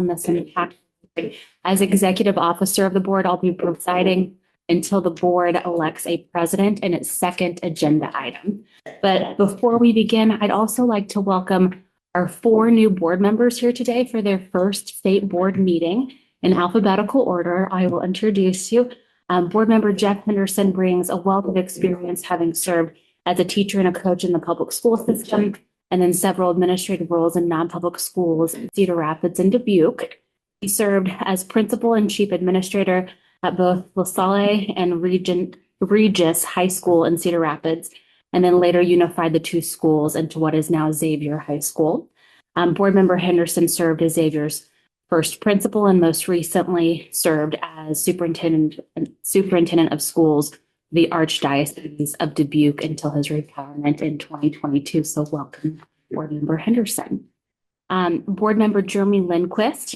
on this impact. As executive officer of the board, I'll be presiding until the board elects a president in its second agenda item. But before we begin, I'd also like to welcome our 4 new board members here today for their first state board meeting. In alphabetical order, I will introduce you. Board member Jeff Henderson brings a wealth of experience, having served as a teacher and a coach in the public school system, and then several administrative roles in non-public schools in Cedar Rapids and Dubuque. He served as principal and chief administrator at both LaSalle and Regis High School in Cedar Rapids, and then later unified the 2 schools into what is now Xavier High School. Board member Henderson served as Xavier's first principal and most recently served as superintendent of schools, the Archdiocese of Dubuque, until his retirement in 2022. So welcome, board member Henderson. Board member Jeremy Lindquist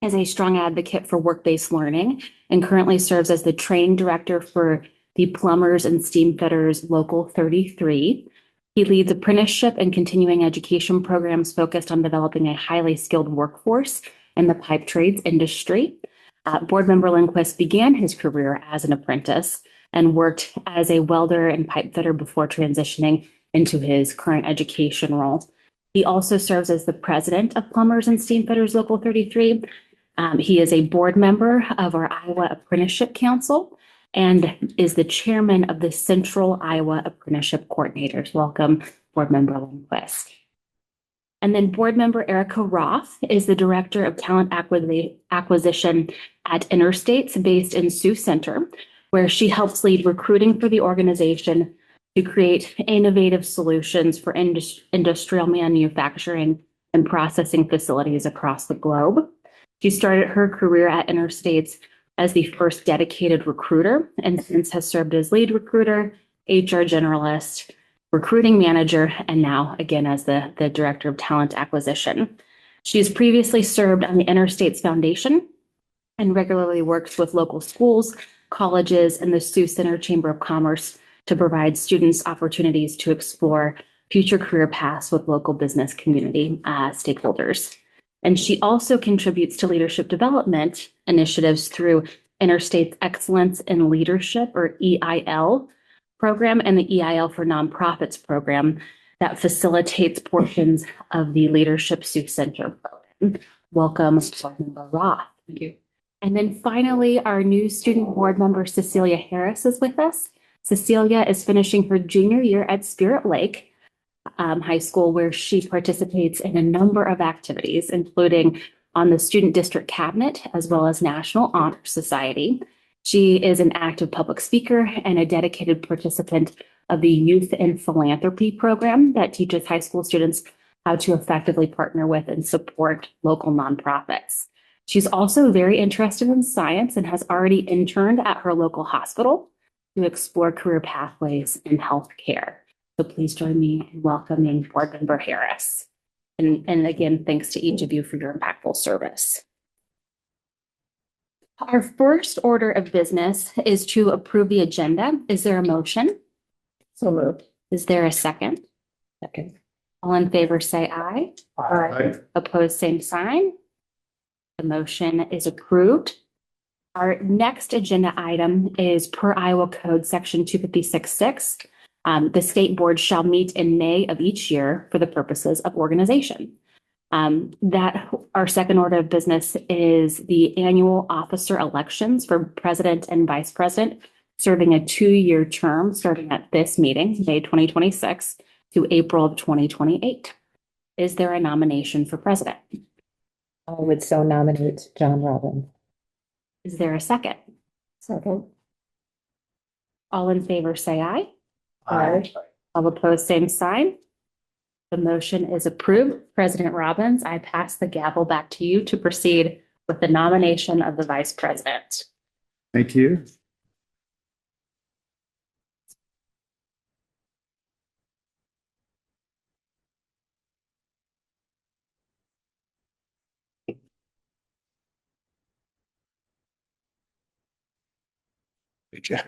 is a strong advocate for work-based learning and currently serves as the training director for the Plumbers and Steamfitters Local 33. He leads apprenticeship and continuing education programs focused on developing a highly skilled workforce in the pipe trades industry. Board member Lindquist began his career as an apprentice and worked as a welder and pipe fitter before transitioning into his current education role. He also serves as the president of Plumbers and Steamfitters Local 33. He is a board member of our Iowa Apprenticeship Council and is the chairman of the Central Iowa Apprenticeship Coordinators. Welcome, board member Lindquist. And then board member Erica Roth is the director of talent acquisition at Interstates, based in Sioux Center, where she helps lead recruiting for the organization to create innovative solutions for industrial manufacturing and processing facilities across the globe. She started her career at Interstates as the first dedicated recruiter, and since has served as lead recruiter, HR generalist, recruiting manager, and now again as the director of talent acquisition. She's previously served on the Interstates Foundation and regularly works with local schools, colleges, and the Sioux Center Chamber of Commerce to provide students opportunities to explore future career paths with local business community stakeholders. And she also contributes to leadership development initiatives through Interstate's Excellence in Leadership, or EIL, program, and the EIL for Nonprofits program that facilitates portions of the Leadership Sioux Center program. Welcome, board member Roth. Thank you. And then finally, our new student board member, Cecilia Harris, is with us. Cecilia is finishing her junior year at Spirit Lake High School, where she participates in a number of activities, including on the student district cabinet, as well as National Honor Society. She is an active public speaker and a dedicated participant of the Youth in Philanthropy program that teaches high school students how to effectively partner with and support local nonprofits. She's also very interested in science and has already interned at her local hospital to explore career pathways in healthcare. So please join me in welcoming board member Harris. And again, thanks to each of you for your impactful service. Our first order of business is to approve the agenda. Is there a motion? So moved. Is there a second? Second. All in favor, say aye. Aye. Opposed, same sign. The motion is approved. Our next agenda item is per Iowa Code Section 256.6. The state board shall meet in May of each year for the purposes of organization. That our second order of business is the annual officer elections for president and vice president, serving a 2-year term starting at this meeting, May 2026 to April of 2028. Is there a nomination for president? I would so nominate John Robbins. Is there a second? Second. All in favor, say aye. Aye. All opposed, same sign. The motion is approved. President Robbins, I pass the gavel back to you to proceed with the nomination of the vice president. Thank you. Good job.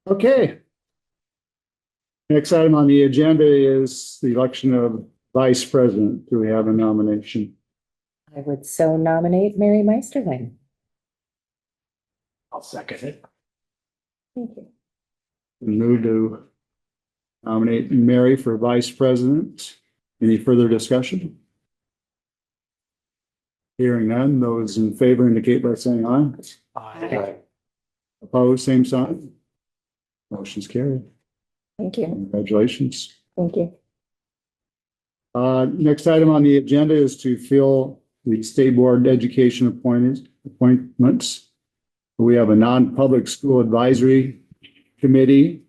Okay. Next item on the agenda is the election of vice president. Do we have a nomination? I would so nominate Mary Meisterling. I'll second it. Thank you. Move to nominate Mary for vice president. Any further discussion? Hearing none, those in favor indicate by saying aye. Aye. Opposed, same sign. Motion's carried. Thank you. Congratulations. Thank you. Next item on the agenda is to fill the state board education appointments. We have a non-public school advisory committee,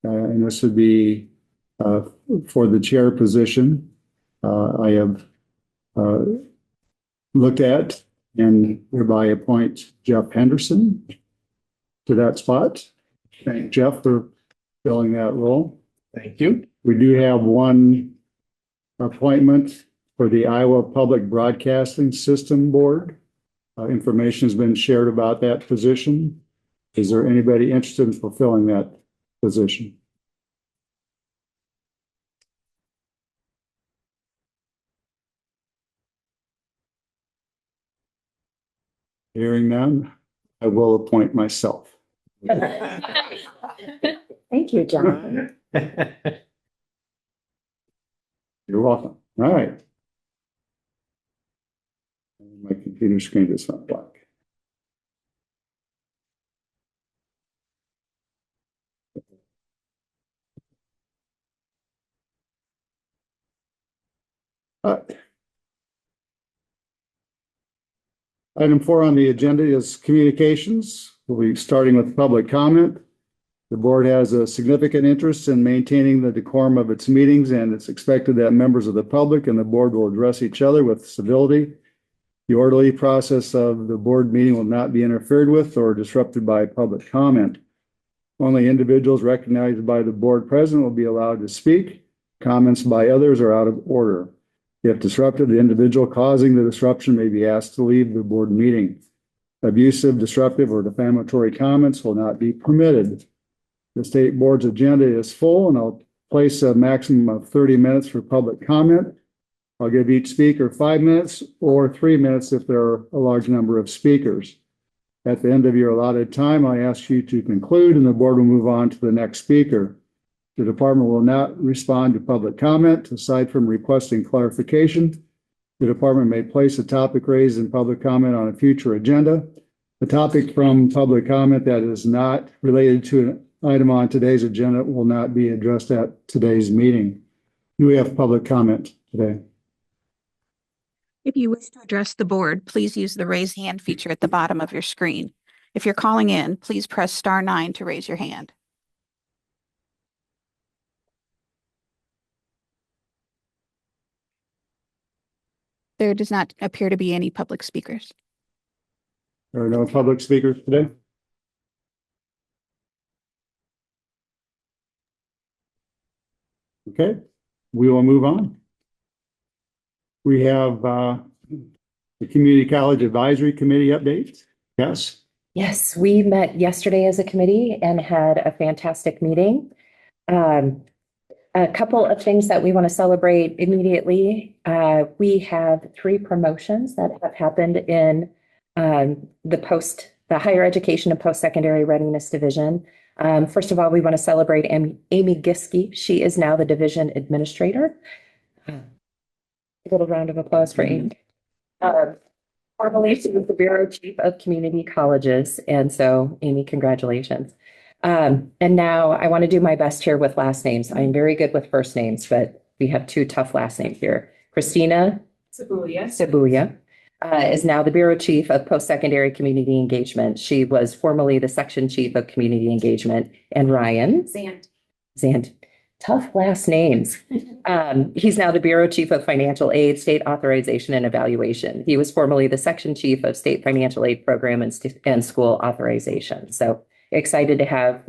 and this would be for the chair position. I have looked at and hereby appoint Jeff Henderson to that spot. Thank Jeff for filling that role. Thank you. We do have one appointment for the Iowa Public Broadcasting System Board. Information has been shared about that position. Is there anybody interested in fulfilling that position? Hearing none, I will appoint myself. Thank you, John. You're welcome. All right. My computer screen just went black. Item 4 on the agenda is communications. We'll be starting with public comment. The board has a significant interest in maintaining the decorum of its meetings, and it's expected that members of the public and the board will address each other with civility. The orderly process of the board meeting will not be interfered with or disrupted by public comment. Only individuals recognized by the board president will be allowed to speak. Comments by others are out of order. If disrupted, the individual causing the disruption may be asked to leave the board meeting. Abusive, disruptive, or defamatory comments will not be permitted. The state board's agenda is full, and I'll place a maximum of 30 minutes for public comment. I'll give each speaker 5 minutes or 3 minutes if there are a large number of speakers. At the end of your allotted time, I ask you to conclude, and the board will move on to the next speaker. The department will not respond to public comment. Aside from requesting clarification, the department may place a topic raised in public comment on a future agenda. The topic from public comment that is not related to an item on today's agenda will not be addressed at today's meeting. Do we have public comment today? If you wish to address the board, please use the raise hand feature at the bottom of your screen. If you're calling in, please press *9 to raise your hand. There does not appear to be any public speakers. There are no public speakers today? Okay, we will move on. We have the Community College Advisory Committee update. Yes. Yes, we met yesterday as a committee and had a fantastic meeting. A couple of things that we want to celebrate immediately. We have 3 promotions that have happened in the higher education and post-secondary readiness division. First of all, we want to celebrate Amy Giske. She is now the division administrator. A little round of applause for Amy. Formerly, she was the Bureau Chief of Community Colleges. And so, Amy, congratulations. And now I want to do my best here with last names. I'm very good with first names, but we have 2 tough last names here. Christina Sabuya is now the Bureau Chief of Post-Secondary Community Engagement. She was formerly the Section Chief of Community Engagement. And Ryan Zand. Tough last names. He's now the Bureau Chief of Financial Aid, State Authorization and Evaluation. He was formerly the Section Chief of State Financial Aid Program and School Authorization. So excited to have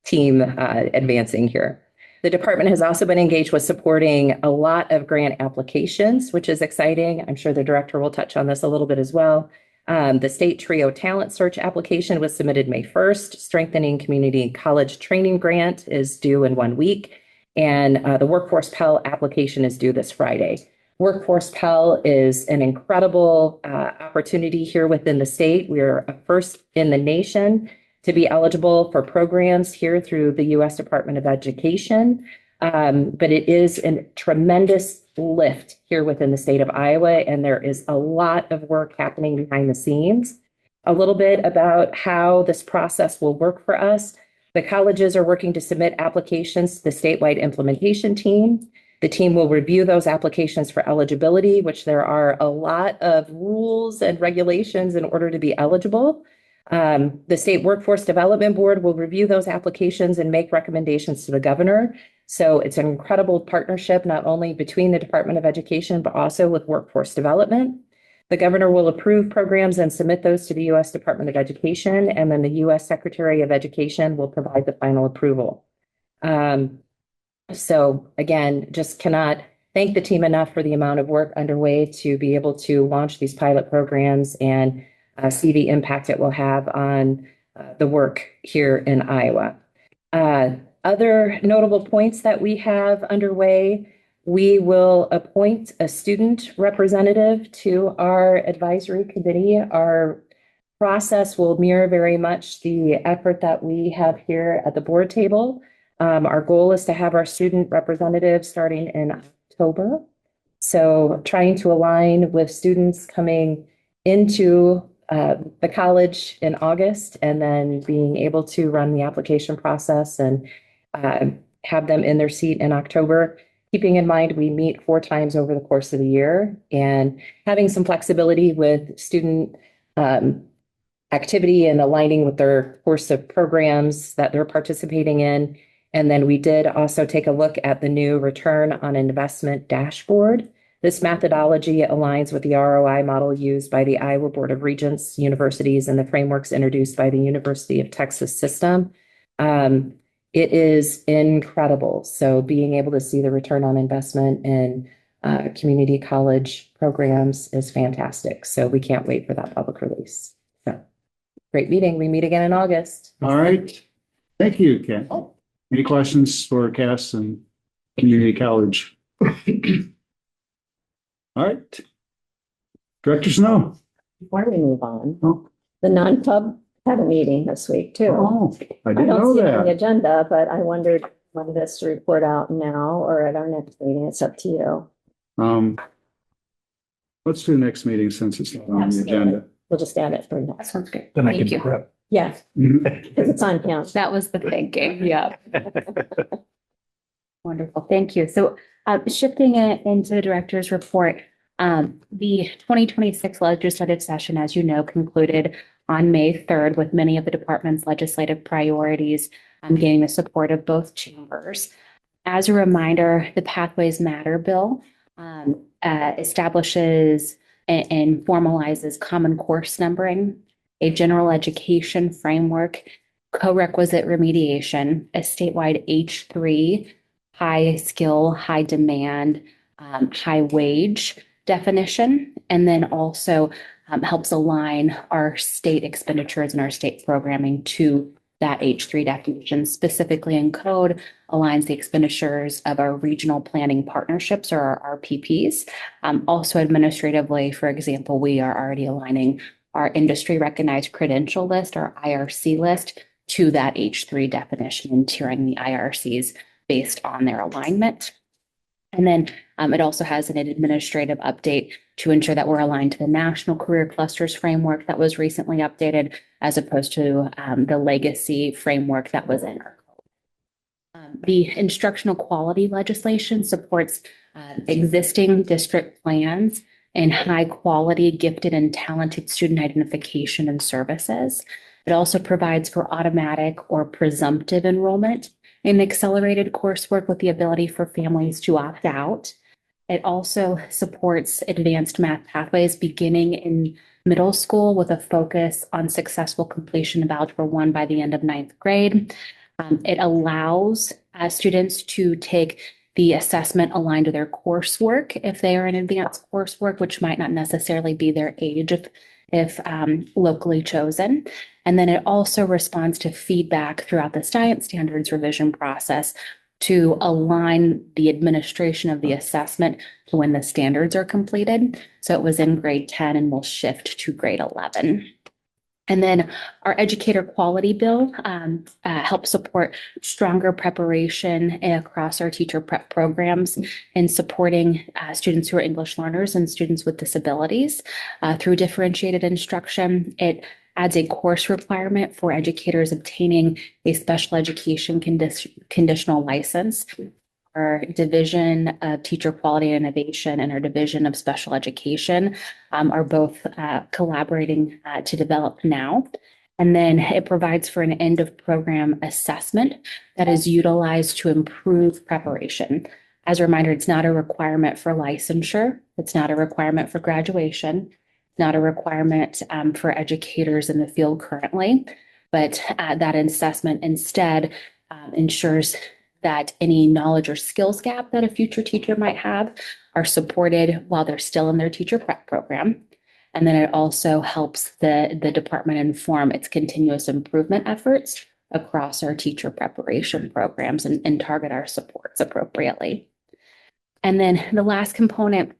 team advancing here. The department has also been engaged with supporting a lot of grant applications, which is exciting. I'm sure the director will touch on this a little bit as well. The state TRIO talent search application was submitted May 1st. Strengthening Community College Training Grant is due in 1 week. And the Workforce Pell application is due this Friday. Workforce Pell is an incredible opportunity here within the state. We are first in the nation to be eligible for programs here through the U.S. Department of Education. But it is a tremendous lift here within the state of Iowa, and there is a lot of work happening behind the scenes. A little bit about how this process will work for us. The colleges are working to submit applications to the statewide implementation team. The team will review those applications for eligibility, which there are a lot of rules and regulations in order to be eligible. The State Workforce Development Board will review those applications and make recommendations to the governor. So it's an incredible partnership, not only between the Department of Education, but also with Workforce Development. The governor will approve programs and submit those to the U.S. Department of Education, and then the U.S. Secretary of Education will provide the final approval. So again, just cannot thank the team enough for the amount of work underway to be able to launch these pilot programs and see the impact it will have on the work here in Iowa. Other notable points that we have underway: we will appoint a student representative to our advisory committee. Our process will mirror very much the effort that we have here at the board table. Our goal is to have our student representative starting in October. So trying to align with students coming into the college in August, and then being able to run the application process and have them in their seat in October. Keeping in mind, we meet 4 times over the course of the year, and having some flexibility with student activity and aligning with their course of programs that they're participating in. And then we did also take a look at the new return on investment dashboard. This methodology aligns with the ROI model used by the Iowa Board of Regents, universities, and the frameworks introduced by the University of Texas system. It is incredible. So being able to see the return on investment in community college programs is fantastic. So we can't wait for that public release. So great meeting. We meet again in August. All right. Thank you, Ken. Any questions for Cass and community college? All right. Director Snow. Before we move on, Oh. the non-pub had a meeting this week too. Oh, I I didn't know don't see it on the that. agenda, but I wondered when this to report out now or at our next meeting. It's up to you. Let's do the next meeting since it's not on the Absolutely. agenda. We'll just add it for That next. sounds great. Then I Thank can you. prep. Yes, Mhm. because it's on him. That was the thinking. Yeah. Wonderful. Thank you. So shifting it into the director's report, the 2026 legislative session, as you know, concluded on May 3rd with many of the department's legislative priorities gaining the support of both chambers. As a reminder, the Pathways Matter bill establishes and formalizes common course numbering, a general education framework, co-requisite remediation, a statewide H3, high skill, high demand, high wage definition, and then also helps align our state expenditures and our state programming to that H3 definition. Specifically in code, aligns the expenditures of our regional planning partnerships or our RPPs. Also administratively, for example, we are already aligning our industry recognized credential list, our IRC list, to that H3 definition and tiering the IRCs based on their alignment. And then it also has an administrative update to ensure that we're aligned to the National Career Clusters framework that was recently updated, as opposed to the legacy framework that was in our code. The instructional quality legislation supports existing district plans and high quality, gifted and talented student identification and services. It also provides for automatic or presumptive enrollment in accelerated coursework with the ability for families to opt out. It also supports advanced math pathways beginning in middle school with a focus on successful completion of Algebra 1 by the end of 9th grade. It allows students to take the assessment aligned to their coursework if they are in advanced coursework, which might not necessarily be their age of if locally chosen. And then it also responds to feedback throughout the science standards revision process to align the administration of the assessment to when the standards are completed. So it was in grade 10 and will shift to grade 11. And then our educator quality bill helps support stronger preparation across our teacher prep programs and supporting students who are English learners and students with disabilities through differentiated instruction. It adds a course requirement for educators obtaining a special education conditional license. Our Division of Teacher Quality and Innovation and our Division of Special Education are both collaborating to develop now. And then it provides for an end of program assessment that is utilized to improve preparation. As a reminder, it's not a requirement for licensure. It's not a requirement for graduation, not a requirement for educators in the field currently, but that assessment instead ensures that any knowledge or skills gap that a future teacher might have are supported while they're still in their teacher prep program. And then it also helps the department inform its continuous improvement efforts across our teacher preparation programs and target our supports appropriately. And then the last component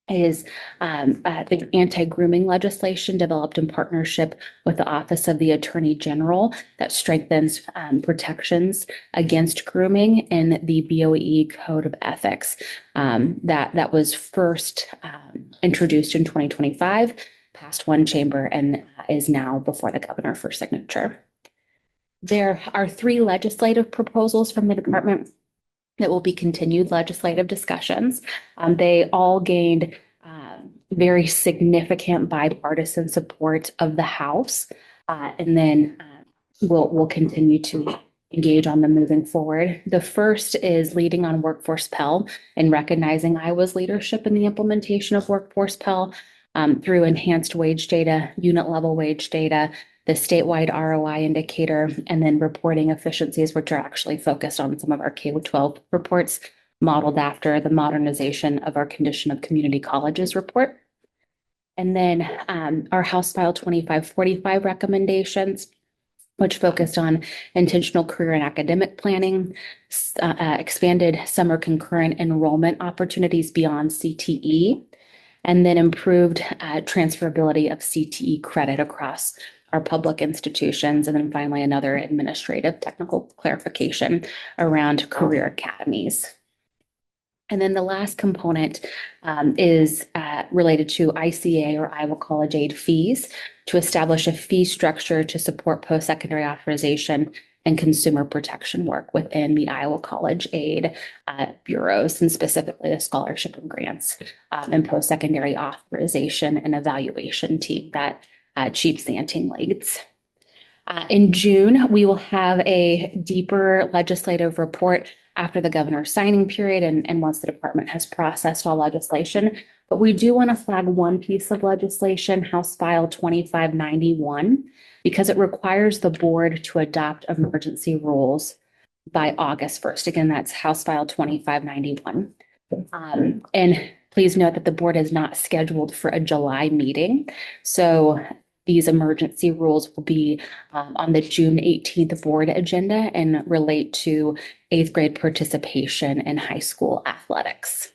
is the anti-grooming legislation developed in partnership with the Office of the Attorney General that strengthens protections against grooming in the BOE Code of Ethics that was first introduced in 2025, passed one chamber, and is now before the governor for signature. There are 3 legislative proposals from the department that will be continued legislative discussions. They all gained very significant bipartisan support of the House. And then we'll continue to engage on them moving forward. The first is leading on Workforce Pell and recognizing Iowa's leadership in the implementation of Workforce Pell through enhanced wage data, unit level wage data, the statewide ROI indicator, and then reporting efficiencies, which are actually focused on some of our K-12 reports, modeled after the modernization of our Condition of Community Colleges report. And then our House File 2545 recommendations, which focused on intentional career and academic planning, expanded summer concurrent enrollment opportunities beyond CTE, and then improved transferability of CTE credit across our public institutions. And then finally, another administrative technical clarification around career academies. And then the last component is related to ICA or Iowa College Aid fees to establish a fee structure to support post-secondary authorization and consumer protection work within the Iowa College Aid bureaus, and specifically the scholarship and grants and post-secondary authorization and evaluation team that Chief Zanting leads. In June, we will have a deeper legislative report after the governor's signing period and once the department has processed all legislation. But we do want to flag one piece of legislation, House File 2591, because it requires the board to adopt emergency rules by August 1st. Again, that's House File 2591. And please note that the board is not scheduled for a July meeting. So these emergency rules will be on the June 18th board agenda and relate to 8th grade participation in high school athletics.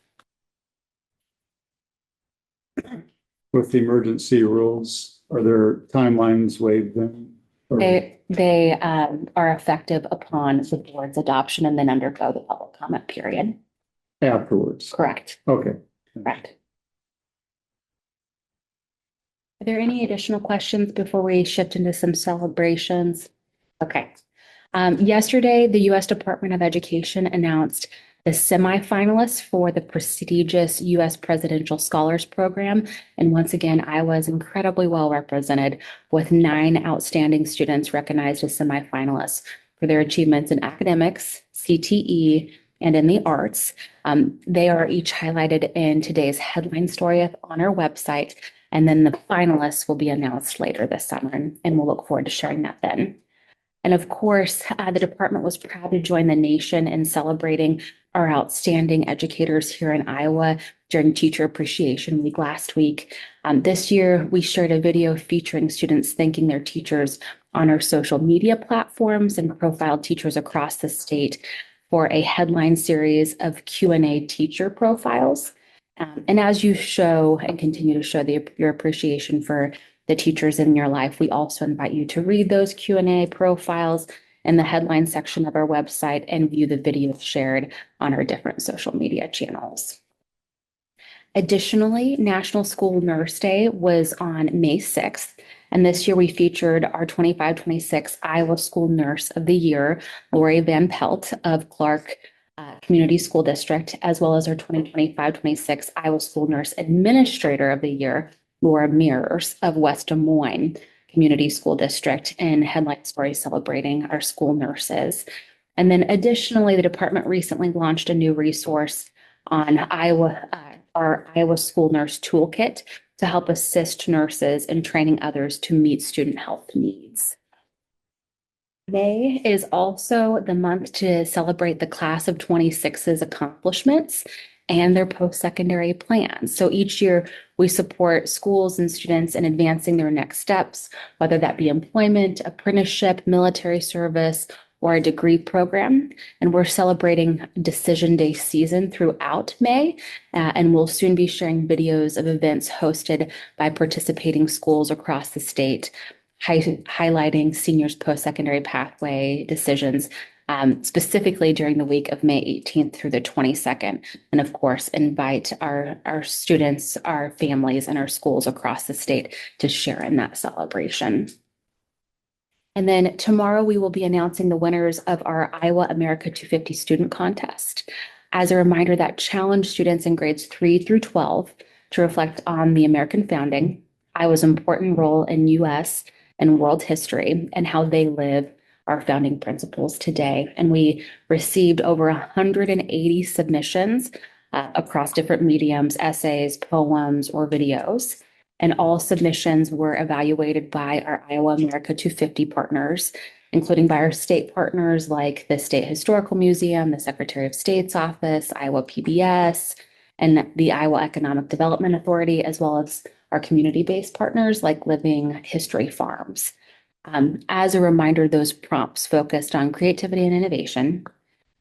With the emergency rules, are there timelines waived then? Or- They are effective upon the board's adoption and then undergo the public comment period. Afterwards? Correct. Okay. Correct. Are there any additional questions before we shift into some celebrations? Okay. Yesterday, the U.S. Department of Education announced the semifinalists for the prestigious U.S. Presidential Scholars Program. And once again, Iowa is incredibly well represented with 9 outstanding students recognized as semifinalists for their achievements in academics, CTE, and in the arts. They are each highlighted in today's headline story on our website. And then the finalists will be announced later this summer, and we'll look forward to sharing that then. And of course, the department was proud to join the nation in celebrating our outstanding educators here in Iowa during Teacher Appreciation Week last week. This year, we shared a video featuring students thanking their teachers on our social media platforms and profiled teachers across the state for a headline series of Q&A teacher profiles. And as you show and continue to show your appreciation for the teachers in your life, we also invite you to read those Q&A profiles in the headline section of our website and view the videos shared on our different social media channels. Additionally, National School Nurse Day was on May 6th, and this year we featured our 25-26 Iowa School Nurse of the Year, Lori Van Pelt of Clark Community School District, as well as our 2025-26 Iowa School Nurse Administrator of the Year, Laura Mears of West Des Moines Community School District, in headline stories celebrating our school nurses. And then additionally, the department recently launched a new resource on our Iowa School Nurse Toolkit to help assist nurses in training others to meet student health needs. May is also the month to celebrate the class of 26's accomplishments and their post-secondary plans. So each year we support schools and students in advancing their next steps, whether that be employment, apprenticeship, military service, or a degree program. And we're celebrating Decision Day season throughout May, and we'll soon be sharing videos of events hosted by participating schools across the state, highlighting seniors' post-secondary pathway decisions, specifically during the week of May 18th through the 22nd. And of course, invite our students, our families, and our schools across the state to share in that celebration. And then tomorrow we will be announcing the winners of our Iowa America 250 student contest. As a reminder, that challenged students in grades 3 through 12 to reflect on the American founding, Iowa's important role in U.S. and world history, and how they live our founding principles today. And we received over 180 submissions across different mediums, essays, poems, or videos. And all submissions were evaluated by our Iowa America 250 partners, including by our state partners like the State Historical Museum, the Secretary of State's Office, Iowa PBS, and the Iowa Economic Development Authority, as well as our community-based partners like Living History Farms. As a reminder, those prompts focused on creativity and innovation,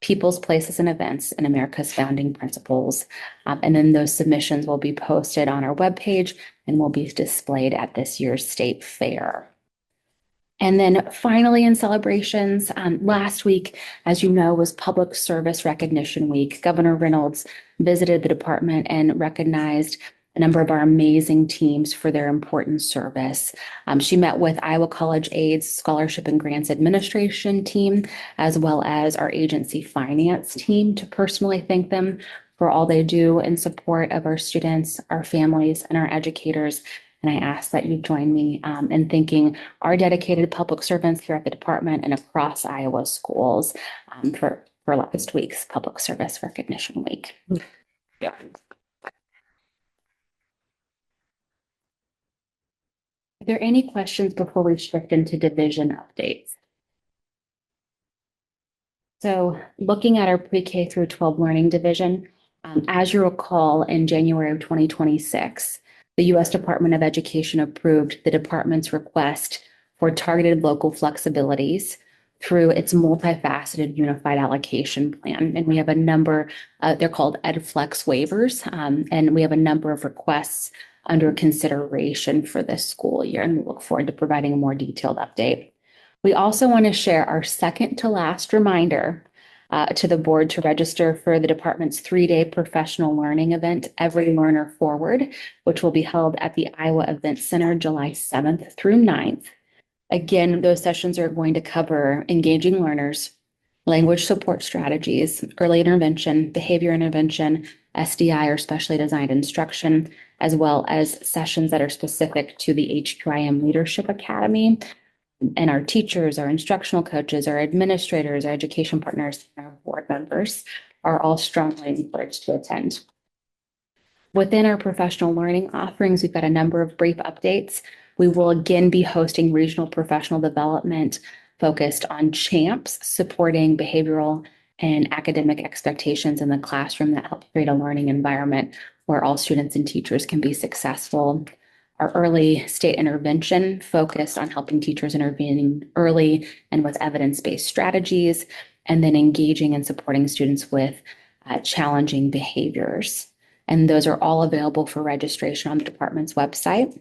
people's, places, and events, and America's founding principles. And then those submissions will be posted on our webpage and will be displayed at this year's state fair. And then finally, in celebrations, last week, as you know, was Public Service Recognition Week. Governor Reynolds visited the department and recognized a number of our amazing teams for their important service. She met with Iowa College Aids Scholarship and Grants Administration team, as well as our agency finance team, to personally thank them for all they do in support of our students, our families, and our educators. And I ask that you join me in thanking our dedicated public servants here at the department and across Iowa schools for last week's Public Service Recognition Week. Yeah. Are there any questions before we shift into division updates? So looking at our pre-K through 12 learning division, as you recall, in January of 2026, the U.S. Department of Education approved the department's request for targeted local flexibilities through its multifaceted unified allocation plan. And we have a number, they're called EdFlex waivers, and we have a number of requests under consideration for this school year, and we look forward to providing a more detailed update. We also want to share our second to last reminder to the board to register for the department's 3-day professional learning event, Every Learner Forward, which will be held at the Iowa Event Center July 7th through 9th. Again, those sessions are going to cover engaging learners, language support strategies, early intervention, behavior intervention, SDI or specially designed instruction, as well as sessions that are specific to the HQIM Leadership Academy. And our teachers, our instructional coaches, our administrators, our education partners, and our board members are all strongly encouraged to attend. Within our professional learning offerings, we've got a number of brief updates. We will again be hosting regional professional development focused on CHAMPS, supporting behavioral and academic expectations in the classroom that help create a learning environment where all students and teachers can be successful. Our early state intervention focused on helping teachers intervene early and with evidence-based strategies, and then engaging and supporting students with challenging behaviors. And those are all available for registration on the department's website.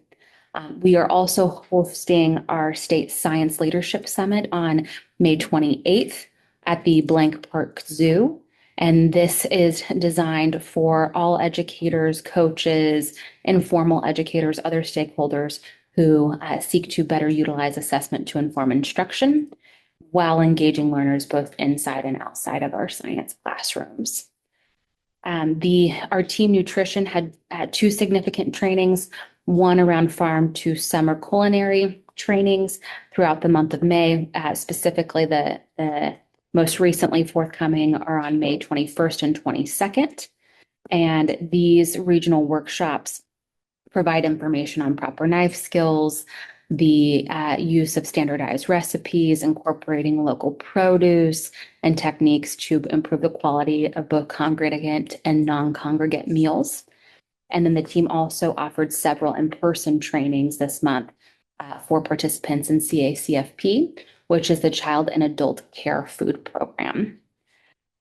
We are also hosting our State Science Leadership Summit on May 28th at the Blank Park Zoo. And this is designed for all educators, coaches, informal educators, other stakeholders who seek to better utilize assessment to inform instruction while engaging learners both inside and outside of our science classrooms. Our team nutrition had 2 significant trainings, one around farm to summer culinary trainings throughout the month of May. Specifically, the most recently forthcoming are on May 21st and 22nd. And these regional workshops provide information on proper knife skills, the use of standardized recipes, incorporating local produce, and techniques to improve the quality of both congregate and non-congregate meals. And then the team also offered several in-person trainings this month for participants in CACFP, which is the Child and Adult Care Food Program.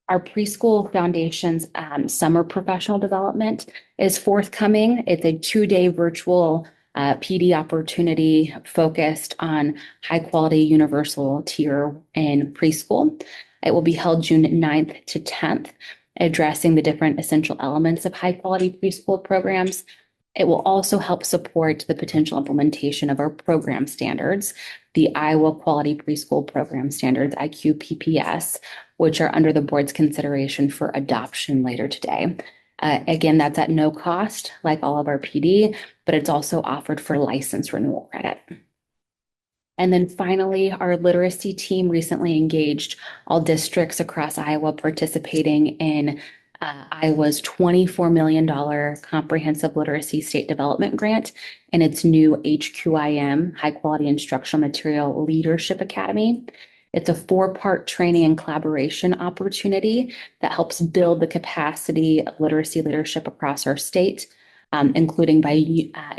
Our Preschool Foundation's Summer Professional Development is forthcoming. It's a 2-day virtual PD opportunity focused on high-quality universal tier in preschool. It will be held June 9th to 10th, addressing the different essential elements of high-quality preschool programs. It will also help support the potential implementation of our program standards, the Iowa Quality Preschool Program Standards, IQPPS, which are under the board's consideration for adoption later today. Again, that's at no cost, like all of our PD, but it's also offered for license renewal credit. And then finally, our literacy team recently engaged all districts across Iowa participating in Iowa's $24 million Comprehensive Literacy State Development Grant and its new HQIM, High Quality Instructional Material Leadership Academy. It's a 4-part training and collaboration opportunity that helps build the capacity of literacy leadership across our state, including by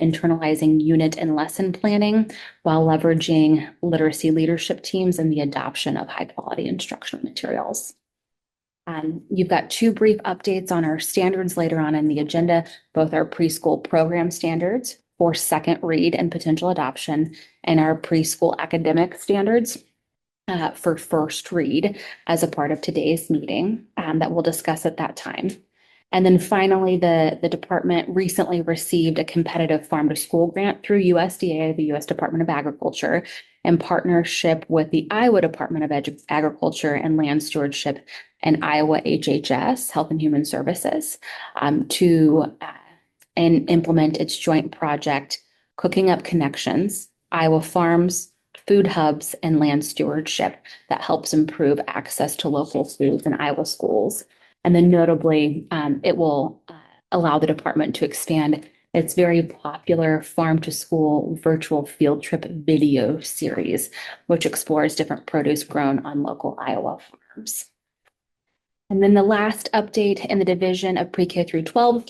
internalizing unit and lesson planning while leveraging literacy leadership teams and the adoption of high-quality instructional materials. You've got 2 brief updates on our standards later on in the agenda, both our preschool program standards for second read and potential adoption, and our preschool academic standards for first read as a part of today's meeting that we'll discuss at that time. And then finally, the department recently received a competitive farm to school grant through USDA, the U.S. Department of Agriculture, in partnership with the Iowa Department of Agriculture and Land Stewardship and Iowa HHS, Health and Human Services, to implement its joint project, Cooking Up Connections, Iowa Farms, Food Hubs, and Land Stewardship that helps improve access to local foods in Iowa schools. And then notably, it will allow the department to expand its very popular Farm to School virtual field trip video series, which explores different produce grown on local Iowa farms. And then the last update in the division of pre-K through 12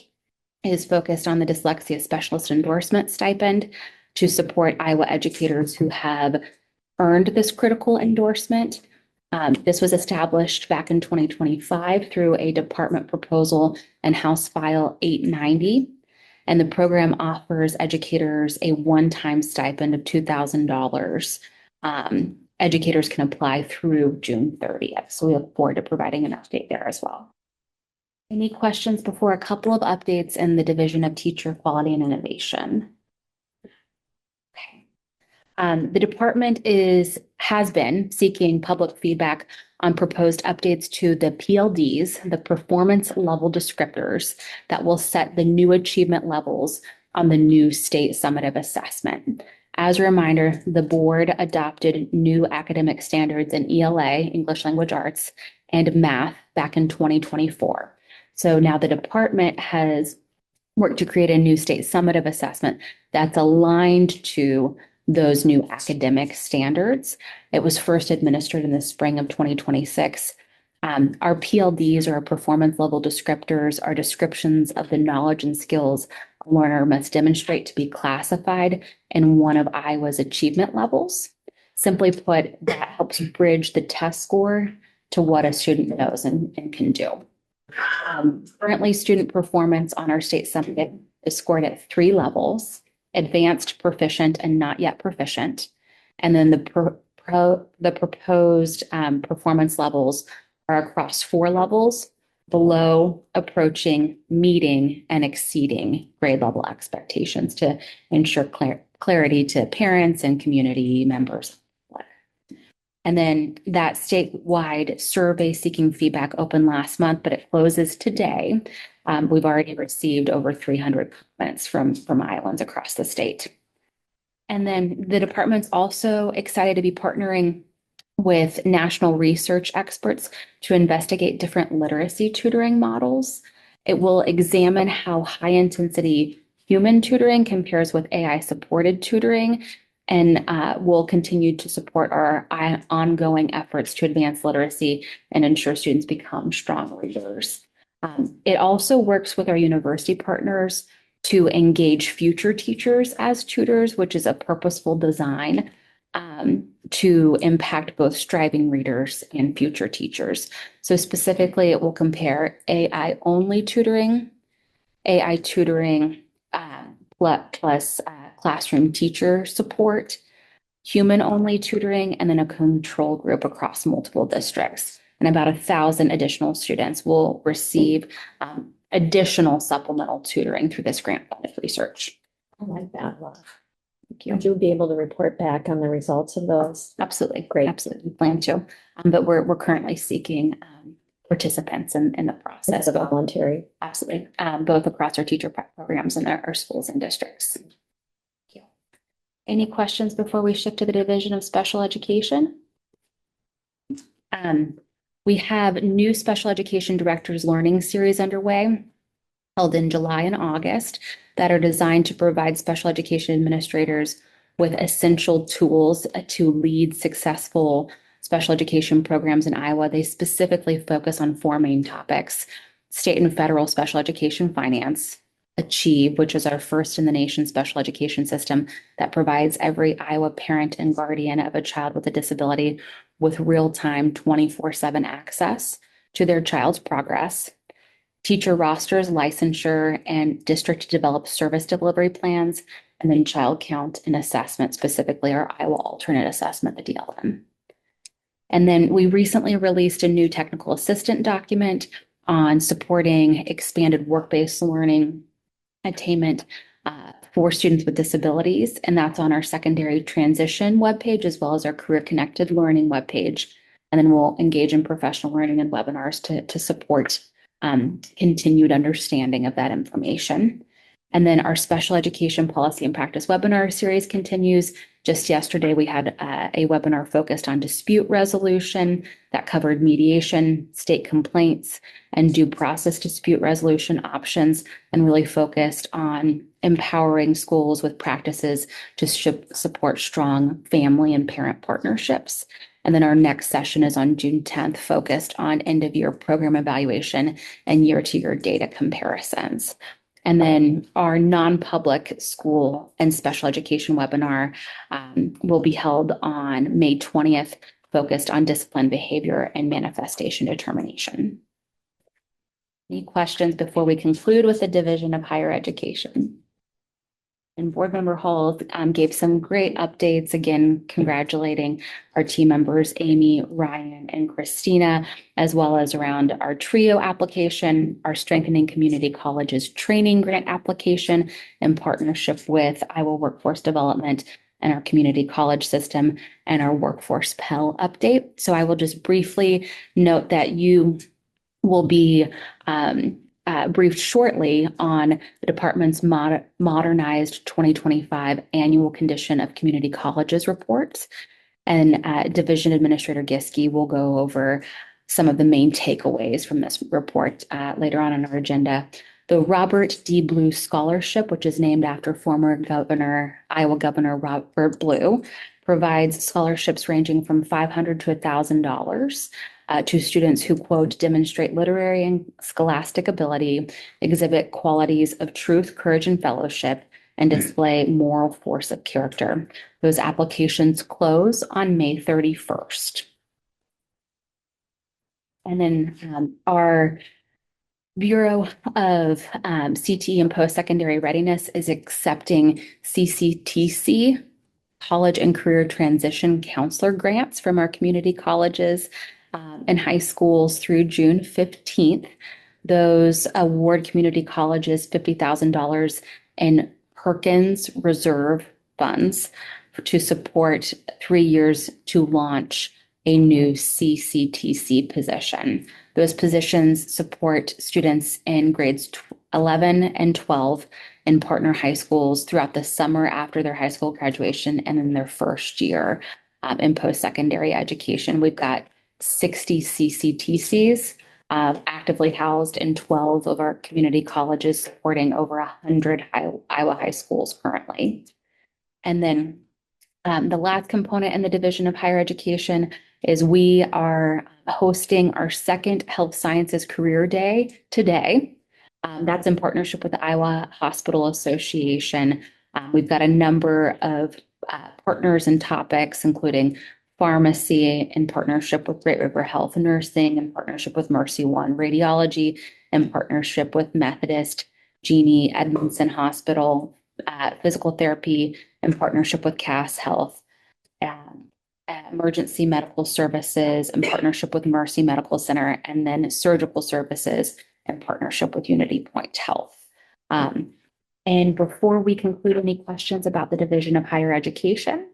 is focused on the Dyslexia Specialist Endorsement Stipend to support Iowa educators who have earned this critical endorsement. This was established back in 2025 through a department proposal and House File 890. And the program offers educators a one-time stipend of $2,000. Educators can apply through June 30th. So we look forward to providing an update there as well. Any questions before a couple of updates in the Division of Teacher Quality and Innovation? The department has been seeking public feedback on proposed updates to the PLDs, the performance level descriptors that will set the new achievement levels on the new state summative assessment. As a reminder, the board adopted new academic standards in ELA, English Language Arts, and math back in 2024. So now the department has worked to create a new state summative assessment that's aligned to those new academic standards. It was first administered in the spring of 2026. Our PLDs, or our performance level descriptors, are descriptions of the knowledge and skills a learner must demonstrate to be classified in one of Iowa's achievement levels. Simply put, that helps bridge the test score to what a student knows and can do. Currently, student performance on our state summit is scored at 3 levels: advanced, proficient, and not yet proficient. And then the proposed performance levels are across 4 levels: below, approaching, meeting, and exceeding grade level expectations to ensure clarity to parents and community members. And then that statewide survey seeking feedback opened last month, but it closes today. We've already received over 300 comments from Iowans across the state. And then the department's also excited to be partnering with national research experts to investigate different literacy tutoring models. It will examine how high intensity human tutoring compares with AI supported tutoring, and will continue to support our ongoing efforts to advance literacy and ensure students become strong readers. It also works with our university partners to engage future teachers as tutors, which is a purposeful design to impact both striving readers and future teachers. So specifically, it will compare AI only tutoring, AI tutoring plus classroom teacher support, human only tutoring, and then a control group across multiple districts. And about 1,000 additional students will receive additional supplemental tutoring through this grant funded research. I like that a lot. Thank you. Would you be able to report back on the results of those? Absolutely. Great. Absolutely. We plan to. But we're currently seeking participants in the process. As a voluntary. Absolutely. Both across our teacher prep programs and our schools and districts. Thank you. Any questions before we shift to the Division of Special Education? We have new Special Education Directors Learning Series underway, held in July and August, that are designed to provide special education administrators with essential tools to lead successful special education programs in Iowa. They specifically focus on 4 main topics: state and federal special education finance, Achieve, which is our first in the nation special education system that provides every Iowa parent and guardian of a child with a disability with real-time 24/7 access to their child's progress. Teacher rosters, licensure, and district developed service delivery plans, and then child count and assessment, specifically our Iowa alternate assessment, the DLM. And then we recently released a new technical assistant document on supporting expanded work-based learning attainment for students with disabilities. And that's on our secondary transition webpage, as well as our career connected learning webpage. And then we'll engage in professional learning and webinars to support continued understanding of that information. And then our special education policy and practice webinar series continues. Just yesterday, we had a webinar focused on dispute resolution that covered mediation, state complaints, and due process dispute resolution options, and really focused on empowering schools with practices to support strong family and parent partnerships. And then our next session is on June 10th, focused on end-of-year program evaluation and year-to-year data comparisons. And then our non-public school and special education webinar will be held on May 20th, focused on discipline, behavior, and manifestation determination. Any questions before we conclude with the Division of Higher Education? And Board Member Hall gave some great updates, again, congratulating our team members, Amy, Ryan, and Christina, as well as around our TRIO application, our Strengthening Community Colleges training grant application in partnership with Iowa Workforce Development and our community college system, and our workforce Pell update. So I will just briefly note that you will be briefed shortly on the department's modernized 2025 annual condition of community colleges reports. And Division Administrator Giske will go over some of the main takeaways from this report later on our agenda. The Robert D. Blue Scholarship, which is named after former Iowa Governor Robert Blue, provides scholarships ranging from $500 to $1,000 to students who, quote, demonstrate literary and scholastic ability, exhibit qualities of truth, courage, and fellowship, and display moral force of character. Those applications close on May 31st. And then our Bureau of CTE and Post-Secondary Readiness is accepting CCTC, College and Career Transition Counselor grants from our community colleges and high schools through June 15th. Those award community colleges $50,000 in Perkins Reserve funds to support 3 years to launch a new CCTC position. Those positions support students in grades 11 and 12 in partner high schools throughout the summer after their high school graduation and in their first year in post-secondary education. We've got 60 CCTCs actively housed in 12 of our community colleges, supporting over 100 Iowa high schools currently. And then the last component in the Division of Higher Education is we are hosting our second Health Sciences Career Day today. That's in partnership with the Iowa Hospital Association. We've got a number of partners and topics, including pharmacy in partnership with Great River Health Nursing, in partnership with Mercy One Radiology, in partnership with Methodist Jeannie Edmondson Hospital, physical therapy, in partnership with Cass Health, emergency medical services in partnership with Mercy Medical Center, and then surgical services in partnership with Unity Point Health. And before we conclude, any questions about the Division of Higher Education?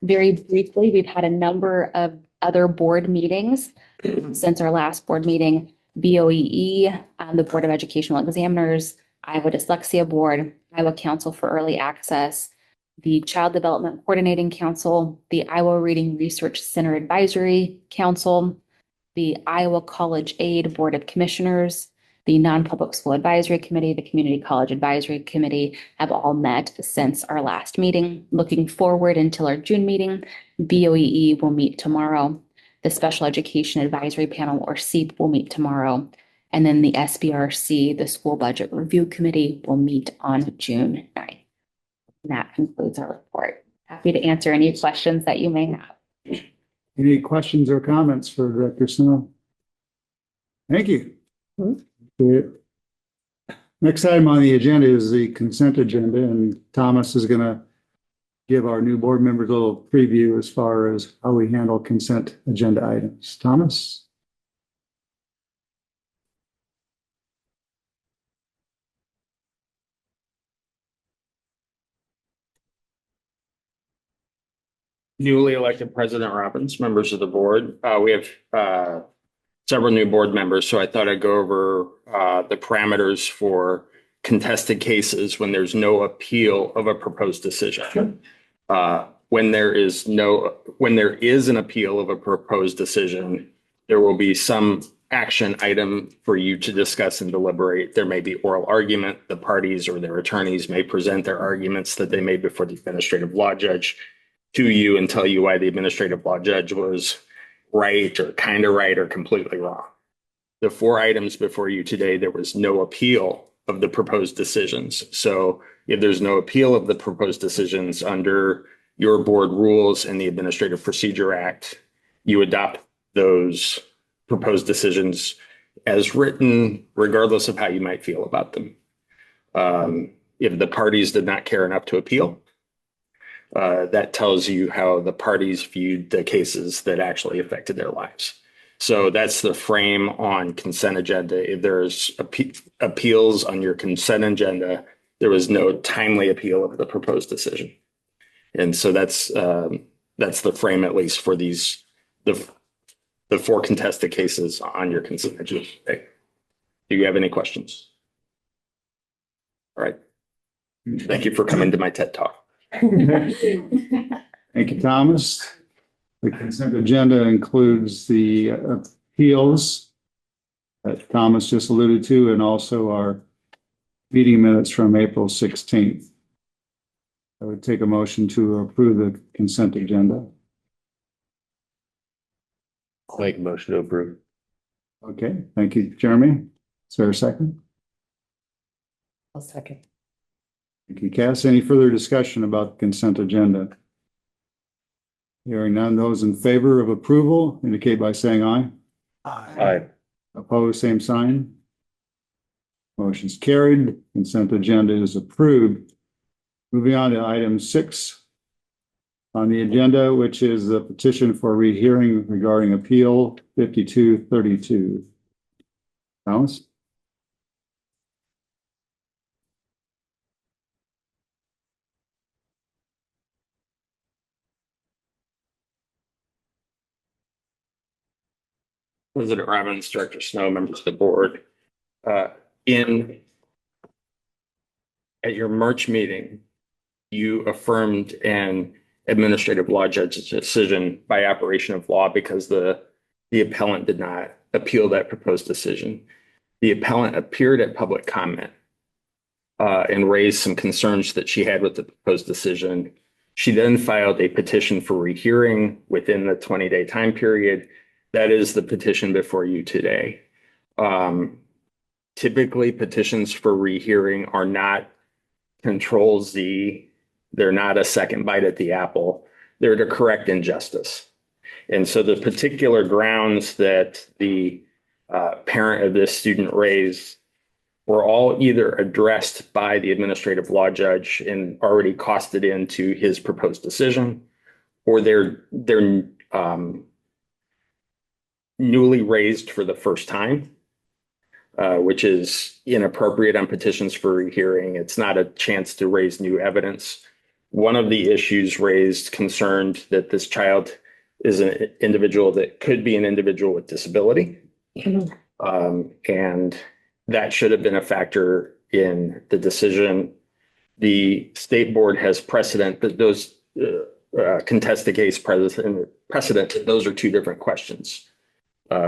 Very briefly, we've had a number of other board meetings since our last board meeting. BOEE, the Board of Educational Examiners, Iowa Dyslexia Board, Iowa Council for Early Access, the Child Development Coordinating Council, the Iowa Reading Research Center Advisory Council, the Iowa College Aid Board of Commissioners, the Non-Public School Advisory Committee, the Community College Advisory Committee have all met since our last meeting. Looking forward until our June meeting, BOEE will meet tomorrow. The Special Education Advisory Panel, or SEEP, will meet tomorrow. And then the SBRC, the School Budget Review Committee, will meet on June 9th. And that concludes our report. Happy to answer any questions that you may have. Any questions or comments for Director Snow? Thank you. Next item on the agenda is the consent agenda, and Thomas is going to give our new board members a little preview as far as how we handle consent agenda items. Thomas? Newly elected President Robbins, members of the board. We have several new board members, so I thought I'd go over the parameters for contested cases when there's no appeal of a proposed decision. When there is an appeal of a proposed decision, there will be some action item for you to discuss and deliberate. There may be oral argument. The parties or their attorneys may present their arguments that they made before the administrative law judge to you and tell you why the administrative law judge was right or kind of right or completely wrong. The 4 items before you today, there was no appeal of the proposed decisions. So if there's no appeal of the proposed decisions under your board rules and the Administrative Procedure Act, you adopt those proposed decisions as written, regardless of how you might feel about them. If the parties did not care enough to appeal, that tells you how the parties viewed the cases that actually affected their lives. So that's the frame on consent agenda. If there's appeals on your consent agenda, there was no timely appeal of the proposed decision. And so that's the frame, at least for the 4 contested cases on your consent agenda. Okay. Do you have any questions? All right. Thank you for coming to my TED Talk. Thank you, Thomas. The consent agenda includes the appeals that Thomas just alluded to, and also our meeting minutes from April 16th. I would take a motion to approve the consent agenda. Make a motion to approve. Okay, thank you, Jeremy. Is there a second? I'll second. Thank you, Cass. Any further discussion about the consent agenda? Hearing none, those in favor of approval indicate by saying aye. Aye. Opposed, same sign. Motion's carried. Consent agenda is approved. Moving on to item 6 on the agenda, which is the petition for rehearing regarding Appeal 5232. Thomas? President Robbins, Director Snow, members of the board. In at your March meeting, you affirmed an administrative law judge's decision by operation of law because the appellant did not appeal that proposed decision. The appellant appeared at public comment and raised some concerns that she had with the proposed decision. She then filed a petition for rehearing within the 20-day time period. That is the petition before you today. Typically, petitions for rehearing are not Control Z. They're not a second bite at the apple. They're to correct injustice. And so the particular grounds that the parent of this student raised were all either addressed by the administrative law judge and already costed into his proposed decision, or they're newly raised for the first time, which is inappropriate on petitions for rehearing. It's not a chance to raise new evidence. One of the issues raised concerned that this child is an individual that could be an individual with disability. And that should have been a factor in the decision. The state board has precedent that those contested case precedent, those are two different questions.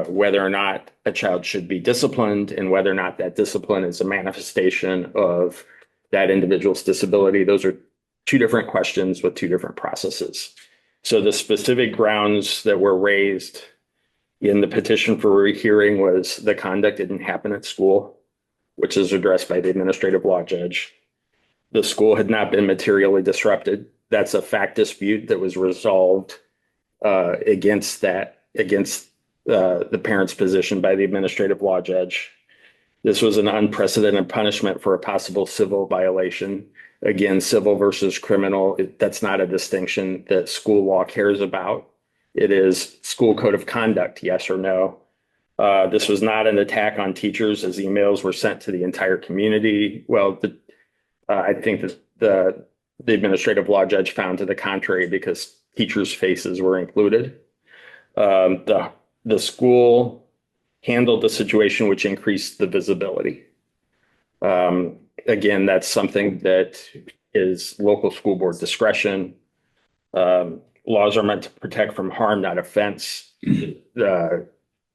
Whether or not a child should be disciplined and whether or not that discipline is a manifestation of that individual's disability. Those are two different questions with two different processes. So the specific grounds that were raised in the petition for rehearing was the conduct didn't happen at school, which is addressed by the administrative law judge. The school had not been materially disrupted. That's a fact dispute that was resolved against the parent's position by the administrative law judge. This was an unprecedented punishment for a possible civil violation. Again, civil versus criminal, that's not a distinction that school law cares about. It is school code of conduct, yes or no. This was not an attack on teachers as emails were sent to the entire community. Well, I think that the administrative law judge found to the contrary because teachers' faces were included. The school handled the situation, which increased the visibility. Again, that's something that is local school board discretion. Laws are meant to protect from harm, not offense.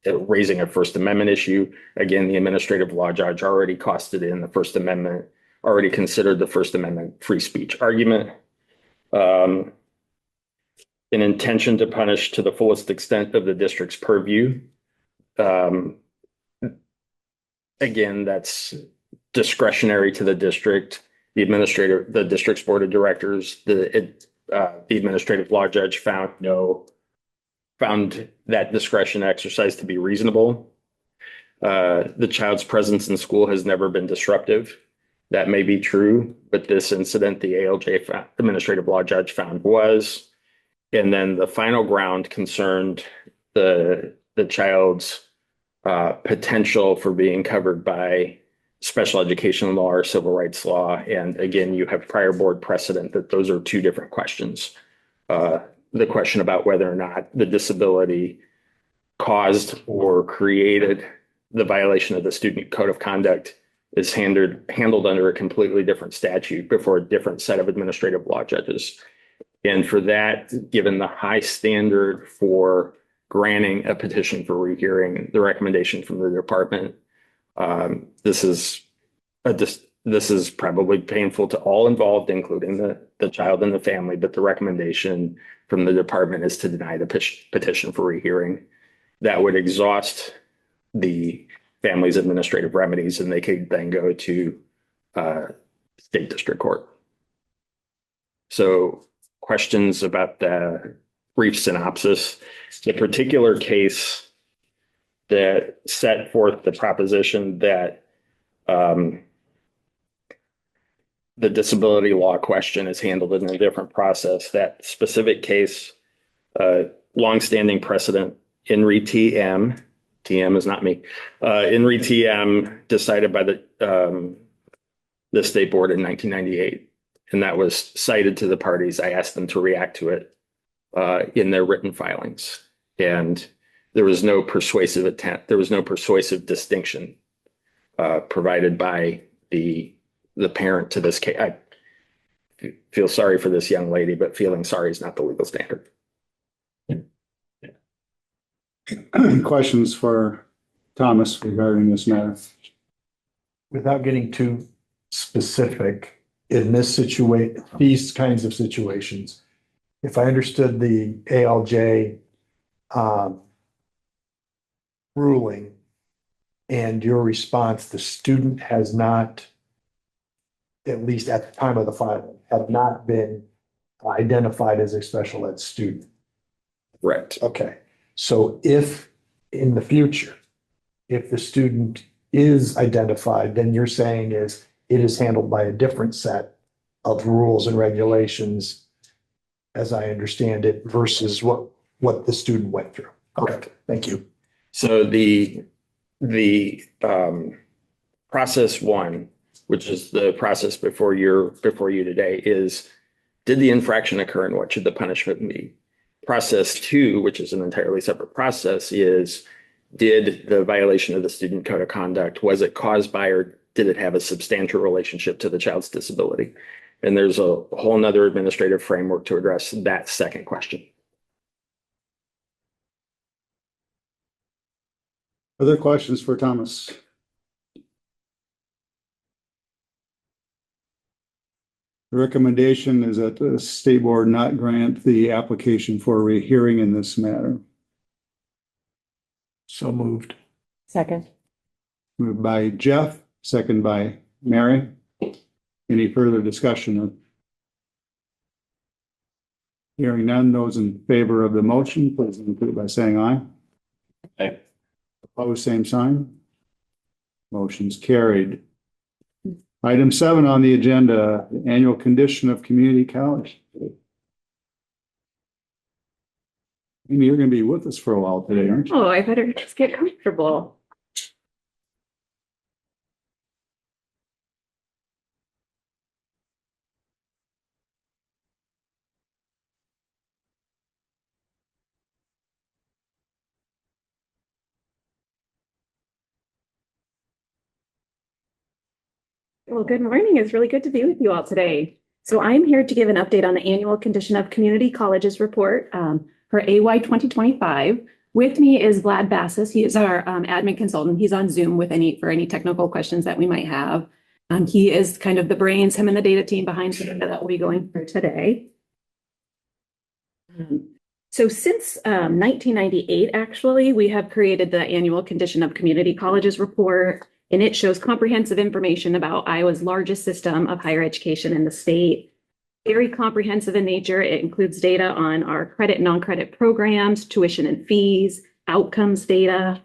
Raising a First Amendment issue. Again, the administrative law judge already costed in the First Amendment, already considered the First Amendment free speech argument. An intention to punish to the fullest extent of the district's purview. Again, that's discretionary to the district, the district's board of directors. The administrative law judge found that discretion exercise to be reasonable. The child's presence in school has never been disruptive. That may be true, but this incident, the ALJ administrative law judge found was. And then the final ground concerned the child's potential for being covered by special education law or civil rights law. And again, you have prior board precedent that those are two different questions. The question about whether or not the disability caused or created the violation of the student code of conduct is handled under a completely different statute before a different set of administrative law judges. And for that, given the high standard for granting a petition for rehearing, the recommendation from the department, this is this is probably painful to all involved, including the child and the family, but the recommendation from the department is to deny the petition for rehearing. That would exhaust the family's administrative remedies, and they could then go to state district court. So questions about the brief synopsis. The particular case that set forth the proposition that the disability law question is handled in a different process. That specific case, longstanding precedent, INRI TM, TM is not me, INRI TM decided by the state board in 1998. And that was cited to the parties. I asked them to react to it in their written filings. And there was no persuasive attempt. There was no persuasive distinction provided by the parent to this case. I feel sorry for this young lady, but feeling sorry is not the legal standard. Questions for Thomas regarding this matter? Without getting too specific, in this situation, these kinds of situations, if I understood the ALJ ruling and your response, the student has not, at least at the time of the filing, have not been identified as a special ed student. Correct. Okay, so if in the future, if the student is identified, then you're saying is it is handled by a different set of rules and regulations, as I understand it, versus what the student went through. Okay, thank you. So the process one, which is the process before you today, is did the infraction occur and what should the punishment be? Process two, which is an entirely separate process, is did the violation of the student code of conduct, was it caused by or did it have a substantial relationship to the child's disability? And there's a whole nother administrative framework to address that second question. Other questions for Thomas? The recommendation is that the state board not grant the application for rehearing in this matter. So moved. Second. Moved by Jeff, second by Mary. Any further discussion? Hearing none, those in favor of the motion, please indicate by saying aye. Aye. Opposed, same sign. Motion's carried. Item 7 on the agenda, annual condition of community college. Amy, you're going to be with us for a while today, aren't you? Oh, I better just get comfortable. Well, good morning. It's really good to be with you all today. So I'm here to give an update on the annual condition of community colleges report for AY 2025. With me is Vlad Bassis. He is our admin consultant. He's on Zoom with for any technical questions that we might have. He is kind of the brains, him and the data team behind the data that we'll be going through today. So since 1998, actually, we have created the annual condition of community colleges report. And it shows comprehensive information about Iowa's largest system of higher education in the state. Very comprehensive in nature. It includes data on our credit and non-credit programs, tuition and fees, outcomes data.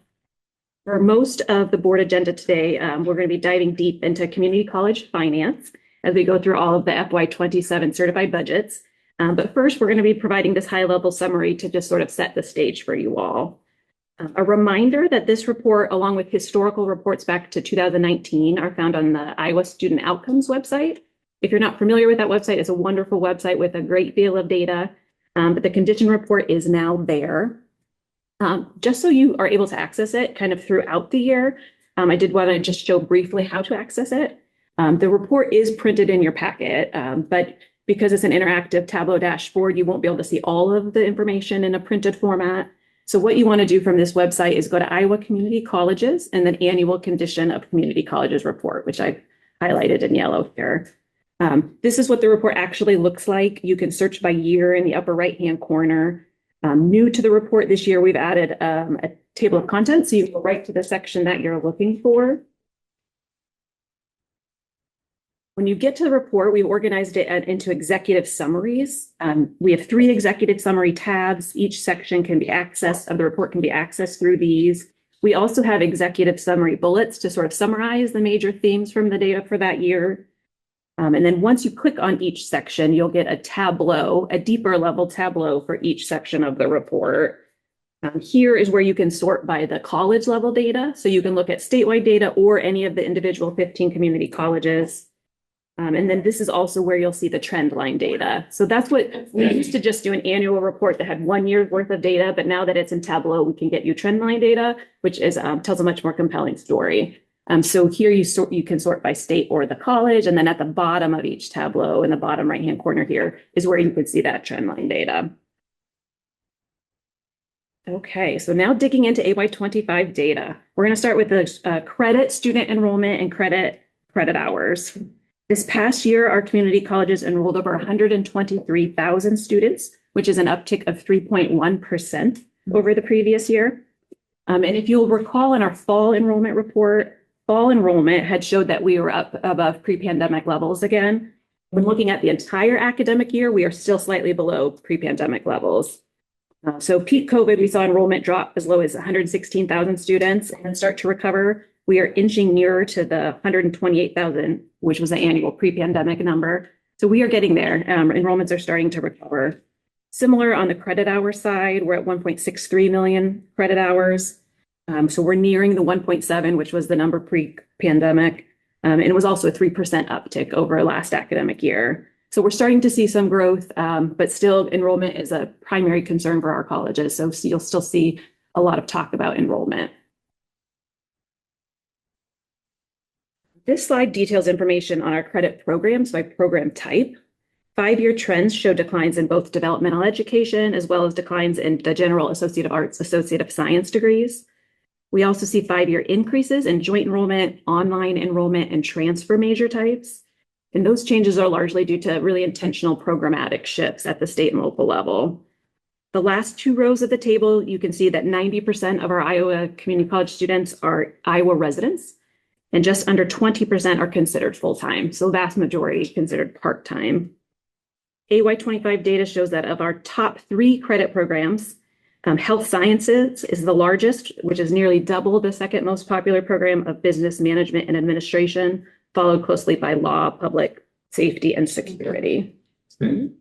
For most of the board agenda today, we're going to be diving deep into community college finance as we go through all of the FY27 certified budgets. But first, we're going to be providing this high-level summary to just sort of set the stage for you all. A reminder that this report, along with historical reports back to 2019, are found on the Iowa Student Outcomes website. If you're not familiar with that website, it's a wonderful website with a great deal of data, but the condition report is now there. Just so you are able to access it kind of throughout the year, I did want to just show briefly how to access it. The report is printed in your packet, but because it's an interactive Tableau dashboard, you won't be able to see all of the information in a printed format. So what you want to do from this website is go to Iowa Community Colleges and then annual condition of community colleges report, which I've highlighted in yellow here. This is what the report actually looks like. You can search by year in the upper right-hand corner. New to the report this year, we've added a table of contents, so you go right to the section that you're looking for. When you get to the report, we organized it into executive summaries. We have 3 executive summary tabs. Each section can be accessed, of the report can be accessed through these. We also have executive summary bullets to sort of summarize the major themes from the data for that year. And then once you click on each section, you'll get a tableau, a deeper level tableau for each section of the report. Here is where you can sort by the college level data. So you can look at statewide data or any of the individual 15 community colleges. And then this is also where you'll see the trend line data. So that's what we used to just do, an annual report that had 1 year's worth of data, but now that it's in Tableau, we can get you trend line data, which is tells a much more compelling story. So here you can sort by state or the college, and then at the bottom of each Tableau in the bottom right-hand corner here is where you can see that trend line data. Okay, so now digging into AY25 data, we're going to start with the credit student enrollment and credit hours. This past year, our community colleges enrolled over 123,000 students, which is an uptick of 3.1% over the previous year. And if you'll recall in our fall enrollment report, fall enrollment had showed that we were up above pre-pandemic levels again. When looking at the entire academic year, we are still slightly below pre-pandemic levels. So peak COVID, we saw enrollment drop as low as 116,000 students and then start to recover. We are inching nearer to the 128,000, which was the annual pre-pandemic number. So we are getting there. Enrollments are starting to recover. Similar on the credit hour side, we're at 1.63 million credit hours. So we're nearing the 1.7, which was the number pre-pandemic. And it was also a 3% uptick over last academic year. So we're starting to see some growth, but still enrollment is a primary concern for our colleges. So you'll still see a lot of talk about enrollment. This slide details information on our credit programs by program type. 5-year trends show declines in both developmental education as well as declines in the general Associate of Arts, Associate of Science degrees. We also see 5-year increases in joint enrollment, online enrollment, and transfer major types. And those changes are largely due to really intentional programmatic shifts at the state and local level. The last 2 rows of the table, you can see that 90% of our Iowa community college students are Iowa residents, and just under 20% are considered full-time. So vast majority considered part-time. AY25 data shows that of our top 3 credit programs, health sciences is the largest, which is nearly double the second most popular program of business management and administration, followed closely by law, public safety, and security.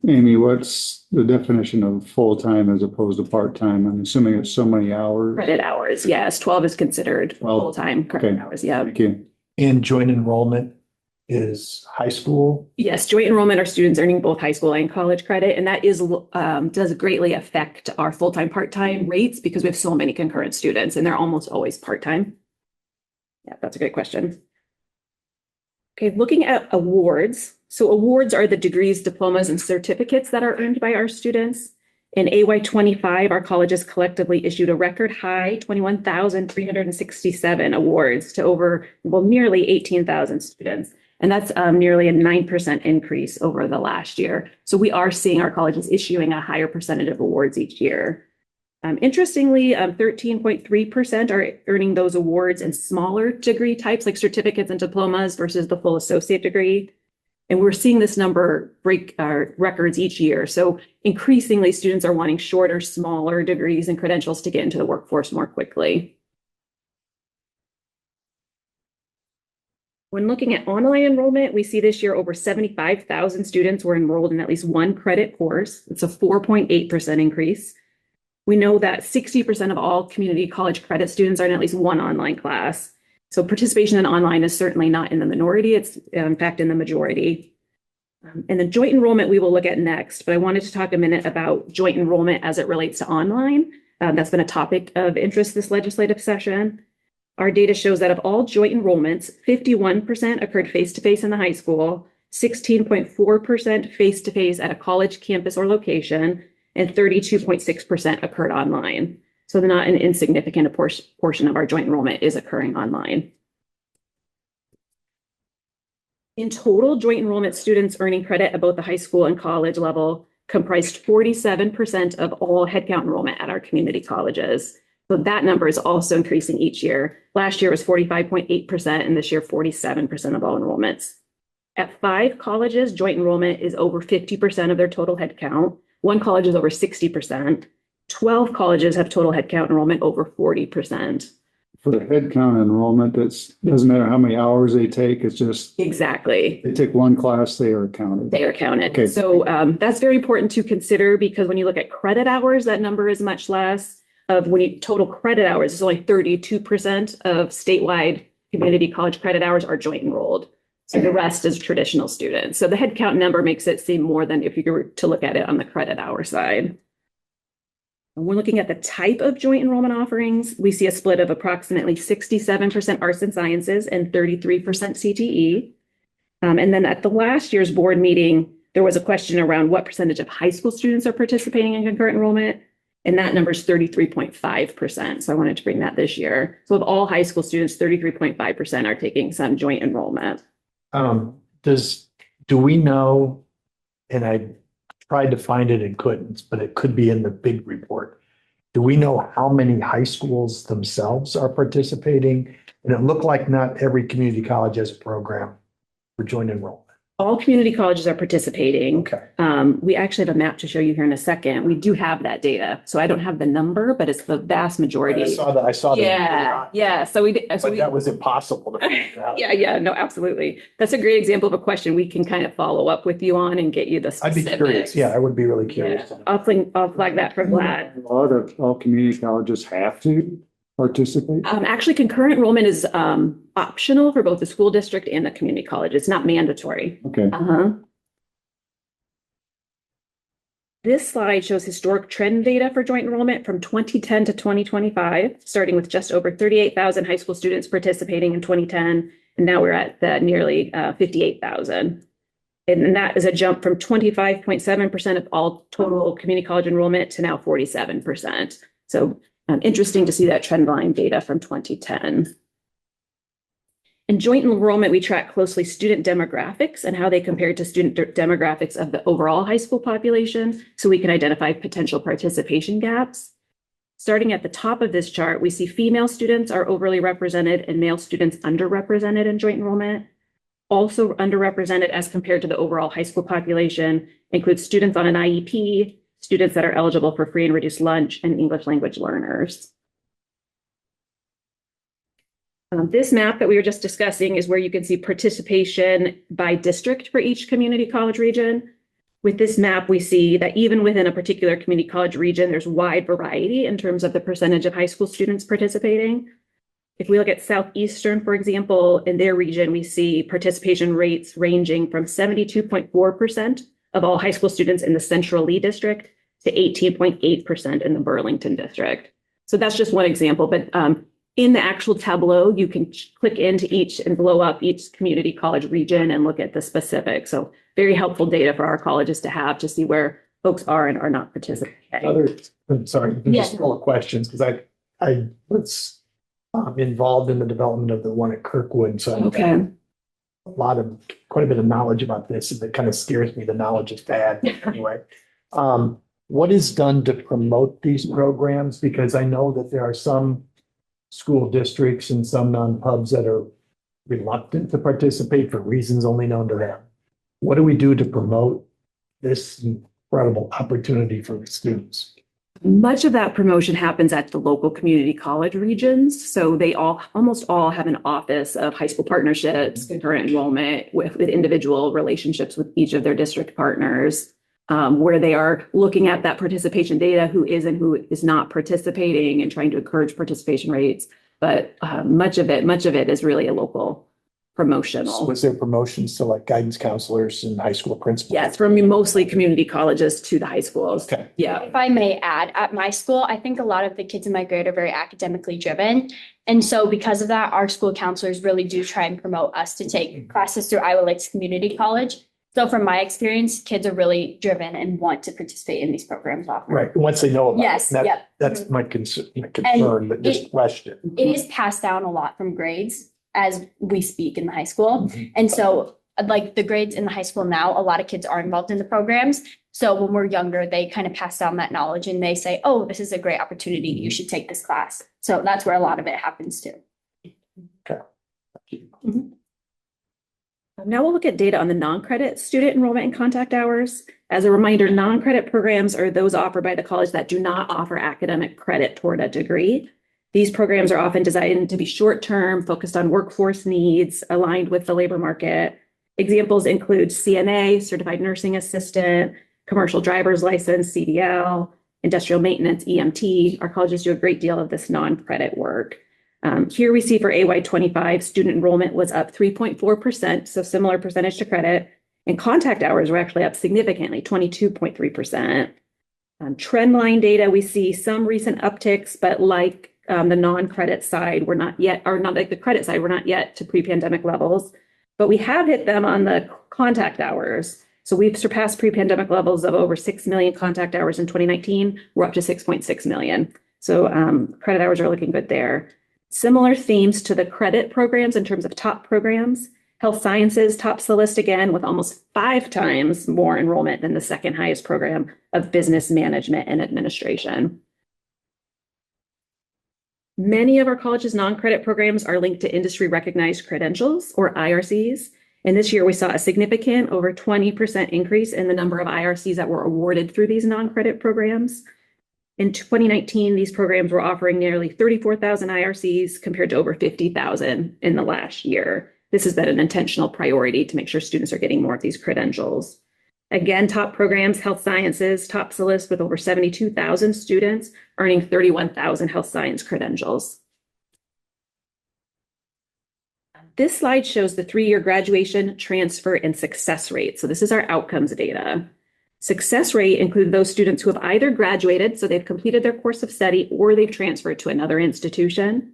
Amy, what's the definition of full-time as opposed to part-time? I'm assuming it's so many hours. Credit hours, yes. 12 is considered 12. full-time credit Okay. hours, yeah. Thank you. And joint enrollment is high school. Yes, joint enrollment are students earning both high school and college credit, and that is does greatly affect our full-time, part-time rates because we have so many concurrent students, and they're almost always part-time. Yeah, that's a great question. Okay, looking at awards. So awards are the degrees, diplomas, and certificates that are earned by our students. In AY25, our colleges collectively issued a record high 21,367 awards to over, nearly 18,000 students. And that's nearly a 9% increase over the last year. So we are seeing our colleges issuing a higher percentage of awards each year. Interestingly, 13.3% are earning those awards in smaller degree types like certificates and diplomas versus the full associate degree. And we're seeing this number break our records each year. So increasingly, students are wanting shorter, smaller degrees and credentials to get into the workforce more quickly. When looking at online enrollment, we see this year over 75,000 students were enrolled in at least one credit course. It's a 4.8% increase. We know that 60% of all community college credit students are in at least one online class. So participation in online is certainly not in the minority, it's in fact in the majority. And the joint enrollment we will look at next, but I wanted to talk a minute about joint enrollment as it relates to online. That's been a topic of interest this legislative session. Our data shows that of all joint enrollments, 51% occurred face-to-face in the high school, 16.4% face-to-face at a college campus or location, and 32.6% occurred online. So not an insignificant portion of our joint enrollment is occurring online. In total, joint enrollment students earning credit at both the high school and college level comprised 47% of all headcount enrollment at our community colleges. So that number is also increasing each year. Last year was 45.8%, and this year 47% of all enrollments. At 5 colleges, joint enrollment is over 50% of their total headcount. 1 college is over 60%. 12 colleges have total headcount enrollment over 40%. For the headcount enrollment, doesn't matter how many hours they take, it's just Exactly. they take one class, they are counted. They are counted. Okay. So that's very important to consider because when you look at credit hours, that number is much less. Total credit hours is only 32% of statewide community college credit hours are joint enrolled. So the rest is traditional students. So the headcount number makes it seem more than if you were to look at it on the credit hour side. When we're looking at the type of joint enrollment offerings, we see a split of approximately 67% arts and sciences and 33% CTE. And then at the last year's board meeting, there was a question around what percentage of high school students are participating in concurrent enrollment. And that number is 33.5%. So I wanted to bring that this year. So of all high school students, 33.5% are taking some joint enrollment. Do we know, and I tried to find it and couldn't, but it could be in the big report. Do we know how many high schools themselves are participating? And it looked like not every community college has a program for joint enrollment. All community colleges are participating. Okay. We actually have a map to show you here in a second. We do have that data. So I don't have the number, but it's the vast majority. I saw that. Yeah. So But that was impossible to figure out. Yeah, no, absolutely. That's a great example of a question we can kind of follow up with you on and get you the I'd be specifics. curious. Yeah, I would be really curious. Yeah. I'll flag that for Vlad. All community colleges have to participate? Actually, concurrent enrollment is optional for both the school district and the community college. It's not mandatory. Okay. This slide shows historic trend data for joint enrollment from 2010 to 2025, starting with just over 38,000 high school students participating in 2010. And now we're at nearly 58,000. And that is a jump from 25.7% of all total community college enrollment to now 47%. So interesting to see that trend line data from 2010. In joint enrollment, we track closely student demographics and how they compare to student demographics of the overall high school population, so we can identify potential participation gaps. Starting at the top of this chart, we see female students are overly represented and male students underrepresented in joint enrollment. Also underrepresented as compared to the overall high school population includes students on an IEP, students that are eligible for free and reduced lunch, and English language learners. This map that we were just discussing is where you can see participation by district for each community college region. With this map, we see that even within a particular community college region, there's wide variety in terms of the percentage of high school students participating. If we look at Southeastern, for example, in their region, we see participation rates ranging from 72.4% of all high school students in the Central Lee District to 18.8% in the Burlington District. So that's just one example, but in the actual tableau, you can click into each and blow up each community college region and look at the specifics. So very helpful data for our colleges to have to see where folks are and are not participating. I'm sorry, just a couple of questions, because I was involved in the development of the one at Kirkwood, so Okay. quite a bit of knowledge about this, and it kind of scares me. The knowledge is bad anyway. What is done to promote these programs? Because I know that there are some school districts and some non-pubs that are reluctant to participate for reasons only known to them. What do we do to promote this incredible opportunity for the students? Much of that promotion happens at the local community college regions. So they almost all have an office of high school partnerships, concurrent enrollment with individual relationships with each of their district partners, where they are looking at that participation data, who is and who is not participating, and trying to encourage participation rates. But much of it is really a local promotional. So was there promotions to like guidance counselors and high school principals? Yes, from mostly community colleges to the high schools. Okay. Yeah. If I may add, at my school, I think a lot of the kids in my grade are very academically driven. And so because of that, our school counselors really do try and promote us to take classes through Iowa Lakes Community College. So from my experience, kids are really driven and want to participate in these programs often. Right, once they know about it. Yes, That- yep. That's my concern, but it- just question. It is passed down a lot from grades as we speak in the high school. Mhm. And so like the grades in the high school now, a lot of kids are involved in the programs. So when we're younger, they kind of pass down that knowledge and they say, oh, this is a great opportunity. You should take this class. So that's where a lot of it happens too. Now we'll look at data on the non-credit student enrollment and contact hours. As a reminder, non-credit programs are those offered by the college that do not offer academic credit toward a degree. These programs are often designed to be short-term, focused on workforce needs, aligned with the labor market. Examples include CNA, Certified Nursing Assistant, Commercial Driver's License, CDL, Industrial Maintenance, EMT. Our colleges do a great deal of this non-credit work. Here we see for AY25, student enrollment was up 3.4%, so similar percentage to credit, and contact hours were actually up significantly, 22.3%. Trend line data, we see some recent upticks, but like the non-credit side, we're not yet, or not like the credit side, we're not yet to pre-pandemic levels, but we have hit them on the contact hours. So we've surpassed pre-pandemic levels of over 6 million contact hours in 2019. We're up to 6.6 million. So credit hours are looking good there. Similar themes to the credit programs in terms of top programs. Health sciences tops the list again with almost 5 times more enrollment than the second highest program of business management and administration. Many of our college's non-credit programs are linked to industry recognized credentials or IRCs. And this year we saw a significant over 20% increase in the number of IRCs that were awarded through these non-credit programs. In 2019, these programs were offering nearly 34,000 IRCs compared to over 50,000 in the last year. This has been an intentional priority to make sure students are getting more of these credentials. Again, top programs, health sciences, tops the list with over 72,000 students earning 31,000 health science credentials. This slide shows the 3-year graduation, transfer, and success rate. So this is our outcomes data. Success rate includes those students who have either graduated, so they've completed their course of study, or they've transferred to another institution.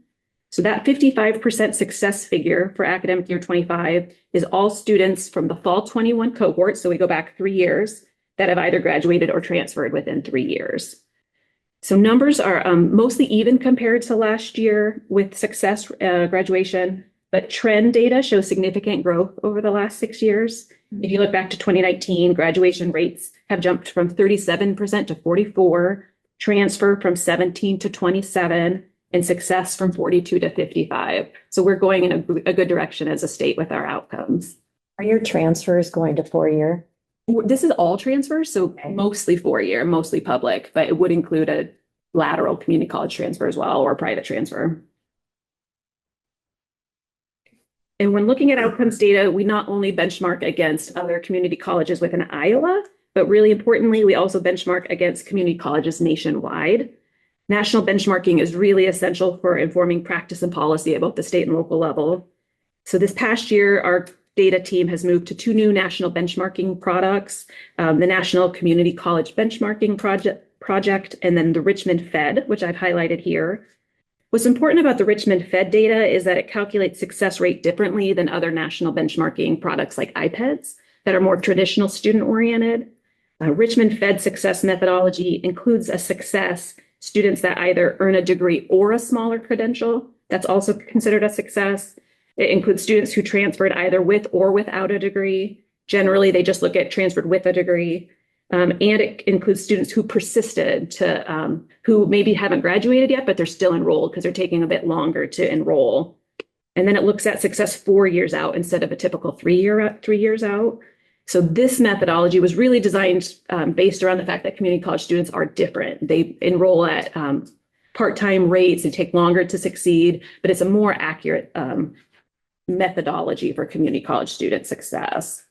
So that 55% success figure for academic year 25 is all students from the fall 21 cohort, so we go back 3 years, that have either graduated or transferred within 3 years. So numbers are mostly even compared to last year with success graduation, but trend data shows significant growth over the last 6 years. If you look back to 2019, graduation rates have jumped from 37% to 44%, transfer from 17 to 27%, and success from 42 to 55%. So we're going in a good direction as a state with our outcomes. Are your transfers going to 4-year? This is all transfers, so mostly 4-year, mostly public, but it would include a lateral community college transfer as well, or private transfer. And when looking at outcomes data, we not only benchmark against other community colleges within Iowa, but really importantly, we also benchmark against community colleges nationwide. National benchmarking is really essential for informing practice and policy at both the state and local level. So this past year, our data team has moved to 2 new national benchmarking products, the National Community College Benchmarking Project, and then the Richmond Fed, which I've highlighted here. What's important about the Richmond Fed data is that it calculates success rate differently than other national benchmarking products like IPEDS that are more traditional student-oriented. Richmond Fed success methodology includes a success students that either earn a degree or a smaller credential. That's also considered a success. It includes students who transferred either with or without a degree. Generally, they just look at transferred with a degree. And it includes students who persisted to, who maybe haven't graduated yet, but they're still enrolled because they're taking a bit longer to enroll. And then it looks at success 4 years out instead of a typical 3 years out. So this methodology was really designed based around the fact that community college students are different. They enroll at part-time rates, they take longer to succeed, but it's a more accurate methodology for community college student success.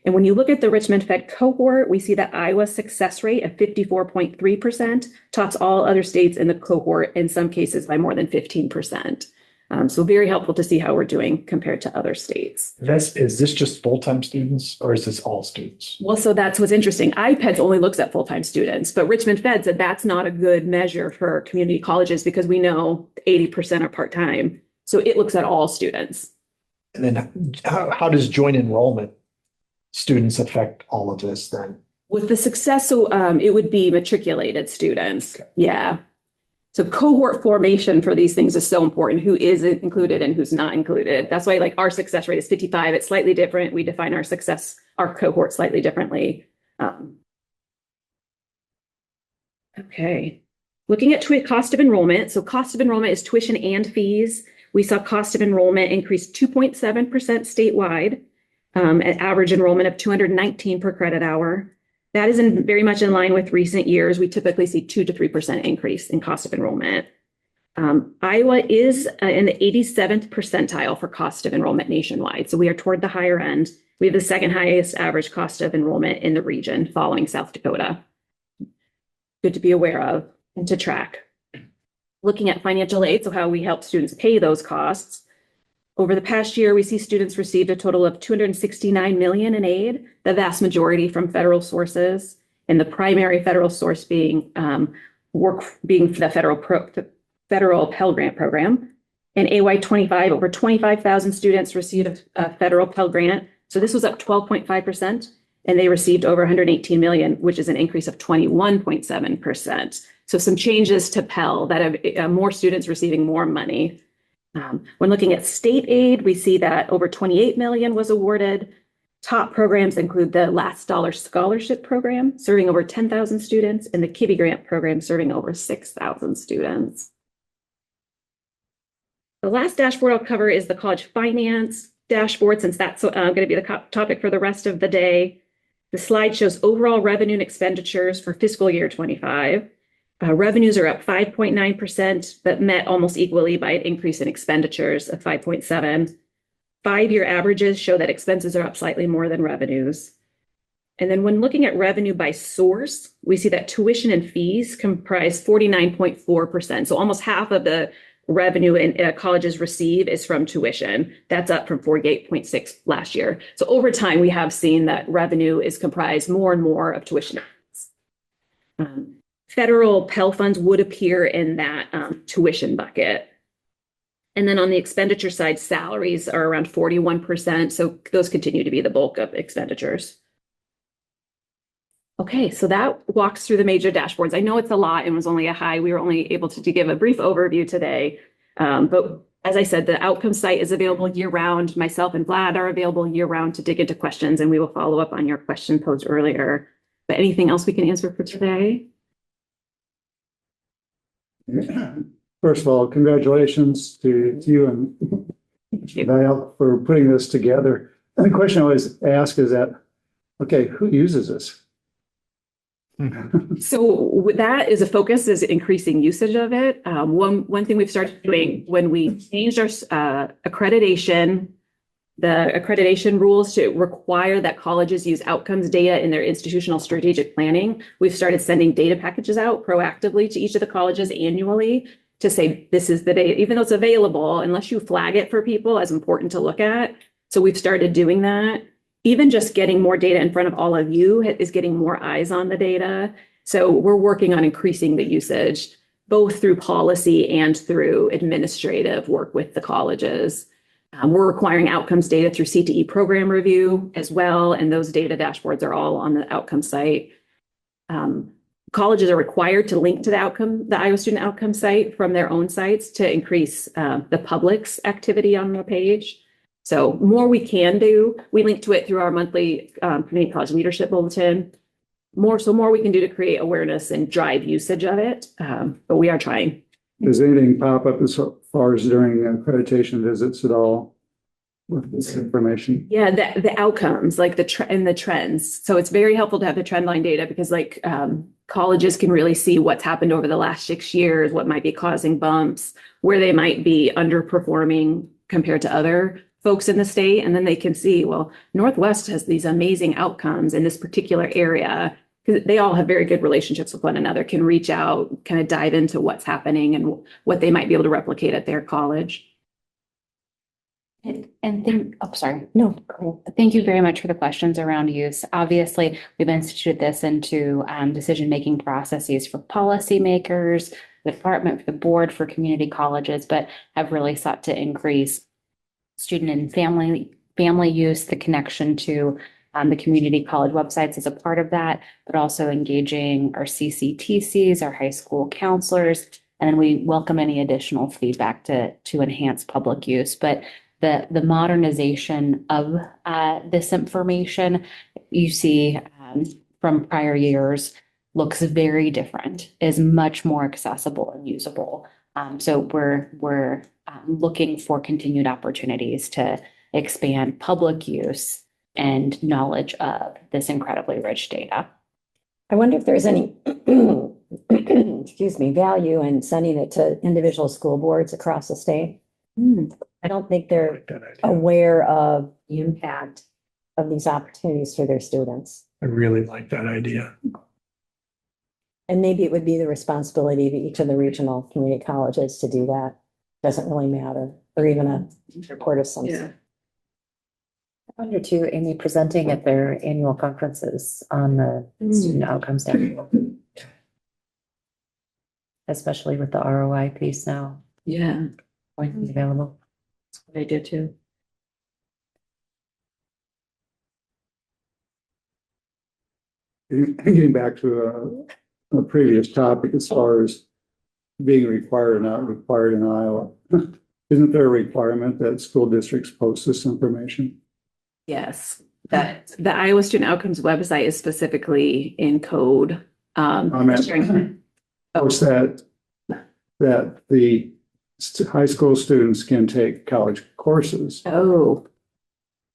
And when you look at the Richmond Fed cohort, we see that Iowa's success rate of 54.3% tops all other states in the cohort, in some cases by more than 15%. So very helpful to see how we're doing compared to other states. Is this just full-time students or is this all students? Well, so that's what's interesting. IPEDS only looks at full-time students, but Richmond Fed said that's not a good measure for community colleges because we know 80% are part-time. So it looks at all students. And then how does joint enrollment students affect all of this then? With the success, so it would be matriculated students. Okay. Yeah. So cohort formation for these things is so important. Who is included and who's not included. That's why like our success rate is 55. It's slightly different. We define our cohort slightly differently. Okay. Looking at cost of enrollment. So cost of enrollment is tuition and fees. We saw cost of enrollment increase 2.7% statewide, at average enrollment of 219 per credit hour. That is very much in line with recent years. We typically see 2 to 3% increase in cost of enrollment. Iowa is in the 87th percentile for cost of enrollment nationwide. So we are toward the higher end. We have the second highest average cost of enrollment in the region, following South Dakota. Good to be aware of and to track. Looking at financial aid, so how we help students pay those costs. Over the past year, we see students received a total of $269 million in aid, the vast majority from federal sources, and the primary federal source being the federal Pell Grant program. In AY25, over 25,000 students received a federal Pell Grant. So this was up 12.5%, and they received over 118 million, which is an increase of 21.7%. So some changes to Pell that have more students receiving more money. When looking at state aid, we see that over 28 million was awarded. Top programs include the Last Dollar Scholarship Program, serving over 10,000 students, and the Kivy Grant Program, serving over 6,000 students. The last dashboard I'll cover is the college finance dashboard, since that's going to be the topic for the rest of the day. The slide shows overall revenue and expenditures for fiscal year 25. Revenues are up 5.9%, but met almost equally by an increase in expenditures of 5.7%. 5-year averages show that expenses are up slightly more than revenues. And then when looking at revenue by source, we see that tuition and fees comprise 49.4%. So almost half of the revenue colleges receive is from tuition. That's up from 48.6% last year. So over time, we have seen that revenue is comprised more and more of tuition. Federal Pell funds would appear in that tuition bucket. And then on the expenditure side, salaries are around 41%. So those continue to be the bulk of expenditures. Okay, so that walks through the major dashboards. I know it's a lot and was only a high. We were only able to give a brief overview today. But as I said, the outcome site is available year round. Myself and Vlad are available year round to dig into questions, and we will follow up on your question posed earlier. But anything else we can answer for today? First of all, congratulations to you and Val for putting this together. And the question I always ask is that, okay, who uses this? So that is a focus, is increasing usage of it. One thing we've started doing when we changed our accreditation, the accreditation rules to require that colleges use outcomes data in their institutional strategic planning, we've started sending data packages out proactively to each of the colleges annually to say, this is the data, even though it's available, unless you flag it for people as important to look at. So we've started doing that. Even just getting more data in front of all of you is getting more eyes on the data. So we're working on increasing the usage, both through policy and through administrative work with the colleges. We're requiring outcomes data through CTE program review as well, and those data dashboards are all on the outcome site. Colleges are required to link to the Iowa Student Outcome site from their own sites to increase the public's activity on the page. So more we can do. We link to it through our monthly Community College Leadership Bulletin. More we can do to create awareness and drive usage of it, but we are trying. Does anything pop up as far as during accreditation visits at all with this information? Yeah, the outcomes, like the trends. So it's very helpful to have the trend line data because colleges can really see what's happened over the last 6 years, what might be causing bumps, where they might be underperforming compared to other folks in the state. And then they can see, well, Northwest has these amazing outcomes in this particular area, because they all have very good relationships with one another, can reach out, kind of dive into what's happening and what they might be able to replicate at their college. Thank you very much for the questions around use. Obviously, we've instituted this into decision-making processes for policymakers, the department, for the board, for community colleges, but have really sought to increase student and family use, the connection to the community college websites as a part of that, but also engaging our CCTCs, our high school counselors, And then we welcome any additional feedback to enhance public use. But the modernization of this information you see from prior years looks very different, is much more accessible and usable. So we're looking for continued opportunities to expand public use and knowledge of this incredibly rich data. I wonder if there's any, excuse me, value in sending it to individual school boards across the state. I don't think they're aware of the impact of these opportunities for their students. I really like that idea. And maybe it would be the responsibility of each of the regional community colleges to do that. Doesn't really matter, or even a report of some sort. I wonder too, Amy, presenting at their annual conferences on the student outcomes data. Especially with the ROI piece now. Yeah, Going to be available. that's what I did too. Getting back to a previous topic as far as being required or not required in Iowa. Isn't there a requirement that school districts post this information? Yes, that the Iowa Student Outcomes website is specifically in code. Post that the high school students can take college courses. Oh,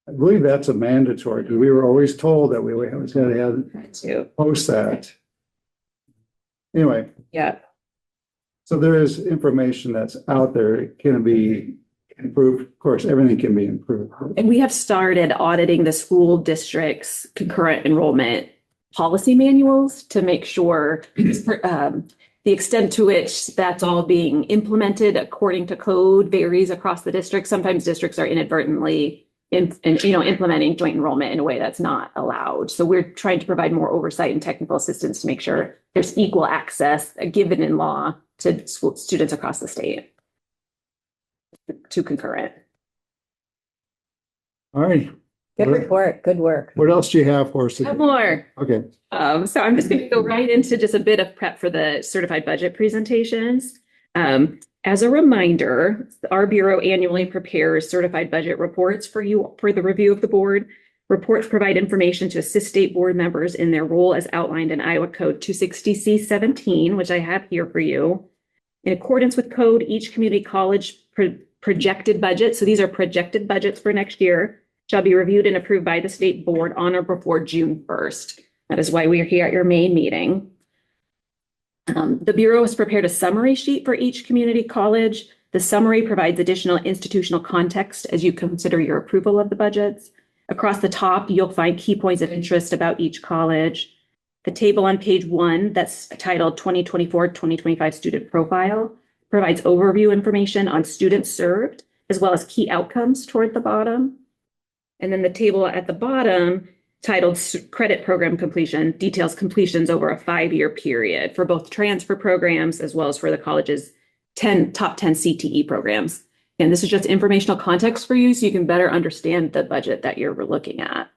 I believe that's a mandatory, because we were always told that we always had to too. post that. Anyway, Yeah. so there is information that's out there. It can be improved. Of course, everything can be improved. And we have started auditing the school district's concurrent enrollment policy manuals to make sure the extent to which that's all being implemented according to code varies across the district. Sometimes districts are inadvertently implementing joint enrollment in a way that's not allowed. So we're trying to provide more oversight and technical assistance to make sure there's equal access given in law to school students across the state to concurrent. All right. Good report, good work. What else do you have for us? Have more. Okay. So I'm just going to go right into just a bit of prep for the certified budget presentations. As a reminder, our Bureau annually prepares certified budget reports for you for the review of the board. Reports provide information to assist state board members in their role as outlined in Iowa Code 260C17, which I have here for you. In accordance with code, each community college projected budget, so these are projected budgets for next year, shall be reviewed and approved by the state board on or before June 1st. That is why we are here at your May meeting. The Bureau has prepared a summary sheet for each community college. The summary provides additional institutional context as you consider your approval of the budgets. Across the top, you'll find key points of interest about each college. The table on page 1 that's titled 2024-2025 Student Profile provides overview information on students served, as well as key outcomes toward the bottom. And then the table at the bottom titled Credit Program Completion details completions over a 5-year period for both transfer programs as well as for the college's top 10 CTE programs. And this is just informational context for you so you can better understand the budget that you're looking at.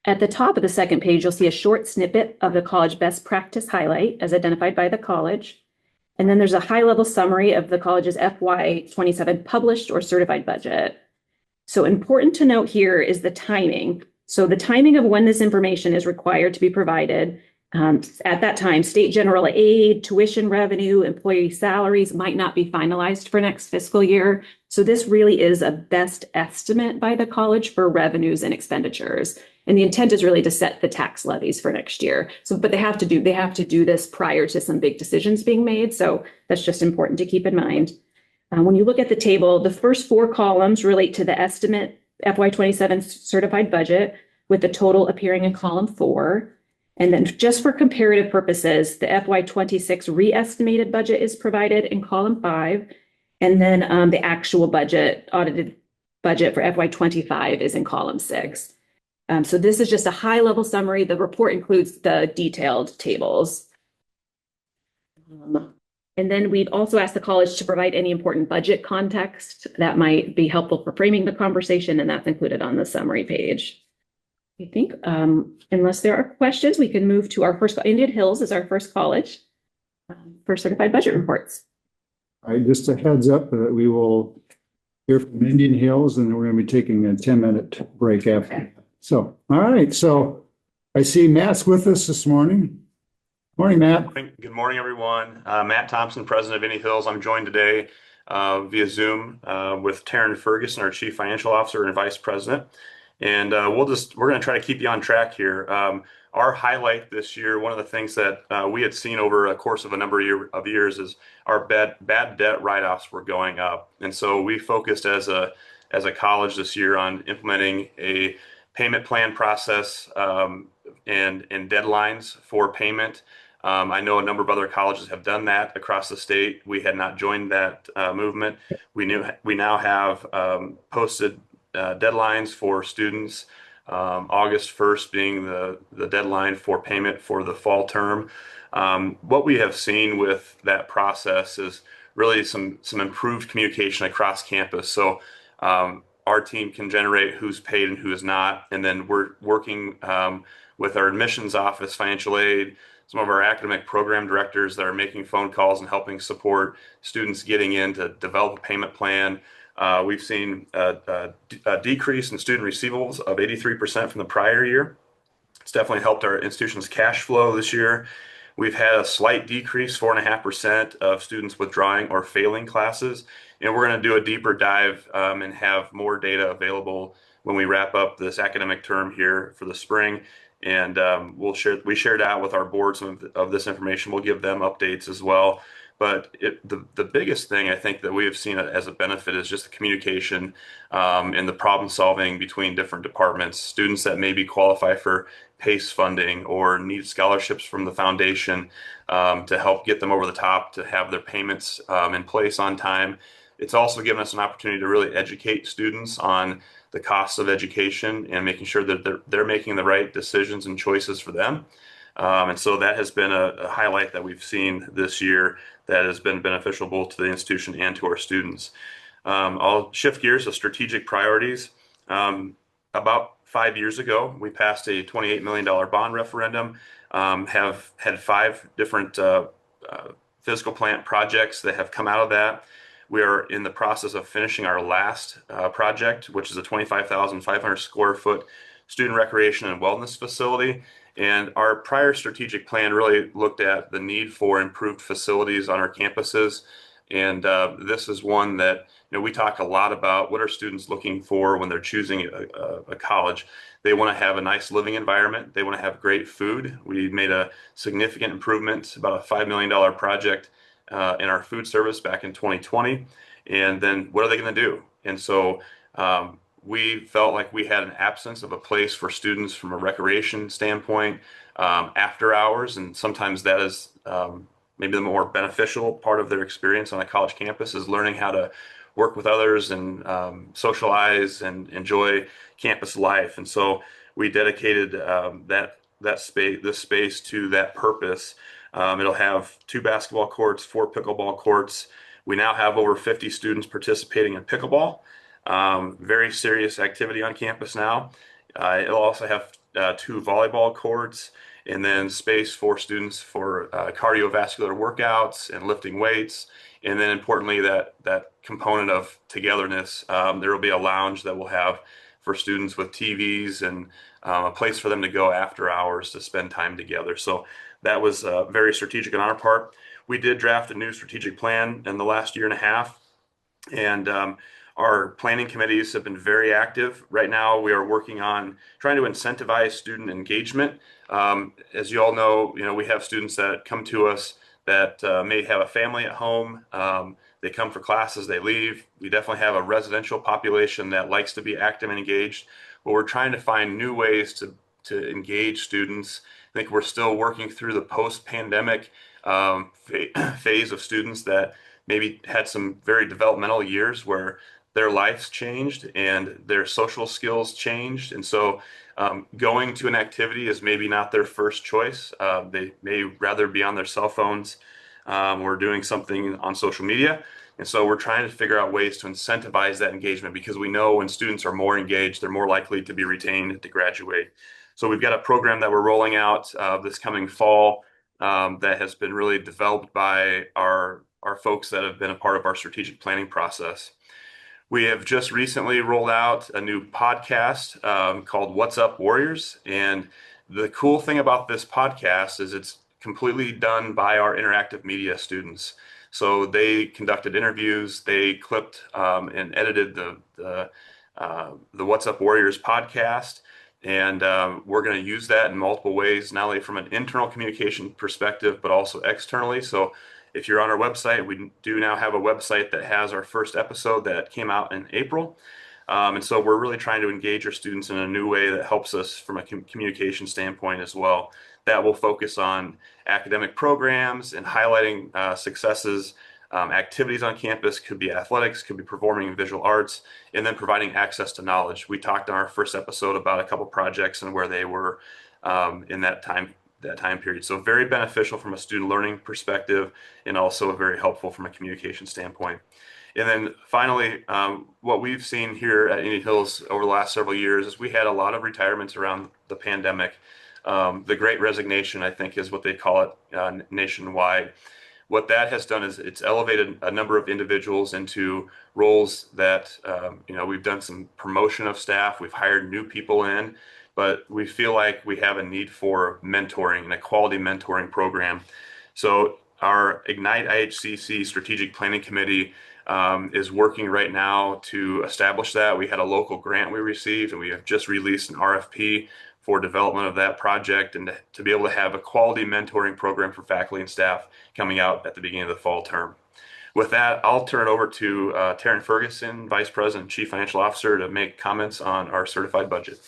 At the top of the second page, you'll see a short snippet of the college best practice highlight as identified by the college. And then there's a high-level summary of the college's FY27 published or certified budget. So important to note here is the timing. So the timing of when this information is required to be provided. At that time, state general aid, tuition revenue, employee salaries might not be finalized for next fiscal year. So this really is a best estimate by the college for revenues and expenditures. And the intent is really to set the tax levies for next year. So, but they have to do this prior to some big decisions being made. So that's just important to keep in mind. When you look at the table, the first 4 columns relate to the estimate FY27 certified budget, with the total appearing in column 4. And then just for comparative purposes, the FY26 re-estimated budget is provided in column 5. And then the actual budget, audited budget for FY25 is in column 6. So this is just a high-level summary. The report includes the detailed tables. And then we'd also asked the college to provide any important budget context that might be helpful for framing the conversation, and that's included on the summary page. I think, unless there are questions, we can move to our first. Indian Hills is our first college. for certified budget reports. All right, just a heads up, we will hear from Indian Hills and we're going to be taking a 10-minute break after. So, all right. So I see Matt's with us this morning. Morning, Matt. Good morning, everyone. Matt Thompson, president of Indian Hills. I'm joined today via Zoom with Taryn Ferguson, our chief financial officer and vice president. And we're going to try to keep you on track here. Our highlight this year, one of the things that we had seen over a course of a number of years is our bad debt write-offs were going up. And so we focused as a college this year on implementing a payment plan process and deadlines for payment. I know a number of other colleges have done that across the state. We had not joined that movement. We now have posted deadlines for students. August 1st being the deadline for payment for the fall term. What we have seen with that process is really some improved communication across campus. So our team can generate who's paid and who is not, and then we're working with our admissions office, financial aid, some of our academic program directors that are making phone calls and helping support students getting in to develop a payment plan. We've seen a decrease in student receivables of 83% from the prior year. It's definitely helped our institution's cash flow this year. We've had a slight decrease, 4.5% of students withdrawing or failing classes. And we're going to do a deeper dive and have more data available when we wrap up this academic term here for the spring. And we shared out with our board some of this information. We'll give them updates as well. But the biggest thing I think that we have seen as a benefit is just the communication and the problem solving between different departments. Students that maybe qualify for PACE funding or need scholarships from the foundation to help get them over the top, to have their payments in place on time. It's also given us an opportunity to really educate students on the costs of education and making sure that they're making the right decisions and choices for them. And so that has been a highlight that we've seen this year that has been beneficial both to the institution and to our students. I'll shift gears to strategic priorities. About 5 years ago, we passed a $28 million bond referendum, have had 5 different physical plant projects that have come out of that. We are in the process of finishing our last project, which is a 25,500 square foot student recreation and wellness facility. And our prior strategic plan really looked at the need for improved facilities on our campuses. And this is one that we talk a lot about. What are students looking for when they're choosing a college? They want to have a nice living environment. They want to have great food. We made a significant improvement, about a $5 million project in our food service back in 2020. And then what are they going to do? And so we felt like we had an absence of a place for students from a recreation standpoint after hours. And sometimes that is maybe the more beneficial part of their experience on a college campus, is learning how to work with others and socialize and enjoy campus life. And so we dedicated this space to that purpose. It'll have 2 basketball courts, 4 pickleball courts. We now have over 50 students participating in pickleball. Very serious activity on campus now. It'll also have 2 volleyball courts, and then space for students for cardiovascular workouts and lifting weights. And then importantly, that component of togetherness. There will be a lounge that we'll have for students with TVs and a place for them to go after hours to spend time together. So that was very strategic on our part. We did draft a new strategic plan in the last year and a half, and our planning committees have been very active. Right now, we are working on trying to incentivize student engagement. As you all know, we have students that come to us that may have a family at home. They come for classes, they leave. We definitely have a residential population that likes to be active and engaged, but we're trying to find new ways to engage students. I think we're still working through the post-pandemic phase of students that maybe had some very developmental years where their lives changed and their social skills changed. And so going to an activity is maybe not their first choice. They may rather be on their cell phones or doing something on social media. And so we're trying to figure out ways to incentivize that engagement, because we know when students are more engaged, they're more likely to be retained to graduate. So we've got a program that we're rolling out this coming fall that has been really developed by our folks that have been a part of our strategic planning process. We have just recently rolled out a new podcast called What's Up Warriors. And the cool thing about this podcast is it's completely done by our interactive media students. So they conducted interviews, they clipped and edited the What's Up Warriors podcast. And we're going to use that in multiple ways, not only from an internal communication perspective, but also externally. So if you're on our website, we do now have a website that has our first episode that came out in April. And so we're really trying to engage our students in a new way that helps us from a communication standpoint as well. That will focus on academic programs and highlighting successes, activities on campus, could be athletics, could be performing in visual arts, and then providing access to knowledge. We talked in our first episode about a couple projects and where they were in that time period. So very beneficial from a student learning perspective, and also very helpful from a communication standpoint. And then finally, what we've seen here at Indian Hills over the last several years is we had a lot of retirements around the pandemic. The Great Resignation, I think, is what they call it nationwide. What that has done is it's elevated a number of individuals into roles that, we've done some promotion of staff, we've hired new people in, but we feel like we have a need for mentoring and a quality mentoring program. So our Ignite IHCC Strategic Planning Committee is working right now to establish that. We had a local grant we received, and we have just released an RFP for development of that project, and to be able to have a quality mentoring program for faculty and staff coming out at the beginning of the fall term. With that, I'll turn it over to Taryn Ferguson, Vice President and Chief Financial Officer, to make comments on our certified budget.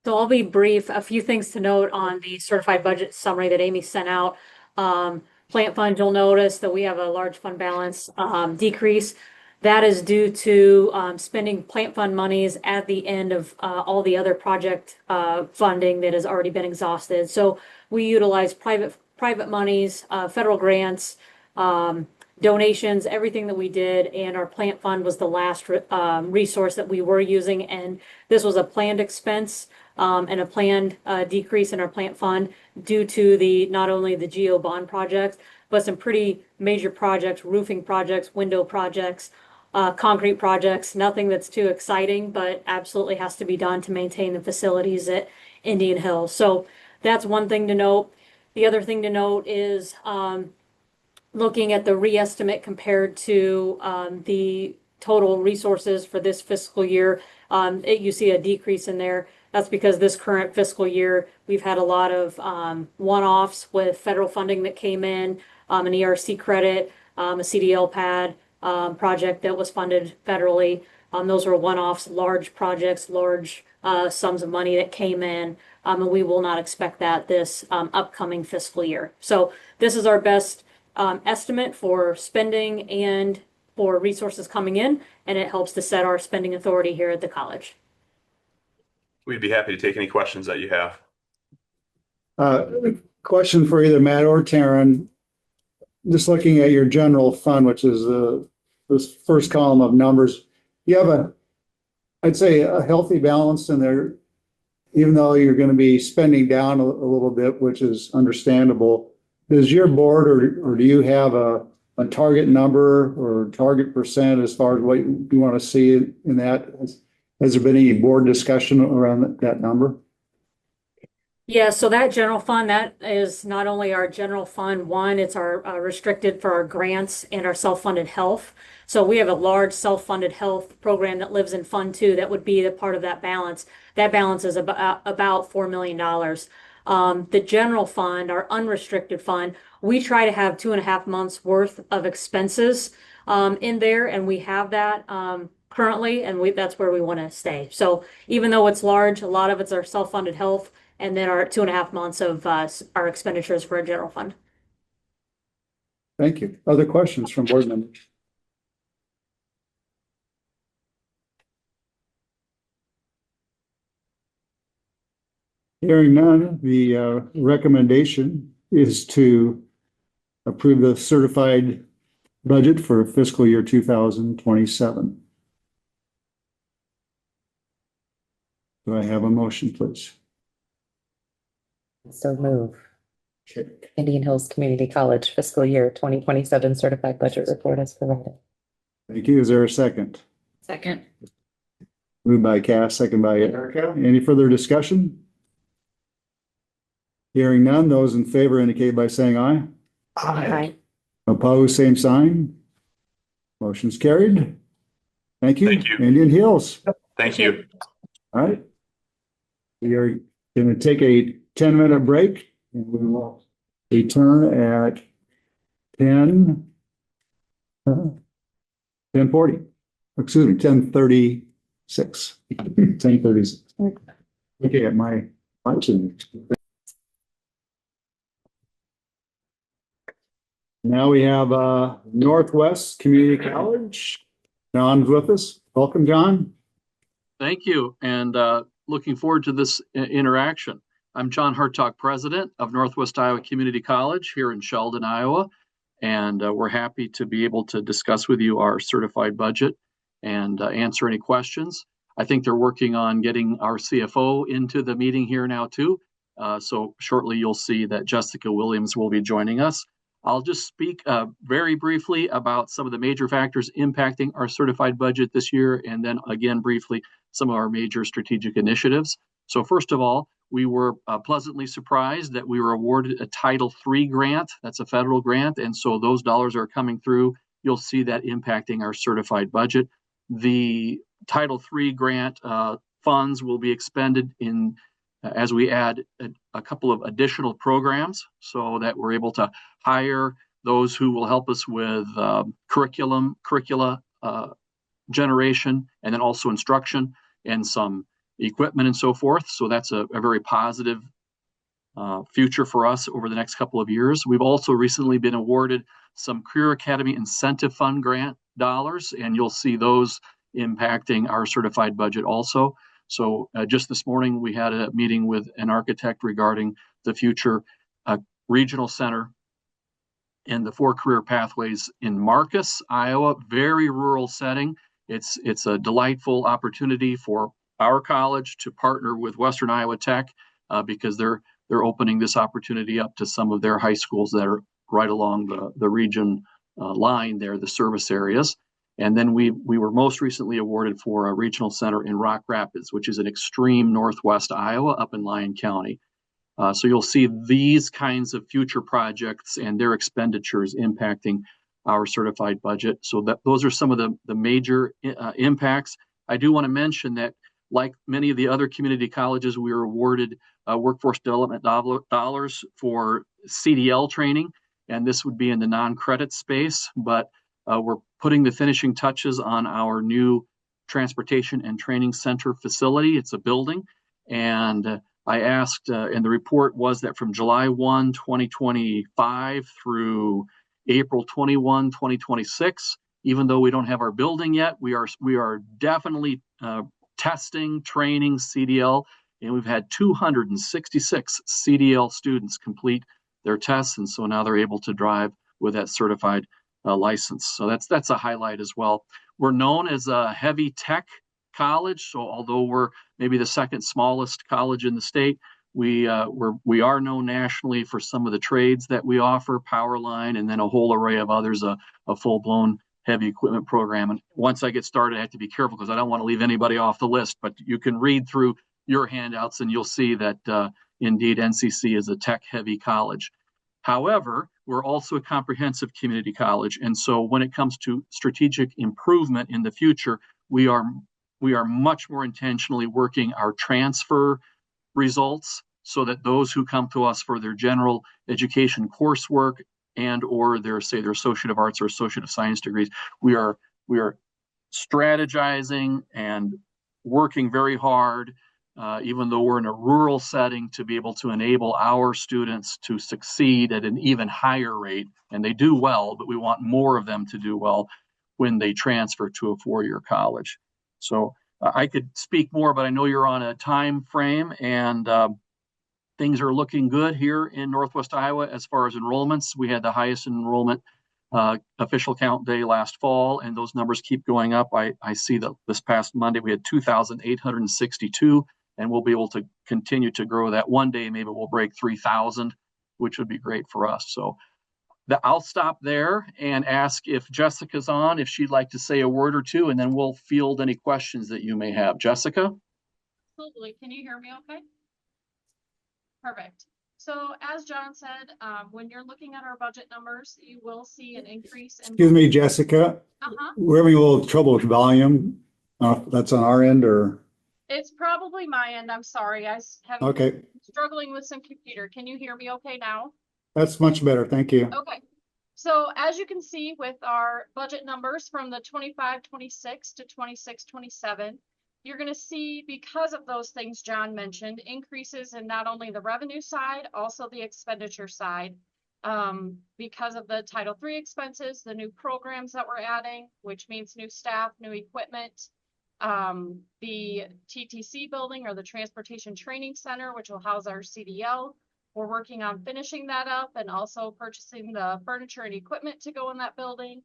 So I'll be brief. A few things to note on the certified budget summary that Amy sent out. Plant fund, you'll notice that we have a large fund balance decrease. That is due to spending plant fund monies at the end of all the other project funding that has already been exhausted. So we utilize private monies, federal grants, donations, everything that we did, and our plant fund was the last resource that we were using. And this was a planned expense and a planned decrease in our plant fund due to not only the GEO bond projects, but some pretty major projects, roofing projects, window projects, concrete projects, nothing that's too exciting, but absolutely has to be done to maintain the facilities at Indian Hills. So that's one thing to note. The other thing to note is looking at the re-estimate compared to the total resources for this fiscal year, you see a decrease in there. That's because this current fiscal year, we've had a lot of one-offs with federal funding that came in, an ERC credit, a CDL pad project that was funded federally. Those were one-offs, large projects, large sums of money that came in, and we will not expect that this upcoming fiscal year. So this is our best estimate for spending and for resources coming in, and it helps to set our spending authority here at the college. We'd be happy to take any questions that you have. Question for either Matt or Taryn. Just looking at your general fund, which is this first column of numbers, you have I'd say a healthy balance in there, even though you're going to be spending down a little bit, which is understandable. Does your board or do you have a target number or target percent as far as what you want to see in that? Has there been any board discussion around that number? Yeah, so that general fund, that is not only our general fund one, it's our restricted for our grants and our self-funded health. So we have a large self-funded health program that lives in Fund 2 that would be a part of that balance. That balance is about $4 million. The general fund, our unrestricted fund, we try to have 2.5 months worth of expenses in there, and we have that currently, and that's where we want to stay. So even though it's large, a lot of it's our self-funded health, and then our 2.5 months of our expenditures for a general fund. Thank you. Other questions from board members? Hearing none, the recommendation is to approve the certified budget for fiscal year 2027. Do I have a motion, please? So move. Okay. Indian Hills Community College fiscal year 2027 certified budget report as provided. Thank you. Is there a second? Second. Moved by Cass, second by Erica. Any further discussion? Hearing none, those in favor indicate by saying aye. Aye. Opposed, same sign. Motion's carried. Thank you. Thank you. Indian Hills. Thank you. All right. We are going to take a 10-minute break and we will return at 10:40. Excuse me, 10:36. 10:36. Okay, at my function. Now we have Northwest Community College. John's with us. Welcome, John. Thank you, and looking forward to this interaction. I'm John Hartog, president of Northwest Iowa Community College here in Sheldon, Iowa, and we're happy to be able to discuss with you our certified budget and answer any questions. I think they're working on getting our CFO into the meeting here now too, so shortly you'll see that Jessica Williams will be joining us. I'll just speak very briefly about some of the major factors impacting our certified budget this year, and then again briefly some of our major strategic initiatives. So first of all, we were pleasantly surprised that we were awarded a Title III grant. That's a federal grant, and so those dollars are coming through. You'll see that impacting our certified budget. The Title III grant funds will be expended in as we add a couple of additional programs so that we're able to hire those who will help us with curricula generation, and then also instruction and some equipment and so forth. So that's a very positive future for us over the next couple of years. We've also recently been awarded some Career Academy Incentive Fund grant dollars, and you'll see those impacting our certified budget also. So just this morning, we had a meeting with an architect regarding the future regional center and the 4 career pathways in Marcus, Iowa, very rural setting. It's a delightful opportunity for our college to partner with Western Iowa Tech because they're opening this opportunity up to some of their high schools that are right along the region line there, the service areas. And then we were most recently awarded for a regional center in Rock Rapids, which is in extreme northwest Iowa up in Lyon County. So you'll see these kinds of future projects and their expenditures impacting our certified budget. So those are some of the major impacts. I do want to mention that, like many of the other community colleges, we were awarded workforce development dollars for CDL training, and this would be in the non-credit space, but we're putting the finishing touches on our new transportation and training center facility. It's a building, and I asked, and the report was that from July 1, 2025 through April 21, 2026, even though we don't have our building yet, we are definitely testing, training CDL, and we've had 266 CDL students complete their tests, and so now they're able to drive with that certified license. So that's a highlight as well. We're known as a heavy tech college, so although we're maybe the second smallest college in the state, we are known nationally for some of the trades that we offer, power line, and then a whole array of others, a full-blown heavy equipment program. And once I get started, I have to be careful because I don't want to leave anybody off the list, but you can read through your handouts and you'll see that indeed NCC is a tech-heavy college. However, we're also a comprehensive community college. And so when it comes to strategic improvement in the future, we are much more intentionally working our transfer results so that those who come to us for their general education coursework and or their Associate of Arts or Associate of Science degrees, we are strategizing and working very hard, even though we're in a rural setting, to be able to enable our students to succeed at an even higher rate. And they do well, but we want more of them to do well when they transfer to a 4-year college. So I could speak more, but I know you're on a time frame, and things are looking good here in Northwest Iowa as far as enrollments. We had the highest enrollment official count day last fall, and those numbers keep going up. I see that this past Monday we had 2,862, and we'll be able to continue to grow that. One day maybe we'll break 3,000 which would be great for us. So I'll stop there and ask if Jessica's on, if she'd like to say a word or two, and then we'll field any questions that you may have. Jessica? Absolutely. Can you hear me okay? Perfect. So as John said, when you're looking at our budget numbers, you will see an increase in. Excuse me, Jessica. Uh-huh. We're having a little trouble with volume. That's on our end or? It's probably my end. I'm sorry. I have Okay, struggling with some computer. Can you hear me okay now? that's much better. Thank you. Okay. So as you can see with our budget numbers from the 25-26 to 26-27, you're going to see, because of those things John mentioned, increases in not only the revenue side, also the expenditure side. Because of the Title III expenses, the new programs that we're adding, which means new staff, new equipment, the TTC building, or the Transportation Training Center, which will house our CDL. We're working on finishing that up and also purchasing the furniture and equipment to go in that building,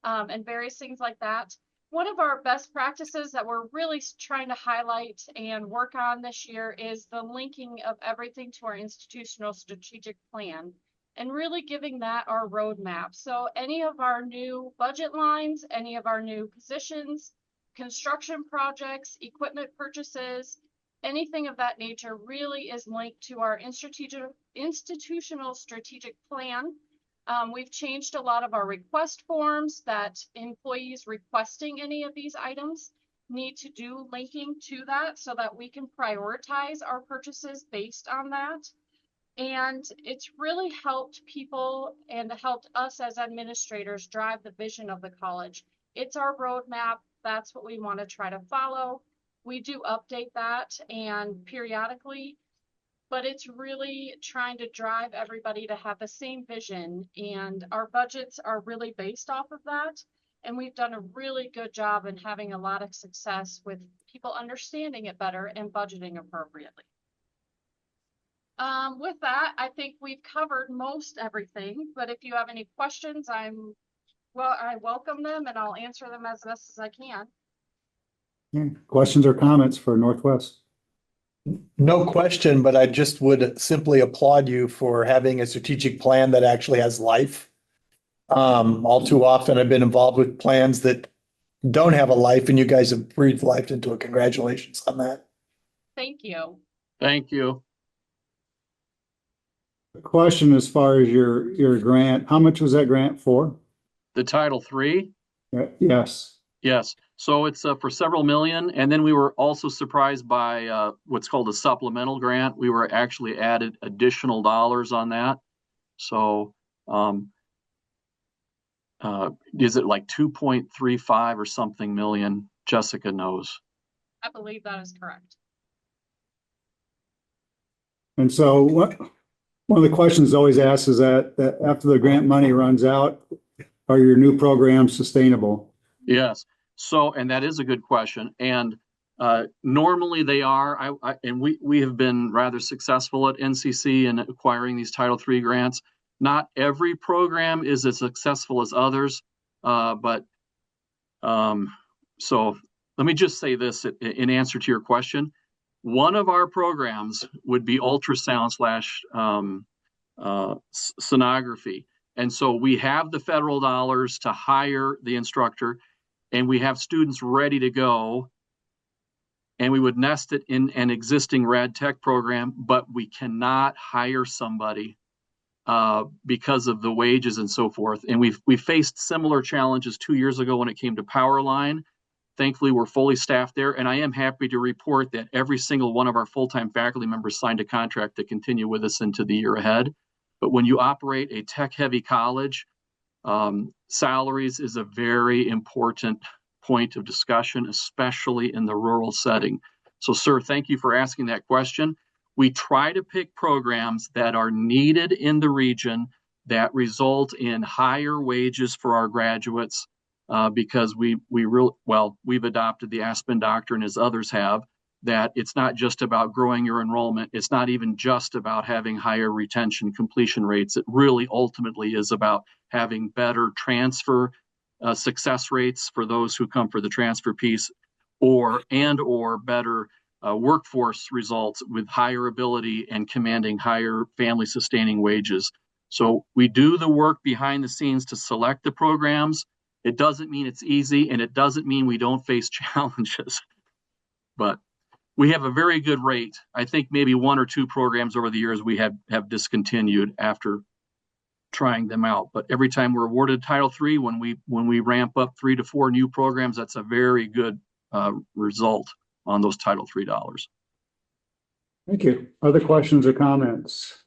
and various things like that. One of our best practices that we're really trying to highlight and work on this year is the linking of everything to our institutional strategic plan and really giving that our roadmap. So any of our new budget lines, any of our new positions, construction projects, equipment purchases, anything of that nature really is linked to our institutional strategic plan. We've changed a lot of our request forms that employees requesting any of these items need to do linking to that so that we can prioritize our purchases based on that. And it's really helped people and helped us as administrators drive the vision of the college. It's our roadmap. That's what we want to try to follow. We do update that and periodically, but it's really trying to drive everybody to have the same vision, and our budgets are really based off of that. And we've done a really good job in having a lot of success with people understanding it better and budgeting appropriately. With that, I think we've covered most everything, but if you have any questions, I welcome them and I'll answer them as best as I can. Questions or comments for Northwest? No question, but I just would simply applaud you for having a strategic plan that actually has life. All too often I've been involved with plans that don't have a life, and you guys have breathed life into it. Congratulations on that. Thank you. Thank you. A question as far as your grant, how much was that grant for? The Title III? Yes. Yes. So it's for several million. And then we were also surprised by what's called a supplemental grant. We were actually added additional dollars on that. So is it like 2.35 or something million? Jessica knows. I believe that is correct. And so one of the questions always asked is that after the grant money runs out, are your new programs sustainable? Yes. So, and that is a good question. And normally they are, and we have been rather successful at NCC in acquiring these Title III grants. Not every program is as successful as others, but so let me just say this in answer to your question. One of our programs would be ultrasound / sonography. And so we have the federal dollars to hire the instructor, and we have students ready to go, and we would nest it in an existing rad tech program, but we cannot hire somebody because of the wages and so forth. And we faced similar challenges 2 years ago when it came to Powerline. Thankfully, we're fully staffed there, and I am happy to report that every single one of our full-time faculty members signed a contract to continue with us into the year ahead. But when you operate a tech-heavy college, salaries is a very important point of discussion, especially in the rural setting. So, sir, thank you for asking that question. We try to pick programs that are needed in the region that result in higher wages for our graduates, because we've adopted the Aspen Doctrine, as others have, that it's not just about growing your enrollment. It's not even just about having higher retention completion rates. It really ultimately is about having better transfer success rates for those who come for the transfer piece, or better workforce results with higher ability and commanding higher family sustaining wages. So we do the work behind the scenes to select the programs. It doesn't mean it's easy, and it doesn't mean we don't face challenges, but we have a very good rate. I think maybe 1 or 2 programs over the years we have discontinued after trying them out. But every time we're awarded Title III, when we ramp up 3 to 4 new programs, that's a very good result on those Title III dollars. Thank you. Other questions or comments?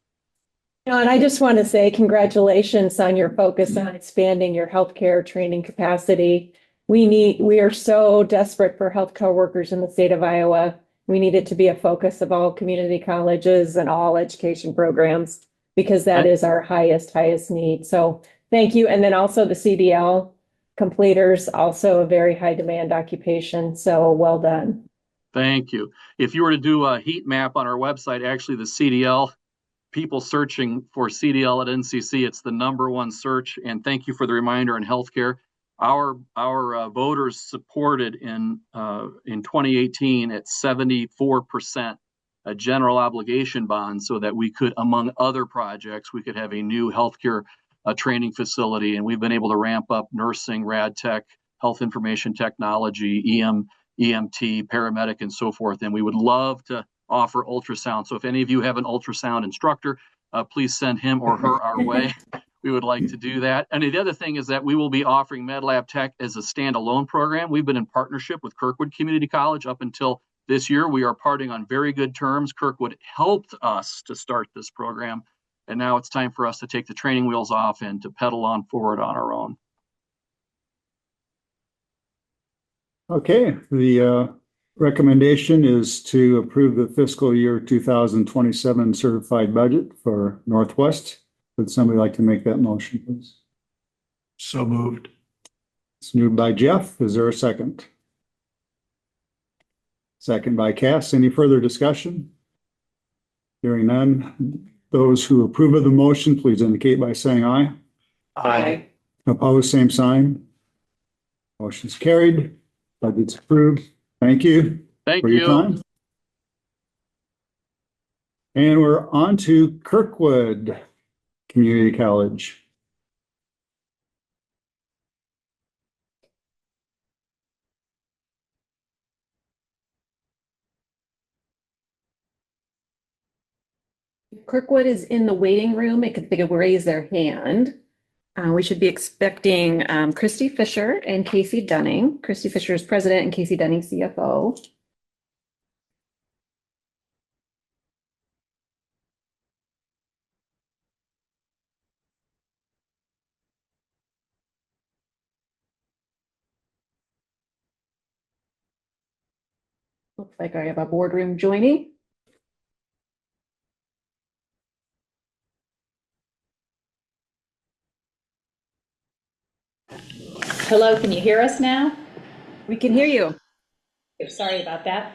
And I just want to say congratulations on your focus on expanding your healthcare training capacity. We are so desperate for healthcare workers in the state of Iowa. We need it to be a focus of all community colleges and all education programs, because that is our highest need. So thank you. And then also the CDL completers, also a very high demand occupation. So well done. Thank you. If you were to do a heat map on our website, actually the CDL, people searching for CDL at NCC, it's the #1 search. And thank you for the reminder on healthcare. Our voters supported in 2018 at 74% a general obligation bond, so that we could, among other projects, we could have a new healthcare training facility. And we've been able to ramp up nursing, rad tech, health information technology, EMT, paramedic, and so forth. And we would love to offer ultrasound. So if any of you have an ultrasound instructor, please send him or her our way. We would like to do that. And the other thing is that we will be offering MedLab Tech as a standalone program. We've been in partnership with Kirkwood Community College up until this year. We are parting on very good terms. Kirkwood helped us to start this program, and now it's time for us to take the training wheels off and to pedal on forward on our own. Okay, the recommendation is to approve the fiscal year 2027 certified budget for Northwest. Would somebody like to make that motion, please? So moved. It's moved by Jeff. Is there a second? Second by Cass. Any further discussion? Hearing none. Those who approve of the motion, please indicate by saying aye. Aye. Opposed, same sign. Motion's carried. Budget's approved. Thank you. Thank for your you. time. And we're on to Kirkwood Community College. Kirkwood is in the waiting room. If they could raise their hand. We should be expecting Christy Fisher and Casey Dunning. Christy Fisher is president and Casey Dunning CFO. Looks like I have a boardroom joining. Hello, can you hear us now? We can hear you. Sorry about that.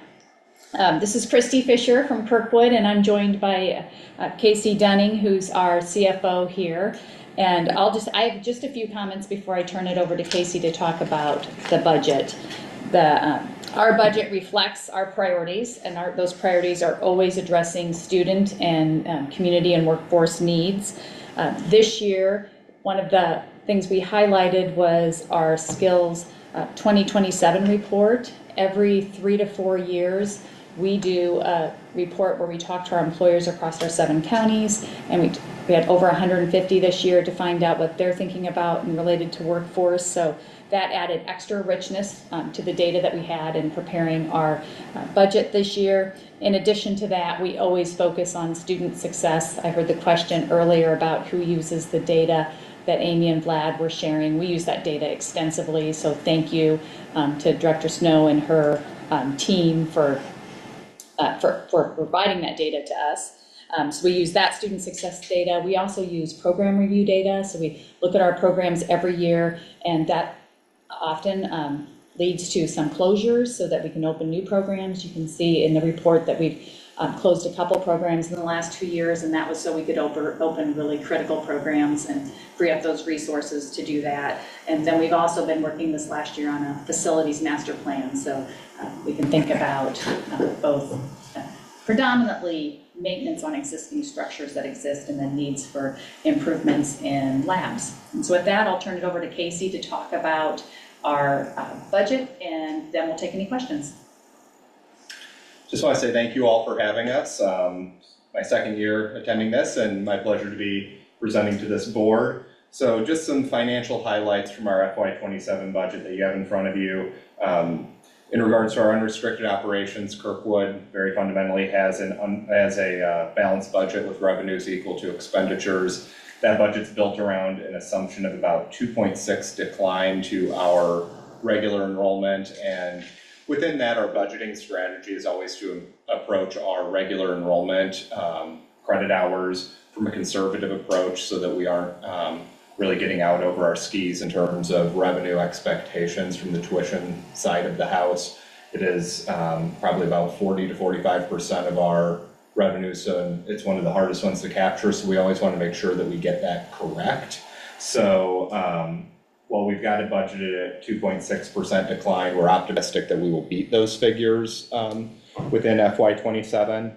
This is Christy Fisher from Kirkwood, and I'm joined by Casey Dunning, who's our CFO here. And I have just a few comments before I turn it over to Casey to talk about the budget. Our budget reflects our priorities, and those priorities are always addressing student and community and workforce needs. This year, one of the things we highlighted was our Skills 2027 report. Every 3 to 4 years, we do a report where we talk to our employers across our 7 counties, and we had over 150 this year to find out what they're thinking about and related to workforce. So that added extra richness to the data that we had in preparing our budget this year. In addition to that, we always focus on student success. I heard the question earlier about who uses the data that Amy and Vlad were sharing. We use that data extensively, so thank you to Director Snow and her team for providing that data to us. So we use that student success data. We also use program review data, so we look at our programs every year, and that often leads to some closures so that we can open new programs. You can see in the report that we've closed a couple programs in the last 2 years, and that was so we could open really critical programs and free up those resources to do that. And then we've also been working this last year on a facilities master plan, so we can think about both predominantly maintenance on existing structures that exist and then needs for improvements in labs. And so with that, I'll turn it over to Casey to talk about our budget, and then we'll take any questions. Just want to say thank you all for having us. My second year attending this, and my pleasure to be presenting to this board. So just some financial highlights from our FY27 budget that you have in front of you. In regards to our unrestricted operations, Kirkwood very fundamentally has a balanced budget with revenues equal to expenditures. That budget's built around an assumption of about 2.6 decline to our regular enrollment, and within that, our budgeting strategy is always to approach our regular enrollment credit hours from a conservative approach so that we aren't really getting out over our skis in terms of revenue expectations from the tuition side of the house. It is probably about 40 to 45% of our revenue, so it's one of the hardest ones to capture, so we always want to make sure that we get that correct. So while we've got it budgeted at 2.6% decline, we're optimistic that we will beat those figures within FY27.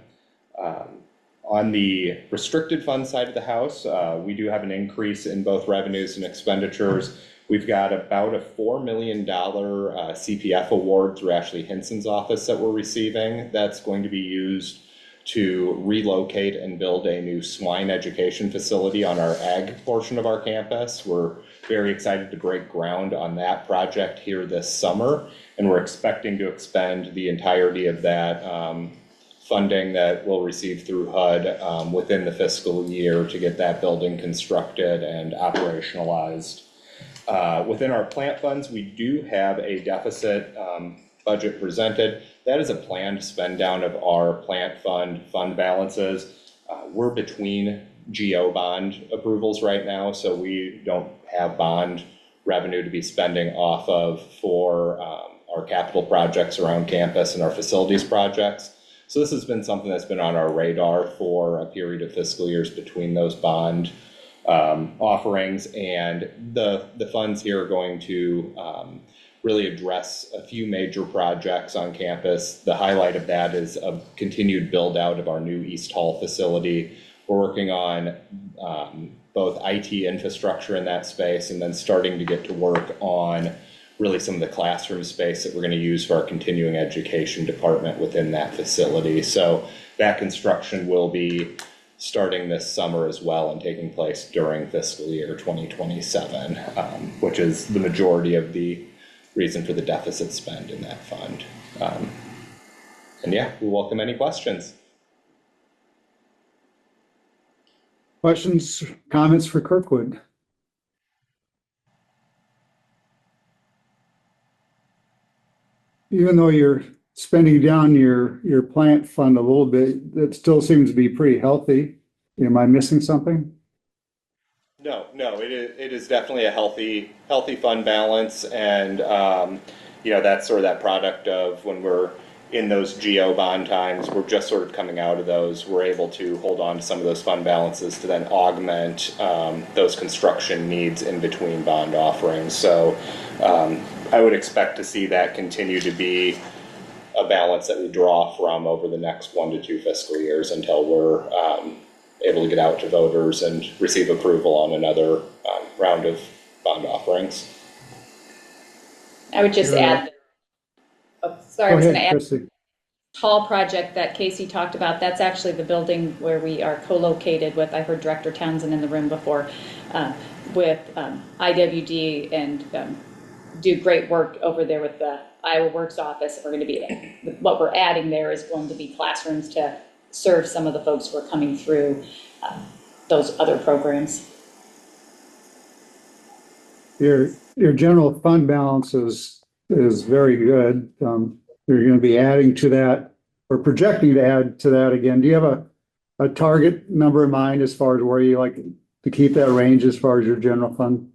On the restricted fund side of the house, we do have an increase in both revenues and expenditures. We've got about a $4 million CPF award through Ashley Hinson's office that we're receiving. That's going to be used to relocate and build a new swine education facility on our ag portion of our campus. We're very excited to break ground on that project here this summer, and we're expecting to expend the entirety of that funding that we'll receive through HUD within the fiscal year to get that building constructed and operationalized. Within our plant funds, we do have a deficit budget presented. That is a planned spend down of our plant fund balances. We're between GO bond approvals right now, so we don't have bond revenue to be spending off of for our capital projects around campus and our facilities projects. So this has been something that's been on our radar for a period of fiscal years between those bond offerings, and the funds here are going to really address a few major projects on campus. The highlight of that is a continued build out of our new East Hall facility. We're working on both IT infrastructure in that space, and then starting to get to work on really some of the classroom space that we're going to use for our continuing education department within that facility. So that construction will be starting this summer as well and taking place during fiscal year 2027, which is the majority of the reason for the deficit spend in that fund. And yeah, we welcome any questions. Questions, comments for Kirkwood? Even though you're spending down your plant fund a little bit, that still seems to be pretty healthy. Am I missing something? No, it is definitely a healthy fund balance, and that's sort of that product of when we're in those GO bond times, we're just sort of coming out of those. We're able to hold on to some of those fund balances to then augment those construction needs in between bond offerings. So I would expect to see that continue to be a balance that we draw from over the next 1 to 2 fiscal years until we're able to get out to voters and receive approval on another round of bond offerings. I would just add, I was going to add, Christy. Hall project that Casey talked about, that's actually the building where we are co-located with, I heard Director Townsend in the room before, with IWD, and do great work over there with the Iowa Works office. We're going to be, what we're adding there is going to be classrooms to serve some of the folks who are coming through those other programs. Your general fund balance is very good. You're going to be adding to that, or projecting to add to that again. Do you have a target number in mind as far as where you like to keep that range as far as your general fund?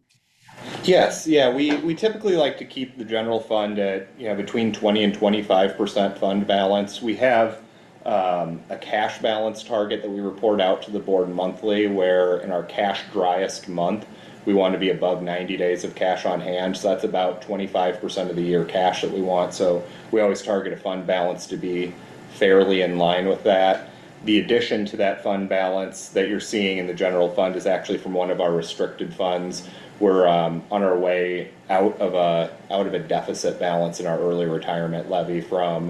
Yes, yeah, we typically like to keep the general fund at between 20 and 25% fund balance. We have a cash balance target that we report out to the board monthly, where in our cash driest month, we want to be above 90 days of cash on hand. So that's about 25% of the year cash that we want. So we always target a fund balance to be fairly in line with that. The addition to that fund balance that you're seeing in the general fund is actually from one of our restricted funds. We're on our way out of a deficit balance in our early retirement levy from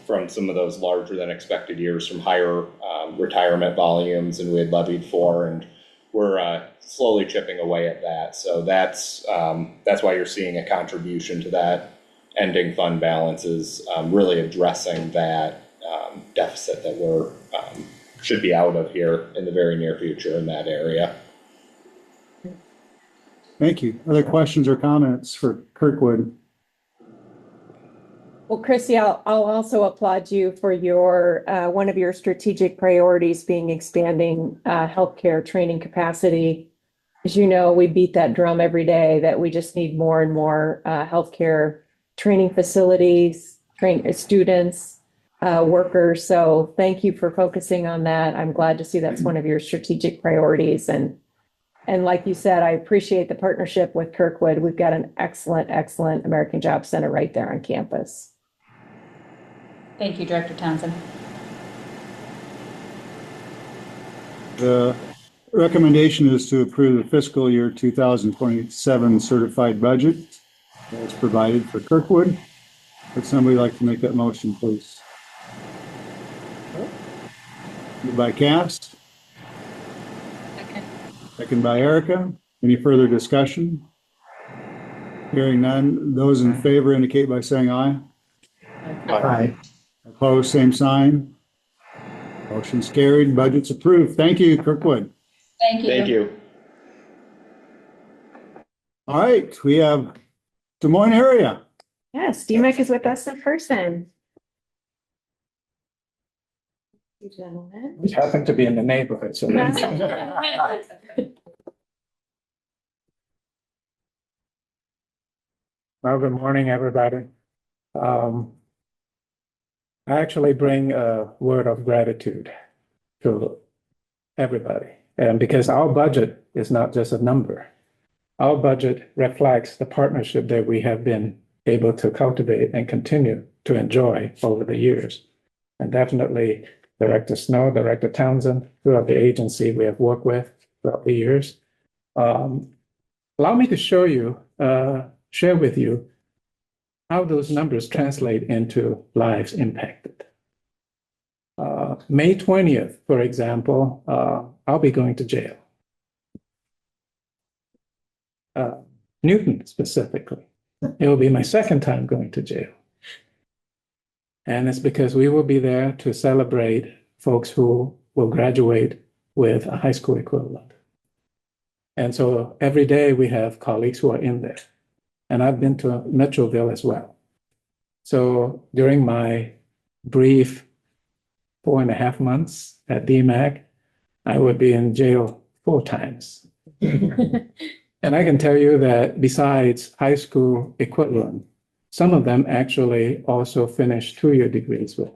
some of those larger than expected years, from higher retirement volumes than we had levied for, and we're slowly chipping away at that. So that's why you're seeing a contribution to that ending fund balance, is really addressing that deficit that we're should be out of here in the very near future in that area. Thank you. Other questions or comments for Kirkwood? Well, Chrissy, I'll also applaud you for your one of your strategic priorities being expanding healthcare training capacity. As you know, we beat that drum every day that we just need more and more healthcare training facilities, train students, workers. So thank you for focusing on that. I'm glad to see that's one of your strategic priorities. And like you said, I appreciate the partnership with Kirkwood. We've got an excellent American Job Center right there on campus. Thank you, Director Townsend. The recommendation is to approve the fiscal year 2027 certified budget that's provided for Kirkwood. Would somebody like to make that motion, please? Moved by Cass. Second by Erica. Any further discussion? Hearing none. Those in favor indicate by saying aye. Aye. Opposed, same sign. Motion's carried. Budget's approved. Thank you, Kirkwood. Thank you. Thank you. All right, we have Des Moines area. Yes, DMEC is with us in person. You gentlemen. We happen to be in the neighborhood, so. Well, good morning, everybody. I actually bring a word of gratitude to everybody. And because our budget is not just a number, our budget reflects the partnership that we have been able to cultivate and continue to enjoy over the years. And definitely Director Snow, Director Townsend, throughout the agency we have worked with throughout the years. Allow me to show you, share with you how those numbers translate into lives impacted. May 20th, for example, I'll be going to jail. Newton specifically. It will be my second time going to jail. And it's because we will be there to celebrate folks who will graduate with a high school equivalent. And so every day we have colleagues who are in there. And I've been to Metroville as well. So during my brief 4.5 months at DMAC, I would be in jail 4 times. And I can tell you that besides high school equivalent, some of them actually also finish 2-year degrees with us.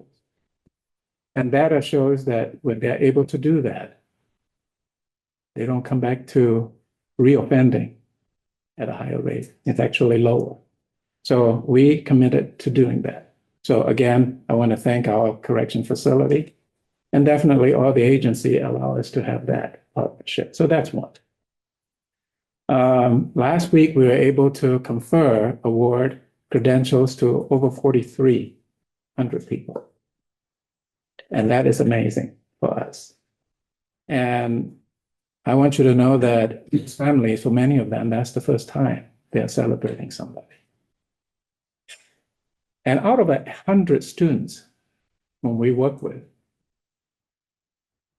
And data shows that when they're able to do that, they don't come back to reoffending at a higher rate. It's actually lower. So we committed to doing that. So again, I want to thank our correction facility, and definitely all the agency allow us to have that partnership. So that's one. Last week, we were able to confer award credentials to over 4,300 people. And that is amazing for us. And I want you to know that these families, for many of them, that's the first time they're celebrating somebody. And out of 100 students when we work with,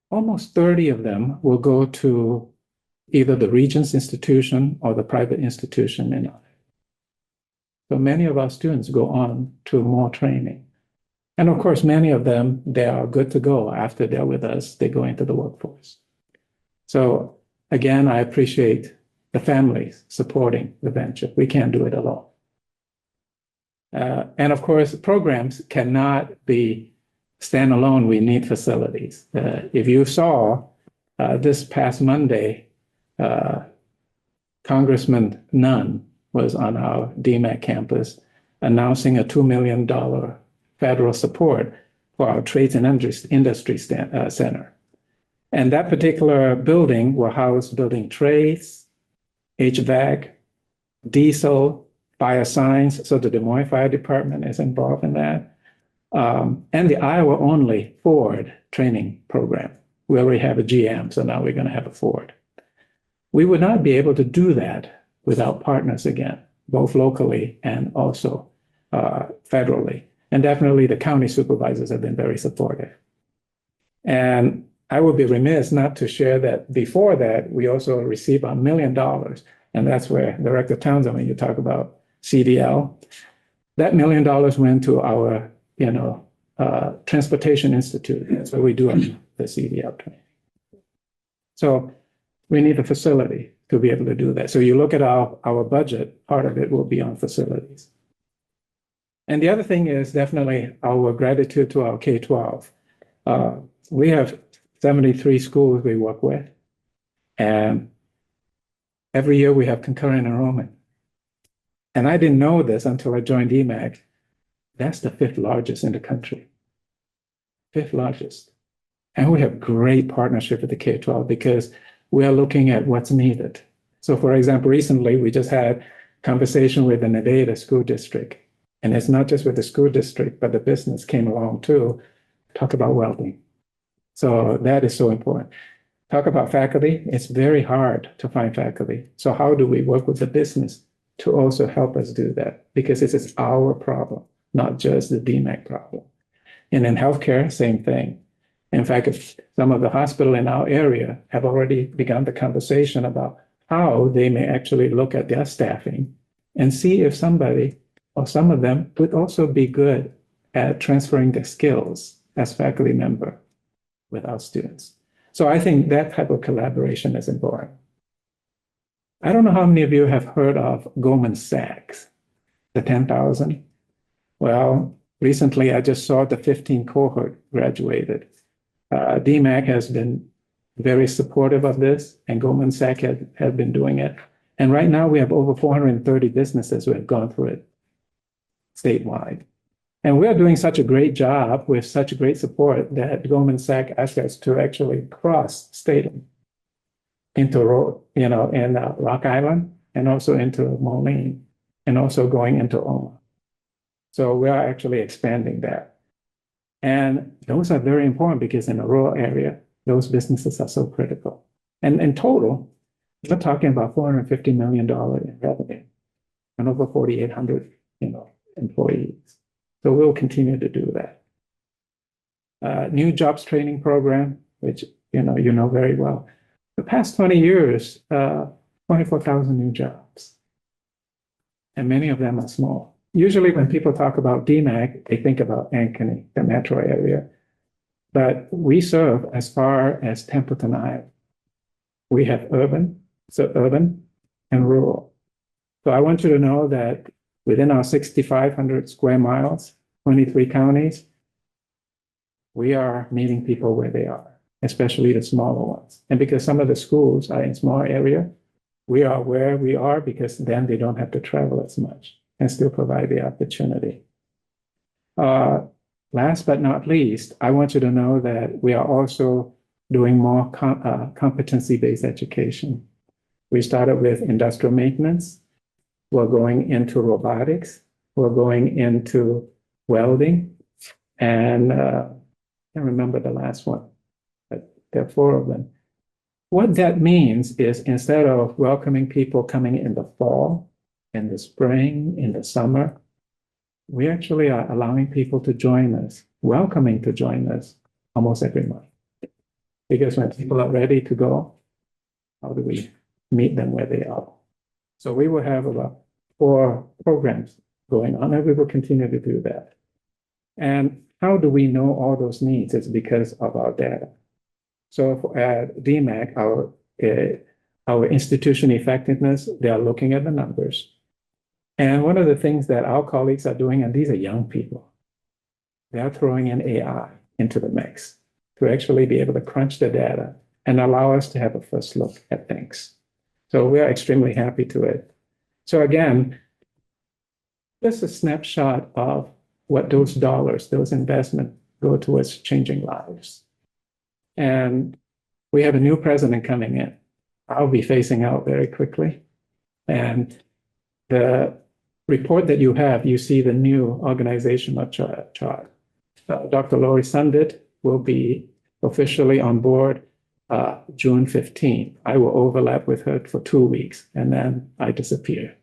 almost 30 of them will go to either the Regents institution or the private institution in Iowa. So many of our students go on to more training. And of course, many of them, they are good to go after they're with us, they go into the workforce. So again, I appreciate the families supporting the venture. We can't do it alone. And of course, programs cannot be stand alone, we need facilities. If you saw this past Monday, Congressman Nunn was on our DMAC campus announcing a $2 million federal support for our Trades and Industry Center. And that particular building will house building trades, HVAC, diesel, bioscience. So the Des Moines Fire Department is involved in that. And the Iowa only Ford training program. We already have a GM, so now we're going to have a Ford. We would not be able to do that without partners again, both locally and also federally. And definitely the county supervisors have been very supportive. And I would be remiss not to share that before that, we also received $1 million. And that's where Director Townsend, when you talk about CDL, that $1 million went to our, Transportation Institute. That's where we do the CDL training. So we need a facility to be able to do that. So you look at our budget, part of it will be on facilities. And the other thing is definitely our gratitude to our K-12. We have 73 schools we work with, and every year we have concurrent enrollment. And I didn't know this until I joined DMAC. That's the 5th largest in the country. 5th largest. And we have great partnership with the K-12 because we are looking at what's needed. So for example, recently we just had conversation with the Nevada School District. And it's not just with the school district, but the business came along too, talk about welding. So that is so important. Talk about faculty, it's very hard to find faculty. So how do we work with the business to also help us do that? Because this is our problem, not just the DMAC problem. And in healthcare, same thing. In fact, if some of the hospitals in our area have already begun the conversation about how they may actually look at their staffing and see if somebody or some of them would also be good at transferring their skills as faculty member with our students. So I think that type of collaboration is important. I don't know how many of you have heard of Goldman Sachs, the 10,000. Well, recently I just saw the 15 cohort graduated. DMAC has been very supportive of this, and Goldman Sachs have been doing it. And right now we have over 430 businesses who have gone through it statewide. And we are doing such a great job with such great support that Goldman Sachs asked us to actually cross state into, in Rock Island and also into Moline and also going into Omaha. So we are actually expanding that. And those are very important because in a rural area, those businesses are so critical. And in total, we're talking about $450 million in revenue and over 4,800, employees. So we'll continue to do that. New jobs training program, which you know very well. The past 20 years, 24,000 new jobs. And many of them are small. Usually when people talk about DMAC, they think about Ankeny, the metro area. But we serve as far as Templeton, Iowa. We have urban and rural. So I want you to know that within our 6,500 square miles, 23 counties, we are meeting people where they are, especially the smaller ones. And because some of the schools are in small area, we are where we are because then they don't have to travel as much and still provide the opportunity. Last but not least, I want you to know that we are also doing more competency-based education. We started with industrial maintenance. We're going into robotics. We're going into welding. And I can't remember the last one, but there are 4 of them. What that means is instead of welcoming people coming in the fall, in the spring, in the summer, we actually are allowing people to join us, welcoming to join us almost every month. Because when people are ready to go, how do we meet them where they are? So we will have about 4 programs going on, and we will continue to do that. And how do we know all those needs? It's because of our data. So at DMAC, our institution effectiveness, they are looking at the numbers. And one of the things that our colleagues are doing, and these are young people, they are throwing in AI into the mix to actually be able to crunch the data and allow us to have a first look at things. So we are extremely happy to it. So again, just a snapshot of what those dollars, those investments go towards changing lives. And we have a new president coming in. I'll be phasing out very quickly. And the report that you have, you see the new organizational chart. Dr. Lori Sundit will be officially on board June 15th. I will overlap with her for 2 weeks and then I disappear.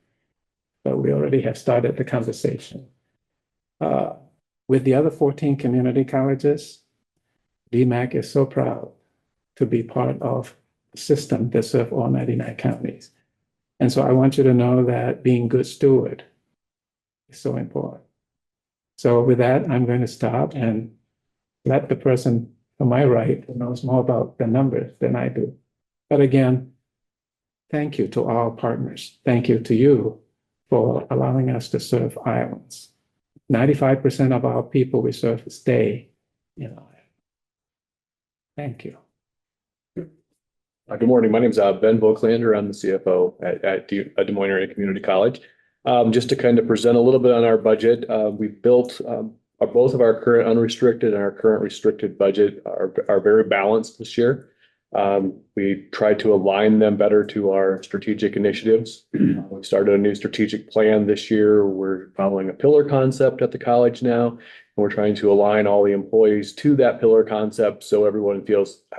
But we already have started the conversation. With the other 14 community colleges, DMAC is so proud to be part of a system that serves all 99 counties. And so I want you to know that being good steward is so important. So with that, I'm going to stop and let the person to my right who knows more about the numbers than I do. But again, thank you to all partners. Thank you to you for allowing us to serve Iowans. 95% of our people we serve stay in Iowa. Thank you. Good morning. My name is Ben Voigtlander. I'm the CFO at Des Moines Area Community College. Just to kind of present a little bit on our budget, we've built both of our current unrestricted and our current restricted budget are very balanced this year. We tried to align them better to our strategic initiatives. We started a new strategic plan this year. We're following a pillar concept at the college now. And we're trying to align all the employees to that pillar concept so everyone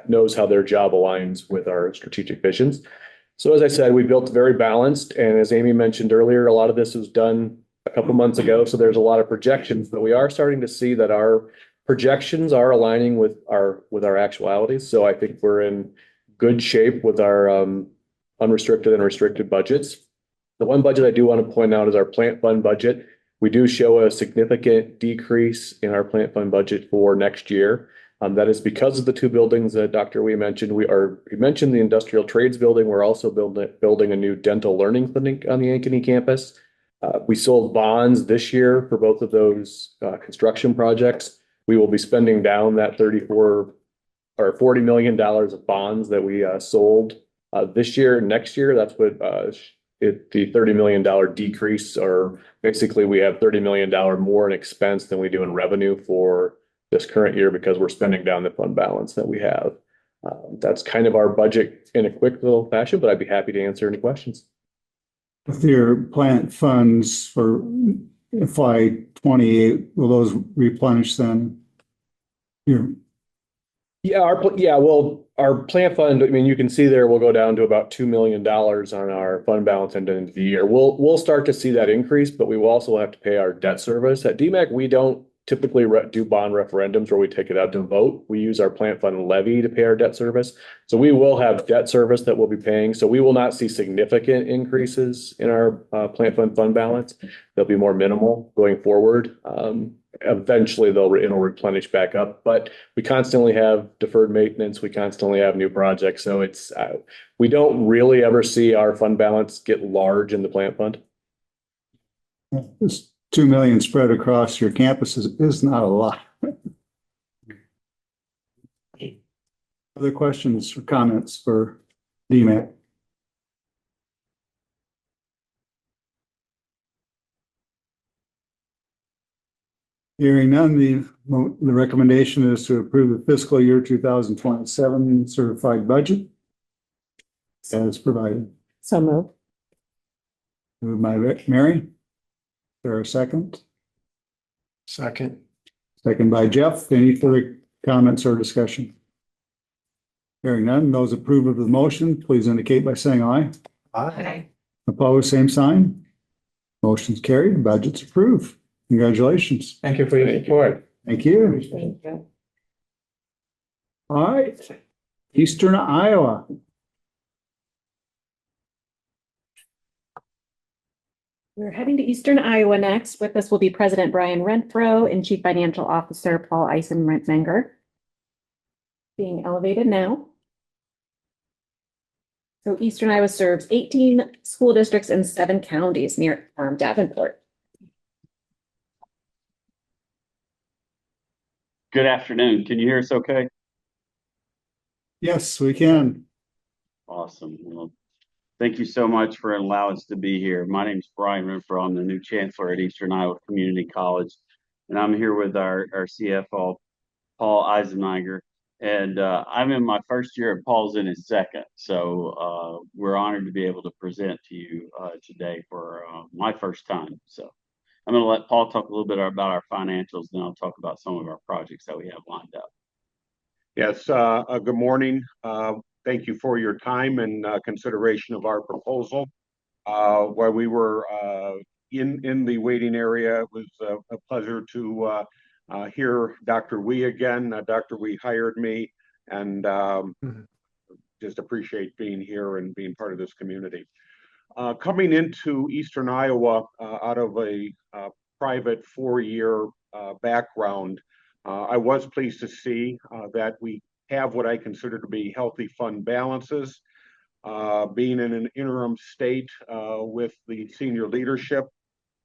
knows how their job aligns with our strategic visions. So as I said, we built very balanced. And as Amy mentioned earlier, a lot of this was done a couple months ago. So there's a lot of projections, but we are starting to see that our projections are aligning with our actualities. So I think we're in good shape with our unrestricted and restricted budgets. The one budget I do want to point out is our plant fund budget. We do show a significant decrease in our plant fund budget for next year. That is because of the two buildings that Dr. Wee mentioned. We mentioned the industrial trades building. We're also building a new dental learning clinic on the Ankeny campus. We sold bonds this year for both of those construction projects. We will be spending down that $40 million of bonds that we sold this year. Next year, that's what the $30 million decrease, or basically we have $30 million more in expense than we do in revenue for this current year because we're spending down the fund balance that we have. That's kind of our budget in a quick little fashion, but I'd be happy to answer any questions. With your plant funds for FY 28, will those replenish then? Our plant fund, I mean, you can see there, we'll go down to about $2 million on our fund balance at the end of the year. We'll start to see that increase, but we will also have to pay our debt service. At DMAC, we don't typically do bond referendums where we take it out to vote. We use our plant fund levy to pay our debt service. So we will have debt service that we'll be paying. So we will not see significant increases in our plant fund balance. They'll be more minimal going forward. Eventually it'll replenish back up, but we constantly have deferred maintenance. We constantly have new projects. So it's, we don't really ever see our fund balance get large in the plant fund. This 2 million spread across your campuses is not a lot. Other questions or comments for DMAC? Hearing none, the recommendation is to approve the fiscal year 2027 certified budget as provided. So moved. Moved by Mary. Is there a second? Second. Second by Jeff. Any further comments or discussion? Hearing none, those approve of the motion, please indicate by saying aye. Aye. Opposed, same sign. Motion's carried, budget's approved. Congratulations. Thank you for your support. Thank you. Thank you. All right, Eastern Iowa. We're heading to Eastern Iowa next. With us will be President Brian Renfro and Chief Financial Officer Paul Eisenmenger. Being elevated now. So Eastern Iowa serves 18 school districts and 7 counties near Davenport. Good afternoon. Can you hear us okay? Yes, we can. Awesome. Well, thank you so much for allowing us to be here. My name is Brian Renfro. I'm the new chancellor at Eastern Iowa Community College, and I'm here with our CFO, Paul Eisenmeyer. And I'm in my first year, and Paul's in his second. So we're honored to be able to present to you today for my first time. So I'm going to let Paul talk a little bit about our financials, then I'll talk about some of our projects that we have lined up. Yes, good morning. Thank you for your time and consideration of our proposal. While we were in the waiting area, it was a pleasure to hear Dr. Wee again. Dr. Wee hired me, and just appreciate being here and being part of this community. Coming into Eastern Iowa out of a private 4-year background, I was pleased to see that we have what I consider to be healthy fund balances. Being in an interim state with the senior leadership,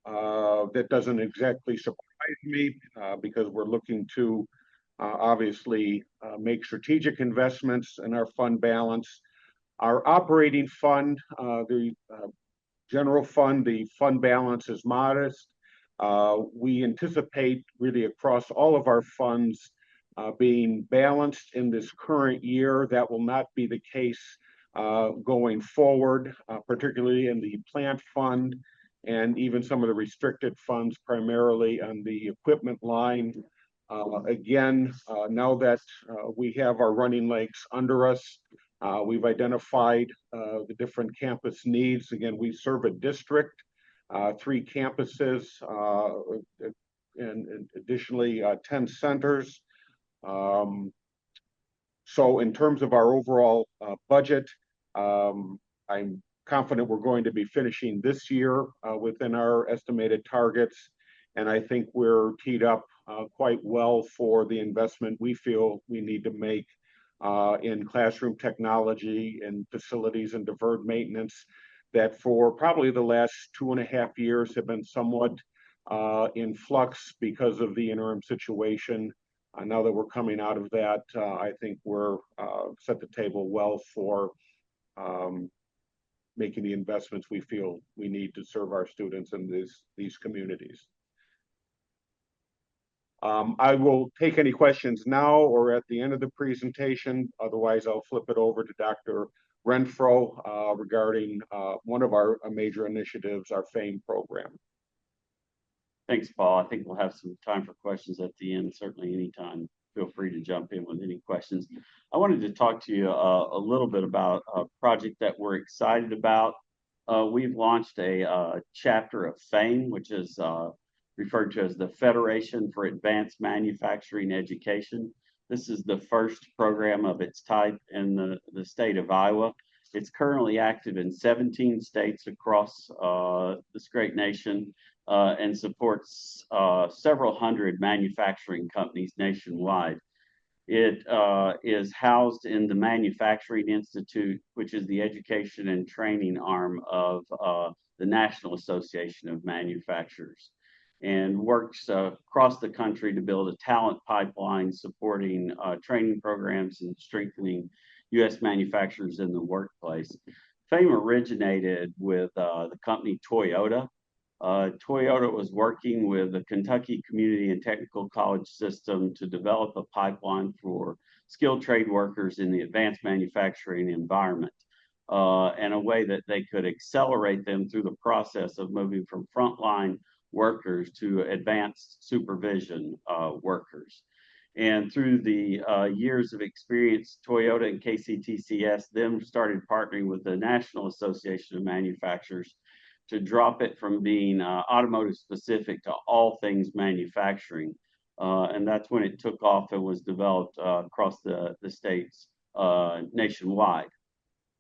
that doesn't exactly surprise me because we're looking to obviously make strategic investments in our fund balance. Our operating fund, the general fund, the fund balance is modest. We anticipate really across all of our funds being balanced in this current year. That will not be the case going forward, particularly in the plant fund and even some of the restricted funds, primarily on the equipment line. Again, now that we have our running legs under us, we've identified the different campus needs. Again, we serve a district, 3 campuses, and additionally 10 centers. So in terms of our overall budget, I'm confident we're going to be finishing this year within our estimated targets. And I think we're teed up quite well for the investment we feel we need to make in classroom technology and facilities and deferred maintenance that for probably the last 2.5 years have been somewhat in flux because of the interim situation. Now that we're coming out of that, I think we're set the table well for making the investments we feel we need to serve our students in these communities. I will take any questions now or at the end of the presentation. Otherwise, I'll flip it over to Dr. Renfro regarding one of our major initiatives, our FAME program. Thanks, Paul. I think we'll have some time for questions at the end. Certainly anytime, feel free to jump in with any questions. I wanted to talk to you a little bit about a project that we're excited about. We've launched a chapter of FAME, which is referred to as the Federation for Advanced Manufacturing Education. This is the first program of its type in the state of Iowa. It's currently active in 17 states across this great nation and supports several hundred manufacturing companies nationwide. It is housed in the Manufacturing Institute, which is the education and training arm of the National Association of Manufacturers, and works across the country to build a talent pipeline supporting training programs and strengthening U.S. manufacturers in the workplace. FAME originated with the company Toyota. Toyota was working with the Kentucky Community and Technical College system to develop a pipeline for skilled trade workers in the advanced manufacturing environment and a way that they could accelerate them through the process of moving from frontline workers to advanced supervision workers. And through the years of experience, Toyota and KCTCS then started partnering with the National Association of Manufacturers to drop it from being automotive specific to all things manufacturing. And that's when it took off and was developed across the states nationwide.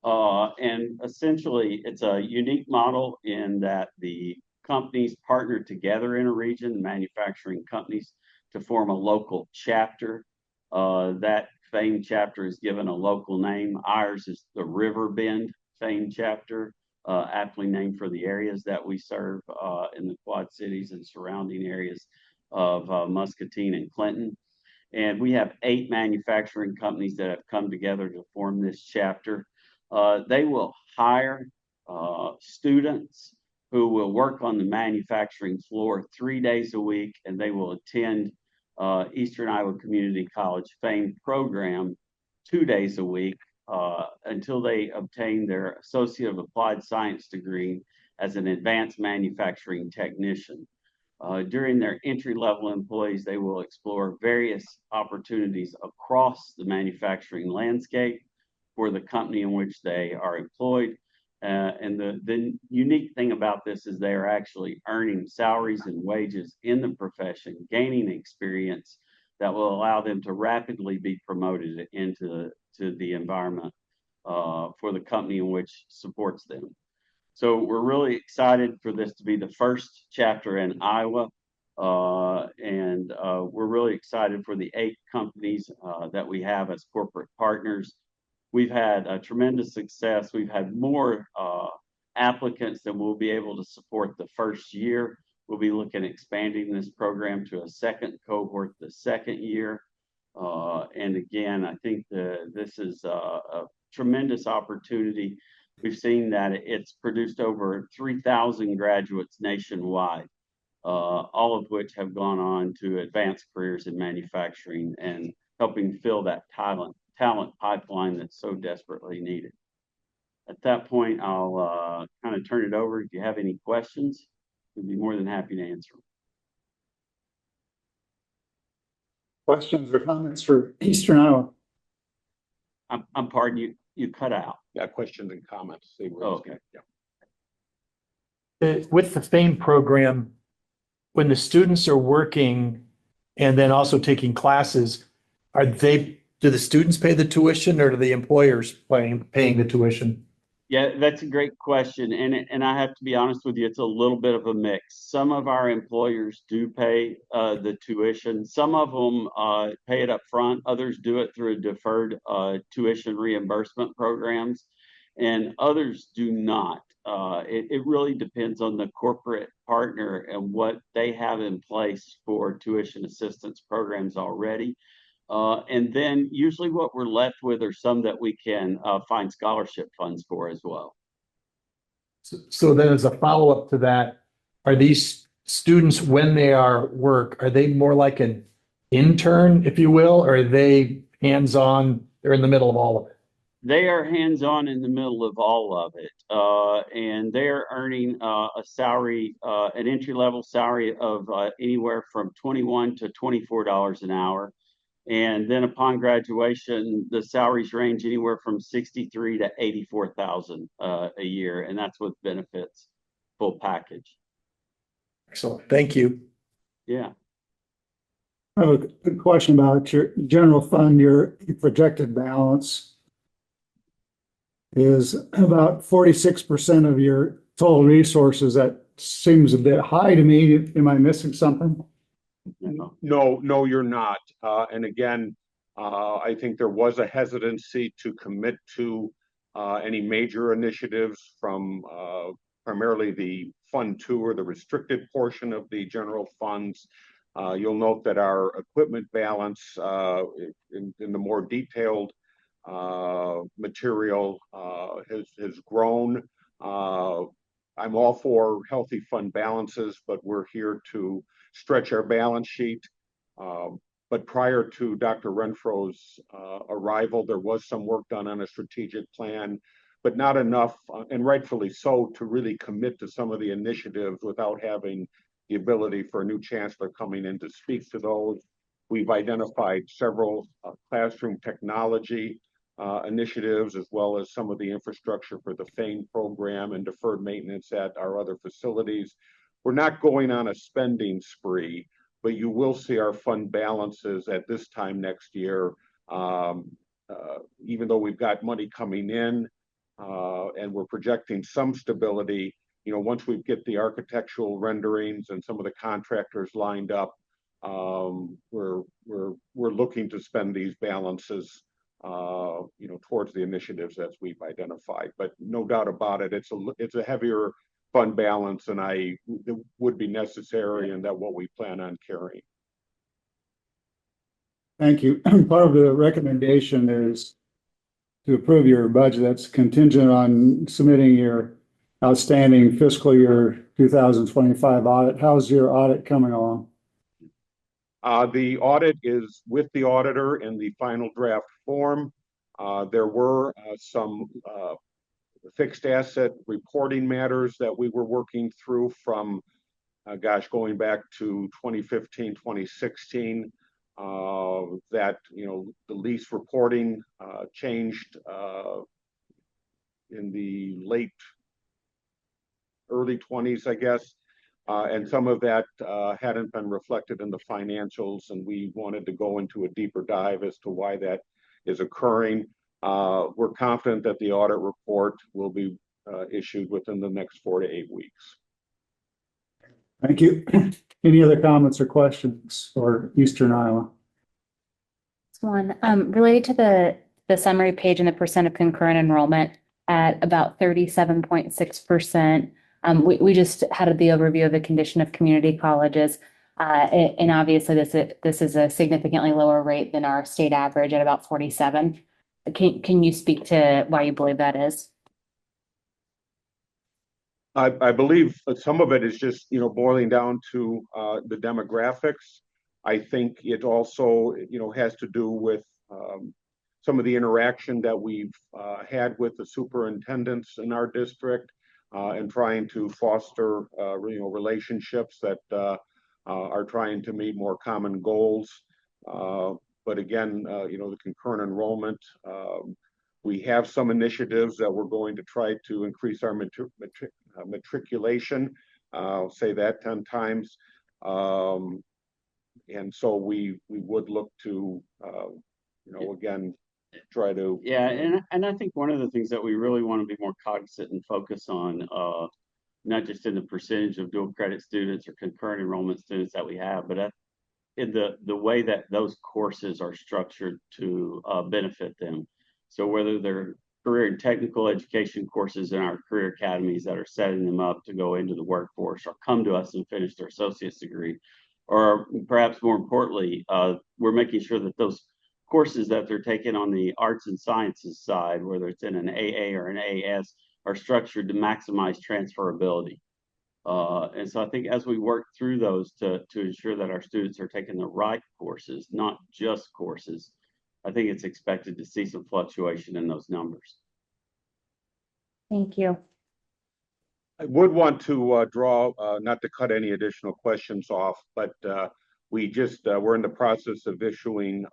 And essentially, it's a unique model in that the companies partner together in a region, manufacturing companies, to form a local chapter. That FAME chapter is given a local name. Ours is the Riverbend FAME chapter, aptly named for the areas that we serve in the Quad Cities and surrounding areas of Muscatine and Clinton. And we have 8 manufacturing companies that have come together to form this chapter. They will hire students who will work on the manufacturing floor 3 days a week, and they will attend Eastern Iowa Community College FAME program 2 days a week until they obtain their Associate of Applied Science degree as an advanced manufacturing technician. During their entry-level employees, they will explore various opportunities across the manufacturing landscape for the company in which they are employed. And the unique thing about this is they are actually earning salaries and wages in the profession, gaining experience that will allow them to rapidly be promoted into the environment for the company in which supports them. So we're really excited for this to be the first chapter in Iowa. And we're really excited for the 8 companies that we have as corporate partners. We've had a tremendous success. We've had more applicants than we'll be able to support the first year. We'll be looking at expanding this program to a second cohort the second year. And again, I think this is a tremendous opportunity. We've seen that it's produced over 3,000 graduates nationwide, all of which have gone on to advance careers in manufacturing and helping fill that talent pipeline that's so desperately needed. At that point, I'll kind of turn it over. If you have any questions, we'd be more than happy to answer them. Questions or comments for Eastern Iowa? I'm pardon you cut out. Yeah, questions and comments. Okay. Yeah. With the FAME program, when the students are working and then also taking classes, do the students pay the tuition or do the employers paying the tuition? Yeah, that's a great question. And I have to be honest with you, it's a little bit of a mix. Some of our employers do pay the tuition. Some of them pay it up front. Others do it through a deferred tuition reimbursement programs, and others do not. It really depends on the corporate partner and what they have in place for tuition assistance programs already. And then usually what we're left with are some that we can find scholarship funds for as well. So then as a follow-up to that, are these students, when they are they more like an intern, if you will, or are they hands-on, they're in the middle of all of it? They are hands-on in the middle of all of it. And they're earning a salary, an entry-level salary of anywhere from $21 to $24 an hour. And then upon graduation, the salaries range anywhere from $63,000 to $84,000 a year, and that's with benefits, full package. Excellent. Thank you. Yeah. I have a good question about your general fund. Your projected balance is about 46% of your total resources. That seems a bit high to me. Am I missing something? No, you're not. And again, I think there was a hesitancy to commit to any major initiatives from primarily the Fund 2 or the restricted portion of the general funds. You'll note that our equipment balance in the more detailed material has grown. I'm all for healthy fund balances, but we're here to stretch our balance sheet. But prior to Dr. Renfro's arrival, there was some work done on a strategic plan, but not enough, and rightfully so, to really commit to some of the initiatives without having the ability for a new chancellor coming in to speak to those. We've identified several classroom technology initiatives, as well as some of the infrastructure for the FAME program and deferred maintenance at our other facilities. We're not going on a spending spree, but you will see our fund balances at this time next year, even though we've got money coming in and we're projecting some stability. Once we get the architectural renderings and some of the contractors lined up, we're looking to spend these balances towards the initiatives that we've identified. But no doubt about it, it's a heavier fund balance than it would be necessary, and that what we plan on carrying. Thank you. Part of the recommendation is to approve your budget. That's contingent on submitting your outstanding fiscal year 2025 audit. How's your audit coming along? The audit is with the auditor in the final draft form. There were some fixed asset reporting matters that we were working through from, going back to 2015, 2016. That, the lease reporting changed in the early 20s, I guess. And some of that hadn't been reflected in the financials, and we wanted to go into a deeper dive as to why that is occurring. We're confident that the audit report will be issued within the next 4 to 8 weeks. Thank you. Any other comments or questions for Eastern Iowa? One, related to the summary page and the percent of concurrent enrollment at about 37.6%. We just had the overview of the condition of community colleges. And obviously this is a significantly lower rate than our state average at about 47. Can you speak to why you believe that is? I believe some of it is just, boiling down to the demographics. I think it also, has to do with some of the interaction that we've had with the superintendents in our district and trying to foster, relationships that are trying to meet more common goals. But again, the concurrent enrollment, we have some initiatives that we're going to try to increase our matriculation. I'll say that 10 times. And so we would look to, again, try to. Yeah, and I think one of the things that we really want to be more cognizant and focus on, not just in the percentage of dual credit students or concurrent enrollment students that we have, but in the way that those courses are structured to benefit them. So whether they're career and technical education courses in our career academies that are setting them up to go into the workforce or come to us and finish their associate's degree, or perhaps more importantly, we're making sure that those courses that they're taking on the arts and sciences side, whether it's in an AA or an AS, are structured to maximize transferability. And so I think as we work through those to ensure that our students are taking the right courses, not just courses, I think it's expected to see some fluctuation in those numbers. Thank you. I would want to draw, not to cut any additional questions off, but we're in the process of issuing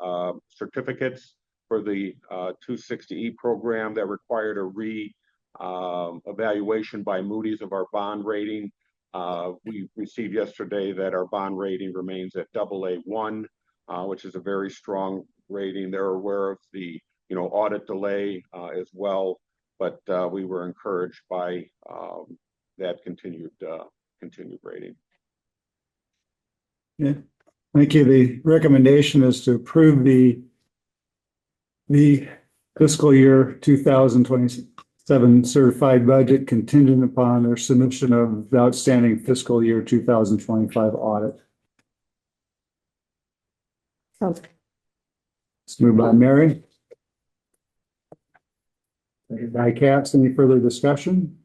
certificates for the 260E program that required a evaluation by Moody's of our bond rating. We received yesterday that our bond rating remains at AA1, which is a very strong rating. They're aware of the audit delay as well, but we were encouraged by that continued rating. Yeah, thank you. The recommendation is to approve the fiscal year 2027 certified budget contingent upon their submission of the outstanding fiscal year 2025 audit. It's moved by Mary. Second by Katz. Any further discussion?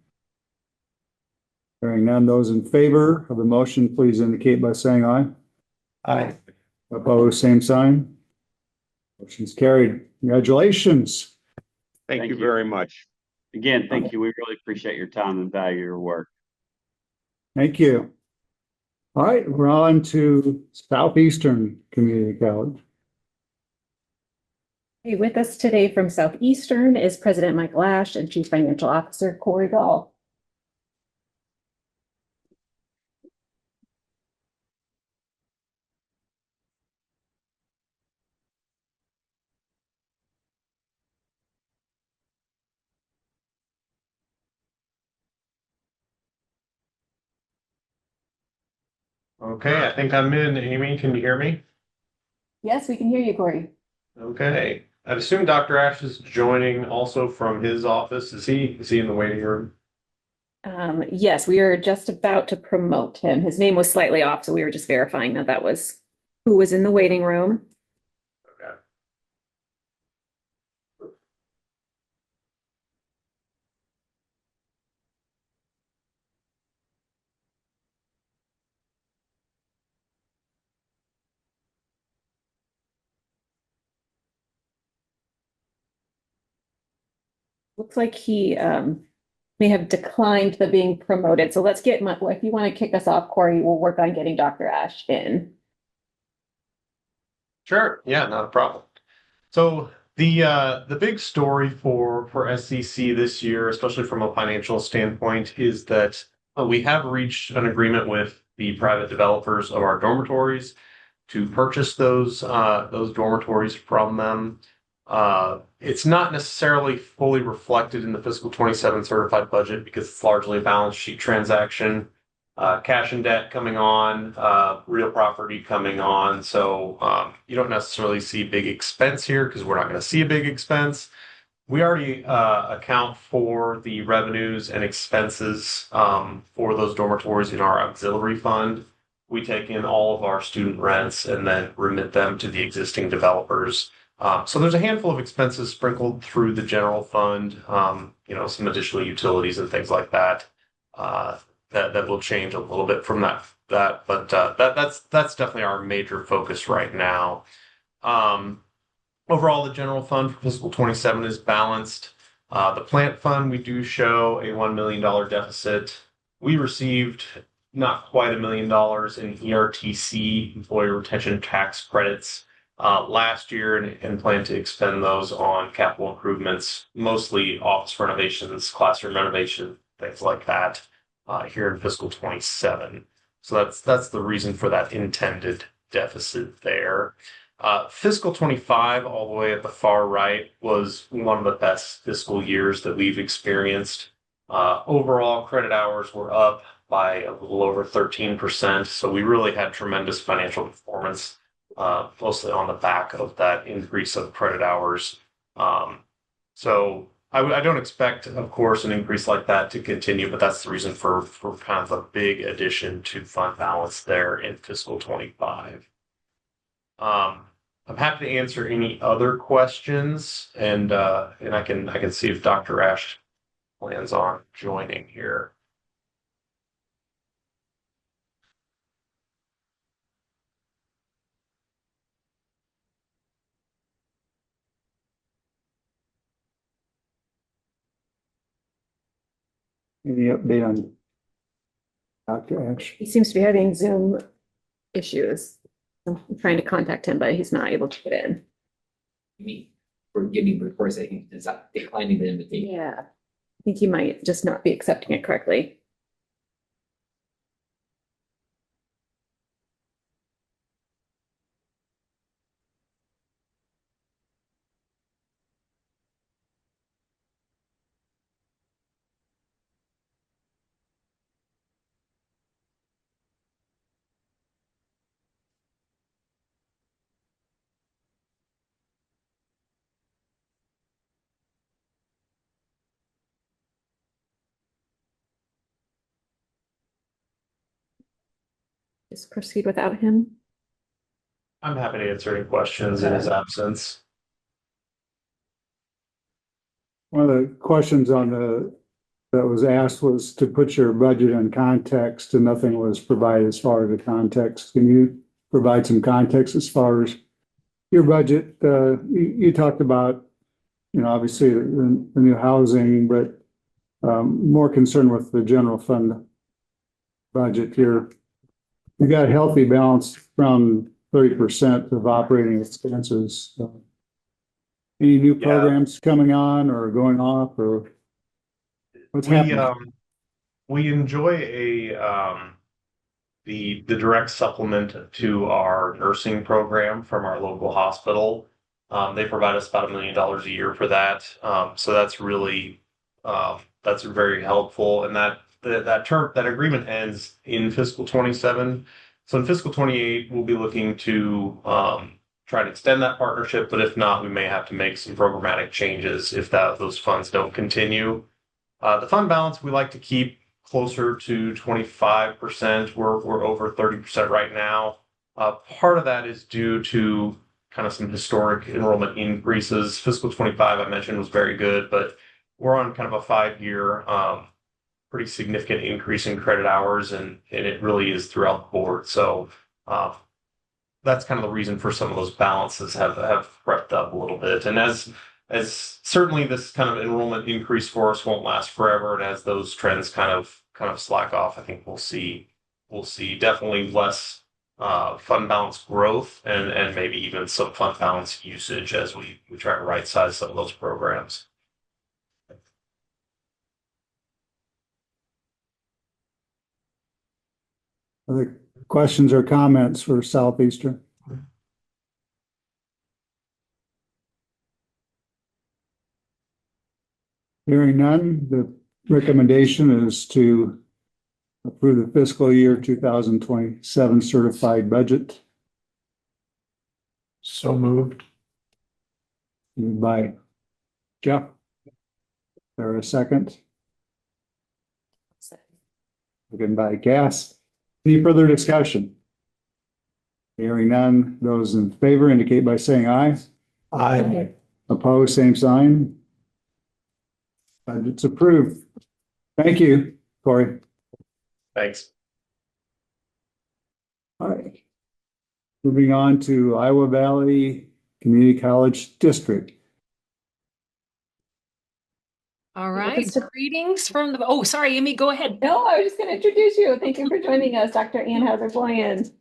Hearing none, those in favor of the motion, please indicate by saying aye. Aye. Opposed, same sign. Motion's carried. Congratulations. Thank you very much. Again, thank you. We really appreciate your time and value your work. Thank you. All right, we're on to Southeastern Community College. With us today from Southeastern is President Michael Ash and Chief Financial Officer Corey Gall. Okay, I think I'm in. Amy, can you hear me? Yes, we can hear you, Corey. Okay. I'd assume Dr. Ash is joining also from his office. Is he in the waiting room? Yes, we are just about to promote him. His name was slightly off, so we were just verifying that was who was in the waiting room. Looks like he may have declined the being promoted. So let's get, if you want to kick us off, Corey, we'll work on getting Dr. Ash in. Sure. Yeah, not a problem. So the big story for SCC this year, especially from a financial standpoint, is that we have reached an agreement with the private developers of our dormitories to purchase those dormitories from them. It's not necessarily fully reflected in the fiscal 27 certified budget because it's largely a balance sheet transaction. Cash and debt coming on, real property coming on. So you don't necessarily see big expense here because we're not going to see a big expense. We already account for the revenues and expenses for those dormitories in our auxiliary fund. We take in all of our student rents and then remit them to the existing developers. So there's a handful of expenses sprinkled through the general fund, some additional utilities and things like that. That will change a little bit from that. But that's definitely our major focus right now. Overall, the general fund for fiscal 27 is balanced. The plant fund, we do show a $1 million deficit. We received not quite $1 million in ERTC, employee retention tax credits, last year and plan to expend those on capital improvements, mostly office renovations, classroom renovation, things like that, here in fiscal 27. So that's the reason for that intended deficit there. Fiscal 25, all the way at the far right, was one of the best fiscal years that we've experienced. Overall, credit hours were up by a little over 13%. So we really had tremendous financial performance, mostly on the back of that increase of credit hours. So I don't expect, of course, an increase like that to continue, but that's the reason for kind of a big addition to fund balance there in fiscal 25. I'm happy to answer any other questions, and I can see if Dr. Ash plans on joining here. Any update on Dr. Ash? He seems to be having Zoom issues. I'm trying to contact him, but he's not able to get in. We're getting reports that he's declining the invitation. Yeah. I think he might just not be accepting it correctly. Just proceed without him. I'm happy to answer any questions in his absence. One of the questions that was asked was to put your budget in context, and nothing was provided as far as the context. Can you provide some context as far as your budget? You talked about, obviously the new housing, but more concerned with the general fund budget here. You got a healthy balance around 30% of operating expenses. Any new programs coming on or going off, or what's happening? We enjoy the direct supplement to our nursing program from our local hospital. They provide us about $1 million a year for that. So that's really that's very helpful. And that agreement ends in fiscal 27. So in fiscal 28, we'll be looking to try to extend that partnership, but if not, we may have to make some programmatic changes if those funds don't continue. The fund balance we like to keep closer to 25%. We're over 30% right now. Part of that is due to kind of some historic enrollment increases. Fiscal 25, I mentioned, was very good, but we're on kind of a 5-year pretty significant increase in credit hours, and it really is throughout the board. So that's kind of the reason for some of those balances have crept up a little bit. And as as certainly this kind of enrollment increase for us won't last forever, and as those trends kind of slack off, I think we'll see definitely less fund balance growth and maybe even some fund balance usage as we try to right size some of those programs. Other questions or comments for Southeastern? Hearing none, the recommendation is to approve the fiscal year 2027 certified budget. So moved. Moved by Jeff. There a second? Second by Cass. Any further discussion? Hearing none, those in favor indicate by saying aye. Aye. Opposed, same sign. Budget's approved. Thank you, Corey. Thanks. All right. Moving on to Iowa Valley Community College District. All right, greetings from the, oh, sorry, Amy, go ahead. No, I was just going to introduce you. Thank you for joining us, Dr. Ann Hauser-Bland.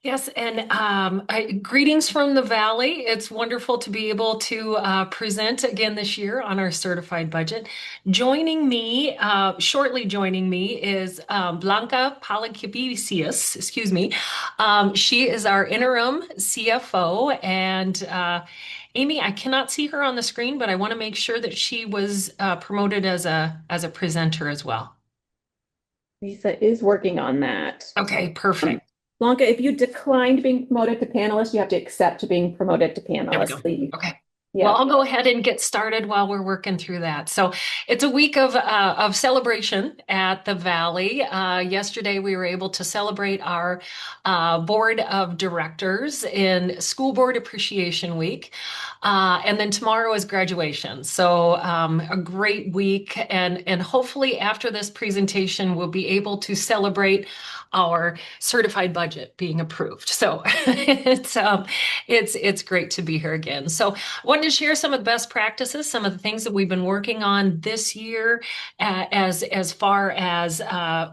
Yes, and greetings from the Valley. It's wonderful to be able to present again this year on our certified budget. Joining me, shortly joining me is Blanca Palakipicius, excuse me. She is our interim CFO, and Amy, I cannot see her on the screen, but I want to make sure that she was promoted as a presenter as well. Lisa is working on that. Okay, perfect. Blanca, if you declined being promoted to panelist, you have to accept being promoted to panelist. Okay. Yeah. Well, I'll go ahead and get started while we're working through that. So it's a week of celebration at the Valley. Yesterday, we were able to celebrate our board of directors in School Board Appreciation Week. And then tomorrow is graduation. So a great week. And hopefully after this presentation, we'll be able to celebrate our certified budget being approved. So it's great to be here again. So I wanted to share some of the best practices, some of the things that we've been working on this year as far as the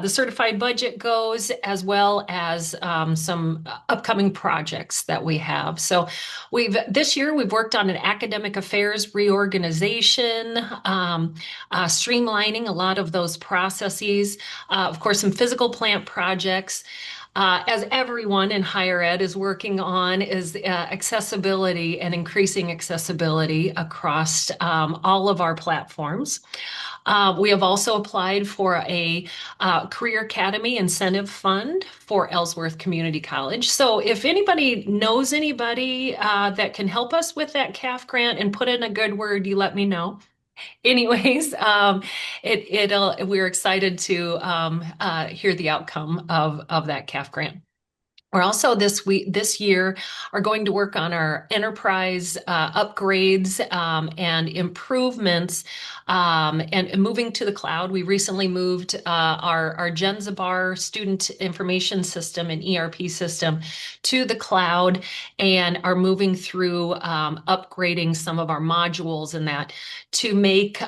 certified budget goes, as well as some upcoming projects that we have. So this year we've worked on an academic affairs reorganization, streamlining a lot of those processes. Of course, some physical plant projects. As everyone in higher ed is working on is accessibility and increasing accessibility across all of our platforms. We have also applied for a Career Academy Incentive Fund for Ellsworth Community College. So if anybody knows anybody that can help us with that CAF grant and put in a good word, you let me know. Anyways, we're excited to hear the outcome of that CAF grant. We're also this year are going to work on our enterprise upgrades and improvements and moving to the cloud. We recently moved our Genzabar student information system and ERP system to the cloud and are moving through upgrading some of our modules in that to make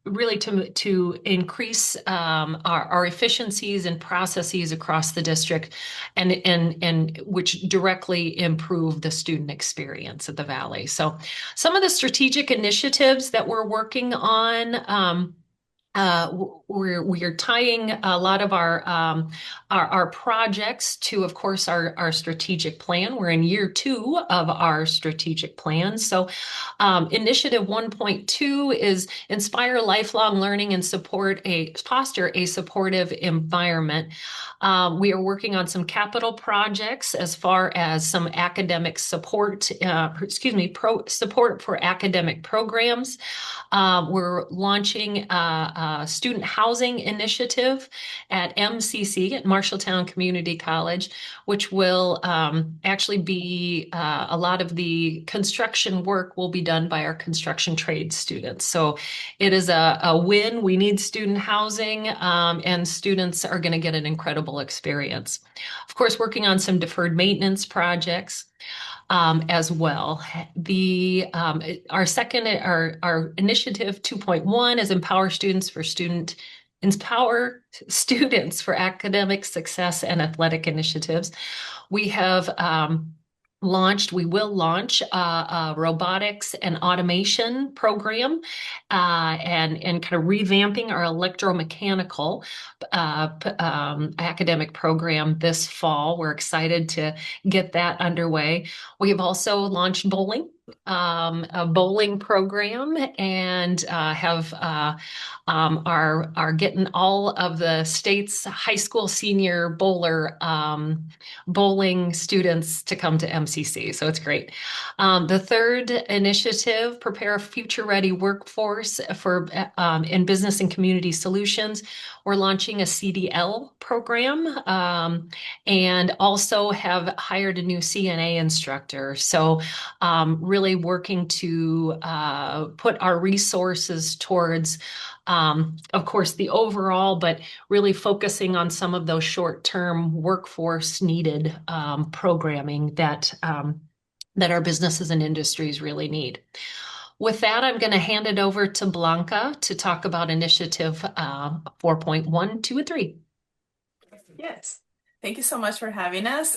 really to increase our efficiencies and processes across the district and which directly improve the student experience at the Valley. So some of the strategic initiatives that we're working on, we're tying a lot of our projects to, of course, our strategic plan. We're in year 2 of our strategic plan. So initiative 1.2 is inspire lifelong learning and foster a supportive environment. We are working on some capital projects as far as some academic support, support for academic programs. We're launching a student housing initiative at MCC, at Marshalltown Community College, which will actually be a lot of the construction work will be done by our construction trade students. So it is a win. We need student housing and students are going to get an incredible experience. Of course, working on some deferred maintenance projects. as well. Our initiative 2.1 is empower students for academic success and athletic initiatives. We will launch a robotics and automation program and kind of revamping our electromechanical academic program this fall. We're excited to get that underway. We have also launched a bowling program, and are getting all of the state's high school senior bowling students to come to MCC. So it's great. The third initiative, prepare a future-ready workforce in business and community solutions. We're launching a CDL program, and also have hired a new CNA instructor. So really working to put our resources towards, of course, the overall, but really focusing on some of those short-term workforce needed programming that our businesses and industries really need. With that, I'm going to hand it over to Blanca to talk about initiative 4.1, 2, and 3. Yes. Thank you so much for having us.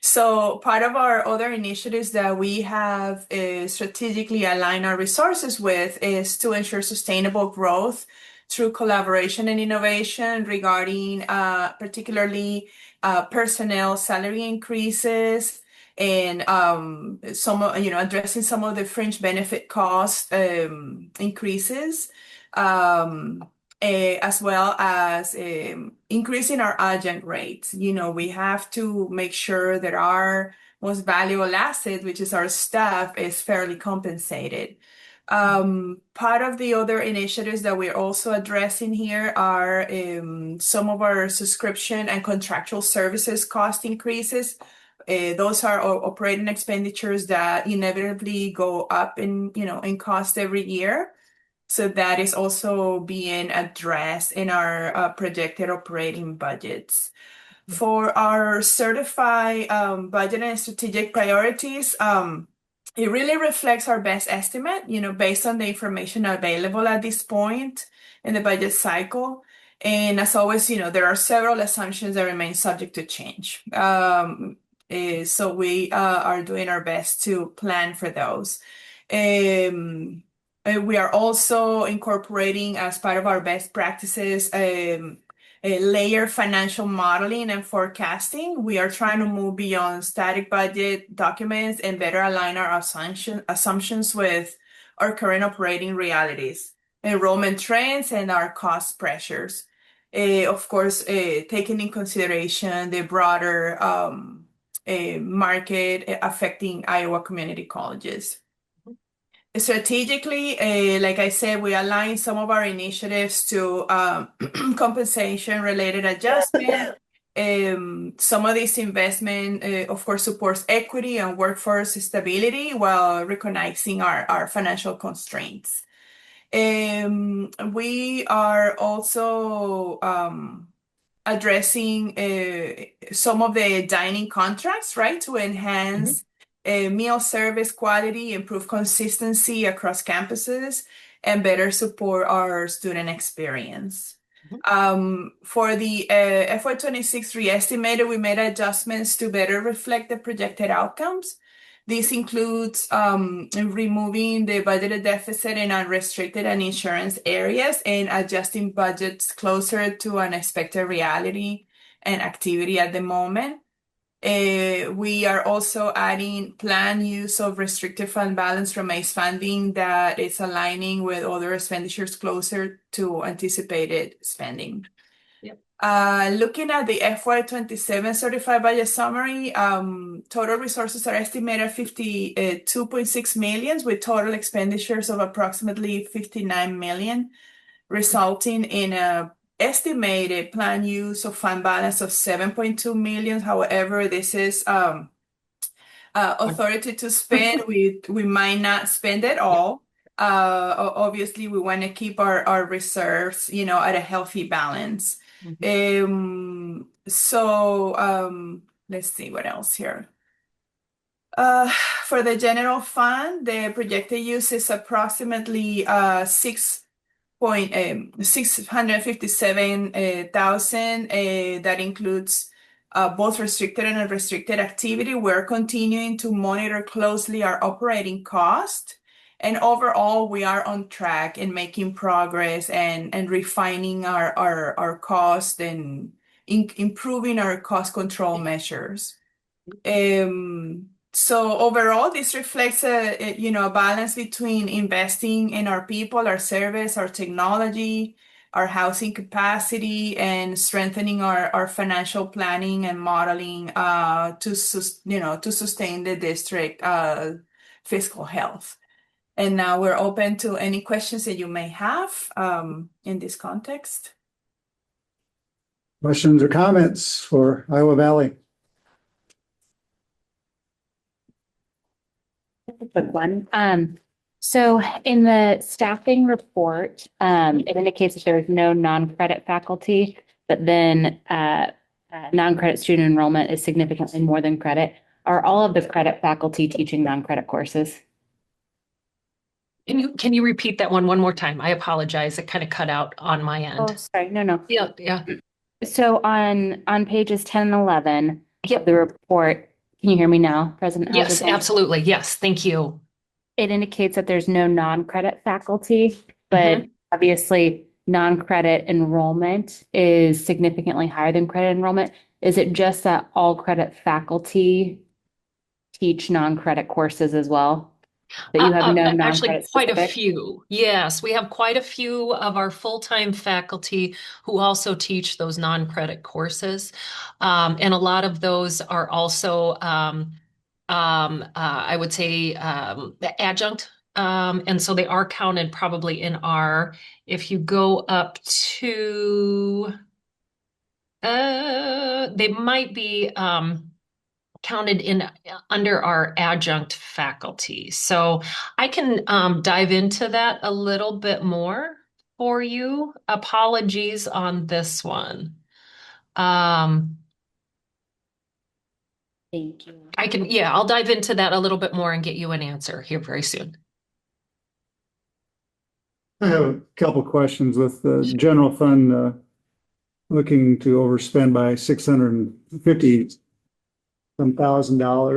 So part of our other initiatives that we have strategically aligned our resources with is to ensure sustainable growth through collaboration and innovation regarding particularly personnel salary increases and addressing some of the fringe benefit cost increases. As well as increasing our adjunct rates. We have to make sure that our most valuable asset, which is our staff, is fairly compensated. Part of the other initiatives that we're also addressing here are some of our subscription and contractual services cost increases. Those are operating expenditures that inevitably go up in cost every year. So that is also being addressed in our projected operating budgets. For our certified budget and strategic priorities, it really reflects our best estimate, based on the information available at this point in the budget cycle. And as always, there are several assumptions that remain subject to change. So we are doing our best to plan for those. We are also incorporating, as part of our best practices, a layer financial modeling and forecasting. We are trying to move beyond static budget documents and better align our assumptions with our current operating realities, enrollment trends, and our cost pressures. Of course, taking in consideration the broader market affecting Iowa community colleges. Strategically, like I said, we align some of our initiatives to compensation-related adjustment. Some of this investment, of course, supports equity and workforce stability while recognizing our financial constraints. We are also addressing some of the dining contracts, right, to enhance meal service quality, improve consistency across campuses, and better support our student experience. For the FY26 re-estimated, we made adjustments to better reflect the projected outcomes. This includes removing the budgeted deficit in unrestricted and insurance areas and adjusting budgets closer to an expected reality and activity at the moment. We are also adding planned use of restricted fund balance from ACE funding that is aligning with other expenditures closer to anticipated spending. Looking at the FY27 certified budget summary, total resources are estimated at $52.6 million, with total expenditures of approximately $59 million, resulting in a estimated planned use of fund balance of $7.2 million. However, this is authority to spend. We might not spend it all. Obviously, we want to keep our reserves, at a healthy balance. Let's see what else here. For the general fund, the projected use is approximately 657,000. That includes both restricted and unrestricted activity. We're continuing to monitor closely our operating cost. And overall, we are on track in making progress and refining our cost and improving our cost control measures. So overall, this reflects a balance between investing in our people, our service, our technology, our housing capacity, and strengthening our financial planning and modeling to sustain the district fiscal health. And now we're open to any questions that you may have in this context. Questions or comments for Iowa Valley? Quick one. So in the staffing report, it indicates that there is no non-credit faculty, but then non-credit student enrollment is significantly more than credit. Are all of the credit faculty teaching non-credit courses? Can you repeat that one more time? I apologize. It kind of cut out on my end. Oh, sorry. No. Yeah. So on pages 10 and 11 of the report, can you hear me now, President? Yes, absolutely. Yes, thank you. It indicates that there's no non-credit faculty, but obviously non-credit enrollment is significantly higher than credit enrollment. Is it just that all credit faculty teach non-credit courses as well? That you have no Actually, non-credit quite a specific? few. Yes, we have quite a few of our full-time faculty who also teach those non-credit courses. And a lot of those are also, I would say, adjunct. And so they are counted probably in our, if you go up to, they might be, counted in under our adjunct faculty. So I can dive into that a little bit more for you. Apologies on this one. Thank you. I'll dive into that a little bit more and get you an answer here very soon. I have a couple questions with the general fund looking to overspend by $650,000.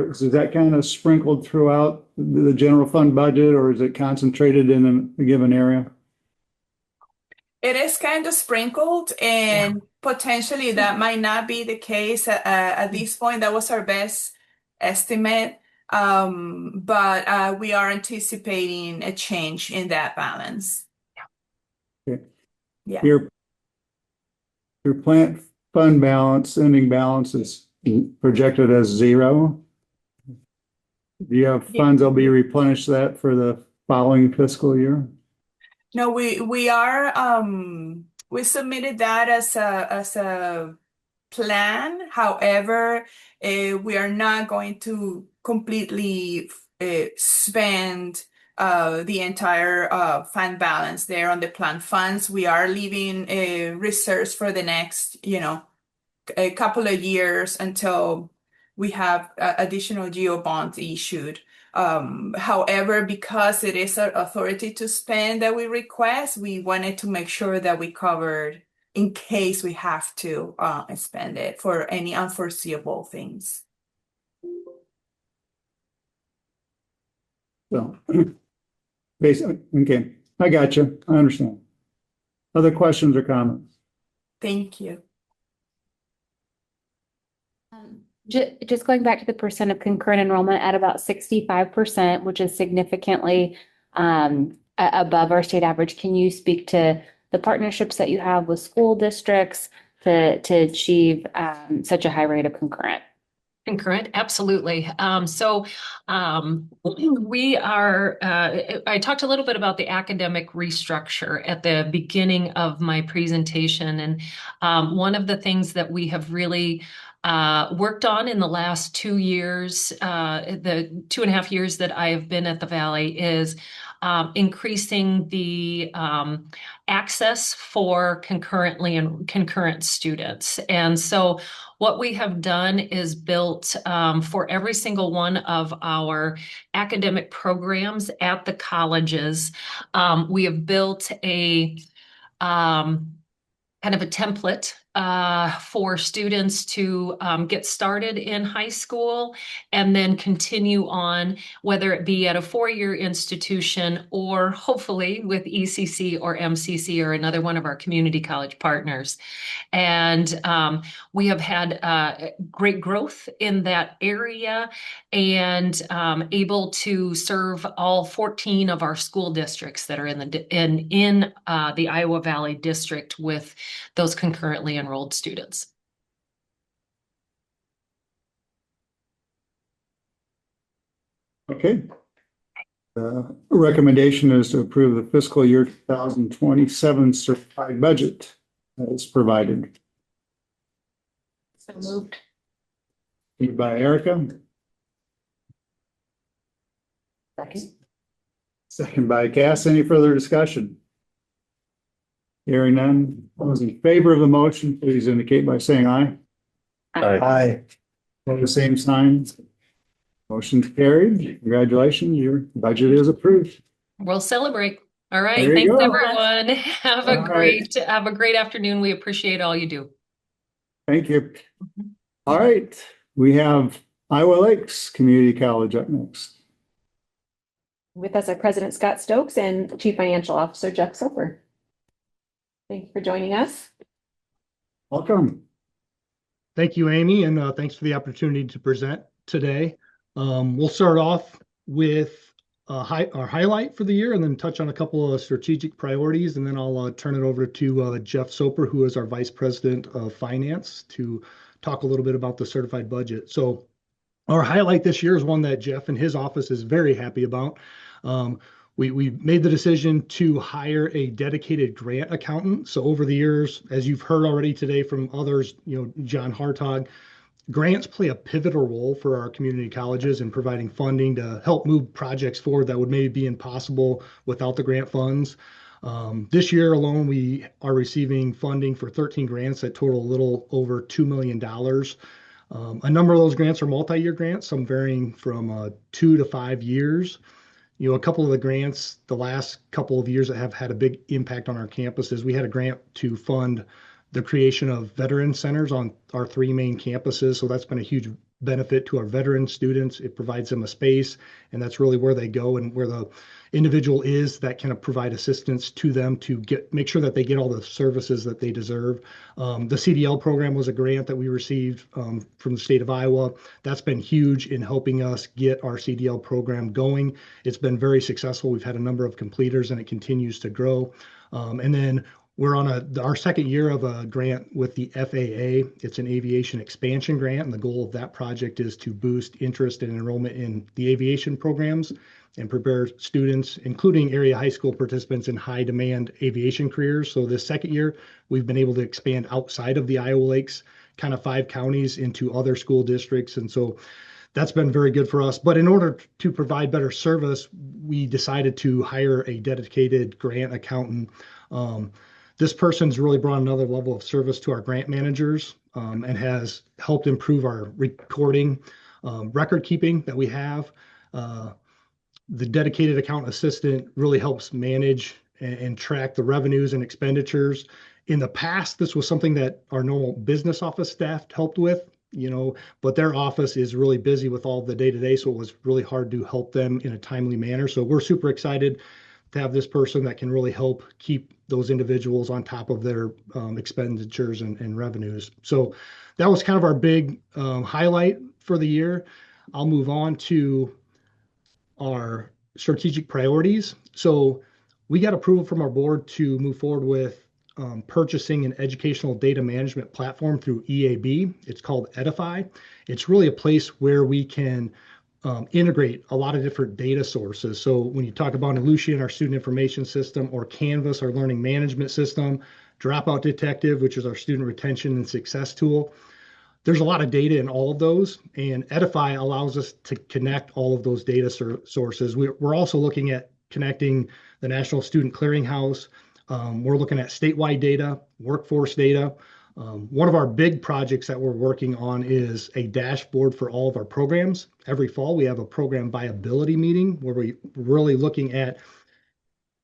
Is that kind of sprinkled throughout the general fund budget, or is it concentrated in a given area? It is kind of sprinkled, and potentially that might not be the case at this point. That was our best estimate, but we are anticipating a change in that balance. Okay. Yeah. Your plant fund balance, ending balance is projected as 0. Do you have funds that'll be replenished that for the following fiscal year? No, we are we submitted that as a plan. However, we are not going to completely spend the entire fund balance there on the planned funds. We are leaving reserves for the next, a couple of years until we have additional GO bonds issued. However, because it is an authority to spend that we request, we wanted to make sure that we covered in case we have to spend it for any unforeseeable things. So, basically, okay, I got you. I understand. Other questions or comments? Thank you. Just going back to the percent of concurrent enrollment at about 65%, which is significantly above our state average. Can you speak to the partnerships that you have with school districts to achieve such a high rate of concurrent? Concurrent, absolutely. We are, I talked a little bit about the academic restructure at the beginning of my presentation. And one of the things that we have really worked on in the last 2 years, the 2.5 years that I have been at the Valley, is increasing the access for concurrent students. And so what we have done is built for every single one of our academic programs at the colleges, we have built a kind of a template for students to get started in high school and then continue on, whether it be at a four-year institution or hopefully with ECC or MCC or another one of our community college partners. And we have had great growth in that area and able to serve all 14 of our school districts that are in the Iowa Valley District with those concurrently enrolled students. Okay. Recommendation is to approve the fiscal year 2027 certified budget as provided. So moved. Moved by Erica, Second. second by Cass. Any further discussion? Hearing none. Those in favor of the motion, please indicate by saying aye. Aye. All the same sign. Motion carried. Congratulations, your budget is approved. We'll celebrate. All right. There you Thanks, go. everyone. Have a All right. great afternoon. We appreciate all you do. Thank you. All right, we have Iowa Lakes Community College up next. With us are President Scott Stokes and Chief Financial Officer Jeff Soper. Thank you for joining us. Welcome. Thank you, Amy, and thanks for the opportunity to present today. We'll start off with our highlight for the year and then touch on a couple of strategic priorities, and then I'll turn it over to Jeff Soper, who is our Vice President of Finance, to talk a little bit about the certified budget. So our highlight this year is one that Jeff and his office is very happy about. We made the decision to hire a dedicated grant accountant. So over the years, as you've heard already today from others, John Hartog, grants play a pivotal role for our community colleges in providing funding to help move projects forward that would maybe be impossible without the grant funds. This year alone, we are receiving funding for 13 grants that total a little over $2 million. A number of those grants are multi-year grants, some varying from 2 to 5 years. A couple of the grants the last couple of years that have had a big impact on our campuses, we had a grant to fund the creation of veteran centers on our 3 main campuses. So that's been a huge benefit to our veteran students. It provides them a space, and that's really where they go and where the individual is that can provide assistance to them to make sure that they get all the services that they deserve. The CDL program was a grant that we received from the state of Iowa. That's been huge in helping us get our CDL program going. It's been very successful. We've had a number of completers, and it continues to grow. And then we're on our second year of a grant with the FAA. It's an aviation expansion grant, and the goal of that project is to boost interest and enrollment in the aviation programs and prepare students, including area high school participants, in high demand aviation careers. So this second year, we've been able to expand outside of the Iowa Lakes, kind of 5 counties, into other school districts. And so that's been very good for us. But in order to provide better service, we decided to hire a dedicated grant accountant. This person's really brought another level of service to our grant managers and has helped improve our recording, record keeping that we have. The dedicated account assistant really helps manage and track the revenues and expenditures. In the past, this was something that our normal business office staff helped with, but their office is really busy with all the day-to-day, so it was really hard to help them in a timely manner. So we're super excited to have this person that can really help keep those individuals on top of their expenditures and revenues. So that was kind of our big highlight for the year. I'll move on to our strategic priorities. So we got approval from our board to move forward with purchasing an educational data management platform through EAB. It's called Edify. It's really a place where we can integrate a lot of different data sources. So when you talk about Ellucian, our student information system, or Canvas, our learning management system, Dropout Detective, which is our student retention and success tool, there's a lot of data in all of those, and Edify allows us to connect all of those data sources. We're also looking at connecting the National Student Clearinghouse. We're looking at statewide data, workforce data. One of our big projects that we're working on is a dashboard for all of our programs. Every fall, we have a program viability meeting where we're really looking at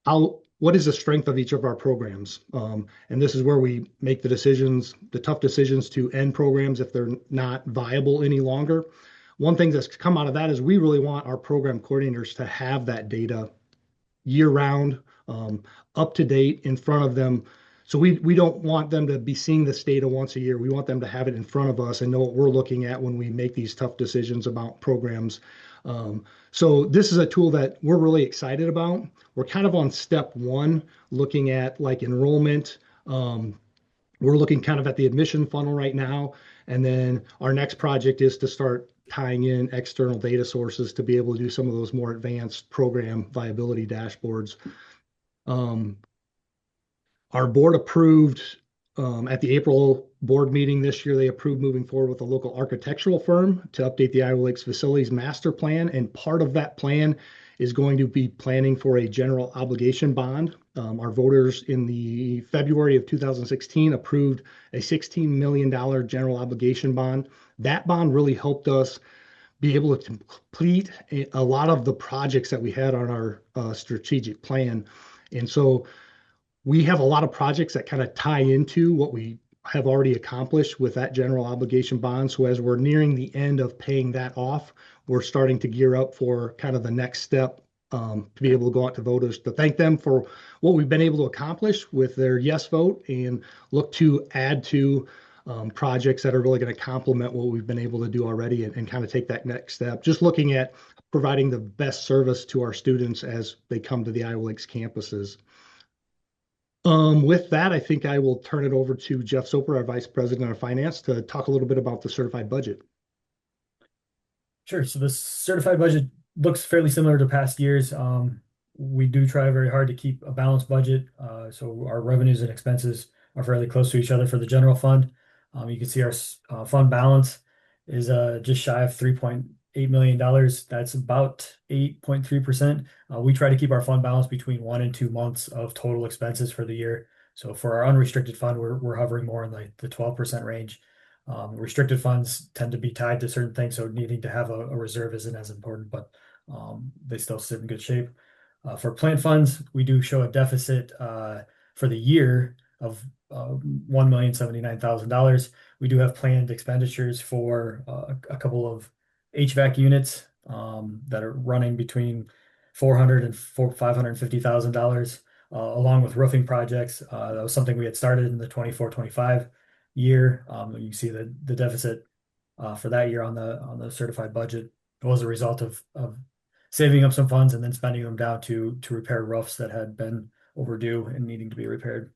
what is the strength of each of our programs. And this is where we make the decisions, the tough decisions to end programs if they're not viable any longer. One thing that's come out of that is we really want our program coordinators to have that data year round, up to date in front of them. So we don't want them to be seeing this data once a year. We want them to have it in front of us and know what we're looking at when we make these tough decisions about programs. So this is a tool that we're really excited about. We're kind of on step one, looking at like enrollment. We're looking kind of at the admission funnel right now. And then our next project is to start tying in external data sources to be able to do some of those more advanced program viability dashboards. Our board approved at the April board meeting this year, they approved moving forward with a local architectural firm to update the Iowa Lakes Facilities Master Plan. And part of that plan is going to be planning for a general obligation bond. Our voters in the February of 2016 approved a $16 million general obligation bond. That bond really helped us be able to complete a lot of the projects that we had on our strategic plan. And so we have a lot of projects that kind of tie into what we have already accomplished with that general obligation bond. So as we're nearing the end of paying that off, we're starting to gear up for kind of the next step, to be able to go out to voters to thank them for what we've been able to accomplish with their yes vote and look to add to projects that are really going to complement what we've been able to do already and kind of take that next step. Just looking at providing the best service to our students as they come to the Iowa Lakes campuses. With that, I think I will turn it over to Jeff Soper, our Vice President of Finance, to talk a little bit about the certified budget. Sure. So the certified budget looks fairly similar to past years. We do try very hard to keep a balanced budget. So our revenues and expenses are fairly close to each other for the general fund. You can see our fund balance is just shy of $3.8 million. That's about 8.3%. We try to keep our fund balance between 1 and 2 months of total expenses for the year. So for our unrestricted fund, we're hovering more in the 12% range. Restricted funds tend to be tied to certain things, so needing to have a reserve isn't as important, but they still sit in good shape. For plant funds, we do show a deficit for the year of $1,079,000. We do have planned expenditures for a couple of HVAC units that are running between $400,000 and $550,000, along with roofing projects. That was something we had started in the 24-25 year. You can see the deficit for that year on the certified budget was a result of saving up some funds and then spending them down to repair roofs that had been overdue and needing to be repaired.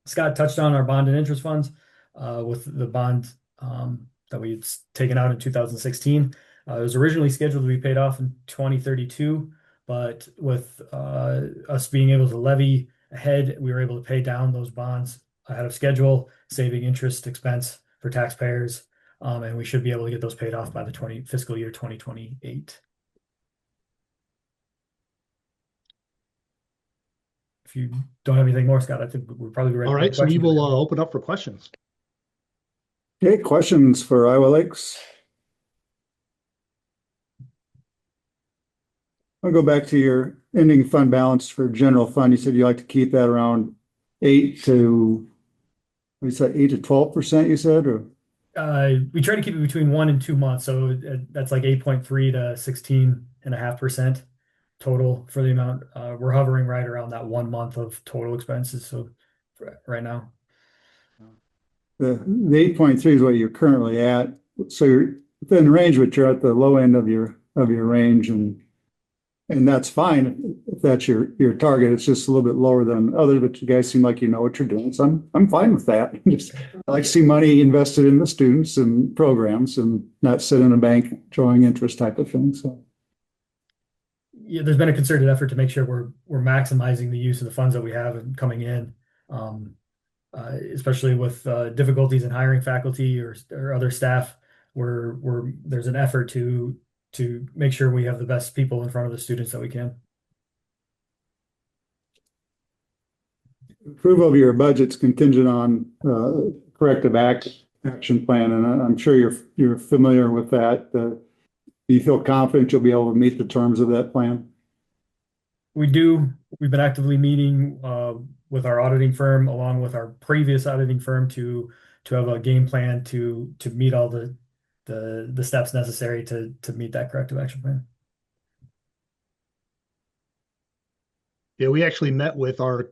Scott touched on our bond and interest funds with the bond that we had taken out in 2016. It was originally scheduled to be paid off in 2032, but with us being able to levy ahead, we were able to pay down those bonds ahead of schedule, saving interest expense for taxpayers, and we should be able to get those paid off by the fiscal year 2028. If you don't have anything more, Scott, I think we're probably ready. All right, so we will open up for questions. Okay, questions for Iowa Lakes? I'll go back to your ending fund balance for general fund. You said you like to keep that around 8 to 12%, you said, or? We try to keep it between 1 and 2 months. So that's like 8.3 to 16.5% total for the amount. We're hovering right around that 1 month of total expenses. So right now. The 8.3 is what you're currently at. So you're within the range, but you're at the low end of your range, and that's fine if that's your target. It's just a little bit lower than others, but you guys seem like you know what you're doing. So I'm fine with that. I like to see money invested in the students and programs and not sit in a bank drawing interest type of thing. So yeah, there's been a concerted effort to make sure we're maximizing the use of the funds that we have and coming in, especially with difficulties in hiring faculty or other staff. There's an effort to make sure we have the best people in front of the students that we can. approval of your budget's contingent on corrective action plan, and I'm sure you're familiar with that. Do you feel confident you'll be able to meet the terms of that plan? We do. We've been actively meeting with our auditing firm, along with our previous auditing firm, to have a game plan to meet all the steps necessary to meet that corrective action plan. Yeah, we actually met with our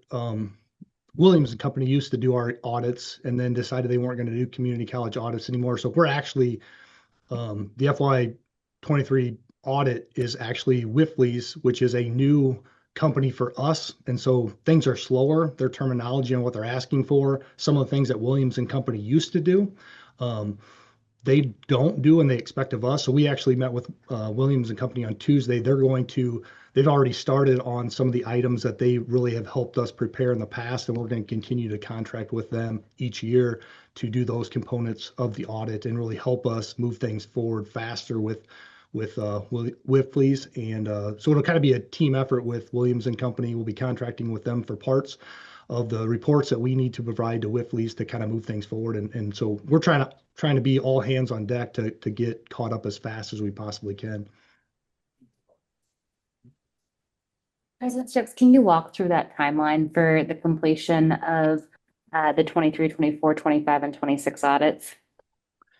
Williams and Company used to do our audits and then decided they weren't going to do community college audits anymore. So we're actually the FY23 audit is actually Wifley's, which is a new company for us. And so things are slower, their terminology on what they're asking for. Some of the things that Williams and Company used to do, they don't do and they expect of us. So we actually met with Williams and Company on Tuesday. They've already started on some of the items that they really have helped us prepare in the past, and we're going to continue to contract with them each year to do those components of the audit and really help us move things forward faster with Wifley's. And so it'll kind of be a team effort with Williams and Company. We'll be contracting with them for parts of the reports that we need to provide to Wifley's to kind of move things forward. And so we're trying to be all hands on deck to get caught up as fast as we possibly can. President Stokes, can you walk through that timeline for the completion of the 23, 24, 25, and 26 audits?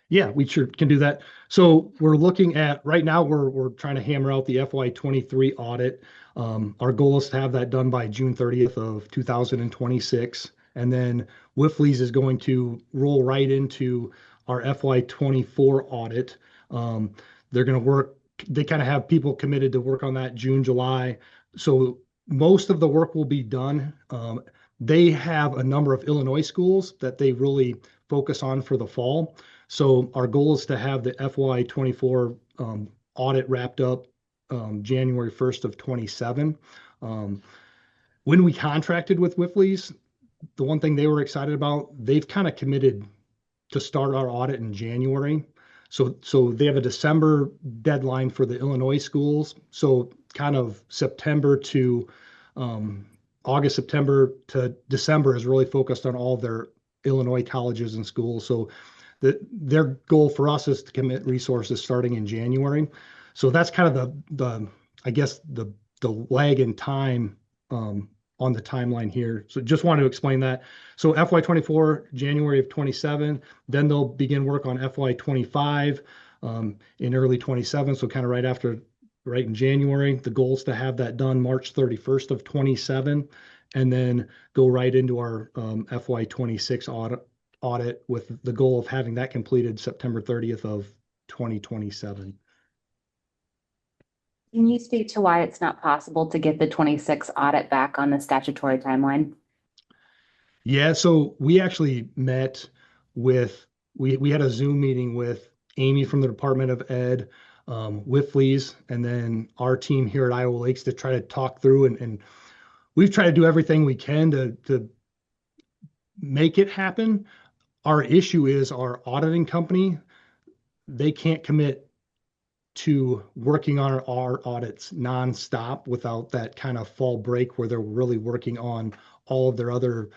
Yeah, we sure can do that. So we're looking at right now, we're trying to hammer out the FY23 audit. Our goal is to have that done by June 30th of 2026. And then Wifley's is going to roll right into our FY24 audit. They're going to work, they kind of have people committed to work on that June, July. So most of the work will be done. They have a number of Illinois schools that they really focus on for the fall. So our goal is to have the FY24 audit wrapped up January 1st of 27. When we contracted with Wifley's, the one thing they were excited about, they've kind of committed to start our audit in January. So they have a December deadline for the Illinois schools. So kind of September to August, September to December is really focused on all their Illinois colleges and schools. So their goal for us is to commit resources starting in January. So that's kind of the I guess the lag in time on the timeline here. So just wanted to explain that. So FY24, January of 27, then they'll begin work on FY25 in early 27. So kind of right in January. The goal is to have that done March 31st of 27, and then go right into our FY26 audit with the goal of having that completed September 30th of 2027. Can you speak to why it's not possible to get the 26 audit back on the statutory timeline? Yeah, so we actually met with, we had a Zoom meeting with Amy from the Department of Ed, Wifley's, and then our team here at Iowa Lakes to try to talk through, and we've tried to do everything we can to make it happen. Our issue is our auditing company, they can't commit to working on our audits nonstop without that kind of fall break where they're really working on all of their other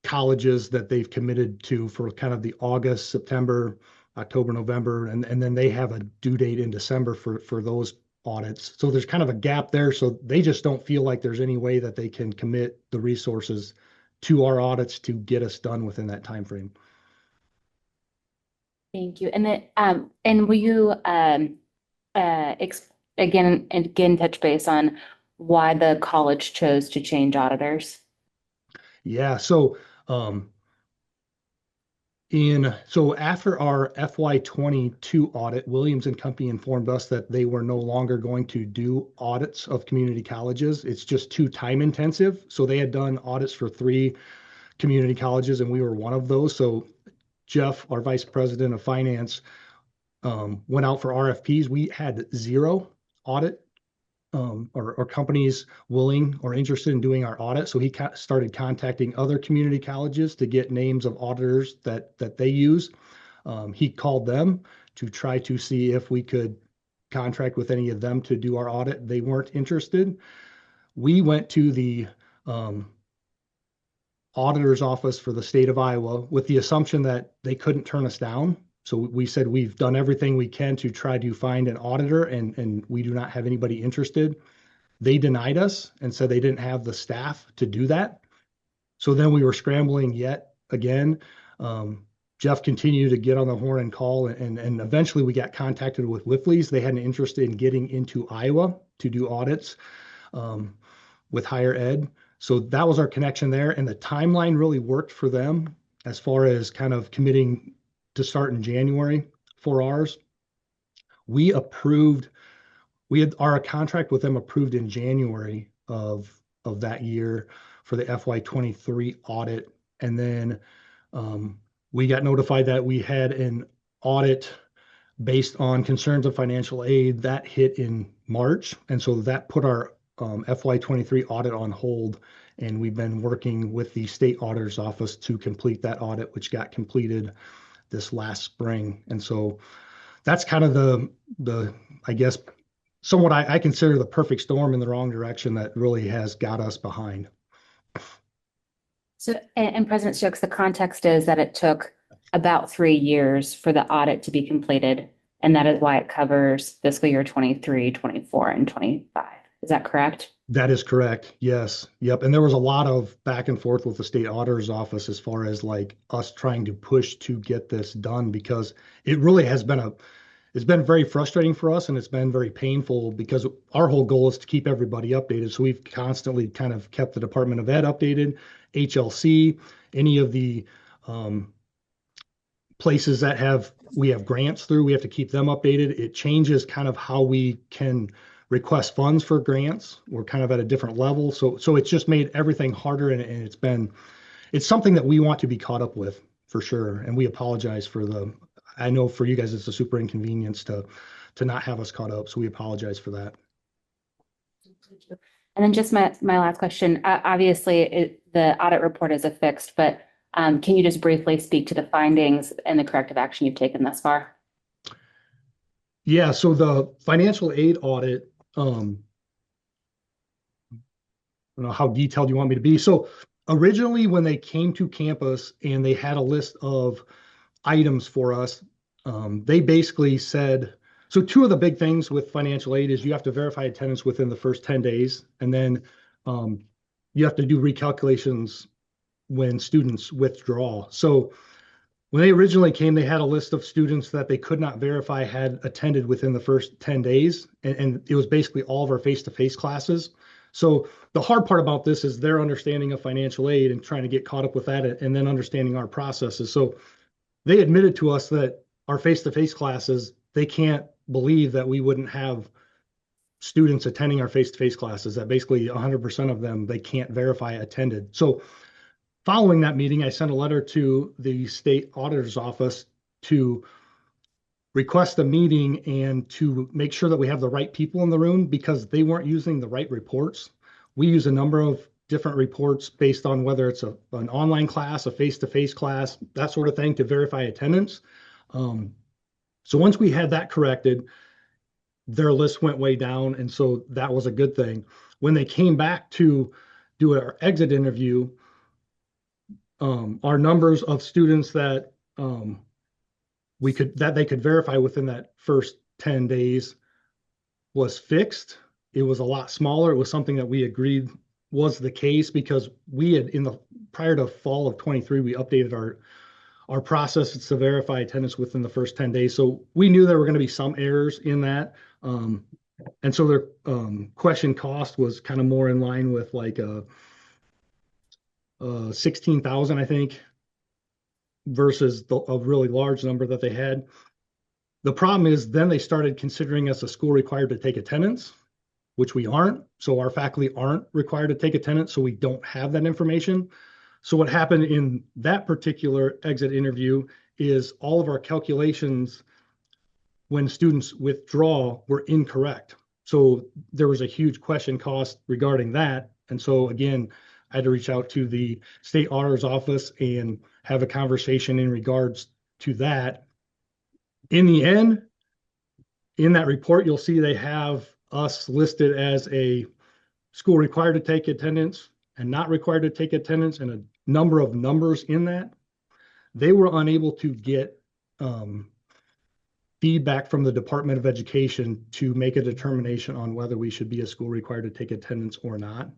colleges that they've committed to for kind of the August, September, October, November, and then they have a due date in December for those audits. So there's kind of a gap there. So they just don't feel like there's any way that they can commit the resources to our audits to get us done within that time frame. Thank you. And then, and will you again touch base on why the college chose to change auditors? Yeah, so after our FY22 audit, Williams and Company informed us that they were no longer going to do audits of community colleges. It's just too time intensive. So they had done audits for 3 community colleges, and we were one of those. So Jeff, our vice president of finance, went out for RFPs. We had 0 audit or companies willing or interested in doing our audit. So he started contacting other community colleges to get names of auditors that they use. He called them to try to see if we could contract with any of them to do our audit. They weren't interested. We went to the auditor's office for the state of Iowa with the assumption that they couldn't turn us down. So we said we've done everything we can to try to find an auditor, and we do not have anybody interested. They denied us and said they didn't have the staff to do that. So then we were scrambling yet again. Jeff continued to get on the horn and call, and eventually we got contacted with Lifley's. They had an interest in getting into Iowa to do audits with higher ed. So that was our connection there. And the timeline really worked for them as far as kind of committing to start in January for ours. We had our contract with them approved in January of that year for the FY23 audit. And then we got notified that we had an audit based on concerns of financial aid that hit in March. And so that put our FY23 audit on hold. And we've been working with the state auditor's office to complete that audit, which got completed this last spring. And so that's kind of the I guess, somewhat I consider the perfect storm in the wrong direction that really has got us behind. So, and President Stokes, the context is that it took about 3 years for the audit to be completed, and that is why it covers fiscal year 23, 24, and 25. Is that correct? That is correct. Yes. Yep. And there was a lot of back and forth with the state auditor's office as far as like us trying to push to get this done, because it really has been it's been very frustrating for us, and it's been very painful because our whole goal is to keep everybody updated. So we've constantly kind of kept the Department of Ed updated, HLC, any of the places that we have grants through, we have to keep them updated. It changes kind of how we can request funds for grants. We're kind of at a different level. So it's just made everything harder, and it's something that we want to be caught up with for sure. And we apologize I know for you guys, it's a super inconvenience to not have us caught up. So we apologize for that. And then just my last question, obviously the audit report is affixed, but can you just briefly speak to the findings and the corrective action you've taken thus far? Yeah, so the financial aid audit, I don't know how detailed you want me to be. So originally when they came to campus and they had a list of items for us, they basically said, so two of the big things with financial aid is you have to verify attendance within the first 10 days. And then you have to do recalculations when students withdraw. So when they originally came, they had a list of students that they could not verify had attended within the first 10 days. And it was basically all of our face-to-face classes. So the hard part about this is their understanding of financial aid and trying to get caught up with that, and then understanding our processes. So they admitted to us that our face-to-face classes, they can't believe that we wouldn't have students attending our face-to-face classes, that basically 100% of them, they can't verify attended. So following that meeting, I sent a letter to the state auditor's office to request a meeting and to make sure that we have the right people in the room, because they weren't using the right reports. We use a number of different reports based on whether it's an online class, a face-to-face class, that sort of thing, to verify attendance. So once we had that corrected, their list went way down. And so that was a good thing. When they came back to do our exit interview, our numbers of students that they could verify within that first 10 days was fixed. It was a lot smaller. It was something that we agreed was the case, because we had prior to fall of 23, we updated our processes to verify attendance within the first 10 days. So we knew there were going to be some errors in that. And so their question cost was kind of more in line with like a 16,000, I think, versus a really large number that they had. The problem is then they started considering us a school required to take attendance, which we aren't. So our faculty aren't required to take attendance, so we don't have that information. So what happened in that particular exit interview is all of our calculations when students withdraw were incorrect. So there was a huge question cost regarding that. And so again, I had to reach out to the state auditor's office and have a conversation in regards to that. In the end, in that report, you'll see they have us listed as a school required to take attendance and not required to take attendance, and number of numbers in that, they were unable to get feedback from the Department of Education to make a determination on whether we should be a school required to take attendance or not.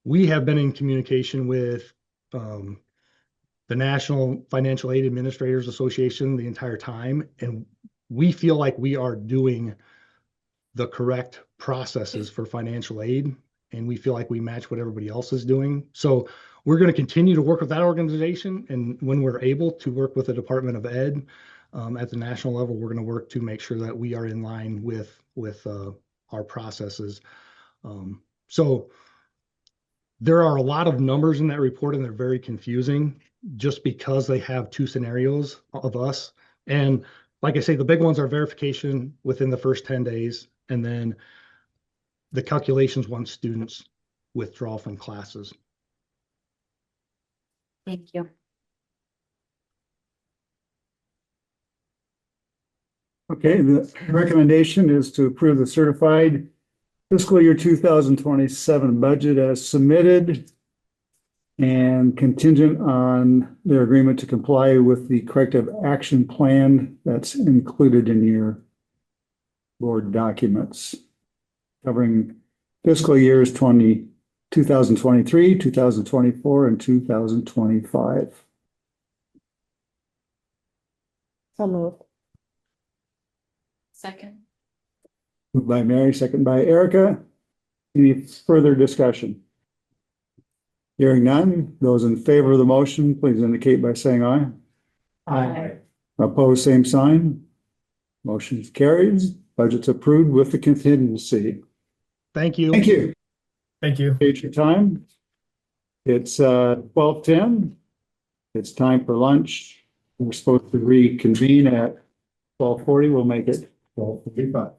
We have been in communication with the National Financial Aid Administrators Association the entire time, and we feel like we are doing the correct processes for financial aid, and we feel like we match what everybody else is doing. So we're going to continue to work with that organization, and when we're able to work with the Department of Ed at the national level, we're going to work to make sure that we are in line with our processes. So there are a lot of numbers in that report, and they're very confusing just because they have two scenarios of us. And like I say, the big ones are verification within the first 10 days, and then the calculations once students withdraw from classes. Thank you. Okay, the recommendation is to approve the certified fiscal year 2027 budget as submitted and contingent on their agreement to comply with the corrective action plan that's included in your board documents, covering fiscal years 2023, 2024, and 2025. So moved. Second. Moved by Mary, second by Erica. Any further discussion? Hearing none, those in favor of the motion, please indicate by saying aye. Aye. Opposed, same sign. Motion carries. Budget's approved with the contingency. Thank you. Thank you. Thank you. Appreciate your time. It's 12:10. It's time for lunch. We're supposed to reconvene at 12:40. We'll make it 12:45.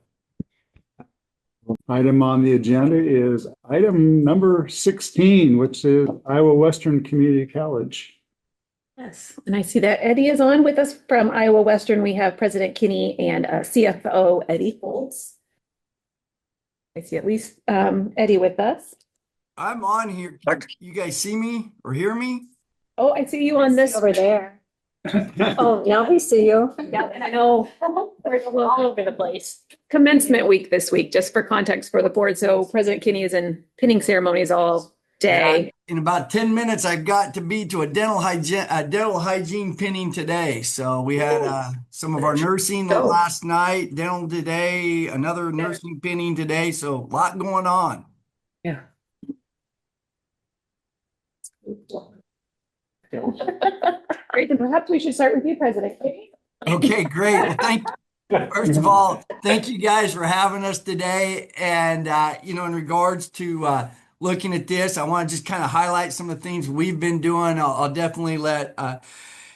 Item on the agenda is item number 16, which is Iowa Western Community College. Yes, and I see that Eddie is on with us from Iowa Western. We have President Kinney and CFO Eddie Foltz. I see at least Eddie with us. I'm on here. You guys see me or hear me? Oh, I see you on this. Over there. Oh, now we see you. Yeah, and I know we're all over the place. Commencement week this week, just for context for the board. So President Kinney is in pinning ceremonies all day. In about 10 minutes, I've got to be to a dental hygiene pinning today. So we had some of our nursing last night, dental today, another nursing pinning today. So a lot going on. Yeah. Great, then perhaps we should start with you, President Kinney. Okay, great. Well, first of all, thank you guys for having us today. And, in regards to looking at this, I want to just kind of highlight some of the things we've been doing. I'll definitely let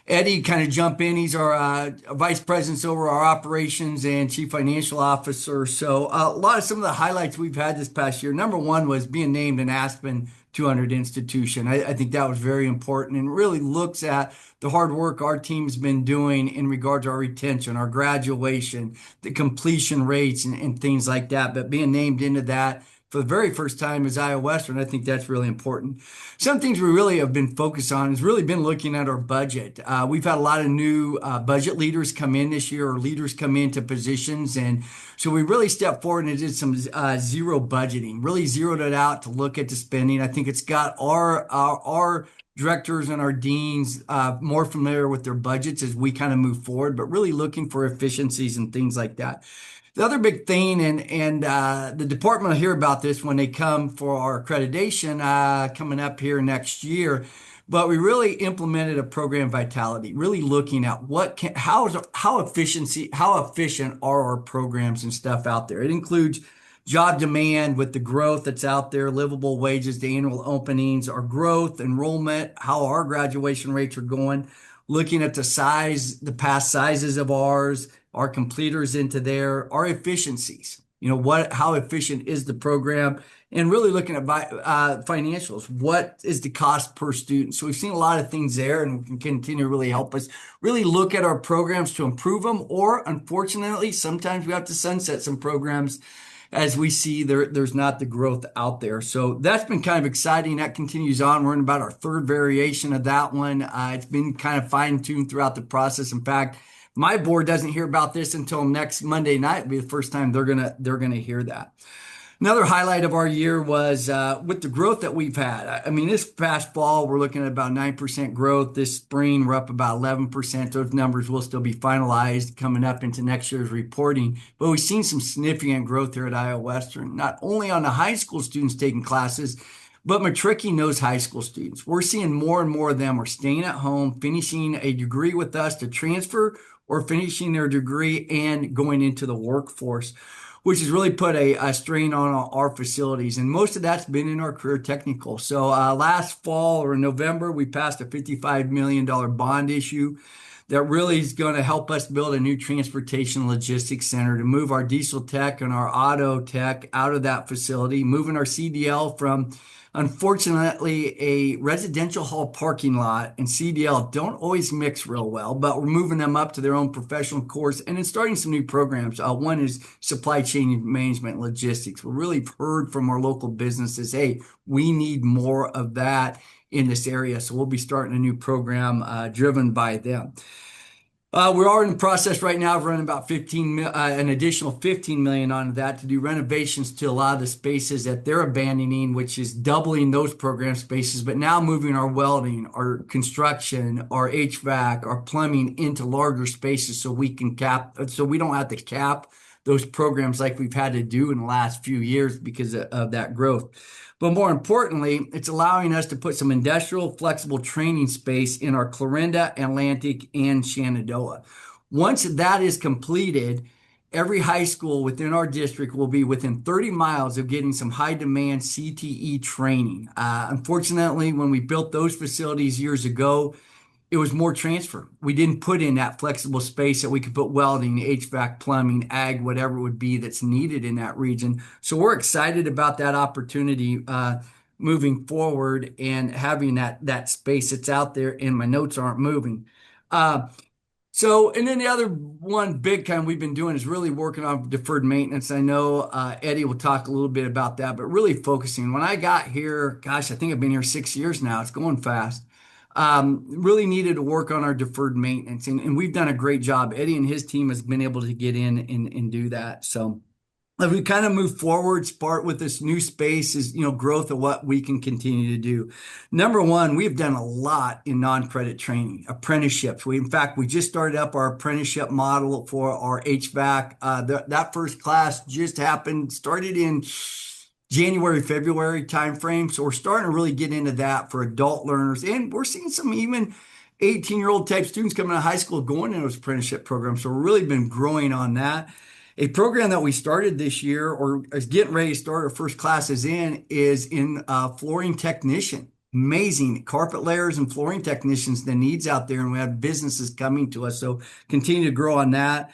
Eddie kind of jump in. He's our vice president over our operations and chief financial officer. So a lot of some of the highlights we've had this past year. Number one was being named an Aspen 200 institution. I think that was very important and really looks at the hard work our team's been doing in regard to our retention, our graduation, the completion rates and things like that. But being named into that for the very first time as Iowa Western, I think that's really important. Some things we really have been focused on has really been looking at our budget. We've had a lot of new budget leaders come in this year, or leaders come into positions. And so we really stepped forward and did some zero budgeting, really zeroed it out to look at the spending. I think it's got our directors and our deans more familiar with their budgets as we kind of move forward, but really looking for efficiencies and things like that. The other big thing, and the department will hear about this when they come for our accreditation coming up here next year, but we really implemented a program vitality, really looking at how efficient are our programs and stuff out there. It includes job demand with the growth that's out there, livable wages, the annual openings, our growth, enrollment, how our graduation rates are going, looking at the past sizes of ours, our completers into there, our efficiencies, how efficient is the program, and really looking at financials. What is the cost per student? So we've seen a lot of things there, and we can continue to really help us really look at our programs to improve them, or unfortunately, sometimes we have to sunset some programs as we see there's not the growth out there. So that's been kind of exciting. That continues on. We're in about our third variation of that one. It's been kind of fine-tuned throughout the process. In fact, my board doesn't hear about this until next Monday night. It'll be the first time they're gonna hear that. Another highlight of our year was with the growth that we've had. I mean, this past fall, we're looking at about 9% growth. This spring, we're up about 11%. Those numbers will still be finalized coming up into next year's reporting. But we've seen some significant growth here at Iowa Western, not only on the high school students taking classes, but matriculating those high school students. We're seeing more and more of them are staying at home, finishing a degree with us to transfer, or finishing their degree and going into the workforce, which has really put a strain on our facilities. And most of that's been in our career technical. So last fall or in November, we passed a $55 million bond issue that really is going to help us build a new transportation logistics center to move our diesel tech and our auto tech out of that facility, moving our CDL from, unfortunately, a residential hall parking lot and CDL don't always mix real well, but we're moving them up to their own professional course and then starting some new programs. One is supply chain management and logistics. We really heard from our local businesses, hey, we need more of that in this area. So we'll be starting a new program driven by them. We are in the process right now of running about an additional $15 million on that to do renovations to a lot of the spaces that they're abandoning, which is doubling those program spaces, but now moving our welding, our construction, our HVAC, our plumbing into larger spaces so we don't have to cap those programs like we've had to do in the last few years because of that growth. But more importantly, it's allowing us to put some industrial flexible training space in our Clarinda, Atlantic, and Shenandoah. Once that is completed, every high school within our district will be within 30 miles of getting some high demand CTE training. Unfortunately, when we built those facilities years ago, it was more transfer. We didn't put in that flexible space that we could put welding, HVAC, plumbing, ag, whatever it would be that's needed in that region. So we're excited about that opportunity moving forward and having that space that's out there, and my notes aren't moving. And then the other one big kind we've been doing is really working on deferred maintenance. I know Eddie will talk a little bit about that, but really focusing. When I got here, gosh, I think I've been here 6 years now. It's going fast. Really needed to work on our deferred maintenance, and we've done a great job. Eddie and his team has been able to get in and do that. So as we kind of move forward, start with this new space is, growth of what we can continue to do. Number one, we've done a lot in non-credit training, apprenticeships. In fact, we just started up our apprenticeship model for our HVAC. That first class just started in January, February timeframe. So we're starting to really get into that for adult learners. And we're seeing some even 18-year-old type students coming out of high school going into those apprenticeship programs. So we've really been growing on that. A program that we started this year or is getting ready to start our first classes is in flooring technician. Amazing carpet layers and flooring technicians, the needs out there, and we have businesses coming to us. So continue to grow on that.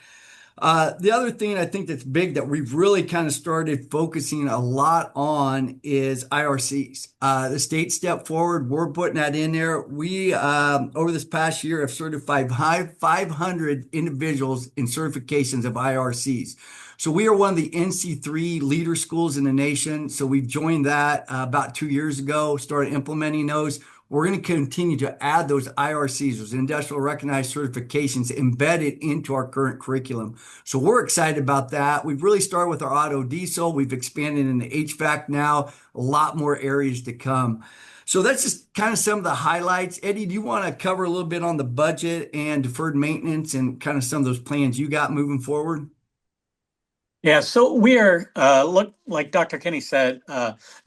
The other thing I think that's big that we've really kind of started focusing a lot on is IRCs. The state stepped forward. We're putting that in there. We, over this past year, have certified 500 individuals in certifications of IRCs. So we are one of the NC3 leader schools in the nation. So we've joined that about 2 years ago, started implementing those. We're going to continue to add those IRCs, those industrial recognized certifications, embedded into our current curriculum. So we're excited about that. We've really started with our auto diesel. We've expanded into HVAC now, a lot more areas to come. So that's just kind of some of the highlights. Eddie, do you want to cover a little bit on the budget and deferred maintenance and kind of some of those plans you got moving forward? Yeah, so we are, like Dr. Kinney said,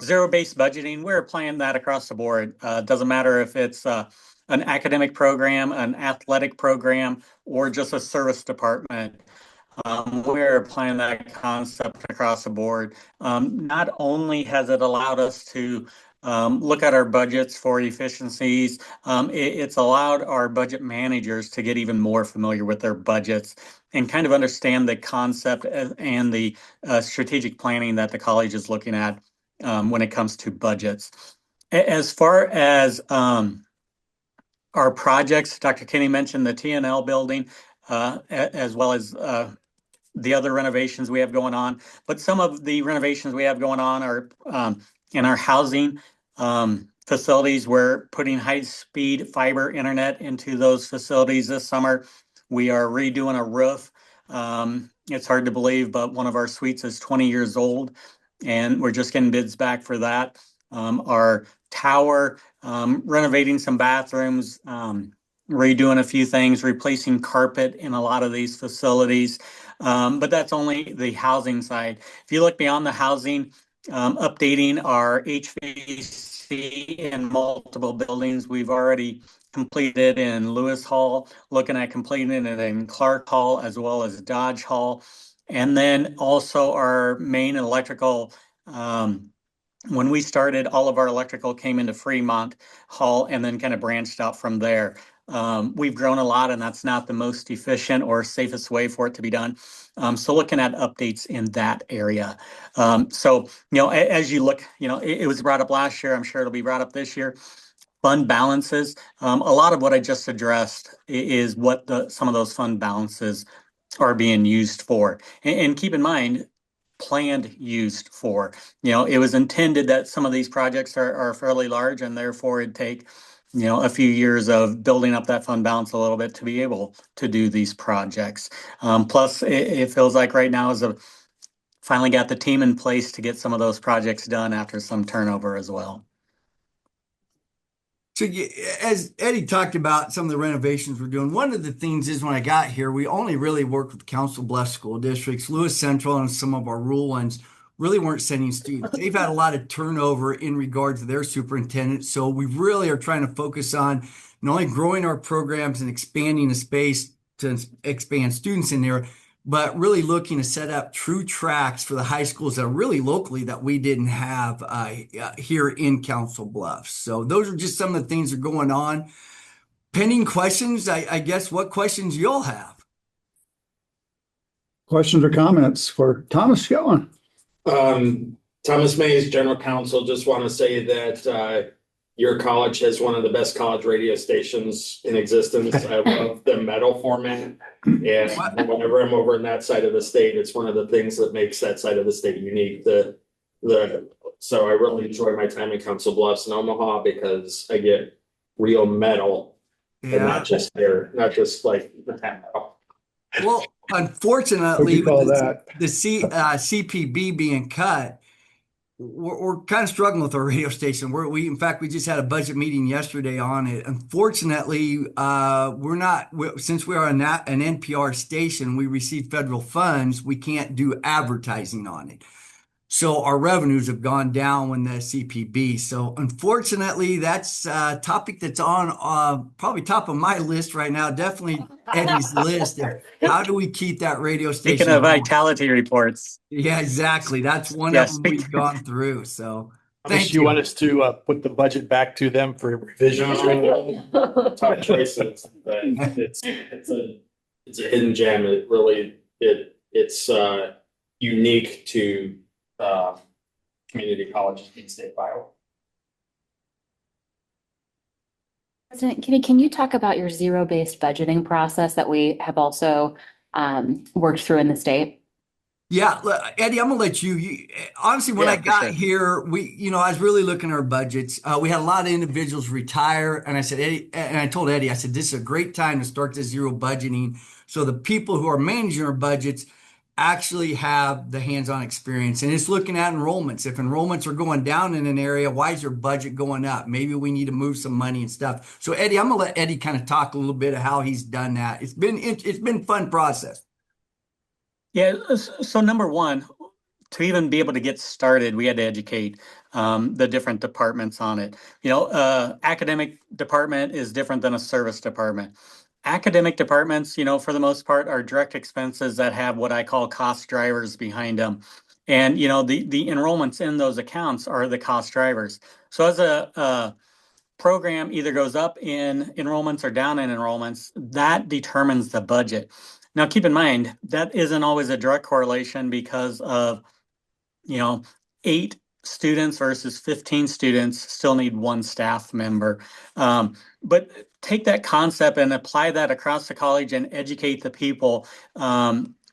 zero-based budgeting. We're applying that across the board. Doesn't matter if it's an academic program, an athletic program, or just a service department. We're applying that concept across the board. Not only has it allowed us to look at our budgets for efficiencies, it's allowed our budget managers to get even more familiar with their budgets and kind of understand the concept and the strategic planning that the college is looking at when it comes to budgets. As far as our projects, Dr. Kinney mentioned the TNL building, as well as the other renovations we have going on. But some of the renovations we have going on are in our housing facilities. We're putting high-speed fiber internet into those facilities this summer. We are redoing a roof. It's hard to believe, but one of our suites is 20 years old, and we're just getting bids back for that. Our tower, renovating some bathrooms, redoing a few things, replacing carpet in a lot of these facilities. But that's only the housing side. If you look beyond the housing, updating our HVAC in multiple buildings, we've already completed in Lewis Hall, looking at completing it in Clark Hall as well as Dodge Hall. And then also our main electrical, when we started, all of our electrical came into Fremont Hall and then kind of branched out from there. We've grown a lot, and that's not the most efficient or safest way for it to be done. So looking at updates in that area. So, as you look, it was brought up last year. I'm sure it'll be brought up this year. Fund balances. A lot of what I just addressed is what some of those fund balances are being used for. And keep in mind, planned used for. It was intended that some of these projects are fairly large, and therefore it'd take a few years of building up that fund balance a little bit to be able to do these projects. Plus, it feels like right now is finally got the team in place to get some of those projects done after some turnover as well. So as Eddie talked about some of the renovations we're doing, one of the things is when I got here, we only really worked with Council Bluffs school districts. Lewis Central and some of our rural ones really weren't sending students. They've had a lot of turnover in regards to their superintendent. So we really are trying to focus on not only growing our programs and expanding the space to expand students in there, but really looking to set up true tracks for the high schools that are really locally that we didn't have here in Council Bluffs. So those are just some of the things that are going on. Pending questions, I guess, what questions you'll have? Questions or comments for Thomas Skellen? Thomas Mays, General Counsel. Just want to say that your college has one of the best college radio stations in existence. I love the metal format. And whenever I'm over in that side of the state, it's one of the things that makes that side of the state unique. So I really enjoy my time in Council Bluffs and Omaha because I get real metal and not just like the metal. Well, unfortunately, What do you call with that? the CPB being cut, we're kind of struggling with our radio station. In fact, we just had a budget meeting yesterday on it. Unfortunately, since we are an NPR station, we receive federal funds, we can't do advertising on it. So our revenues have gone down when the CPB. So unfortunately, that's a topic that's on probably top of my list right now. Definitely Eddie's list. How do we keep that radio station? Speaking of vitality reports. Yeah, exactly. That's one of them we've gone through. So thank you. You want us to put the budget back to them for revisions? Tough choices, but it's a hidden gem. It's unique to community colleges in state of Iowa. President Kinney, can you talk about your zero-based budgeting process that we have also worked through in the state? Yeah, Eddie, I'm gonna let you. Honestly, when I got here, I was really looking at our budgets. We had a lot of individuals retire, and I said, Eddie, and I told Eddie, I said, this is a great time to start this zero budgeting. So the people who are managing our budgets actually have the hands-on experience, and it's looking at enrollments. If enrollments are going down in an area, why is your budget going up? Maybe we need to move some money and stuff. So Eddie, I'm gonna let Eddie kind of talk a little bit of how he's done that. It's been fun process. Yeah, so number one, to even be able to get started, we had to educate the different departments on it. Academic department is different than a service department. Academic departments, for the most part, are direct expenses that have what I call cost drivers behind them. And, the enrollments in those accounts are the cost drivers. So as a program either goes up in enrollments or down in enrollments, that determines the budget. Now, keep in mind, that isn't always a direct correlation because of, 8 students versus 15 students still need 1 staff member. But take that concept and apply that across the college and educate the people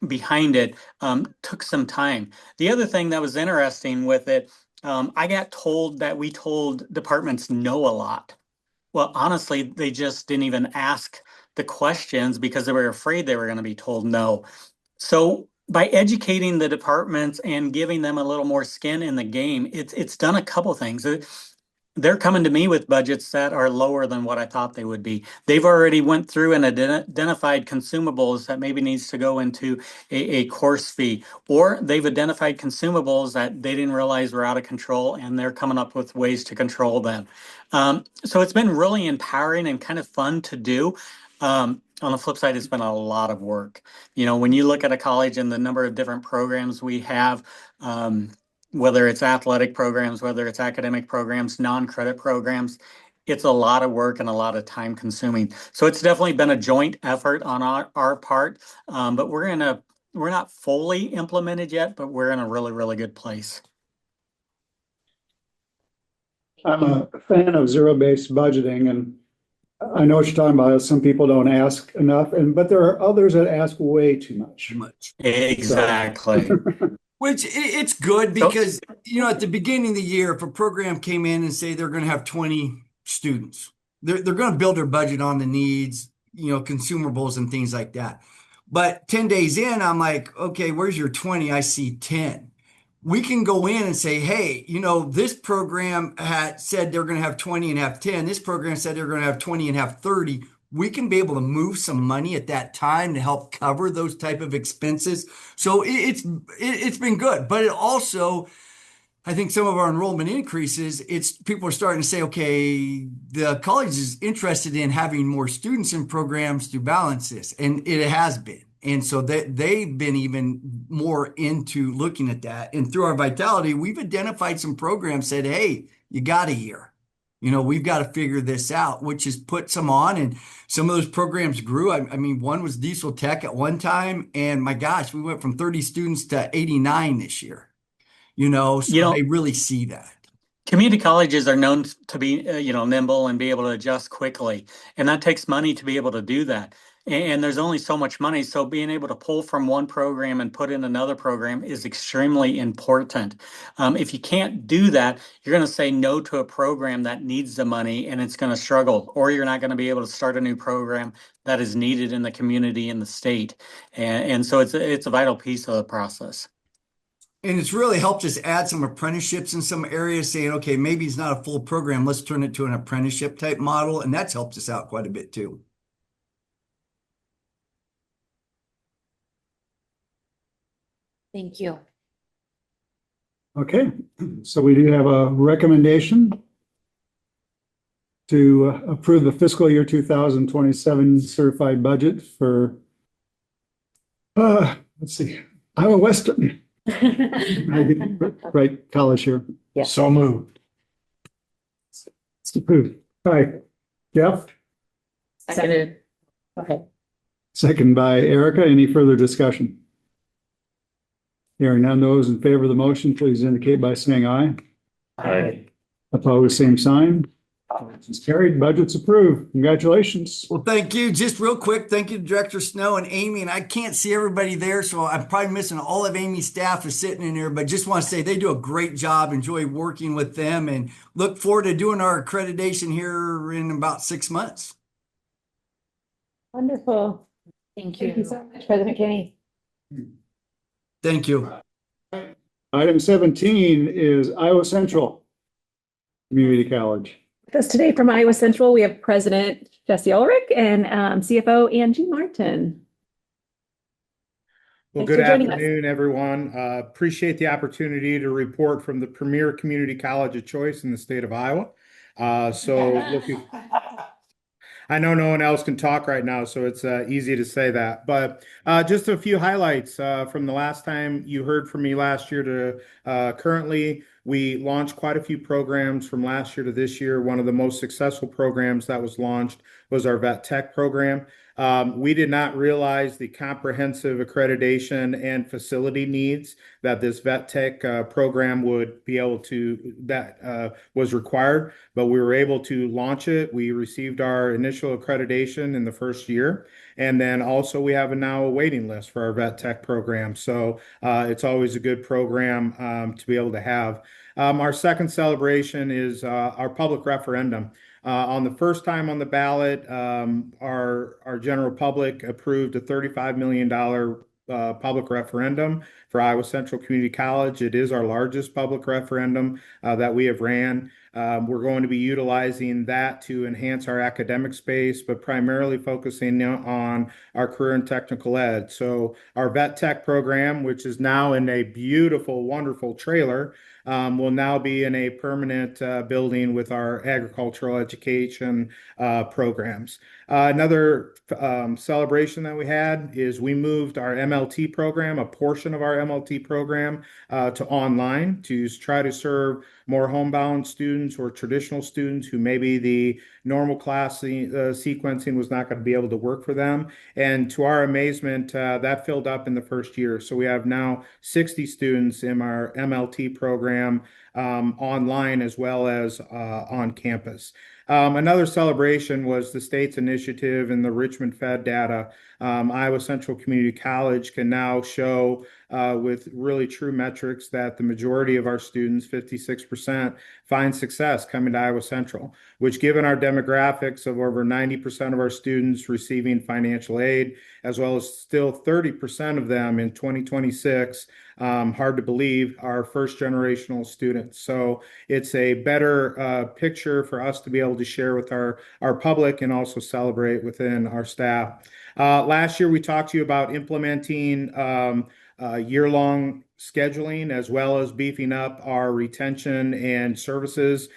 behind it took some time. The other thing that was interesting with it, I got told that we told departments no a lot. Well, honestly, they just didn't even ask the questions because they were afraid they were going to be told no. So by educating the departments and giving them a little more skin in the game, it's done a couple things. They're coming to me with budgets that are lower than what I thought they would be. They've already went through and identified consumables that maybe needs to go into a course fee, or they've identified consumables that they didn't realize were out of control, and they're coming up with ways to control them. So it's been really empowering and kind of fun to do. On the flip side, it's been a lot of work. You know, when you look at a college and the number of different programs we have, whether it's athletic programs, whether it's academic programs, non-credit programs, it's a lot of work and a lot of time consuming. So it's definitely been a joint effort on our part, but we're not fully implemented yet, but we're in a really, really good place. I'm a fan of zero-based budgeting, and I know what you're talking about. Some people don't ask enough, but there are others that ask way too much. Exactly. Which it's good because, you know, at the beginning of the year, if a program came in and say they're going to have 20 students, they're going to build their budget on the needs, you know, consumables and things like that. But 10 days in, I'm like, okay, where's your 20? I see 10. We can go in and say, hey, you know, this program had said they're going to have 20 and have 10. This program said they're going to have 20 and have 30. We can be able to move some money at that time to help cover those type of expenses. So it's been good, but it also, I think some of our enrollment increases, people are starting to say, okay, the college is interested in having more students in programs to balance this. And it has been. And so they've been even more into looking at that. And through our Vitality, we've identified some programs, said, hey, you got a year. You know, we've got to figure this out, which has put some on, and some of those programs grew. I mean, one was Diesel Tech at one time, and my gosh, we went from 30 students to 89 this year. You know, so they really see that. Community colleges are known to be, nimble and be able to adjust quickly, and that takes money to be able to do that. And there's only so much money, so being able to pull from one program and put in another program is extremely important. If you can't do that, you're going to say no to a program that needs the money, and it's going to struggle, or you're not going to be able to start a new program that is needed in the community, in the state. And so it's a vital piece of the process. And it's really helped us add some apprenticeships in some areas, saying, okay, maybe it's not a full program. Let's turn it to an apprenticeship type model. And that's helped us out quite a bit too. Thank you. Okay, so we do have a recommendation to approve the fiscal year 2027 certified budget for, let's see, Iowa Western. Right college here. Yeah. So moved. It's approved. All right, Jeff, Seconded. Okay. second by Erica. Any further discussion? Hearing none, those in favor of the motion, please indicate by saying aye. Aye. Opposed, same sign. It's carried. Budget's approved. Congratulations. Well, thank you. Just real quick, thank you to Director Snow and Amy. And I can't see everybody there, so I'm probably missing all of Amy's staff is sitting in here, but just want to say they do a great job. Enjoy working with them and look forward to doing our accreditation here in about 6 months. Wonderful. Thank you. Thank you so much, President Kenny. Thank you. Item 17 is Iowa Central Community College. With us today from Iowa Central, we have President Jesse Ulrich and CFO Angie Martin. Well, Thanks good for joining us. afternoon, everyone. Appreciate the opportunity to report from the premier community college of choice in the state of Iowa. I know no one else can talk right now, so it's easy to say that. But just a few highlights from the last time you heard from me last year to currently. We launched quite a few programs from last year to this year. One of the most successful programs that was launched was our Vet Tech program. We did not realize the comprehensive accreditation and facility needs that this Vet Tech program would be able to, that was required, but we were able to launch it. We received our initial accreditation in the first year, And then also we have now a waiting list for our vet tech program. So it's always a good program to be able to have. Our second celebration is our public referendum. On the first time on the ballot, our general public approved a $35 million public referendum for Iowa Central Community College. It is our largest public referendum that we have ran. We're going to be utilizing that to enhance our academic space, but primarily focusing on our career and technical ed. So our vet tech program, which is now in a beautiful, wonderful trailer, will now be in a permanent building with our agricultural education programs. Another celebration that we had is we moved our MLT program, a portion of our MLT program, to online to try to serve more homebound students or traditional students who maybe the normal class sequencing was not going to be able to work for them. And to our amazement, that filled up in the first year. So we have now 60 students in our MLT program online as well as on campus. Another celebration was the state's initiative in the Richmond Fed data. Iowa Central Community College can now show with really true metrics that the majority of our students, 56%, find success coming to Iowa Central, which given our demographics of over 90% of our students receiving financial aid, as well as still 30% of them in 2026, hard to believe, are first generational students. So it's a better picture for us to be able to share with our public and also celebrate within our staff. Last year, we talked to you about implementing year-long scheduling as well as beefing up our retention and services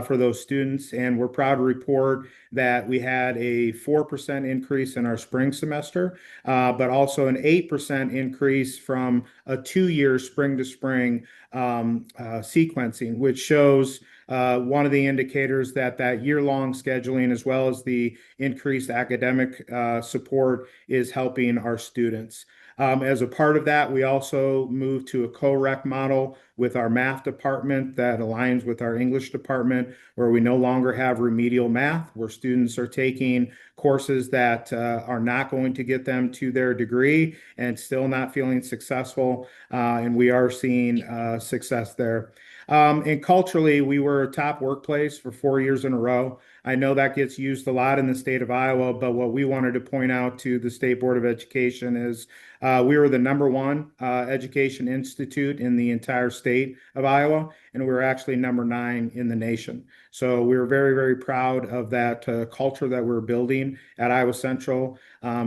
for those students. And we're proud to report that we had a 4% increase in our spring semester, but also an 8% increase from a 2-year spring to spring sequencing, which shows one of the indicators that year-long scheduling as well as the increased academic support is helping our students. As a part of that, we also moved to a co-rec model with our math department that aligns with our English department, where we no longer have remedial math, where students are taking courses that are not going to get them to their degree and still not feeling successful. And we are seeing success there. And culturally, we were a top workplace for 4 years in a row. I know that gets used a lot in the state of Iowa, but what we wanted to point out to the State Board of Education is we were the #1 education institute in the entire state of Iowa, and we were actually #9 in the nation. So we were very, very proud of that culture that we're building at Iowa Central.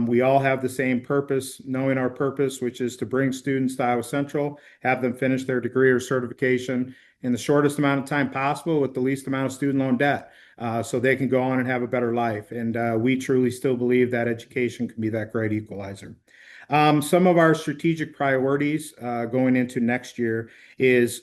We all have the same purpose, knowing our purpose, which is to bring students to Iowa Central, have them finish their degree or certification in the shortest amount of time possible with the least amount of student loan debt, so they can go on and have a better life. And we truly still believe that education can be that great equalizer. Some of our strategic priorities going into next year is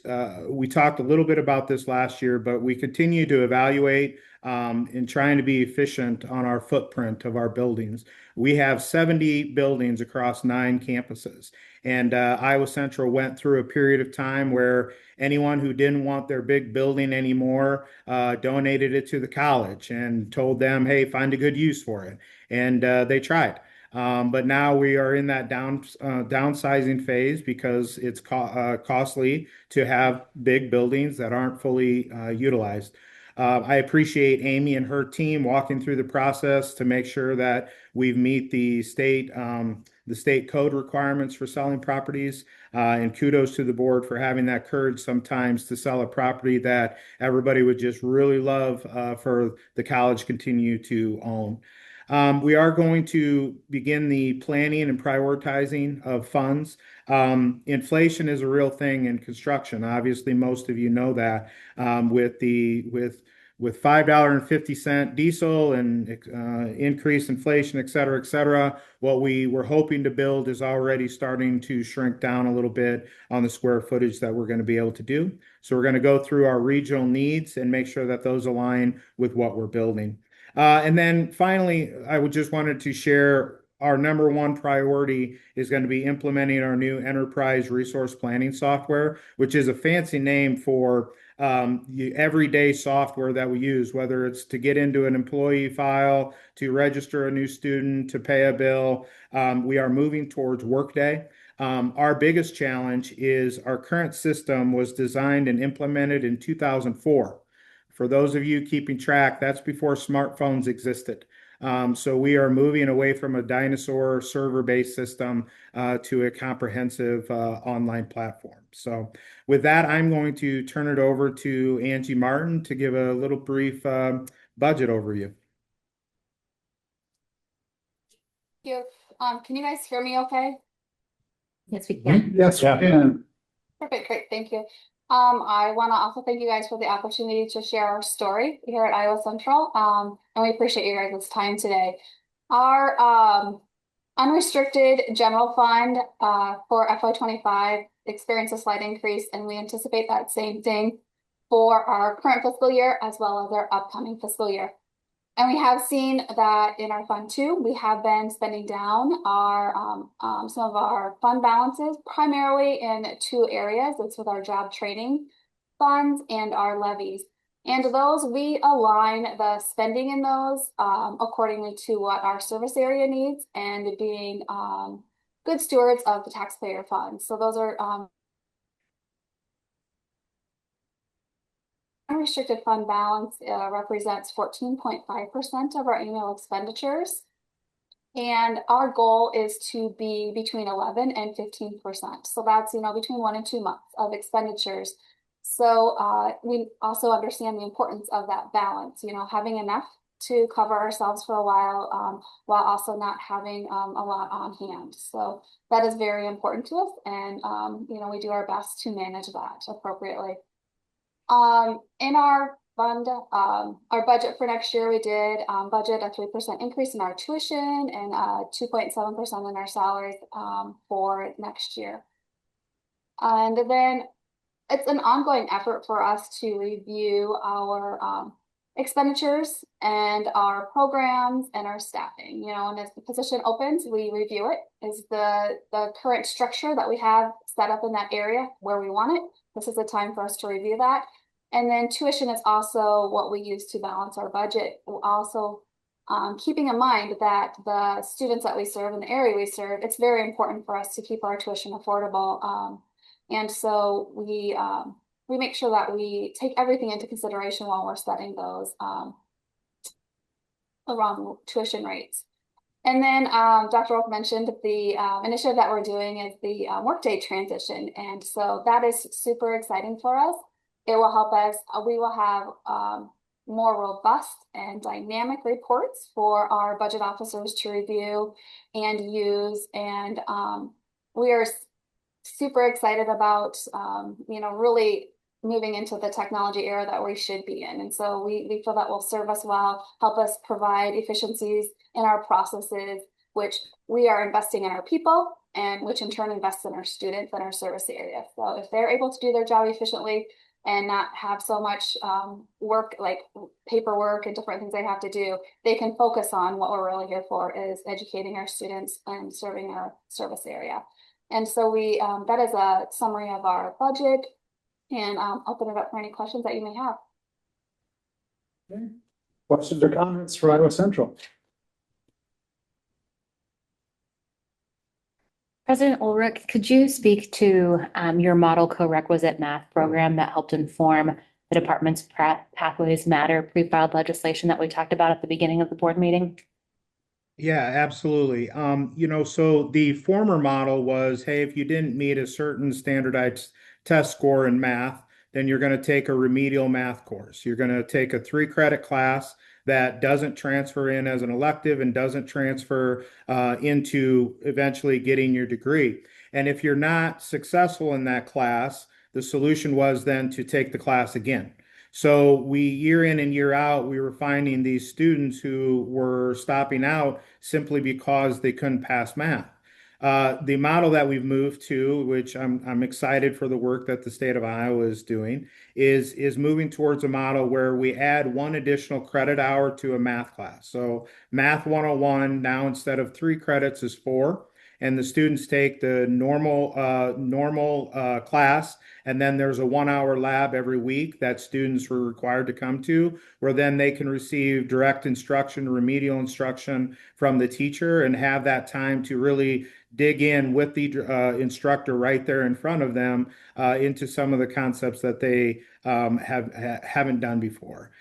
we talked a little bit about this last year, but we continue to evaluate in trying to be efficient on our footprint of our buildings. We have 70 buildings across 9 campuses. And Iowa Central went through a period of time where anyone who didn't want their big building anymore donated it to the college and told them, hey, find a good use for it. And they tried. But now we are in that downsizing phase because it's costly to have big buildings that aren't fully utilized. I appreciate Amy and her team walking through the process to make sure that we meet the state code requirements for selling properties. And kudos to the board for having that courage sometimes to sell a property that everybody would just really love for the college to continue to own. We are going to begin the planning and prioritizing of funds. Inflation is a real thing in construction. Obviously, most of you know that with $5.50 diesel and increased inflation, et cetera, what we were hoping to build is already starting to shrink down a little bit on the square footage that we're going to be able to do. So we're going to go through our regional needs and make sure that those align with what we're building. And then finally, I would just wanted to share our number one priority is going to be implementing our new enterprise resource planning software, which is a fancy name for the everyday software that we use, whether it's to get into an employee file, to register a new student, to pay a bill. We are moving towards Workday. Our biggest challenge is our current system was designed and implemented in 2004. For those of you keeping track, that's before smartphones existed. So we are moving away from a dinosaur server-based system to a comprehensive online platform. So with that, I'm going to turn it over to Angie Martin to give a little brief budget overview. Thank you. Can you guys hear me okay? Yes, we can. Yes, we can. Perfect, great, thank you. I want to also thank you guys for the opportunity to share our story here at Iowa Central. And we appreciate you guys' time today. Our unrestricted general fund for FY25 experienced a slight increase, and we anticipate that same thing for our current fiscal year as well as our upcoming fiscal year. And we have seen that in our fund too, we have been spending down our some of our fund balances, primarily in two areas. It's with our job training funds and our levies. And those, we align the spending in those accordingly to what our service area needs and being good stewards of the taxpayer funds. So those are unrestricted fund balance represents 14.5% of our annual expenditures. And our goal is to be between 11 and 15%. So that's, between 1 and 2 months of expenditures. So we also understand the importance of that balance, having enough to cover ourselves for a while also not having a lot on hand. So that is very important to us. And, we do our best to manage that appropriately. In our fund, our budget for next year, we did budget a 3% increase in our tuition and 2.7% in our salaries for next year. And then it's an ongoing effort for us to review our expenditures and our programs and our staffing, and as the position opens, we review it. Is the current structure that we have set up in that area where we want it? This is the time for us to review that. And then tuition is also what we use to balance our budget. Also, keeping in mind that the students that we serve in the area we serve, it's very important for us to keep our tuition affordable. And so we make sure that we take everything into consideration while we're setting those around tuition rates. And then Dr. Wolf mentioned the initiative that we're doing is the Workday transition. And so that is super exciting for us. It will help us, we will have more robust and dynamic reports for our budget officers to review and use. And we are super excited about, really moving into the technology era that we should be in. And so we feel that will serve us well, help us provide efficiencies in our processes, which we are investing in our people and which in turn invests in our students and our service area. So if they're able to do their job efficiently and not have so much work like paperwork and different things they have to do, they can focus on what we're really here for, is educating our students and serving our service area. And so we that is a summary of our budget, and open it up for any questions that you may have. Okay. Questions or comments for Iowa Central? President Ulrich, could you speak to your model co-requisite math program that helped inform the department's Pathways Matter pre-filed legislation that we talked about at the beginning of the board meeting? Yeah, absolutely. So the former model was, hey, if you didn't meet a certain standardized test score in math, then you're going to take a remedial math course. You're going to take a 3-credit class that doesn't transfer in as an elective and doesn't transfer into eventually getting your degree. And if you're not successful in that class, the solution was then to take the class again. So we, year in and year out, we were finding these students who were stopping out simply because they couldn't pass math. The model that we've moved to, which I'm excited for the work that the state of Iowa is doing, is moving towards a model where we add one additional credit hour to a math class. So Math 101 now, instead of 3 credits, is 4, and the students take the normal class, and then there's a 1-hour lab every week that students were required to come to, where then they can receive direct instruction, remedial instruction from the teacher, and have that time to really dig in with the instructor right there in front of them into some of the concepts that they haven't done before.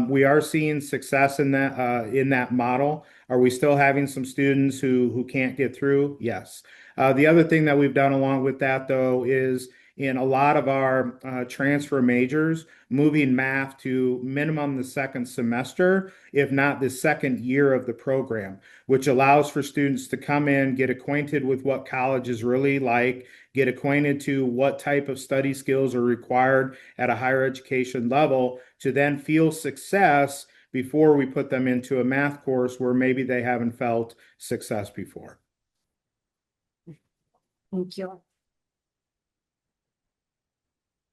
We are seeing success in that model. Are we still having some students who can't get through? Yes. The other thing that we've done along with that, though, is in a lot of our transfer majors, moving math to minimum the second semester, if not the second year of the program, which allows for students to come in, get acquainted with what college is really like, get acquainted to what type of study skills are required at a higher education level, to then feel success before we put them into a math course where maybe they haven't felt success before. Thank you.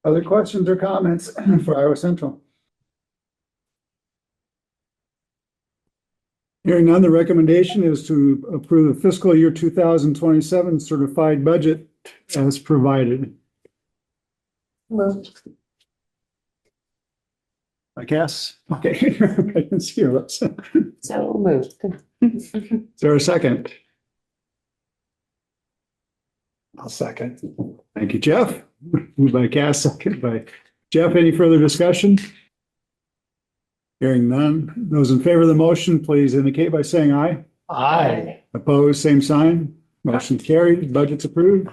Other questions or comments for Iowa Central? Hearing none, the recommendation is to approve the fiscal year 2027 certified budget as provided. Moved. I guess. Okay. I can see your lips. So moved. Is there a second? I'll second. Thank you, Jeff. Moved by Cass, second by Jeff. Any further discussion? Hearing none. Those in favor of the motion, please indicate by saying aye. Aye. Opposed, same sign. Motion carried. Budget's approved.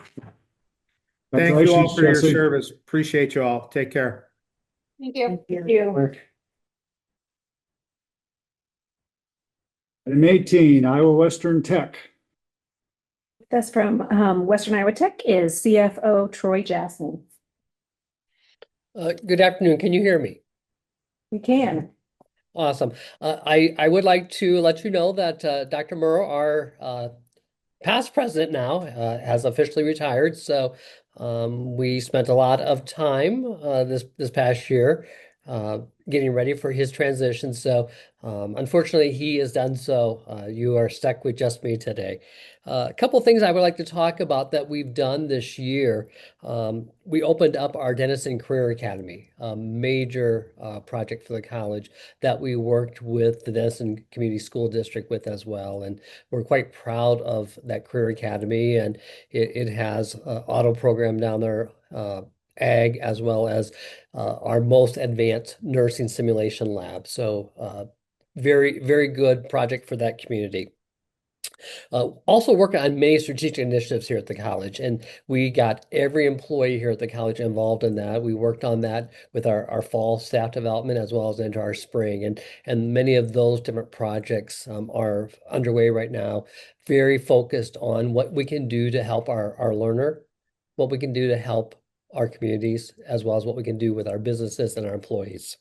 Thank you all for your Jesse. service. Appreciate you all. Take care. Thank you. Thank you. Item 18, Iowa Western Tech. That's from Western Iowa Tech is CFO Troy Jasmine. Good afternoon. Can you hear me? We can. Awesome. I would like to let you know that Dr. Murrow, our past president now, has officially retired. So we spent a lot of time this past year getting ready for his transition. So unfortunately, he is done. So you are stuck with just me today. A couple things I would like to talk about that we've done this year. We opened up our Denison Career Academy, a major project for the college that we worked with the Denison Community School District with as well. And we're quite proud of that Career Academy. And it has an auto program down there, ag, as well as our most advanced nursing simulation lab. So very, very good project for that community. Also working on many strategic initiatives here at the college, and we got every employee here at the college involved in that. We worked on that with our fall staff development as well as into our spring, and many of those different projects are underway right now, very focused on what we can do to help our learner, what we can do to help our communities, as well as what we can do with our businesses and our employees.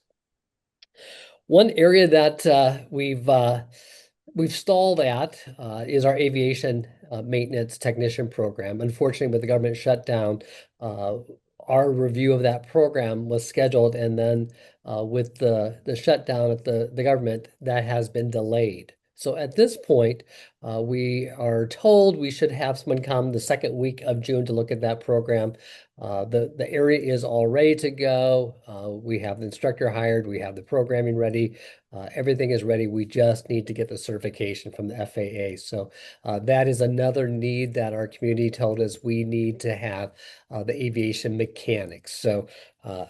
One area that we've stalled at is our aviation maintenance technician program. Unfortunately, with the government shutdown, our review of that program was scheduled, and then with the shutdown at the government, that has been delayed. So at this point, we are told we should have someone come the second week of June to look at that program. The area is all ready to go. We have the instructor hired. We have the programming ready. Everything is ready. We just need to get the certification from the FAA. So that is another need that our community told us we need to have the aviation mechanics. So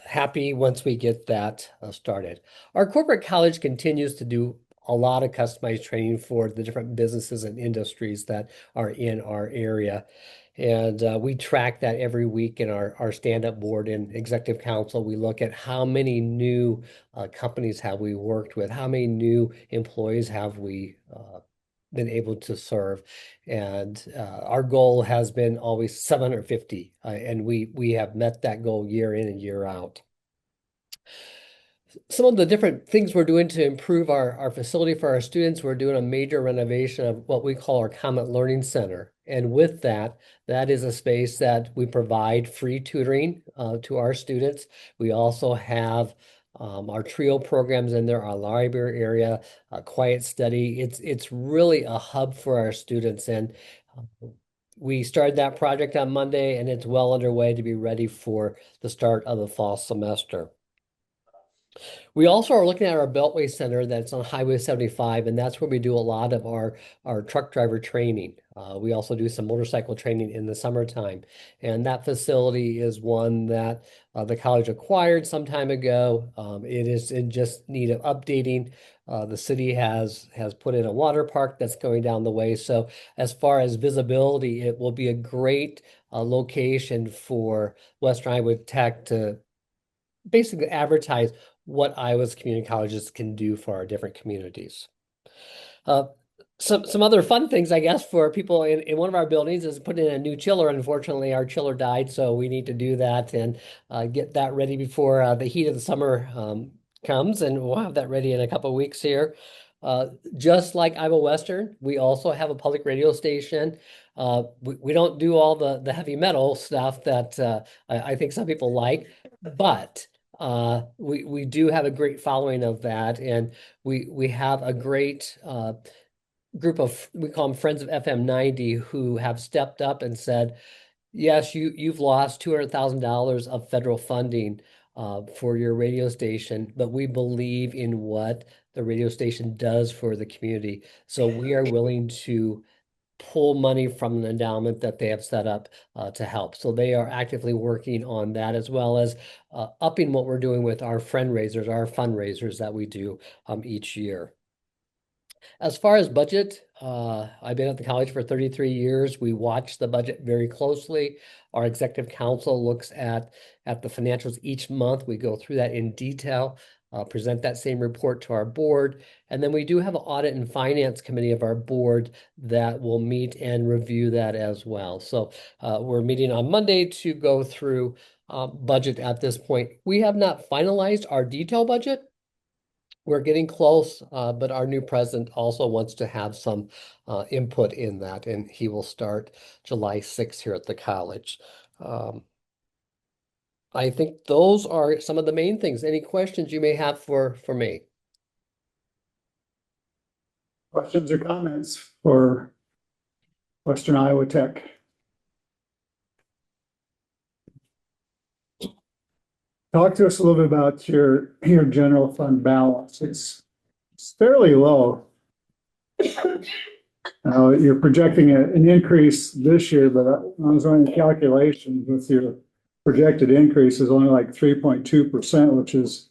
happy once we get that started. Our corporate college continues to do a lot of customized training for the different businesses and industries that are in our area. And we track that every week in our stand-up board and executive council. We look at how many new companies have we worked with, how many new employees have we been able to serve. And our goal has been always 750, and we have met that goal year in and year out. some of the different things we're doing to improve our facility for our students, we're doing a major renovation of what we call our Comet Learning Center. And with that, that is a space that we provide free tutoring to our students. We also have our TRIO programs in there, our library area, quiet study. It's really a hub for our students. And we started that project on Monday, and it's well underway to be ready for the start of the fall semester. We also are looking at our Beltway Center that's on Highway 75, and that's where we do a lot of our truck driver training. We also do some motorcycle training in the summertime. And that facility is one that the college acquired some time ago. It is in just need of updating. The city has put in a water park that's going down the way. So as far as visibility, it will be a great location for Western Iowa Tech to basically advertise what Iowa's community colleges can do for our different communities. Some other fun things, I guess, for people in one of our buildings is putting in a new chiller. Unfortunately, our chiller died, so we need to do that and get that ready before the heat of the summer comes, and we'll have that ready in a couple of weeks here. Just like Iowa Western, we also have a public radio station. We don't do all the heavy metal stuff that I think some people like, but we do have a great following of that, and we have a great group of, we call them Friends of FM 90, who have stepped up and said, yes, you've lost $200,000 of federal funding for your radio station, but we believe in what the radio station does for the community. So we are willing to pull money from an endowment that they have set up to help. So they are actively working on that, as well as upping what we're doing with our fundraisers that we do each year. As far as budget, I've been at the college for 33 years. We watch the budget very closely. Our executive council looks at the financials each month. We go through that in detail, present that same report to our board. And then we do have an audit and finance committee of our board that will meet and review that as well. So we're meeting on Monday to go through budget at this point. We have not finalized our detailed budget. We're getting close, but our new president also wants to have some input in that, and he will start July 6th here at the college. I think those are some of the main things. Any questions you may have for me? Questions or comments for Western Iowa Tech? Talk to us a little bit about your general fund balance. It's fairly low. You're projecting an increase this year, but I was running the calculations with your projected increase is only like 3.2%, which is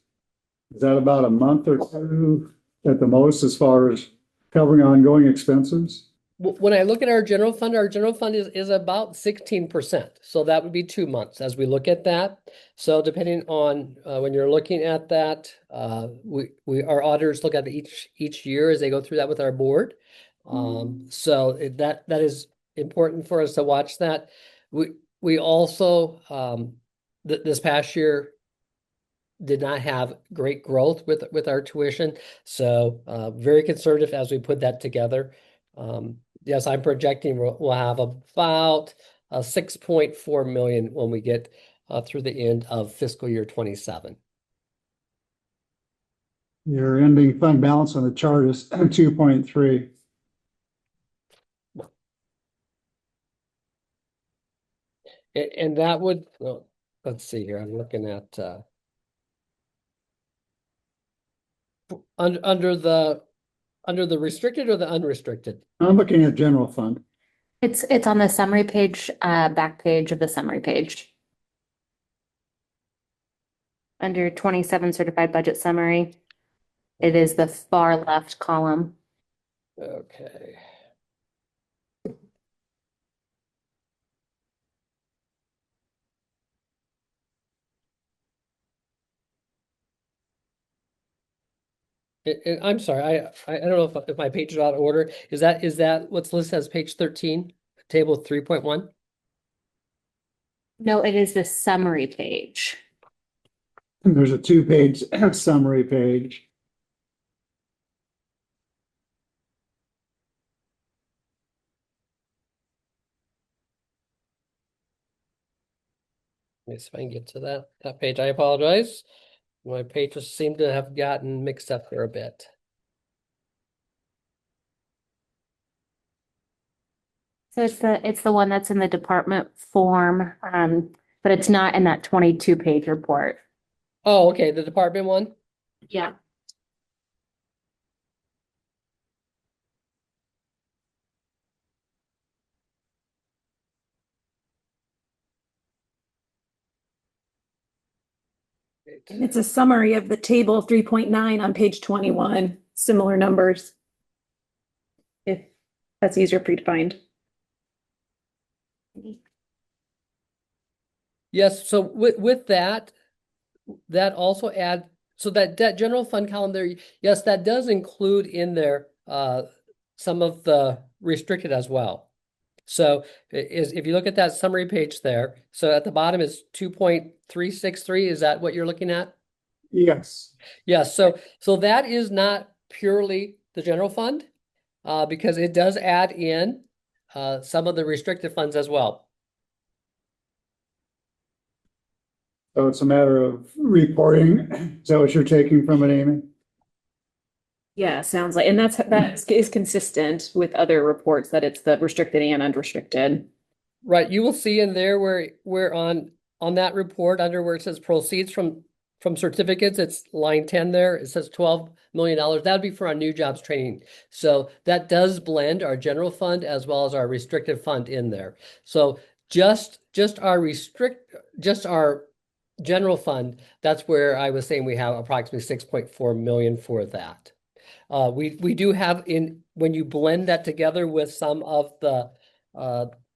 that about a month or two at the most as far as covering ongoing expenses? When I look at our general fund is about 16%. So that would be 2 months as we look at that. So depending on when you're looking at that, our auditors look at it each year as they go through that with our board. So that is important for us to watch that. We also this past year did not have great growth with our tuition. So very conservative as we put that together. Yes, I'm projecting we'll have about 6.4 million when we get through the end of fiscal year 27. Your ending fund balance on the chart is 2.3. And that would, let's see here, I'm looking at under the restricted or the unrestricted? I'm looking at general fund. It's on the summary page, back page of the summary page. Under 27 certified budget summary, it is the far left column. Okay. I'm sorry, I don't know if my page is out of order. Is that what's listed as page 13, table 3.1? No, it is the summary page. There's a 2-page summary page. Let me see if I can get to that page. I apologize. My pages seem to have gotten mixed up there a bit. So it's the one that's in the department form, but it's not in that 22-page report. Oh, okay, the department one? Yeah. And it's a summary of the table 3.9 on page 21, similar numbers. If that's easier for you to find. Yes, so with that also so that general fund column there, yes, that does include in there some of the restricted as well. So if you look at that summary page there, so at the bottom is 2.363, is that what you're looking at? Yes. Yes, so that is not purely the general fund, because it does add in some of the restricted funds as well. So it's a matter of reporting. Is that what you're taking from it, Amy? Yeah, sounds like, and that is consistent with other reports that it's the restricted and unrestricted. Right, you will see in there where on that report under where it says proceeds from certificates, it's line 10 there. It says $12 million. That'd be for our new jobs training. So that does blend our general fund as well as our restricted fund in there. So just our general fund, that's where I was saying we have approximately 6.4 million for that. We do have when you blend that together with some of the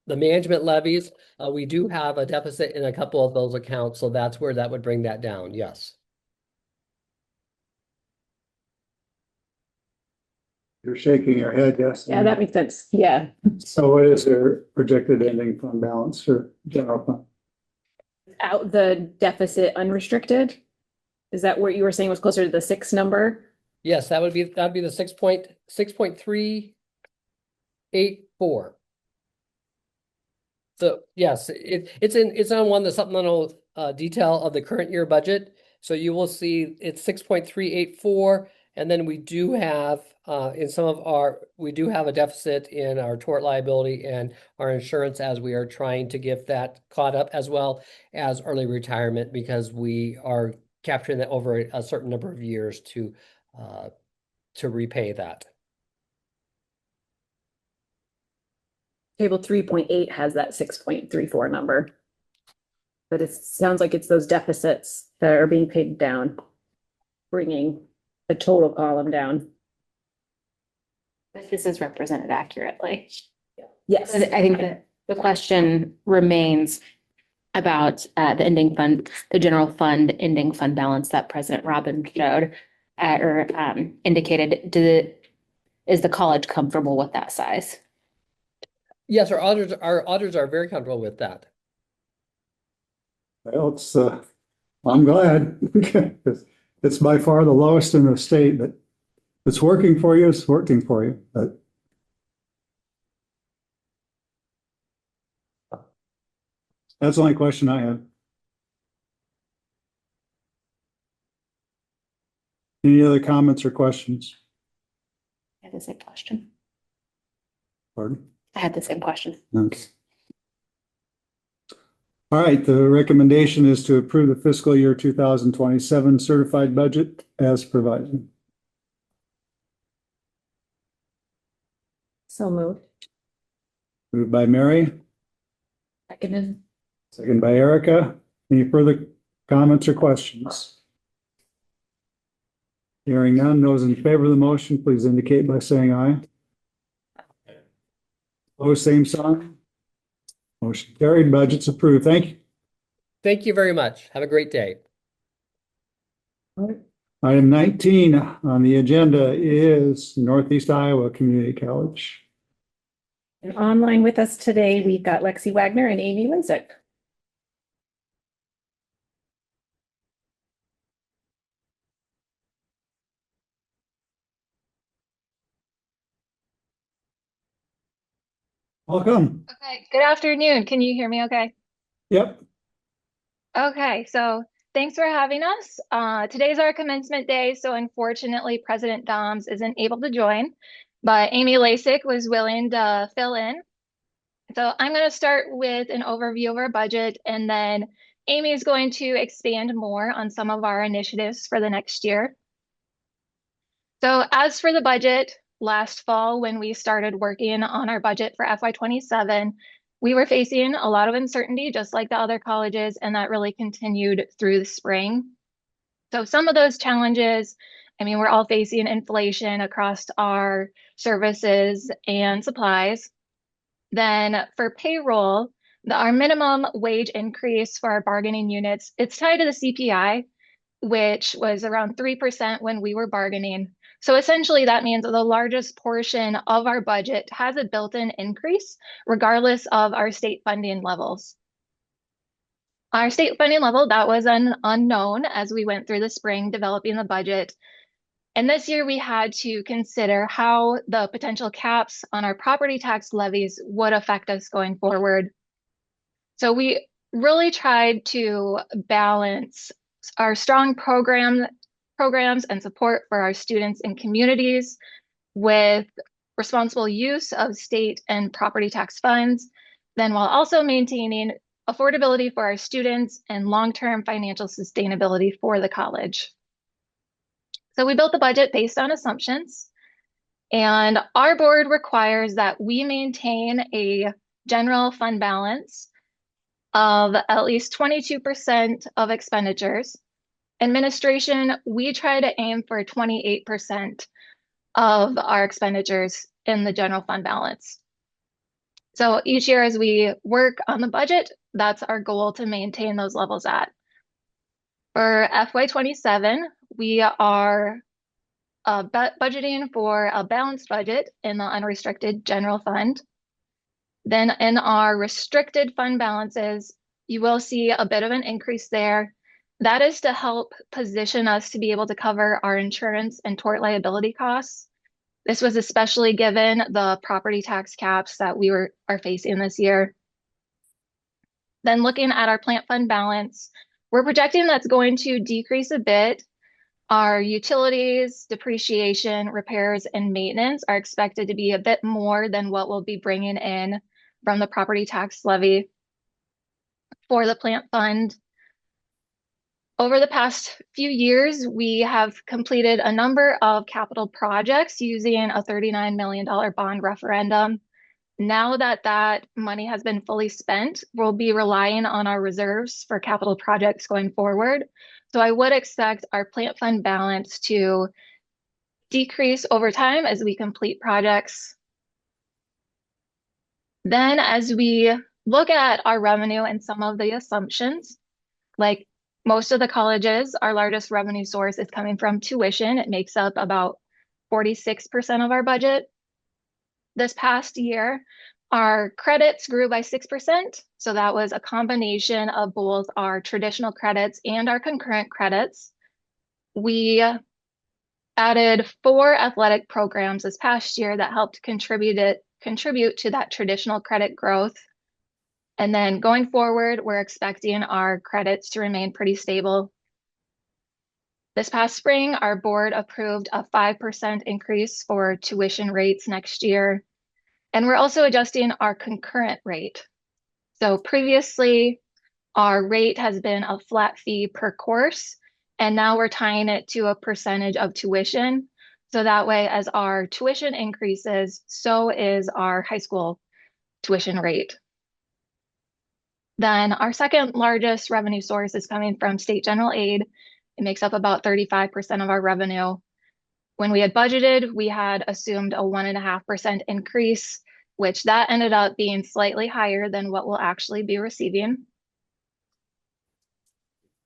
management levies, we do have a deficit in a couple of those accounts, so that's where that would bring that down, yes. You're shaking your head, yes. Yeah, that makes sense. Yeah. So what is their projected ending fund balance for general fund? Out the deficit unrestricted? Is that what you were saying was closer to the 6 number? Yes, that'd be the 6.384. So yes, it's on the supplemental detail of the current year budget. So you will see it's 6.384, and then we do have we have a deficit in our tort liability and our insurance as we are trying to get that caught up, as well as early retirement, because we are capturing that over a certain number of years to repay that. Table 3.8 has that 6.34 number. But it sounds like it's those deficits that are being paid down, bringing the total column down. But this is represented accurately. Yes. I think that the question remains about the ending fund, the general fund ending fund balance that President Robin showed or indicated. Is the college comfortable with that size? Yes, our auditors are very comfortable with that. Well, I'm glad. It's by far the lowest in the state, but if it's working for you, it's working for you. But that's the only question I have. Any other comments or questions? I had the same question. Pardon? I had the same question. Okay. All right, the recommendation is to approve the fiscal year 2027 certified budget as provided. So moved. Moved by Mary, Seconded. second by Erica. Any further comments or questions? Hearing none, those in favor of the motion, please indicate by saying aye. Opposed, same sign. Motion carried, budget's approved. Thank you. Thank you very much. Have a great day. Item 19 on the agenda is Northeast Iowa Community College. And online with us today, we've got Lexi Wagner and Amy Linsick. Welcome. Okay, good afternoon. Can you hear me okay? Yep. Okay, so thanks for having us. Today's our commencement day, so unfortunately President Doms isn't able to join, but Amy Lasik was willing to fill in. So I'm going to start with an overview of our budget, and then Amy is going to expand more on some of our initiatives for the next year. So as for the budget, last fall when we started working on our budget for FY27, we were facing a lot of uncertainty, just like the other colleges, and that really continued through the spring. So some of those challenges, I mean, we're all facing inflation across our services and supplies. Then for payroll, our minimum wage increase for our bargaining units, it's tied to the CPI, which was around 3% when we were bargaining. So essentially that means that the largest portion of our budget has a built-in increase regardless of our state funding levels. Our state funding level, that was an unknown as we went through the spring developing the budget. And this year we had to consider how the potential caps on our property tax levies would affect us going forward. So we really tried to balance our strong programs and support for our students and communities with responsible use of state and property tax funds, then while also maintaining affordability for our students and long-term financial sustainability for the college. So we built the budget based on assumptions, and our board requires that we maintain a general fund balance of at least 22% of expenditures. Administration, we try to aim for 28% of our expenditures in the general fund balance. So each year as we work on the budget, that's our goal to maintain those levels at. For FY27, we are budgeting for a balanced budget in the unrestricted general fund. Then in our restricted fund balances, you will see a bit of an increase there. That is to help position us to be able to cover our insurance and tort liability costs. This was especially given the property tax caps that we are facing this year. Then looking at our plant fund balance, we're projecting that's going to decrease a bit. Our utilities, depreciation, repairs, and maintenance are expected to be a bit more than what we'll be bringing in from the property tax levy for the plant fund. Over the past few years, we have completed a number of capital projects using a $39 million bond referendum. Now that that money has been fully spent, we'll be relying on our reserves for capital projects going forward. So I would expect our plant fund balance to decrease over time as we complete projects. Then as we look at our revenue and some of the assumptions, like most of the colleges, our largest revenue source is coming from tuition. It makes up about 46% of our budget. This past year, our credits grew by 6%. So that was a combination of both our traditional credits and our concurrent credits. We added 4 athletic programs this past year that helped contribute to that traditional credit growth. And then going forward, we're expecting our credits to remain pretty stable. This past spring, our board approved a 5% increase for tuition rates next year. And we're also adjusting our concurrent rate. So previously, our rate has been a flat fee per course, and now we're tying it to a percentage of tuition. So that way, as our tuition increases, so is our high school tuition rate. Then our second largest revenue source is coming from state general aid. It makes up about 35% of our revenue. When we had budgeted, we had assumed a 1.5% increase, which that ended up being slightly higher than what we'll actually be receiving.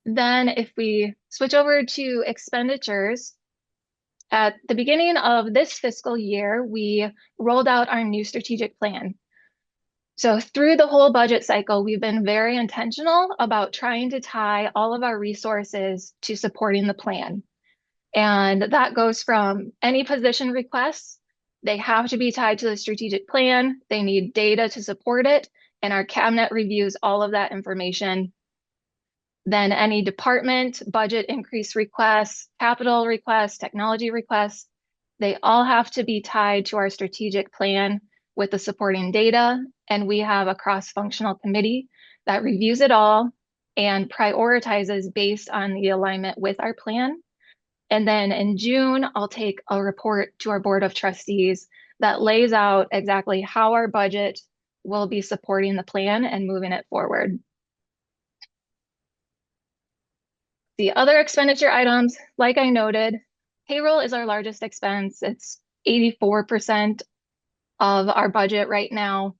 Then if we switch over to expenditures, at the beginning of this fiscal year, we rolled out our new strategic plan. So through the whole budget cycle, we've been very intentional about trying to tie all of our resources to supporting the plan. And that goes from any position requests They have to be tied to the strategic plan. They need data to support it, and our cabinet reviews all of that information. Then any department budget increase requests, capital requests, technology requests, they all have to be tied to our strategic plan with the supporting data. And we have a cross-functional committee that reviews it all and prioritizes based on the alignment with our plan. And then in June, I'll take a report to our Board of Trustees that lays out exactly how our budget will be supporting the plan and moving it forward. The other expenditure items, like I noted, payroll is our largest expense. It's 84% of our budget right now.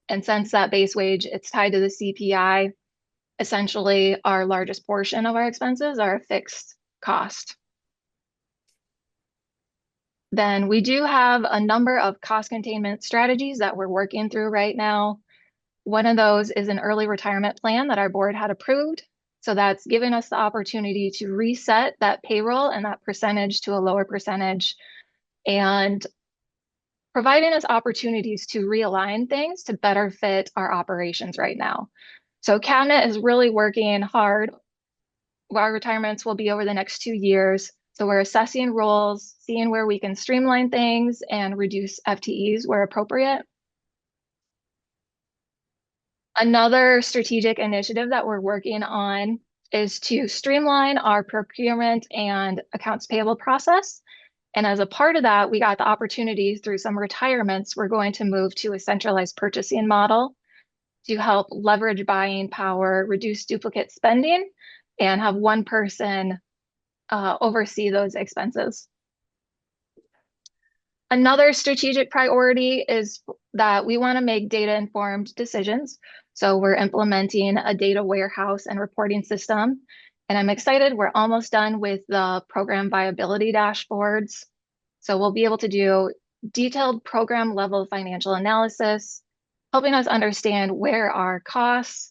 And since that base wage, it's tied to the CPI, essentially our largest portion of our expenses are a fixed cost. Then we do have a number of cost containment strategies that we're working through right now. One of those is an early retirement plan that our board had approved. So that's given us the opportunity to reset that payroll and that percentage to a lower percentage and providing us opportunities to realign things to better fit our operations right now. So cabinet is really working hard. Our retirements will be over the next 2 years. So we're assessing roles, seeing where we can streamline things and reduce FTEs where appropriate. Another strategic initiative that we're working on is to streamline our procurement and accounts payable process. And as a part of that, we got the opportunity through some retirements, we're going to move to a centralized purchasing model to help leverage buying power, reduce duplicate spending, and have one person oversee those expenses. Another strategic priority is that we want to make data-informed decisions. So we're implementing a data warehouse and reporting system. And I'm excited, we're almost done with the program viability dashboards. So we'll be able to do detailed program level financial analysis, helping us understand where our costs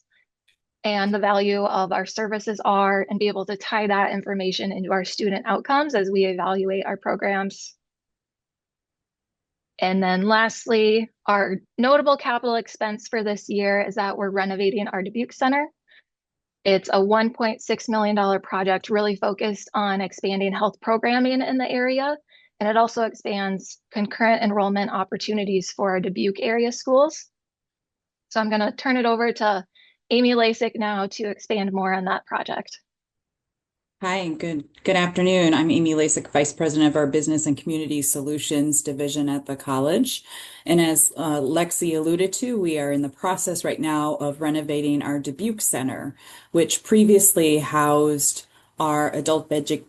and the value of our services are, and be able to tie that information into our student outcomes as we evaluate our programs. And then lastly, our notable capital expense for this year is that we're renovating our Dubuque Center. It's a $1.6 million project really focused on expanding health programming in the area. And it also expands concurrent enrollment opportunities for our Dubuque area schools. So I'm going to turn it over to Amy Lasik now to expand more on that project. Hi, good afternoon. I'm Amy Lasik, Vice President of our Business and Community Solutions Division at the college. And as Lexi alluded to, we are in the process right now of renovating our Dubuque Center, which previously housed our adult basic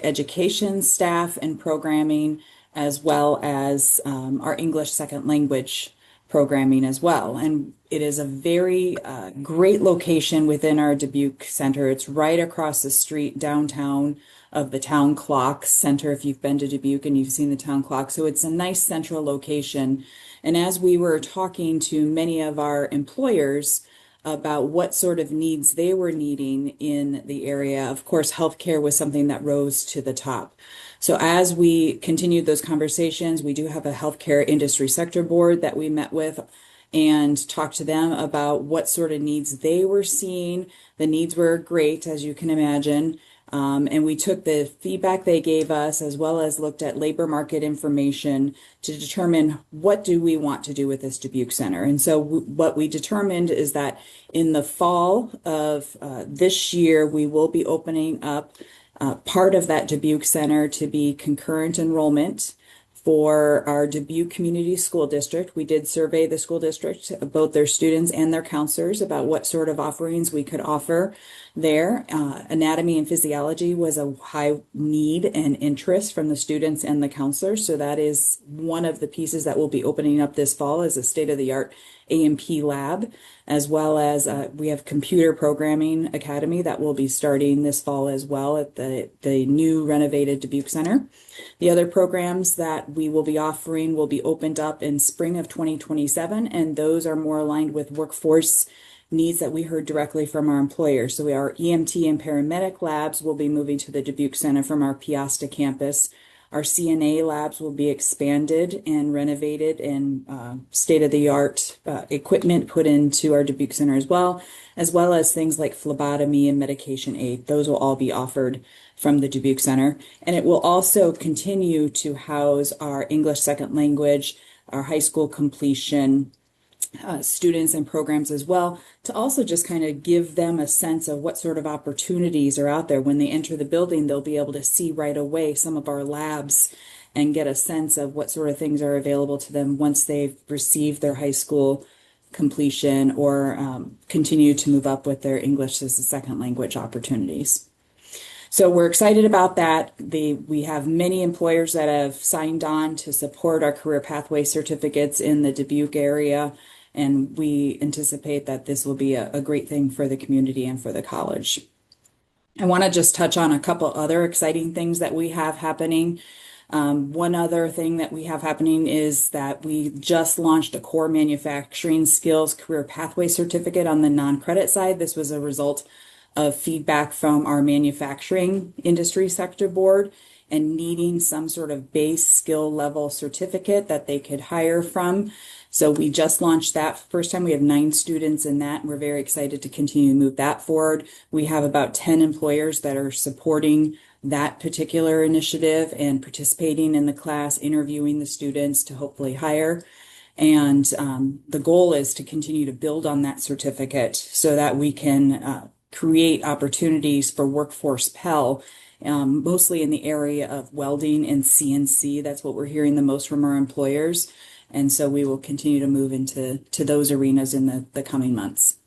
education staff and programming, as well as our English second language programming as well. And it is a very great location within our Dubuque Center. It's right across the street downtown of the Town Clock Center, if you've been to Dubuque and you've seen the Town Clock. So it's a nice central location. And as we were talking to many of our employers about what sort of needs they were needing in the area, of course, healthcare was something that rose to the top. So as we continued those conversations, we do have a healthcare industry sector board that we met with and talked to them about what sort of needs they were seeing. The needs were great, as you can imagine. And we took the feedback they gave us, as well as looked at labor market information to determine what do we want to do with this Dubuque Center. And so what we determined is that in the fall of this year, we will be opening up part of that Dubuque Center to be concurrent enrollment for our Dubuque Community School District. We did survey the school district, both their students and their counselors, about what sort of offerings we could offer there. Anatomy and physiology was a high need and interest from the students and the counselors. So that is one of the pieces that will be opening up this fall as a state-of-the-art A&P lab, as well as we have Computer Programming Academy that will be starting this fall as well at the new renovated Dubuque Center. The other programs that we will be offering will be opened up in spring of 2027, and those are more aligned with workforce needs that we heard directly from our employers. So our EMT and paramedic labs will be moving to the Dubuque Center from our Piasta campus. Our CNA labs will be expanded and renovated, and state-of-the-art equipment put into our Dubuque Center as well as things like phlebotomy and medication aid. Those will all be offered from the Dubuque Center. And it will also continue to house our English second language, our high school completion students and programs as well, to also just kind of give them a sense of what sort of opportunities are out there. When they enter the building, they'll be able to see right away some of our labs and get a sense of what sort of things are available to them once they've received their high school completion or continue to move up with their English as a second language opportunities. So we're excited about that. We have many employers that have signed on to support our career pathway certificates in the Dubuque area, and we anticipate that this will be a great thing for the community and for the college. I want to just touch on a couple other exciting things that we have happening. One other thing that we have happening is that we just launched a core manufacturing skills career pathway certificate on the non-credit side. This was a result of feedback from our manufacturing industry sector board and needing some sort of base skill level certificate that they could hire from. So we just launched that first time. We have 9 students in that, and we're very excited to continue to move that forward. We have about 10 employers that are supporting that particular initiative and participating in the class, interviewing the students to hopefully hire. And the goal is to continue to build on that certificate so that we can create opportunities for workforce Pell, mostly in the area of welding and CNC. That's what we're hearing the most from our employers. And so we will continue to move into those arenas in the coming months.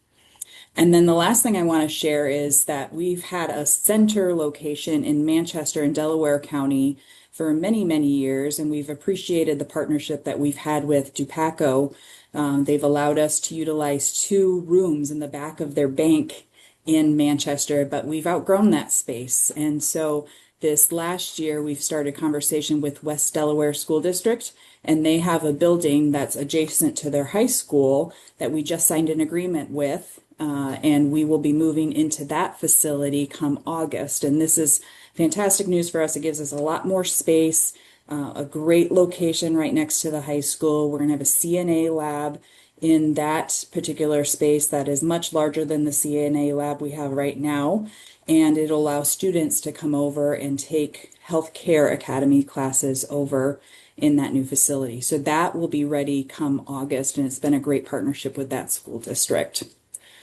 And then the last thing I want to share is that we've had a center location in Manchester and Delaware County for many, many years, and we've appreciated the partnership that we've had with Dupaco. They've allowed us to utilize 2 rooms in the back of their bank in Manchester, but we've outgrown that space. And so this last year, we've started a conversation with West Delaware School District, and they have a building that's adjacent to their high school that we just signed an agreement with, and we will be moving into that facility come August. And this is fantastic news for us. It gives us a lot more space, a great location right next to the high school. We're going to have a CNA lab in that particular space that is much larger than the CNA lab we have right now. And it'll allow students to come over and take healthcare academy classes over in that new facility. So that will be ready come August, and it's been a great partnership with that school district.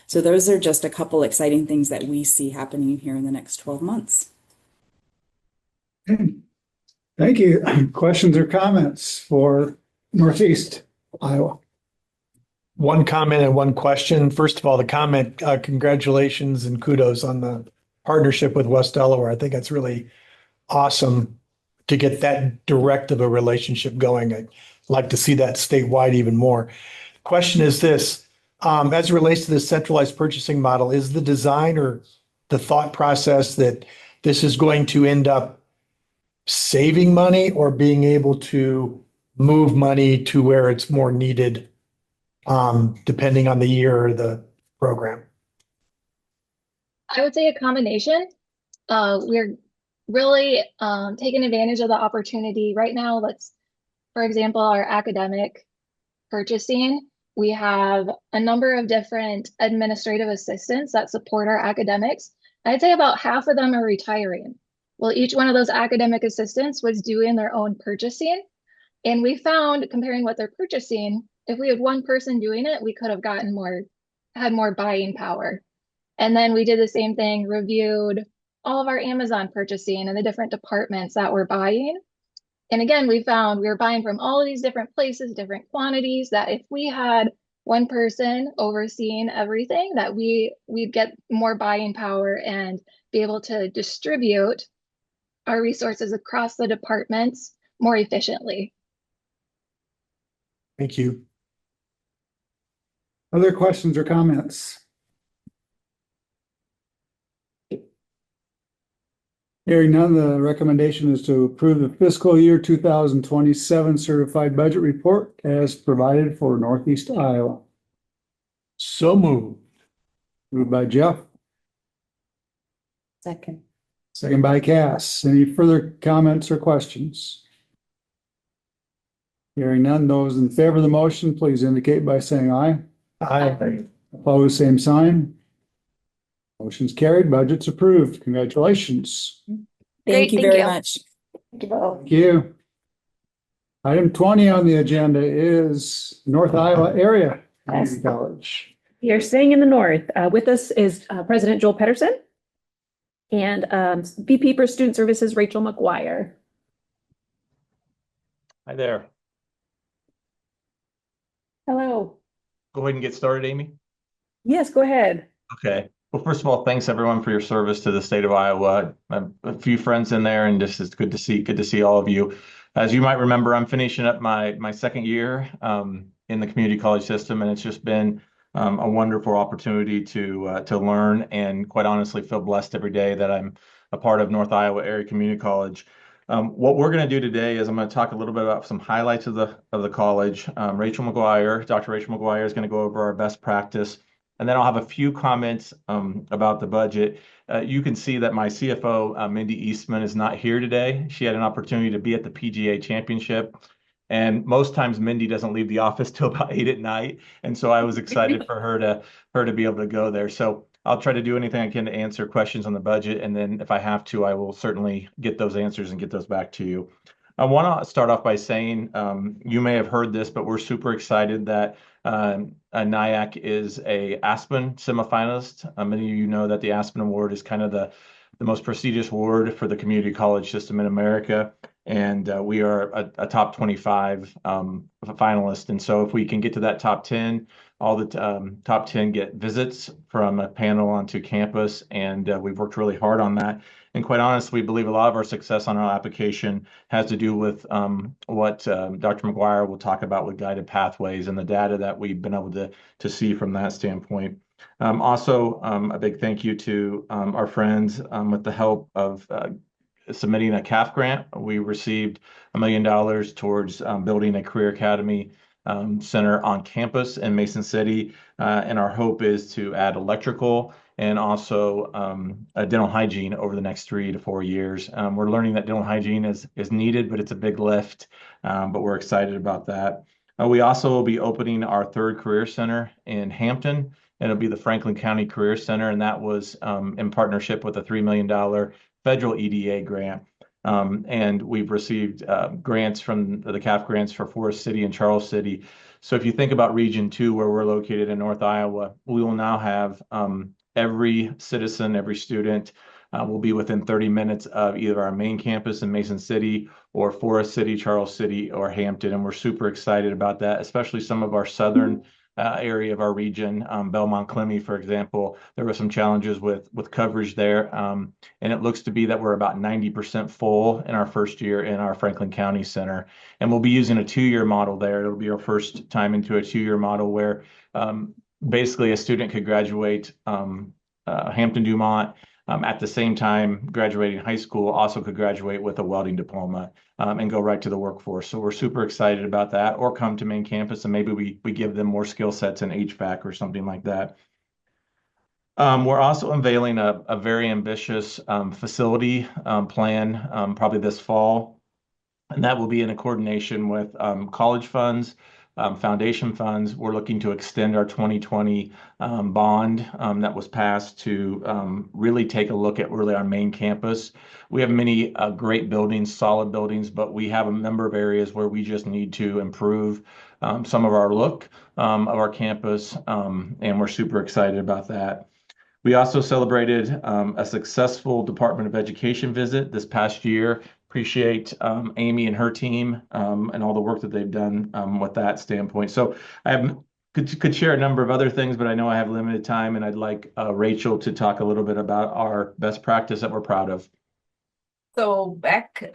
So those are just a couple exciting things that we see happening here in the next 12 months. Thank you. Questions or comments for Northeast Iowa? One comment and one question. First of all, the comment, congratulations and kudos on the partnership with West Delaware. I think that's really awesome to get that direct of a relationship going. I'd like to see that statewide even more. Question is this, as it relates to the centralized purchasing model, is the design or the thought process that this is going to end up saving money or being able to move money to where it's more needed, depending on the year or the program? I would say a combination. We're really taking advantage of the opportunity right now. For example, our academic purchasing. We have a number of different administrative assistants that support our academics. I'd say about half of them are retiring. Well, each one of those academic assistants was doing their own purchasing. And we found, comparing what they're purchasing, if we had one person doing it, we could have had more buying power. And then we did the same thing, reviewed all of our Amazon purchasing and the different departments that we're buying. And again, we found we were buying from all of these different places, different quantities, that if we had one person overseeing everything, that we'd get more buying power and be able to distribute our resources across the departments more efficiently. Thank you. Other questions or comments? Hearing none, the recommendation is to approve the fiscal year 2027 certified budget report as provided for Northeast Iowa. So moved. Moved by Jeff, Second. Second by Cass. Any further comments or questions? Hearing none, those in favor of the motion, please indicate by saying aye. Aye. Opposed, same sign. Motion's carried. Budget's approved. Congratulations. Thank you very much. Thank you. Item 20 on the agenda is North Iowa Area Community College. We are staying in the north. With us is President Joel Pedersen and VP for Student Services, Rachel McGuire. Hi there. Hello. Go ahead and get started, Amy. Yes, go ahead. Okay. Well, first of all, thanks everyone for your service to the state of Iowa. I have a few friends in there, and just it's good to see all of you. As you might remember, I'm finishing up my second year in the community college system, and it's just been a wonderful opportunity to learn, and quite honestly feel blessed every day that I'm a part of North Iowa Area Community College. What we're going to do today is I'm going to talk a little bit about some highlights of the college. Dr. Rachel McGuire is going to go over our best practice, and then I'll have a few comments about the budget. You can see that my CFO, Mindy Eastman, is not here today. She had an opportunity to be at the PGA Championship. And most times Mindy doesn't leave the office till about 8 at night. And so I was excited for her to be able to go there. So I'll try to do anything I can to answer questions on the budget. And then if I have to, I will certainly get those answers and get those back to you. I want to start off by saying, you may have heard this, but we're super excited that NIAC is a Aspen semifinalist. Many of you know that the Aspen Award is kind of the most prestigious award for the community college system in America. And we are a top 25 finalist. And so if we can get to that top 10, all the top 10 get visits from a panel onto campus. And we've worked really hard on that. And quite honestly, we believe a lot of our success on our application has to do with what Dr. McGuire will talk about with guided pathways and the data that we've been able to see from that standpoint. Also, a big thank you to our friends with the help of submitting a CAF grant. We received $1 million towards building a career academy center on campus in Mason City. And our hope is to add electrical and also a dental hygiene over the next 3 to 4 years. We're learning that dental hygiene is needed, but it's a big lift, but we're excited about that. We also will be opening our 3rd career center in Hampton. It'll be the Franklin County Career Center, and that was in partnership with a $3 million federal EDA grant. And we've received grants from the CAF grants for Forest City and Charles City. So if you think about Region 2, where we're located in North Iowa, we will now have every citizen, every student will be within 30 minutes of either our main campus in Mason City or Forest City, Charles City, or Hampton. And we're super excited about that, especially some of our southern area of our region, Belmont Clemmy, for example. There were some challenges with coverage there. And it looks to be that we're about 90% full in our first year in our Franklin County Center. And we'll be using a 2-year model there. It'll be our first time into a 2-year model where basically a student could graduate Hampton Dumont at the same time graduating high school, also could graduate with a welding diploma and go right to the workforce. So we're super excited about that, or come to main campus and maybe we give them more skill sets in HVAC or something like that. We're also unveiling a very ambitious facility plan probably this fall, and that will be in a coordination with college funds, foundation funds. We're looking to extend our 2020 bond that was passed to really take a look at really our main campus. We have many great buildings, solid buildings, but we have a number of areas where we just need to improve some of our look of our campus, and we're super excited about that. We also celebrated a successful Department of Education visit this past year. Appreciate Amy and her team and all the work that they've done with that standpoint. So I could share a number of other things, but I know I have limited time, and I'd like Rachel to talk a little bit about our best practice that we're proud of. So back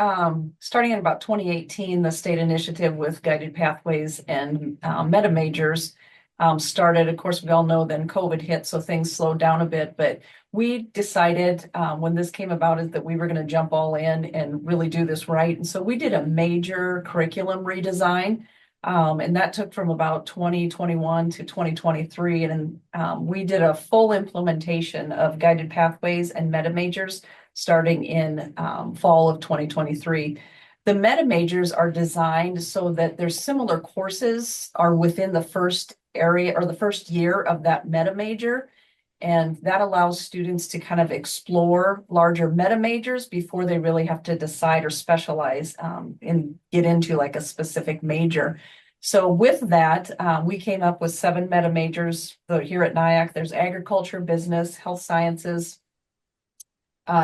starting in about 2018, the state initiative with guided pathways and meta majors started. Of course, we all know then COVID hit, so things slowed down a bit, but we decided when this came about is that we were going to jump all in and really do this right. And so we did a major curriculum redesign And that took from about 2021 to 2023. And we did a full implementation of guided pathways and meta majors starting in fall of 2023. The meta majors are designed so that their similar courses are within the first area or the first year of that meta major. And that allows students to kind of explore larger meta majors before they really have to decide or specialize and get into like a specific major. So with that, we came up with 7 meta majors here at NIAC. There's agriculture, business, health sciences,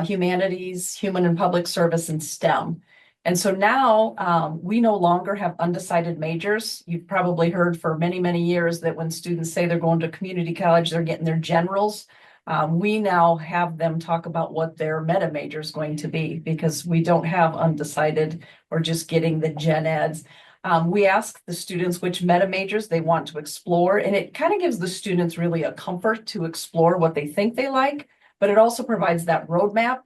humanities, human and public service, and STEM. And so now we no longer have undecided majors. You've probably heard for many, many years that when students say they're going to community college, they're getting their generals. We now have them talk about what their meta major is going to be because we don't have undecided or just getting the gen eds. We ask the students which meta majors they want to explore, and it kind of gives the students really a comfort to explore what they think they like, but it also provides that roadmap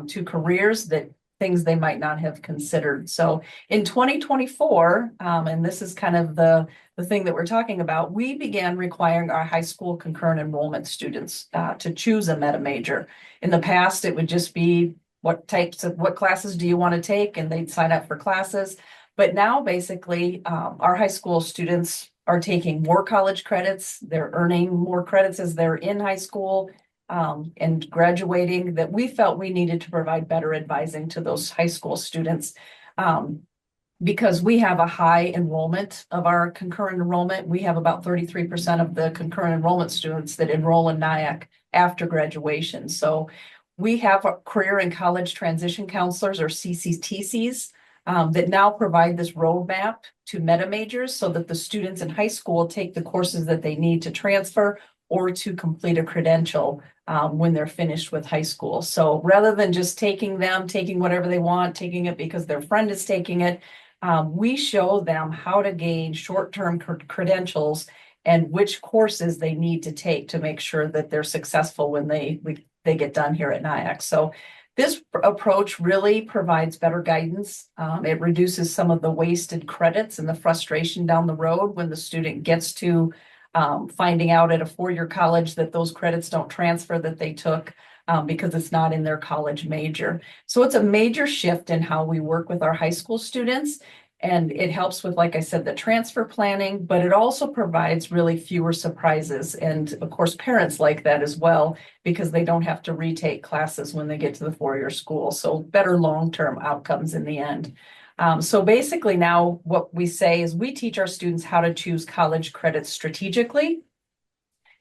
to careers that things they might not have considered. So in 2024, and this is kind of the thing that we're talking about, we began requiring our high school concurrent enrollment students to choose a meta major. In the past, it would just be what classes do you want to take, and they'd sign up for classes. But now basically our high school students are taking more college credits. They're earning more credits as they're in high school and graduating, that we felt we needed to provide better advising to those high school students because we have a high enrollment of our concurrent enrollment. We have about 33% of the concurrent enrollment students that enroll in NIAC after graduation. So we have career and college transition counselors or CCTCs that now provide this roadmap to meta majors so that the students in high school take the courses that they need to transfer or to complete a credential when they're finished with high school. So rather than just taking whatever they want, taking it because their friend is taking it, we show them how to gain short-term credentials and which courses they need to take to make sure that they're successful when they get done here at NIAC. So this approach really provides better guidance. It reduces some of the wasted credits and the frustration down the road when the student gets to finding out at a 4-year college that those credits don't transfer that they took because it's not in their college major. So it's a major shift in how we work with our high school students. And it helps with, like I said, the transfer planning, but it also provides really fewer surprises. And of course, parents like that as well, because they don't have to retake classes when they get to the 4-year school. So better long-term outcomes in the end. So basically now what we say is we teach our students how to choose college credits strategically.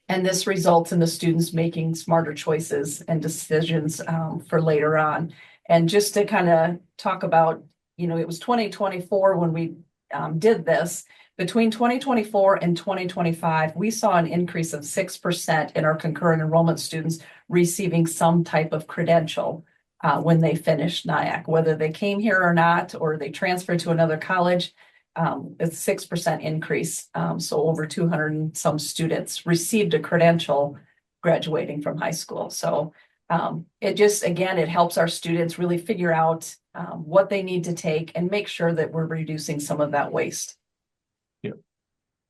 And this results in the students making smarter choices and decisions for later on. And just to kind of talk about, it was 2024 when we did this. Between 2024 and 2025, we saw an increase of 6% in our concurrent enrollment students receiving some type of credential when they finished NIAC, whether they came here or not, or they transferred to another college. It's 6% increase. So over 200 and some students received a credential graduating from high school. So it just, again, it helps our students really figure out what they need to take and make sure that we're reducing some of that waste. Yeah.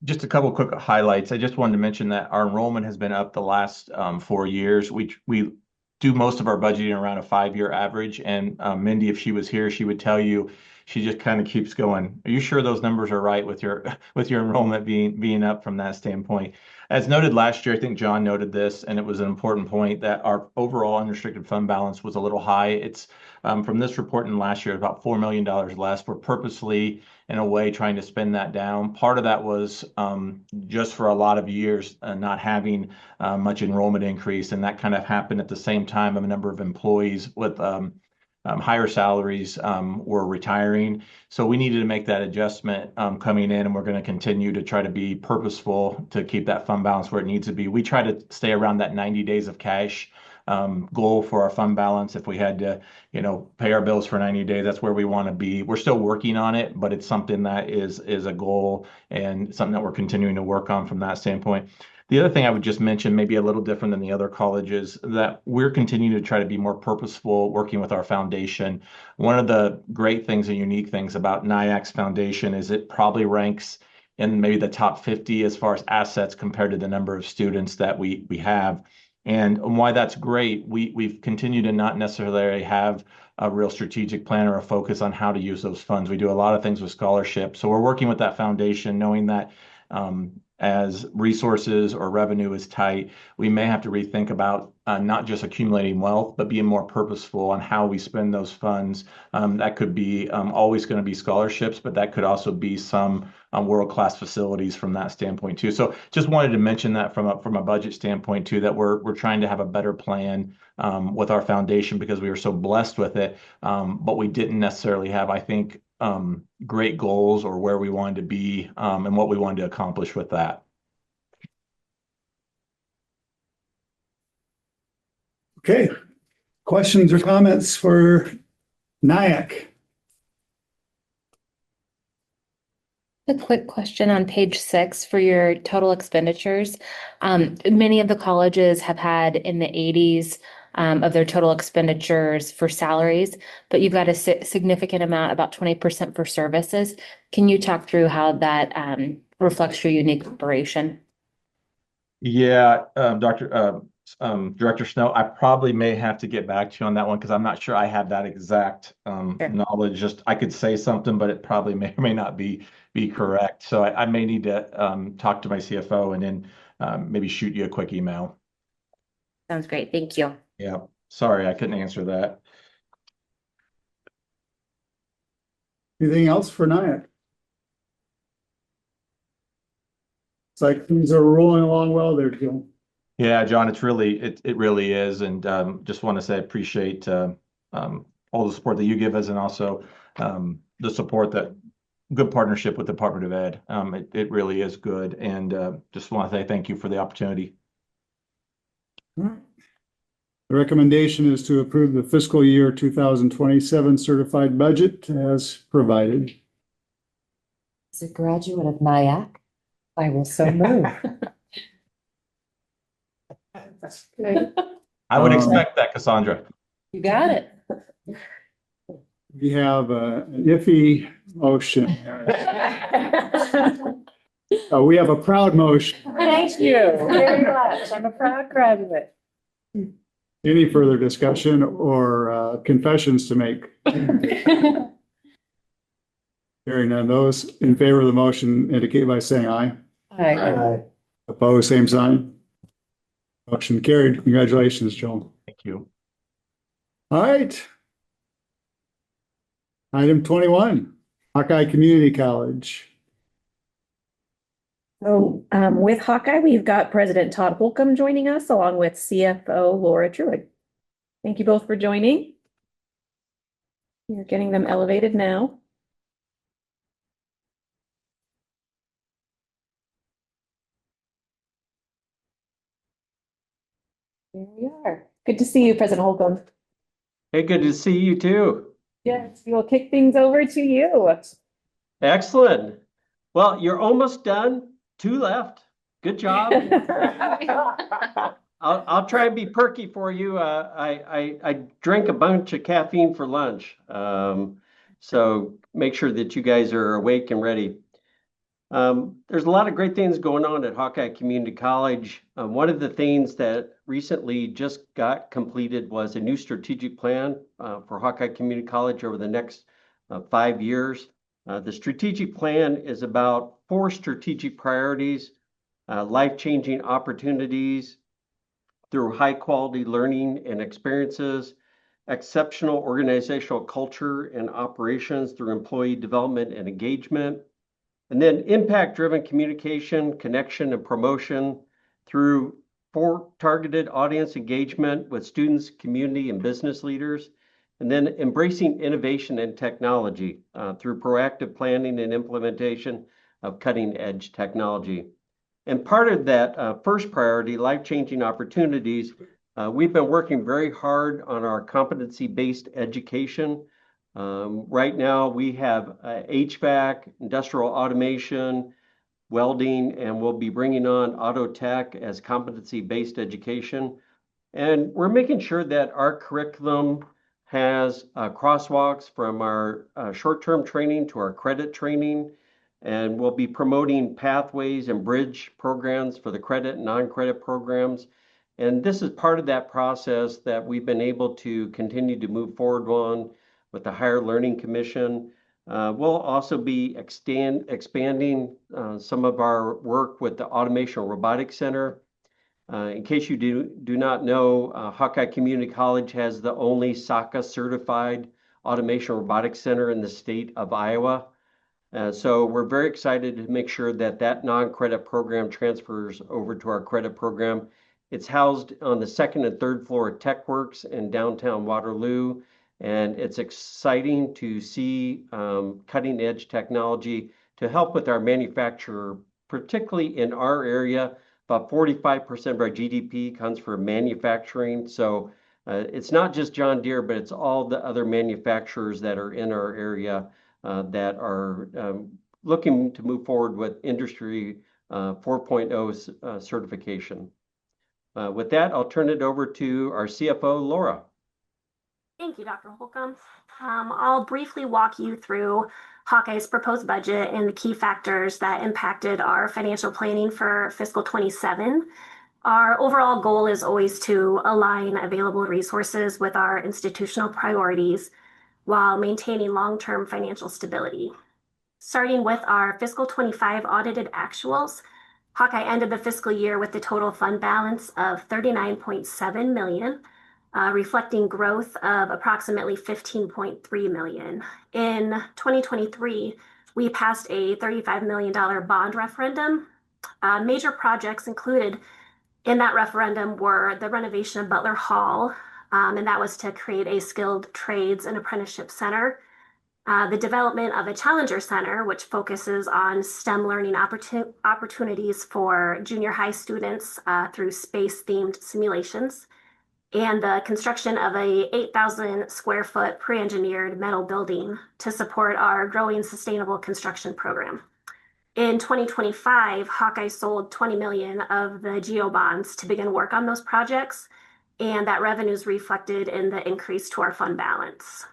Just a couple quick highlights. I just wanted to mention that our enrollment has been up the last 4 years. We do most of our budgeting around a 5-year average. And Mindy, if she was here, she would tell you, she just kind of keeps going. Are you sure those numbers are right with your enrollment being up from that standpoint? As noted last year, I think John noted this, and it was an important point that our overall unrestricted fund balance was a little high. It's from this report in last year, about $4 million less. We're purposely, in a way, trying to spend that down. Part of that was just for a lot of years not having much enrollment increase, and that kind of happened at the same time of a number of employees with higher salaries were retiring. So we needed to make that adjustment coming in, and we're going to continue to try to be purposeful to keep that fund balance where it needs to be. We try to stay around that 90 days of cash goal for our fund balance. If we had to, pay our bills for 90 days, that's where we want to be. We're still working on it, but it's something that is a goal and something that we're continuing to work on from that standpoint. The other thing I would just mention, maybe a little different than the other colleges, that we're continuing to try to be more purposeful working with our foundation. One of the great things and unique things about NIAC's foundation is it probably ranks in maybe the top 50 as far as assets compared to the number of students that we have. And why that's great, we've continued to not necessarily have a real strategic plan or a focus on how to use those funds. We do a lot of things with scholarships. So we're working with that foundation, knowing that as resources or revenue is tight, we may have to rethink about not just accumulating wealth, but being more purposeful on how we spend those funds. That could be always going to be scholarships, but that could also be some world-class facilities from that standpoint too. So just wanted to mention that from a budget standpoint too, that we're trying to have a better plan with our foundation because we were so blessed with it, but we didn't necessarily have, I think, great goals or where we wanted to be and what we wanted to accomplish with that. Okay, questions or comments for NIAC? A quick question on page 6 for your total expenditures. Many of the colleges have had in the 80s of their total expenditures for salaries, but you've got a significant amount, about 20% for services. Can you talk through how that reflects your unique operation? Yeah, Director Snow, I probably may have to get back to you on that one because I'm not sure I have that exact knowledge. Just I could say something, but it probably may or may not be correct. So I may need to talk to my CFO and then maybe shoot you a quick email. Sounds great. Thank you. Yeah, sorry, I couldn't answer that. Anything else for NIAC? It's like things are rolling along well there, Joe. Yeah, John, it really is, and just want to say I appreciate all the support that you give us, and also the support that good partnership with the Department of Ed. It really is good, and just want to say thank you for the opportunity. The recommendation is to approve the fiscal year 2027 certified budget as provided. As a graduate of NIAC, I will so move. That's good. I would expect that, Cassandra. You got it. We have an iffy motion. We have a proud motion. Thank you very much. I'm a proud graduate. Any further discussion or confessions to make? Hearing none, those in favor of the motion indicate by saying aye. Aye. Opposed, same sign. Motion carried. Congratulations, Joel. Thank you. All right. Item 21, Hawkeye Community College. So with Hawkeye, we've got President Todd Holcomb joining us along with CFO Laura Druid. Thank you both for joining. You're getting them elevated now. There we are. Good to see you, President Holcomb. Hey, good to see you too. Yes, we will kick things over to you. Excellent. Well, you're almost done. 2 left. Good job. I'll try and be perky for you. I drank a bunch of caffeine for lunch. So make sure that you guys are awake and ready. There's a lot of great things going on at Hawkeye Community College. One of the things that recently just got completed was a new strategic plan for Hawkeye Community College over the next 5 years. The strategic plan is about 4 strategic priorities, life-changing opportunities through high-quality learning and experiences, exceptional organizational culture and operations through employee development and engagement, and then impact-driven communication, connection, and promotion through 4 targeted audience engagement with students, community, and business leaders, and then embracing innovation and technology through proactive planning and implementation of cutting-edge technology. And part of that first priority, life-changing opportunities, we've been working very hard on our competency-based education. Right now, we have HVAC, industrial automation, welding, and we'll be bringing on auto tech as competency-based education. And we're making sure that our curriculum has crosswalks from our short-term training to our credit training. And we'll be promoting pathways and bridge programs for the credit and non-credit programs. And this is part of that process that we've been able to continue to move forward on with the Higher Learning Commission. We'll also be expanding some of our work with the Automation Robotics Center. In case you do not know, Hawkeye Community College has the only SACA certified Automation Robotics Center in the state of Iowa. So we're very excited to make sure that that non-credit program transfers over to our credit program. It's housed on the second and third floor of TechWorks in downtown Waterloo. And it's exciting to see cutting edge technology to help with our manufacturer, particularly in our area. About 45% of our GDP comes from manufacturing. So it's not just John Deere, but it's all the other manufacturers that are in our area that are looking to move forward with Industry 4.0 certification. With that, I'll turn it over to our CFO, Laura. Thank you, Dr. Holcomb. I'll briefly walk you through Hawkeye's proposed budget and the key factors that impacted our financial planning for fiscal 27. Our overall goal is always to align available resources with our institutional priorities while maintaining long-term financial stability. Starting with our fiscal 25 audited actuals, Hawkeye ended the fiscal year with a total fund balance of $39.7 million. Reflecting growth of approximately $15.3 million. In 2023, we passed a $35 million bond referendum. Major projects included in that referendum were the renovation of Butler Hall, and that was to create a skilled trades and apprenticeship center. The development of a Challenger Center, which focuses on STEM learning opportunities for junior high students through space-themed simulations. And the construction of a 8,000 square foot pre-engineered metal building to support our growing sustainable construction program. In 2025, Hawkeye sold 20 million of the GEO bonds to begin work on those projects, and that revenue is reflected in the increase to our fund balance.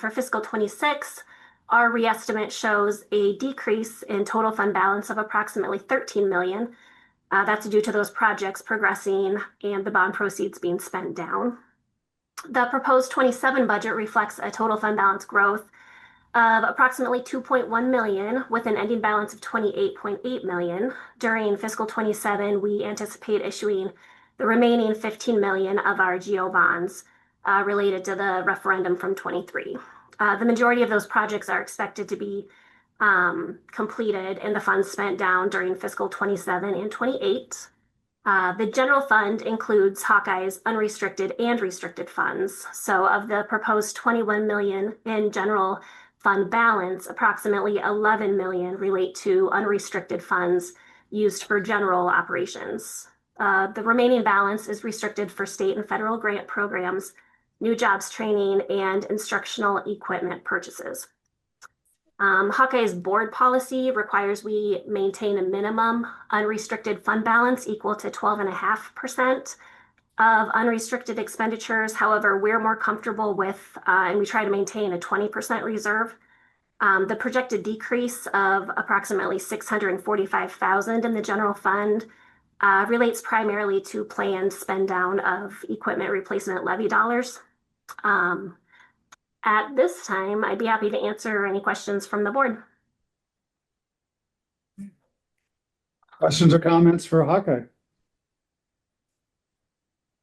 For fiscal 26, our reestimate shows a decrease in total fund balance of approximately 13 million. That's due to those projects progressing and the bond proceeds being spent down. The proposed 27 budget reflects a total fund balance growth of approximately 2.1 million with an ending balance of 28.8 million. During fiscal 27, we anticipate issuing the remaining 15 million of our GEO bonds related to the referendum from 23. The majority of those projects are expected to be completed and the funds spent down during fiscal 27 and 28. The general fund includes Hawkeye's unrestricted and restricted funds. So of the proposed 21 million in general fund balance, approximately 11 million relate to unrestricted funds used for general operations. The remaining balance is restricted for state and federal grant programs, new jobs training, and instructional equipment purchases. Hawkeye's board policy requires we maintain a minimum unrestricted fund balance equal to 12.5% of unrestricted expenditures. However, we're more comfortable with, and we try to maintain a 20% reserve. The projected decrease of approximately $645,000 in the general fund relates primarily to planned spend down of equipment replacement levy dollars. At this time, I'd be happy to answer any questions from the board. Questions or comments for Hawkeye?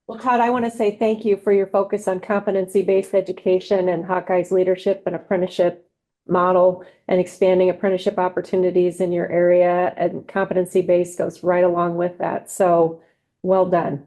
Well, Todd, I want to say thank you for your focus on competency-based education and Hawkeye's leadership and apprenticeship model and expanding apprenticeship opportunities in your area, and competency-based goes right along with that. So well done.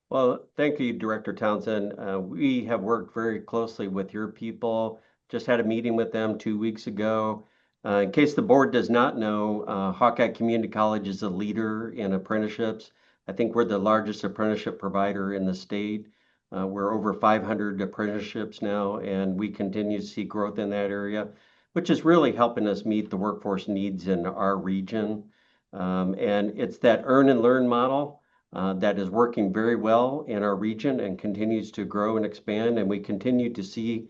Well, thank you, Director Townsend. We have worked very closely with your people. Just had a meeting with them 2 weeks ago. In case the board does not know, Hawkeye Community College is a leader in apprenticeships. I think we're the largest apprenticeship provider in the state. We're over 500 apprenticeships now, and we continue to see growth in that area, which is really helping us meet the workforce needs in our region. And it's that earn and learn model that is working very well in our region and continues to grow and expand. And we continue to see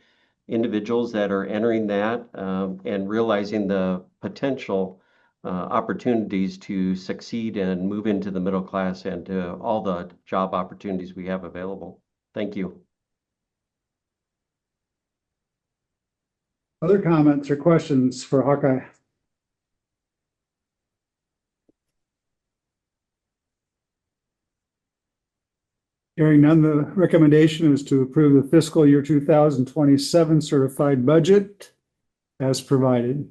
individuals that are entering that and realizing the potential opportunities to succeed and move into the middle class and to all the job opportunities we have available. Thank you. Other comments or questions for Hawkeye? Hearing none, the recommendation is to approve the fiscal year 2027 certified budget as provided.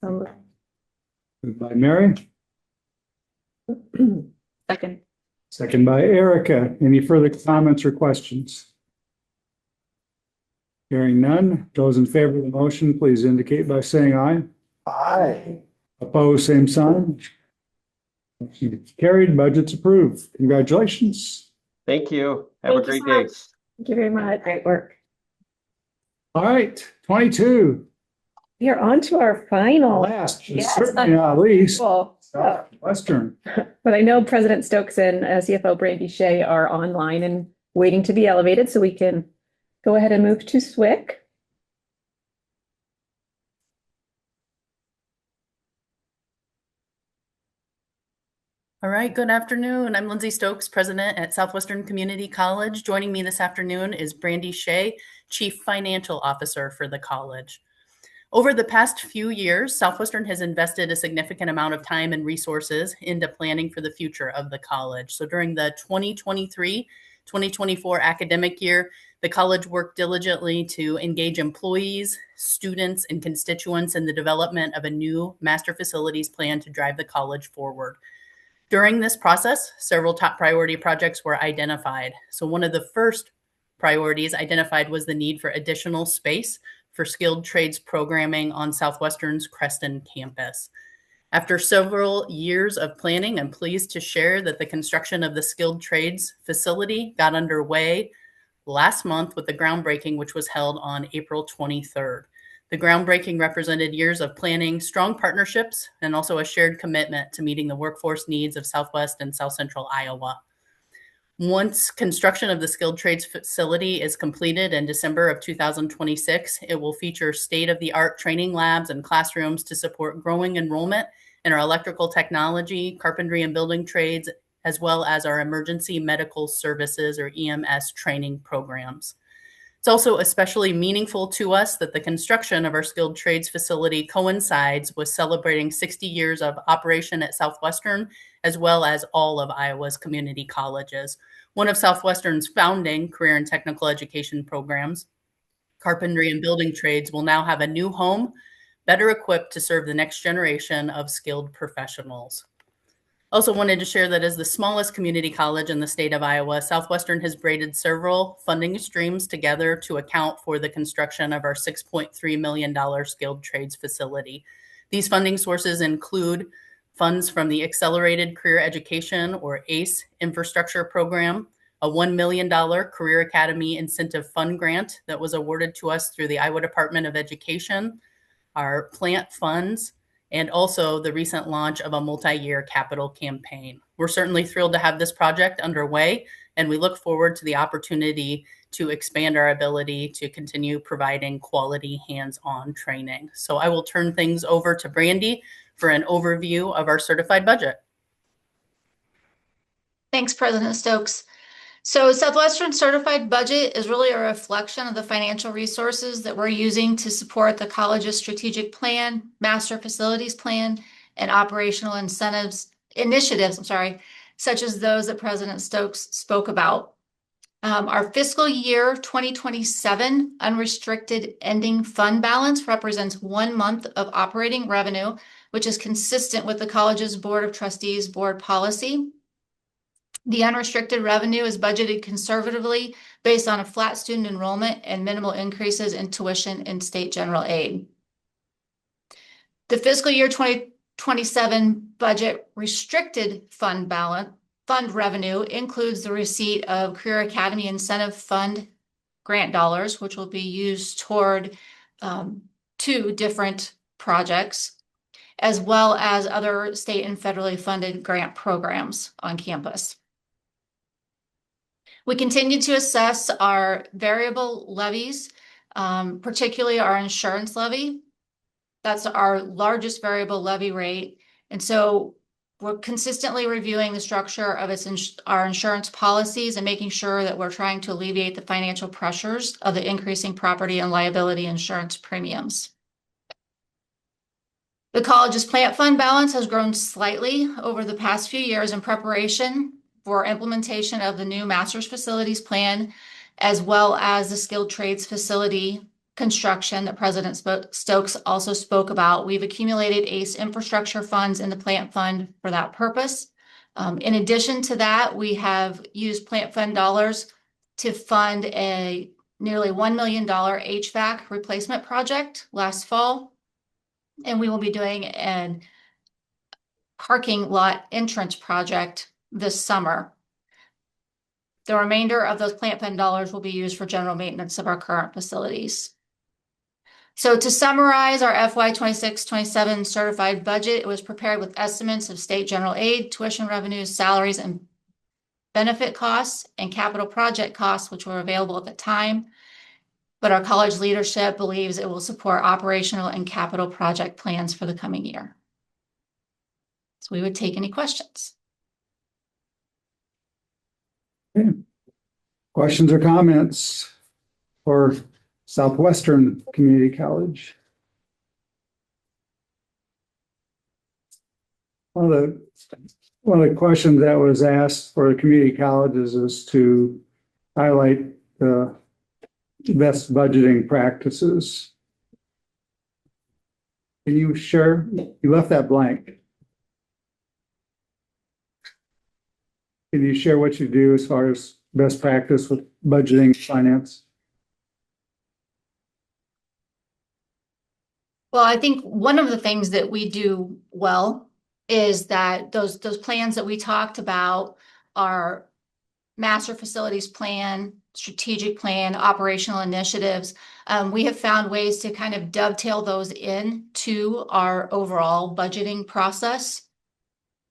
Moved by Mary. Second. Second by Erica. Any further comments or questions? Hearing none, those in favor of the motion, please indicate by saying aye. Aye. Opposed, same sign. Motion carried, budget's approved. Congratulations. Thank you. Have a great day. Thank you very much. Great work. All right, 22. We are on to our final. Last, Yes. certainly not least, Well, Southwestern. but I know President Stokes and CFO Brandy Shea are online and waiting to be elevated, so we can go ahead and move to SWIC. All right, good afternoon. I'm Lindsay Stokes, president at Southwestern Community College. Joining me this afternoon is Brandy Shea, Chief Financial Officer for the college. Over the past few years, Southwestern has invested a significant amount of time and resources into planning for the future of the college. So during the 2023-2024 academic year, the college worked diligently to engage employees, students, and constituents in the development of a new master facilities plan to drive the college forward. During this process, several top priority projects were identified. So one of the first priorities identified was the need for additional space for skilled trades programming on Southwestern's Creston campus. After several years of planning, I'm pleased to share that the construction of the skilled trades facility got underway last month with the groundbreaking, which was held on April 23rd. The groundbreaking represented years of planning, strong partnerships, and also a shared commitment to meeting the workforce needs of Southwest and South Central Iowa. Once construction of the skilled trades facility is completed in December of 2026, it will feature state-of-the-art training labs and classrooms to support growing enrollment in our electrical technology, carpentry and building trades, as well as our emergency medical services or EMS training programs. It's also especially meaningful to us that the construction of our skilled trades facility coincides with celebrating 60 years of operation at Southwestern, as well as all of Iowa's community colleges. One of Southwestern's founding career and technical education programs, carpentry and building trades, will now have a new home, better equipped to serve the next generation of skilled professionals. Also wanted to share that as the smallest community college in the state of Iowa, Southwestern has braided several funding streams together to account for the construction of our $6.3 million skilled trades facility. These funding sources include funds from the Accelerated Career Education or ACE infrastructure program, a $1 million Career Academy Incentive Fund grant that was awarded to us through the Iowa Department of Education, our plant funds, and also the recent launch of a multi-year capital campaign. We're certainly thrilled to have this project underway, and we look forward to the opportunity to expand our ability to continue providing quality hands-on training. So I will turn things over to Brandy for an overview of our certified budget. Thanks, President Stokes. So Southwestern certified budget is really a reflection of the financial resources that we're using to support the college's strategic plan, master facilities plan, and operational initiatives, such as those that President Stokes spoke about. Our fiscal year 2027 unrestricted ending fund balance represents 1 month of operating revenue, which is consistent with the college's Board of Trustees board policy. The unrestricted revenue is budgeted conservatively based on a flat student enrollment and minimal increases in tuition and state general aid. The fiscal year 2027 budget restricted fund revenue includes the receipt of Career Academy Incentive Fund grant dollars, which will be used toward 2 different projects, as well as other state and federally funded grant programs on campus. We continue to assess our variable levies, particularly our insurance levy. That's our largest variable levy rate. And so we're consistently reviewing the structure of our insurance policies and making sure that we're trying to alleviate the financial pressures of the increasing property and liability insurance premiums. The college's plant fund balance has grown slightly over the past few years in preparation for implementation of the new master's facilities plan, as well as the skilled trades facility construction that President Stokes also spoke about. We've accumulated ACE infrastructure funds in the plant fund for that purpose. In addition to that, we have used plant fund dollars to fund a nearly $1 million HVAC replacement project last fall. And we will be doing a parking lot entrance project this summer. The remainder of those plant fund dollars will be used for general maintenance of our current facilities. So to summarize our FY 26-27 certified budget, it was prepared with estimates of state general aid, tuition revenues, salaries, and benefit costs, and capital project costs, which were available at the time. But our college leadership believes it will support operational and capital project plans for the coming year. So we would take any questions. Okay. Questions or comments for Southwestern Community College? One of the questions that was asked for the community colleges is to highlight the best budgeting practices. Can you share? You left that blank. Can you share what you do as far as best practice with budgeting finance? Well, I think one of the things that we do well is that those plans that we talked about are master facilities plan, strategic plan, operational initiatives. We have found ways to kind of dovetail those into our overall budgeting process,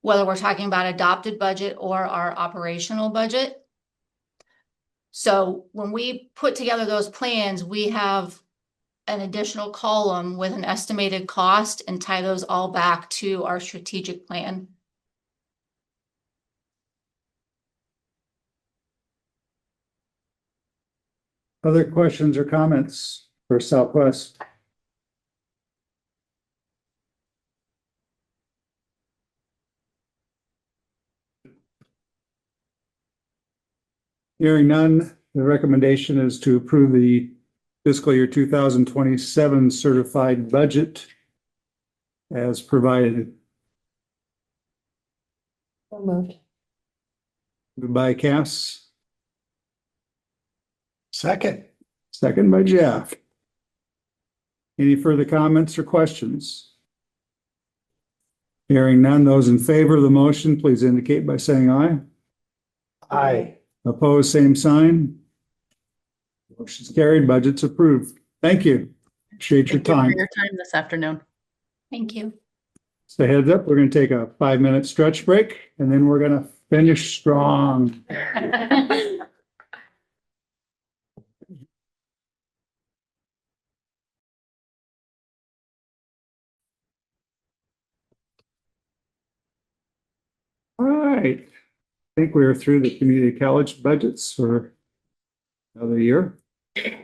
whether we're talking about adopted budget or our operational budget. So when we put together those plans, we have an additional column with an estimated cost and tie those all back to our strategic plan. Other questions or comments for Southwest? Hearing none, the recommendation is to approve the fiscal year 2027 certified budget as provided. So moved. Moved by Cass. Second. Second by Jeff. Any further comments or questions? Hearing none, those in favor of the motion, please indicate by saying aye. Aye. Opposed, same sign. Motion's carried, budget's approved. Thank you. Appreciate your Thank you time. for your time this afternoon. Thank you. So heads up, we're going to take a 5-minute stretch break and then we're going to finish strong. All right. I think we're through the community college budgets for another year.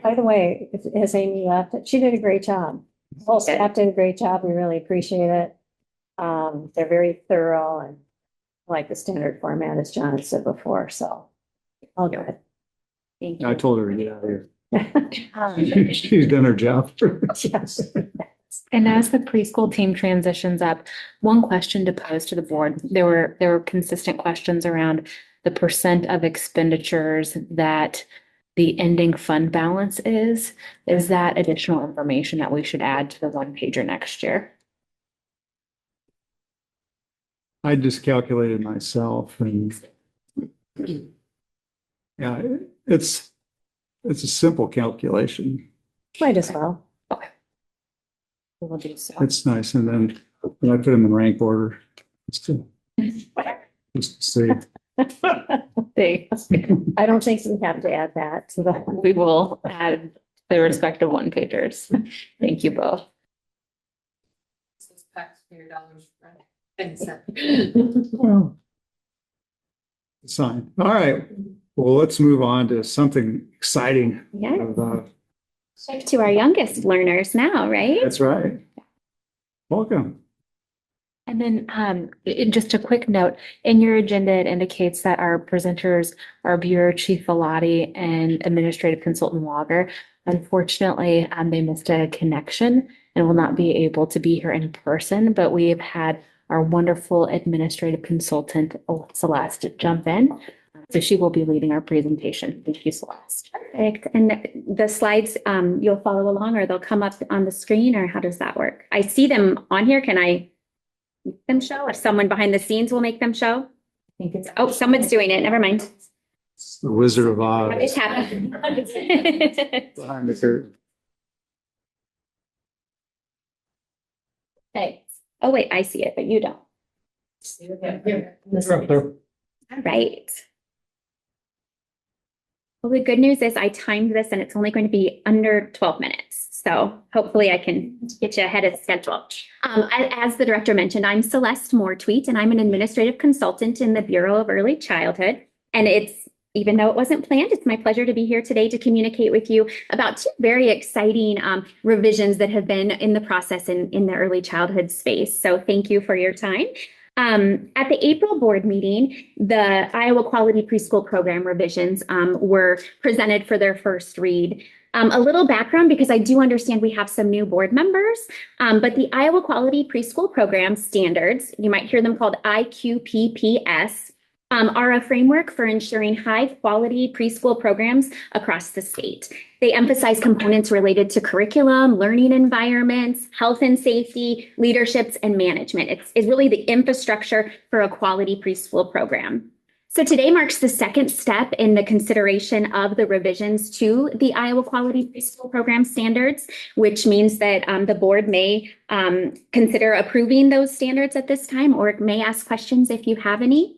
By the way, has Amy left? She did a great job. Whole staff did a great job. We really appreciate it. They're very thorough and like the standard format, as John said before, so all good. Thank you. I told her to get out of here. She's done her job. Yes. And as the preschool team transitions up, one question to pose to the board, there were consistent questions around the percent of expenditures that the ending fund balance is. Is that additional information that we should add to the one pager next year? I just calculated myself and yeah, it's a simple calculation. Might as well. We will do so. It's nice. And then And I put them in rank order. Just to see. Thanks. I don't think we have to add that to the. We will add the respective one pagers. Thank you both. Taxpayer dollars. Well, it's fine. All right. Well, let's move on to something exciting. Yes. Uh, To our youngest learners now, right? That's right. Welcome. And then just a quick note, in your agenda, it indicates that our presenters are Bureau Chief Velati and Administrative Consultant Walker. Unfortunately, they missed a connection and will not be able to be here in person, but we have had our wonderful administrative consultant, Celeste, jump in. So she will be leading our presentation. Thank you, Celeste. Perfect. And the slides, you'll follow along or they'll come up on the screen, or how does that work? I see them on here. Can I make them show? Or someone behind the scenes will make them show? I think it's. Oh, someone's doing it. Never mind. It's the Wizard of Oz. It happened. Behind the curtain. Thanks. Oh, wait, I see it, but you don't. You're up there. All right. Well, the good news is I timed this and it's only going to be under 12 minutes. So hopefully I can get you ahead of schedule. As the director mentioned, I'm Celeste Moore-Tweet, and I'm an administrative consultant in the Bureau of Early Childhood. And even though it wasn't planned, it's my pleasure to be here today to communicate with you about two very exciting revisions that have been in the process in the early childhood space. So thank you for your time. At the April board meeting, the Iowa Quality Preschool Program revisions were presented for their first read. A little background, because I do understand we have some new board members, but the Iowa Quality Preschool Program standards, you might hear them called IQPPS, are a framework for ensuring high-quality preschool programs across the state. They emphasize components related to curriculum, learning environments, health and safety, leaderships, and management. It's really the infrastructure for a quality preschool program. So today marks the second step in the consideration of the revisions to the Iowa Quality Preschool Program standards, which means that the board may consider approving those standards at this time, or may ask questions if you have any.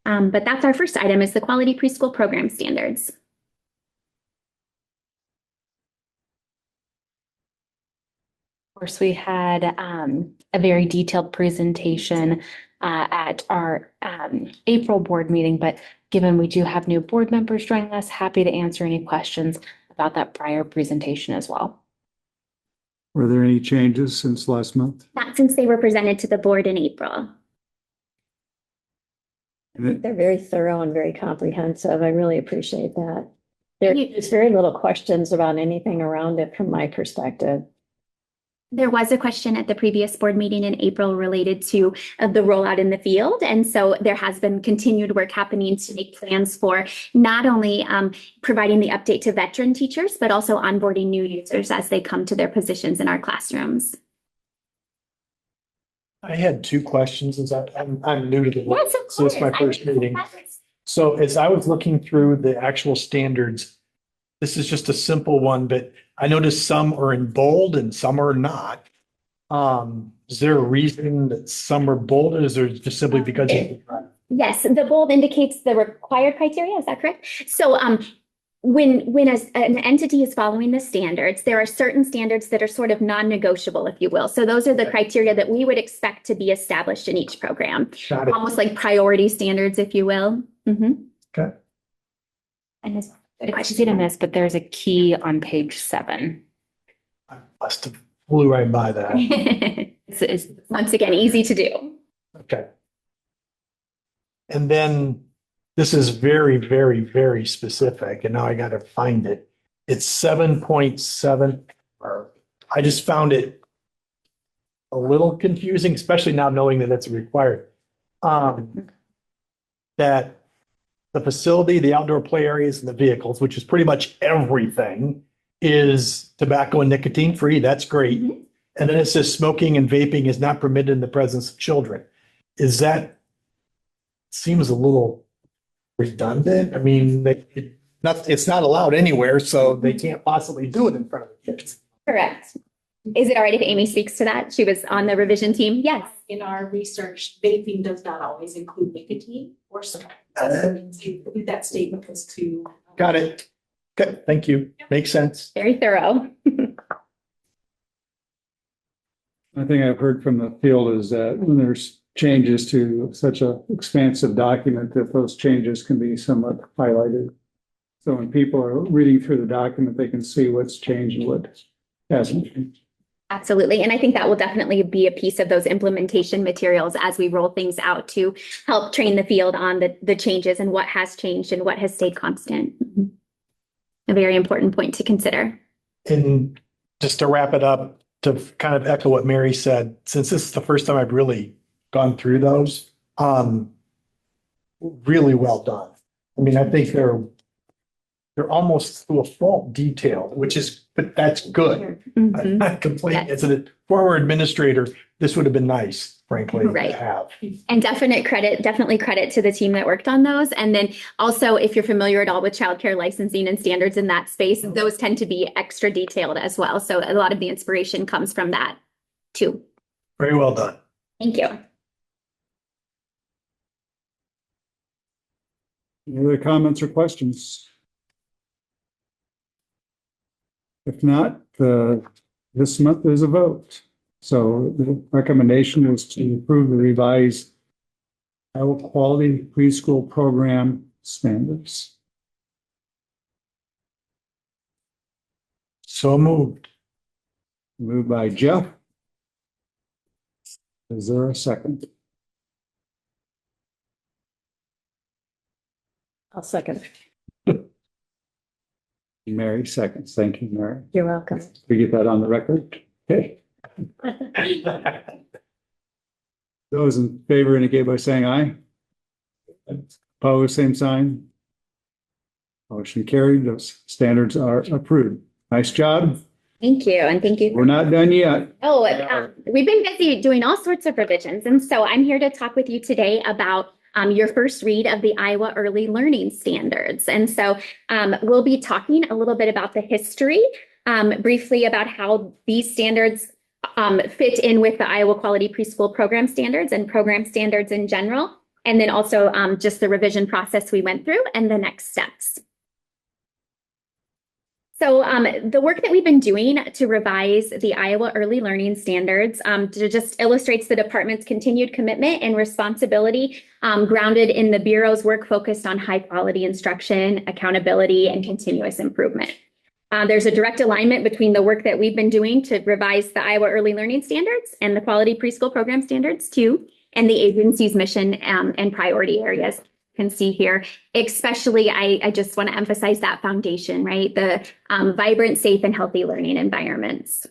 But that's our first item, is the Quality Preschool Program standards. Of course, we had a very detailed presentation at our April board meeting, but given we do have new board members joining us, happy to answer any questions about that prior presentation as well. Were there any changes since last month? Not since they were presented to the board in April. They're very thorough and very comprehensive. I really appreciate that. There's very little questions about anything around it from my perspective. There was a question at the previous board meeting in April related to the rollout in the field. And so there has been continued work happening to make plans for not only providing the update to veteran teachers, but also onboarding new users as they come to their positions in our classrooms. I had two questions, as I'm new to the board, Yes, of so it's my course. first meeting. So as I was looking through the actual standards, this is just a simple one, but I noticed some are in bold and some are not. Is there a reason that some are bold, or is it just simply because? Yes, the bold indicates the required criteria. Is that correct? So when an entity is following the standards, there are certain standards that are sort of non-negotiable, if you will. So those are the criteria that we would expect to be established in each program, almost like priority standards, if you will. Okay. And this, I see to miss, but there's a key on page 7. I must have flew right by that. it's once again easy to do. Okay. And then this is very, very, very specific, and now I got to find it. It's 7.7. I just found it a little confusing, especially now knowing that it's required. That the facility, the outdoor play areas, and the vehicles, which is pretty much everything, is tobacco and nicotine free. That's great. And then it says smoking and vaping is not permitted in the presence of children. Is that, seems a little redundant? I mean, it's not allowed anywhere, so they can't possibly do it in front of the kids. Correct. Is it all right if Amy speaks to that? She was on the revision team. Yes. In our research, vaping does not always include nicotine or cigarettes. That statement was to. Got it. Okay, thank you. Makes sense. Very thorough. I think I've heard from the field is that when there's changes to such a expansive document, that those changes can be somewhat highlighted. So when people are reading through the document, they can see what's changed and what hasn't changed. Absolutely. And I think that will definitely be a piece of those implementation materials as we roll things out to help train the field on the changes and what has changed and what has stayed constant. A very important point to consider. And just to wrap it up, to kind of echo what Mary said, since this is the first time I've really gone through those, really well done. I mean, I think they're almost to a fault detailed, but that's good. Mm-hmm. I completely, as a former administrator, this would have been nice, frankly, Right. to have. And definitely credit to the team that worked on those. And then also, if you're familiar at all with childcare licensing and standards in that space, those tend to be extra detailed as well. So a lot of the inspiration comes from that too. Very well done. Thank you. Any other comments or questions? If not, this month is a vote. So the recommendation is to approve the revised Iowa Quality Preschool Program standards. So moved. Moved by Jeff. Is there a second? I'll second. Mary seconds. Thank you, Mary. You're welcome. We get that on the record. Okay. Those in favor indicate by saying aye. Opposed, same sign. Motion carried. Those standards are approved. Nice job. Thank you. And thank you. We're not done yet. Oh, we've been busy doing all sorts of revisions. And so I'm here to talk with you today about your first read of the Iowa Early Learning Standards. And so we'll be talking a little bit about the history, briefly about how these standards fit in with the Iowa Quality Preschool Program Standards and program standards in general, and then also just the revision process we went through and the next steps. So the work that we've been doing to revise the Iowa Early Learning Standards just illustrates the department's continued commitment and responsibility grounded in the Bureau's work focused on high quality instruction, accountability, and continuous improvement. There's a direct alignment between the work that we've been doing to revise the Iowa Early Learning Standards and the Quality Preschool Program Standards too, and the agency's mission and priority areas. Can see here, especially I just want to emphasize that foundation, right? The vibrant, safe, and healthy learning environments.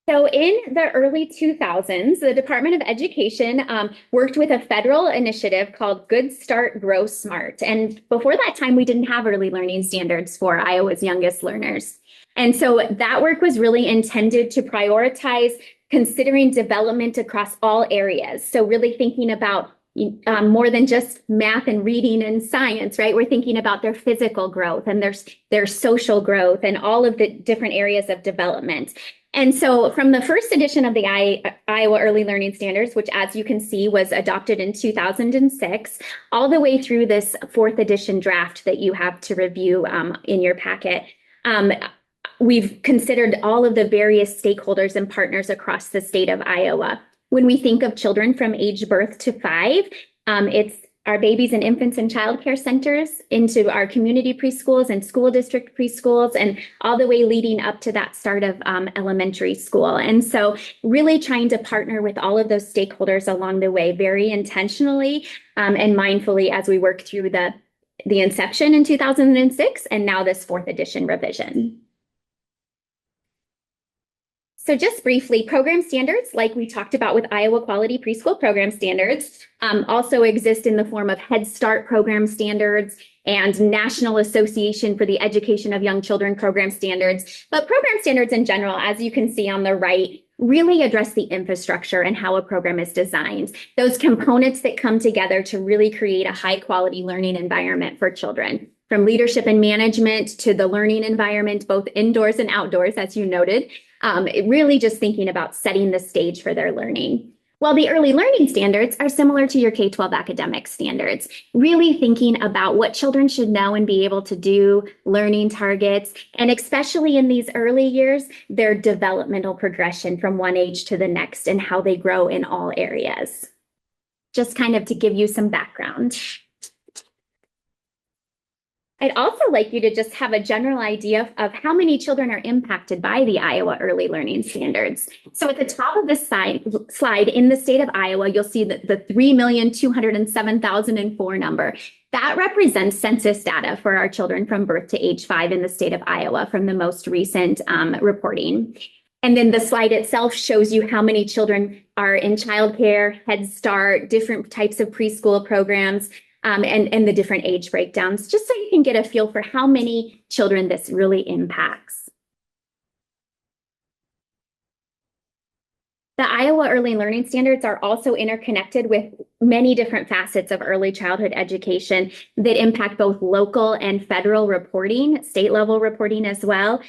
So in the early 2000s, the Department of Education worked with a federal initiative called Good Start, Grow Smart. And before that time, we didn't have early learning standards for Iowa's youngest learners. And so that work was really intended to prioritize considering development across all areas. So really thinking about more than just math and reading and science, right? We're thinking about their physical growth and their social growth and all of the different areas of development. And so from the first edition of the Iowa Early Learning Standards, which as you can see was adopted in 2006, all the way through this fourth edition draft that you have to review in your packet, we've considered all of the various stakeholders and partners across the state of Iowa. When we think of children from age birth to 5, it's our babies and infants and childcare centers into our community preschools and school district preschools and all the way leading up to that start of elementary school. And so really trying to partner with all of those stakeholders along the way very intentionally and mindfully as we work through the inception in 2006 and now this fourth edition revision. So just briefly, program standards, like we talked about with Iowa Quality Preschool Program Standards, also exist in the form of Head Start Program Standards and National Association for the Education of Young Children Program Standards. But program standards in general, as you can see on the right, really address the infrastructure and how a program is designed, those components that come together to really create a high quality learning environment for children. from leadership and management to the learning environment, both indoors and outdoors, as you noted. Really just thinking about setting the stage for their learning. While the early learning standards are similar to your K-12 academic standards, really thinking about what children should know and be able to do, learning targets, and especially in these early years, their developmental progression from one age to the next and how they grow in all areas. Just kind of to give you some background. I'd also like you to just have a general idea of how many children are impacted by the Iowa Early Learning Standards. So at the top of this slide in the state of Iowa, you'll see that the 3,207,004 number. That represents census data for our children from birth to age 5 in the state of Iowa from the most recent reporting. And then the slide itself shows you how many children are in childcare, Head Start, different types of preschool programs, and the different age breakdowns, just so you can get a feel for how many children this really impacts. The Iowa Early Learning Standards are also interconnected with many different facets of early childhood education that impact both local and federal reporting, state level reporting as well.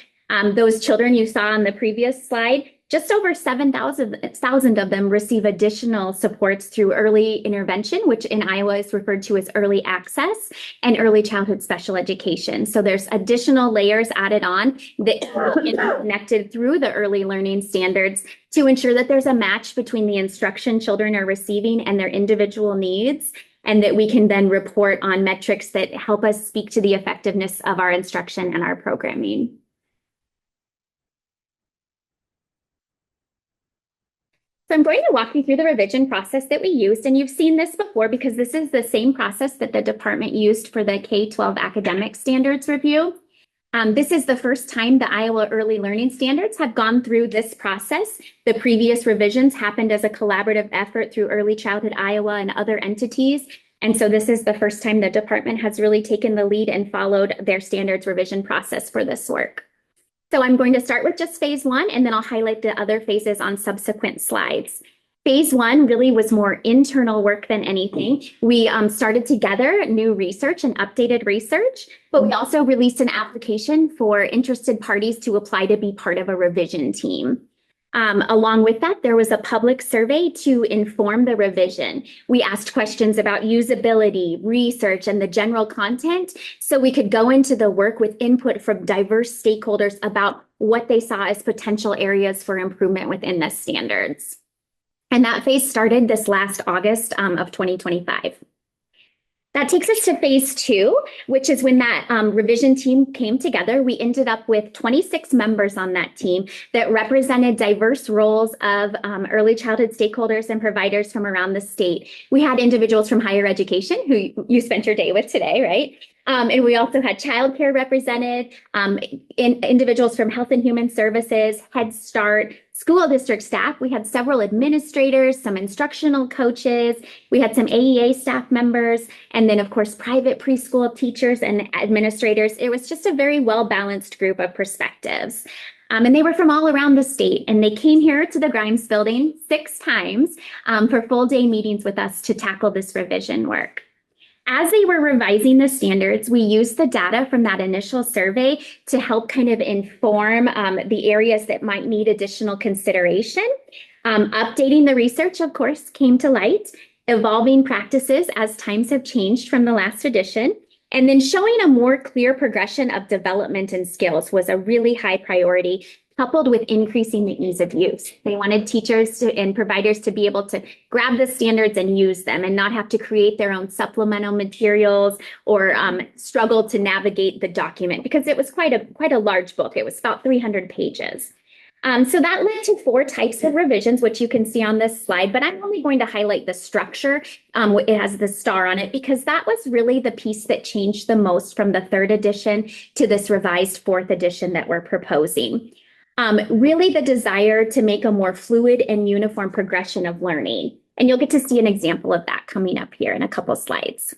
Those children you saw on the previous slide, just over 7,000 of them receive additional supports through early intervention, which in Iowa is referred to as early access, and early childhood special education. So there's additional layers added on that are connected through the early learning standards to ensure that there's a match between the instruction children are receiving and their individual needs, and that we can then report on metrics that help us speak to the effectiveness of our instruction and our programming. So I'm going to walk you through the revision process that we used, and you've seen this before because this is the same process that the department used for the K-12 academic standards review. This is the first time the Iowa Early Learning Standards have gone through this process. The previous revisions happened as a collaborative effort through Early Childhood Iowa and other entities. And so this is the first time the department has really taken the lead and followed their standards revision process for this work. So I'm going to start with just phase 1, and then I'll highlight the other phases on subsequent slides. Phase 1 really was more internal work than anything. We started together new research and updated research, but we also released an application for interested parties to apply to be part of a revision team. Along with that, there was a public survey to inform the revision. We asked questions about usability, research, and the general content, so we could go into the work with input from diverse stakeholders about what they saw as potential areas for improvement within the standards. And that phase started this last August of 2025. That takes us to phase 2, which is when that revision team came together. We ended up with 26 members on that team that represented diverse roles of early childhood stakeholders and providers from around the state. We had individuals from higher education, who you spent your day with today, right? And we also had childcare represented, individuals from Health and Human Services, Head Start, school district staff. We had several administrators, some instructional coaches. We had some AEA staff members, and then of course, private preschool teachers and administrators. It was just a very well-balanced group of perspectives. And they were from all around the state, and they came here to the Grimes building 6 times for full day meetings with us to tackle this revision work. As they were revising the standards, we used the data from that initial survey to help kind of inform the areas that might need additional consideration. Updating the research, of course, came to light, evolving practices as times have changed from the last edition, and then showing a more clear progression of development and skills was a really high priority, coupled with increasing the ease of use. They wanted teachers and providers to be able to grab the standards and use them and not have to create their own supplemental materials or struggle to navigate the document, because it was quite a large book. It was about 300 pages. So that led to 4 types of revisions, which you can see on this slide, but I'm only going to highlight the structure. It has the star on it because that was really the piece that changed the most from the 3rd edition to this revised 4th edition that we're proposing. Really the desire to make a more fluid and uniform progression of learning. And you'll get to see an example of that coming up here in a couple slides.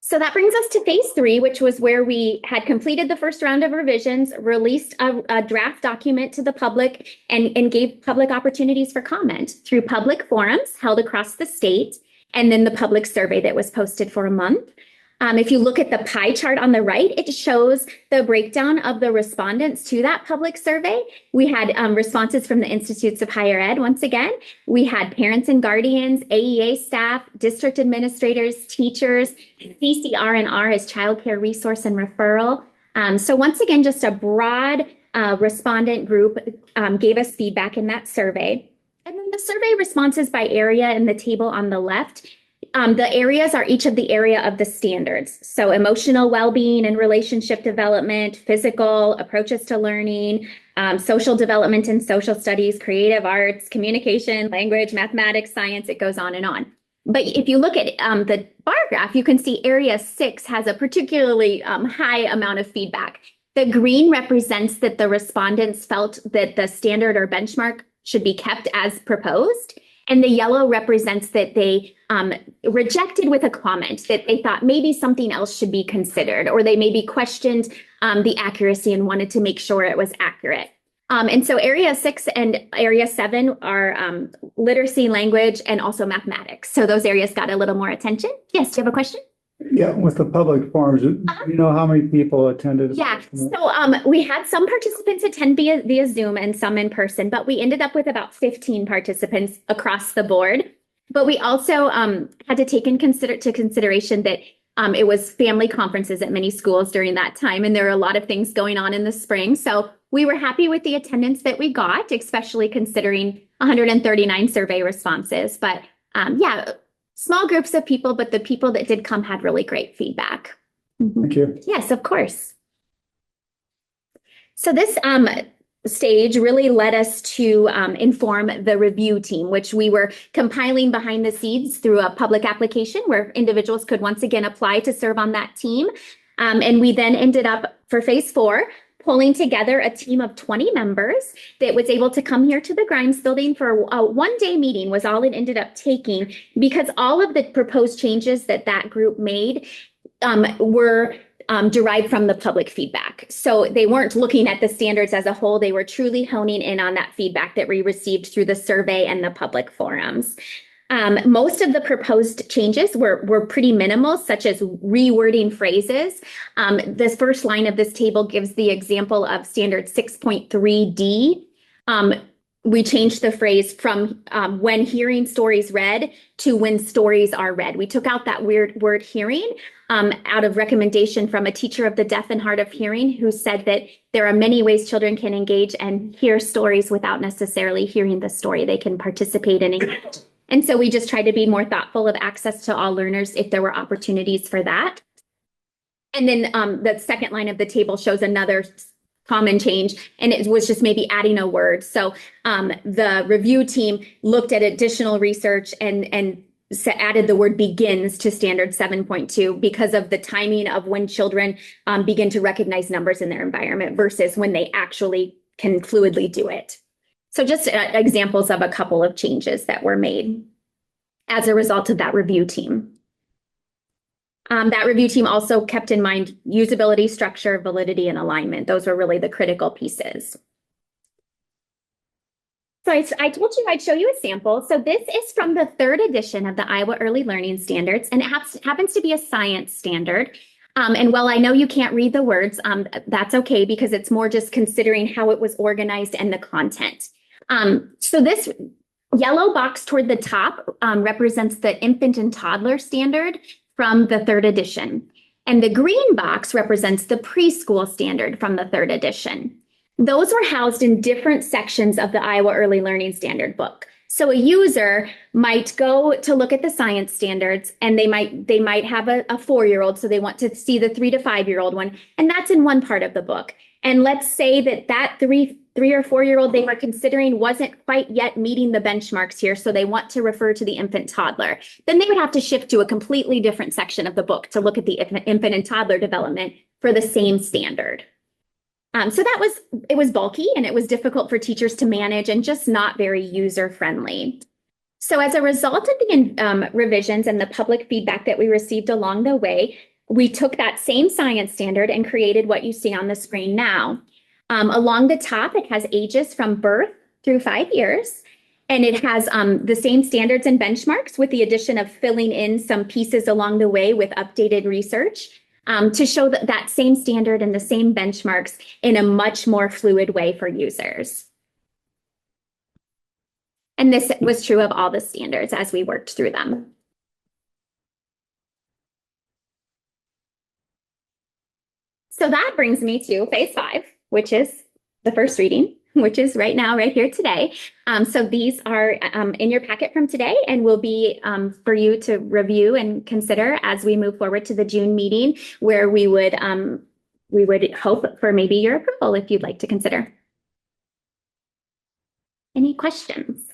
So that brings us to phase 3, which was where we had completed the first round of revisions, released a draft document to the public, and gave public opportunities for comment through public forums held across the state, and then the public survey that was posted for a month. If you look at the pie chart on the right, it shows the breakdown of the respondents to that public survey. We had responses from the Institutes of Higher Ed. Once again, we had parents and guardians, AEA staff, district administrators, teachers, CCR&R as childcare resource and referral. So once again, just a broad respondent group gave us feedback in that survey. And then the survey responses by area in the table on the left. The areas are each of the area of the standards. So emotional well-being and relationship development, physical, approaches to learning, social development and social studies, creative arts, communication, language, mathematics, science, it goes on and on. But if you look at the bar graph, you can see area 6 has a particularly high amount of feedback. The green represents that the respondents felt that the standard or benchmark should be kept as proposed. And the yellow represents that they rejected with a comment that they thought maybe something else should be considered, or they maybe questioned the accuracy and wanted to make sure it was accurate. And so area 6 and area 7 are literacy, language, and also mathematics. So those areas got a little more attention. Yes, do you have a question? Yeah, with the public forums, do you know how many people attended? Yeah, so we had some participants attend via Zoom and some in person, but we ended up with about 15 participants across the board. But we also had to take into consideration that it was family conferences at many schools during that time, and there were a lot of things going on in the spring. So we were happy with the attendance that we got, especially considering 139 survey responses. But yeah, small groups of people, but the people that did come had really great feedback. Thank you. Yes, of course. So this stage really led us to inform the review team, which we were compiling behind the scenes through a public application where individuals could once again apply to serve on that team. And we then ended up for phase 4, pulling together a team of 20 members that was able to come here to the Grimes building for a one-day meeting was all it ended up taking, because all of the proposed changes that group made were derived from the public feedback. So they weren't looking at the standards as a whole. They were truly honing in on that feedback that we received through the survey and the public forums. Most of the proposed changes were pretty minimal, such as rewording phrases. This first line of this table gives the example of standard 6.3D. We changed the phrase from when hearing stories read to when stories are read. We took out that weird word hearing out of recommendation from a teacher of the deaf and hard of hearing who said that there are many ways children can engage and hear stories without necessarily hearing the story. They can participate in it. And so we just tried to be more thoughtful of access to all learners if there were opportunities for that. And then the second line of the table shows another common change, and it was just maybe adding a word. So the review team looked at additional research and added the word begins to standard 7.2 because of the timing of when children begin to recognize numbers in their environment versus when they actually can fluidly do it. So just examples of a couple of changes that were made as a result of that review team. That review team also kept in mind usability, structure, validity, and alignment. Those were really the critical pieces. So I told you I'd show you a sample. So this is from the 3rd edition of the Iowa Early Learning Standards, and it happens to be a science standard. And while I know you can't read the words, that's okay because it's more just considering how it was organized and the content. So this yellow box toward the top represents the infant and toddler standard from the 3rd edition. And the green box represents the preschool standard from the 3rd edition. Those were housed in different sections of the Iowa Early Learning Standard book. So a user might go to look at the science standards and they might have a 4-year-old, so they want to see the 3 to 5-year-old one, and that's in one part of the book. And let's say that 3 or 4-year-old they were considering wasn't quite yet meeting the benchmarks here, so they want to refer to the infant toddler. Then they would have to shift to a completely different section of the book to look at the infant and toddler development for the same standard. So it was bulky and it was difficult for teachers to manage and just not very user-friendly. So as a result of the revisions and the public feedback that we received along the way, we took that same science standard and created what you see on the screen now. Along the top, it has ages from birth through 5 years. And it has the same standards and benchmarks with the addition of filling in some pieces along the way with updated research to show that same standard and the same benchmarks in a much more fluid way for users. And this was true of all the standards as we worked through them. So that brings me to phase 5, which is the first reading, which is right now, right here today. So these are in your packet from today and will be for you to review and consider as we move forward to the June meeting, where we would hope for maybe your approval if you'd like to consider. Any questions?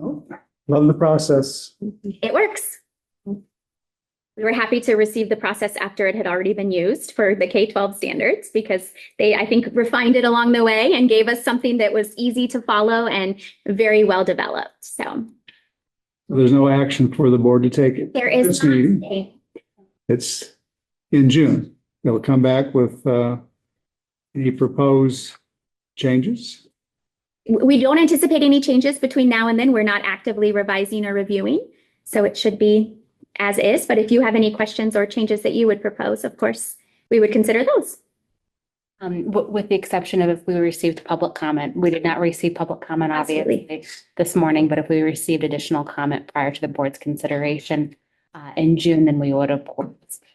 Oh, love the process. It works. We were happy to receive the process after it had already been used for the K-12 standards because they, I think, refined it along the way and gave us something that was easy to follow and very well developed. So There's no action for the board to take. There is this meeting. not. It's in June. They'll come back with any proposed changes. We don't anticipate any changes between now and then. We're not actively revising or reviewing, so it should be as is. But if you have any questions or changes that you would propose, of course, we would consider those. With the exception of if we received public comment. We did not receive public comment, obviously, this morning, but if we received additional comment prior to the board's consideration in June, then we would, of course,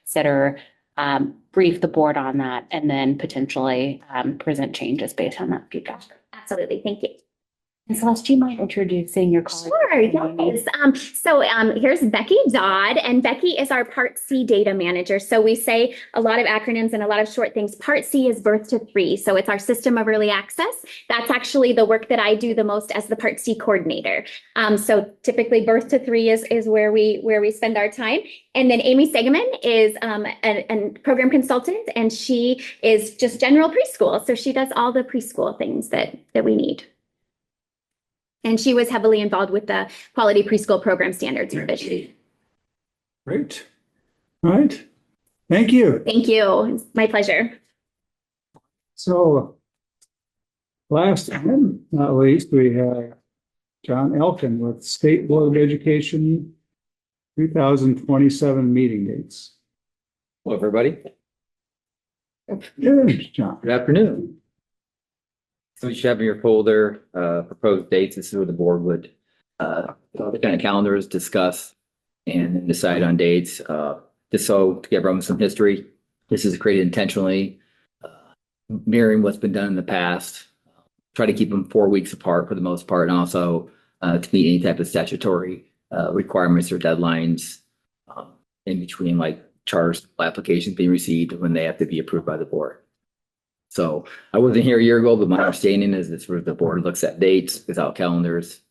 consider brief the board on that and then potentially present changes based on that feedback. Absolutely. Thank you. And Celeste, do you mind introducing your colleague? Sure, yes. So here's Becky Dodd, and Becky is our Part C data manager. So we say a lot of acronyms and a lot of short things. Part C is Birth to 3. So it's our system of early access. That's actually the work that I do the most as the Part C coordinator. So typically Birth to 3 is where we spend our time. And then Amy Segaman is a program consultant, and she is just general preschool. So she does all the preschool things that we need. And she was heavily involved with the quality preschool program standards revision. Great. All right. Thank you. Thank you. It's my pleasure. So last and not least, we have John Elkin with State Board of Education 2027 meeting dates. Hello, everybody. Good, John. Good afternoon. So you should have in your folder, proposed dates. This is where the board would, the kind of calendars, discuss and decide on dates. Just so to give everyone some history, this is created intentionally, mirroring what's been done in the past. Try to keep them 4 weeks apart for the most part, and also to meet any type of statutory requirements or deadlines in between, like charter applications being received when they have to be approved by the board. So I wasn't here a year ago, but my understanding is that's where the board looks at dates without calendars.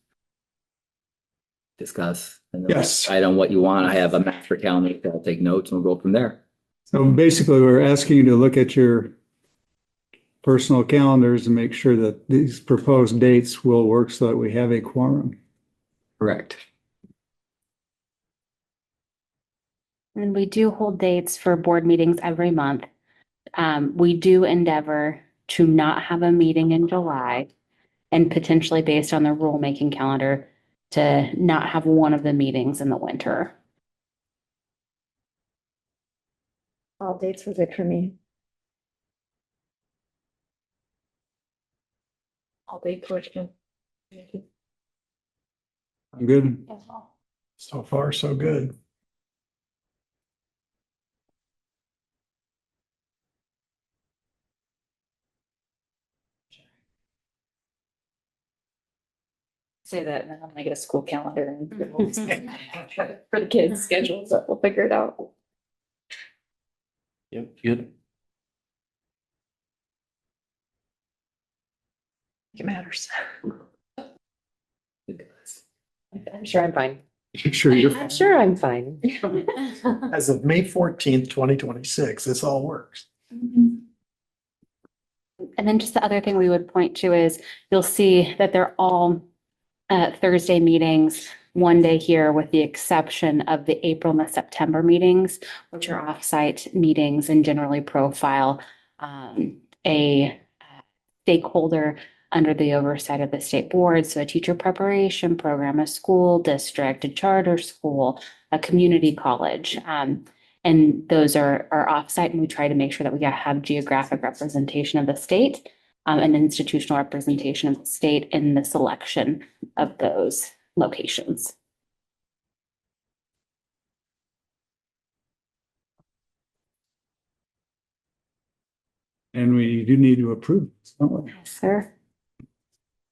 Discuss and then decide on what you want. I have a master calendar that I'll take notes and we'll go from there. So basically, we're asking you to look at your personal calendars and make sure that these proposed dates will work so that we have a quorum. Correct. And we do hold dates for board meetings every month. We do endeavor to not have a meeting in July and potentially based on the rulemaking calendar to not have one of the meetings in the winter. All dates were good for me. All day question. I'm good. So far, so good. Say that, and then I'm gonna get a school calendar and for the kids' schedules, but we'll figure it out. Yep, good. It matters. I'm sure I'm fine. Sure you're I'm sure I'm fine. As of May 14th, 2026, this all works. And then just the other thing we would point to is you'll see that they're all Thursday meetings, one day here with the exception of the April and the September meetings, which are offsite meetings and generally profile a stakeholder under the oversight of the state board. So a teacher preparation program, a school district, a charter school, a community college. And those are offsite, and we try to make sure that we have geographic representation of the state and institutional representation of the state in the selection of those locations. And we do need to approve this, don't we? Yes, sir.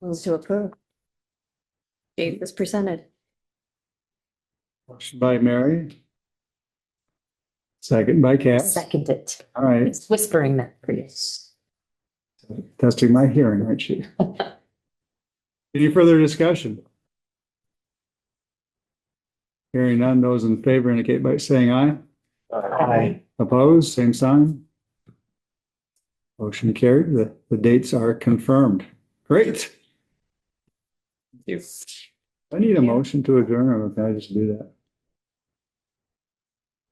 Move to approve. Date is presented. Motion by Mary. Second by Cass. Second it. All right, It's whispering that for you. testing my hearing, aren't you? Any further discussion? Hearing none, those in favor indicate by saying aye. Aye. Opposed, same sign. Motion carried. The dates are confirmed. Great. Thank you. I need a motion to adjourn, or can I just do that?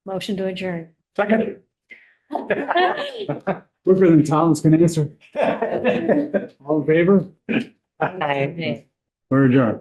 Motion to adjourn. Second. Quicker than Thomas can answer. All in favor? Aye. We're adjourned.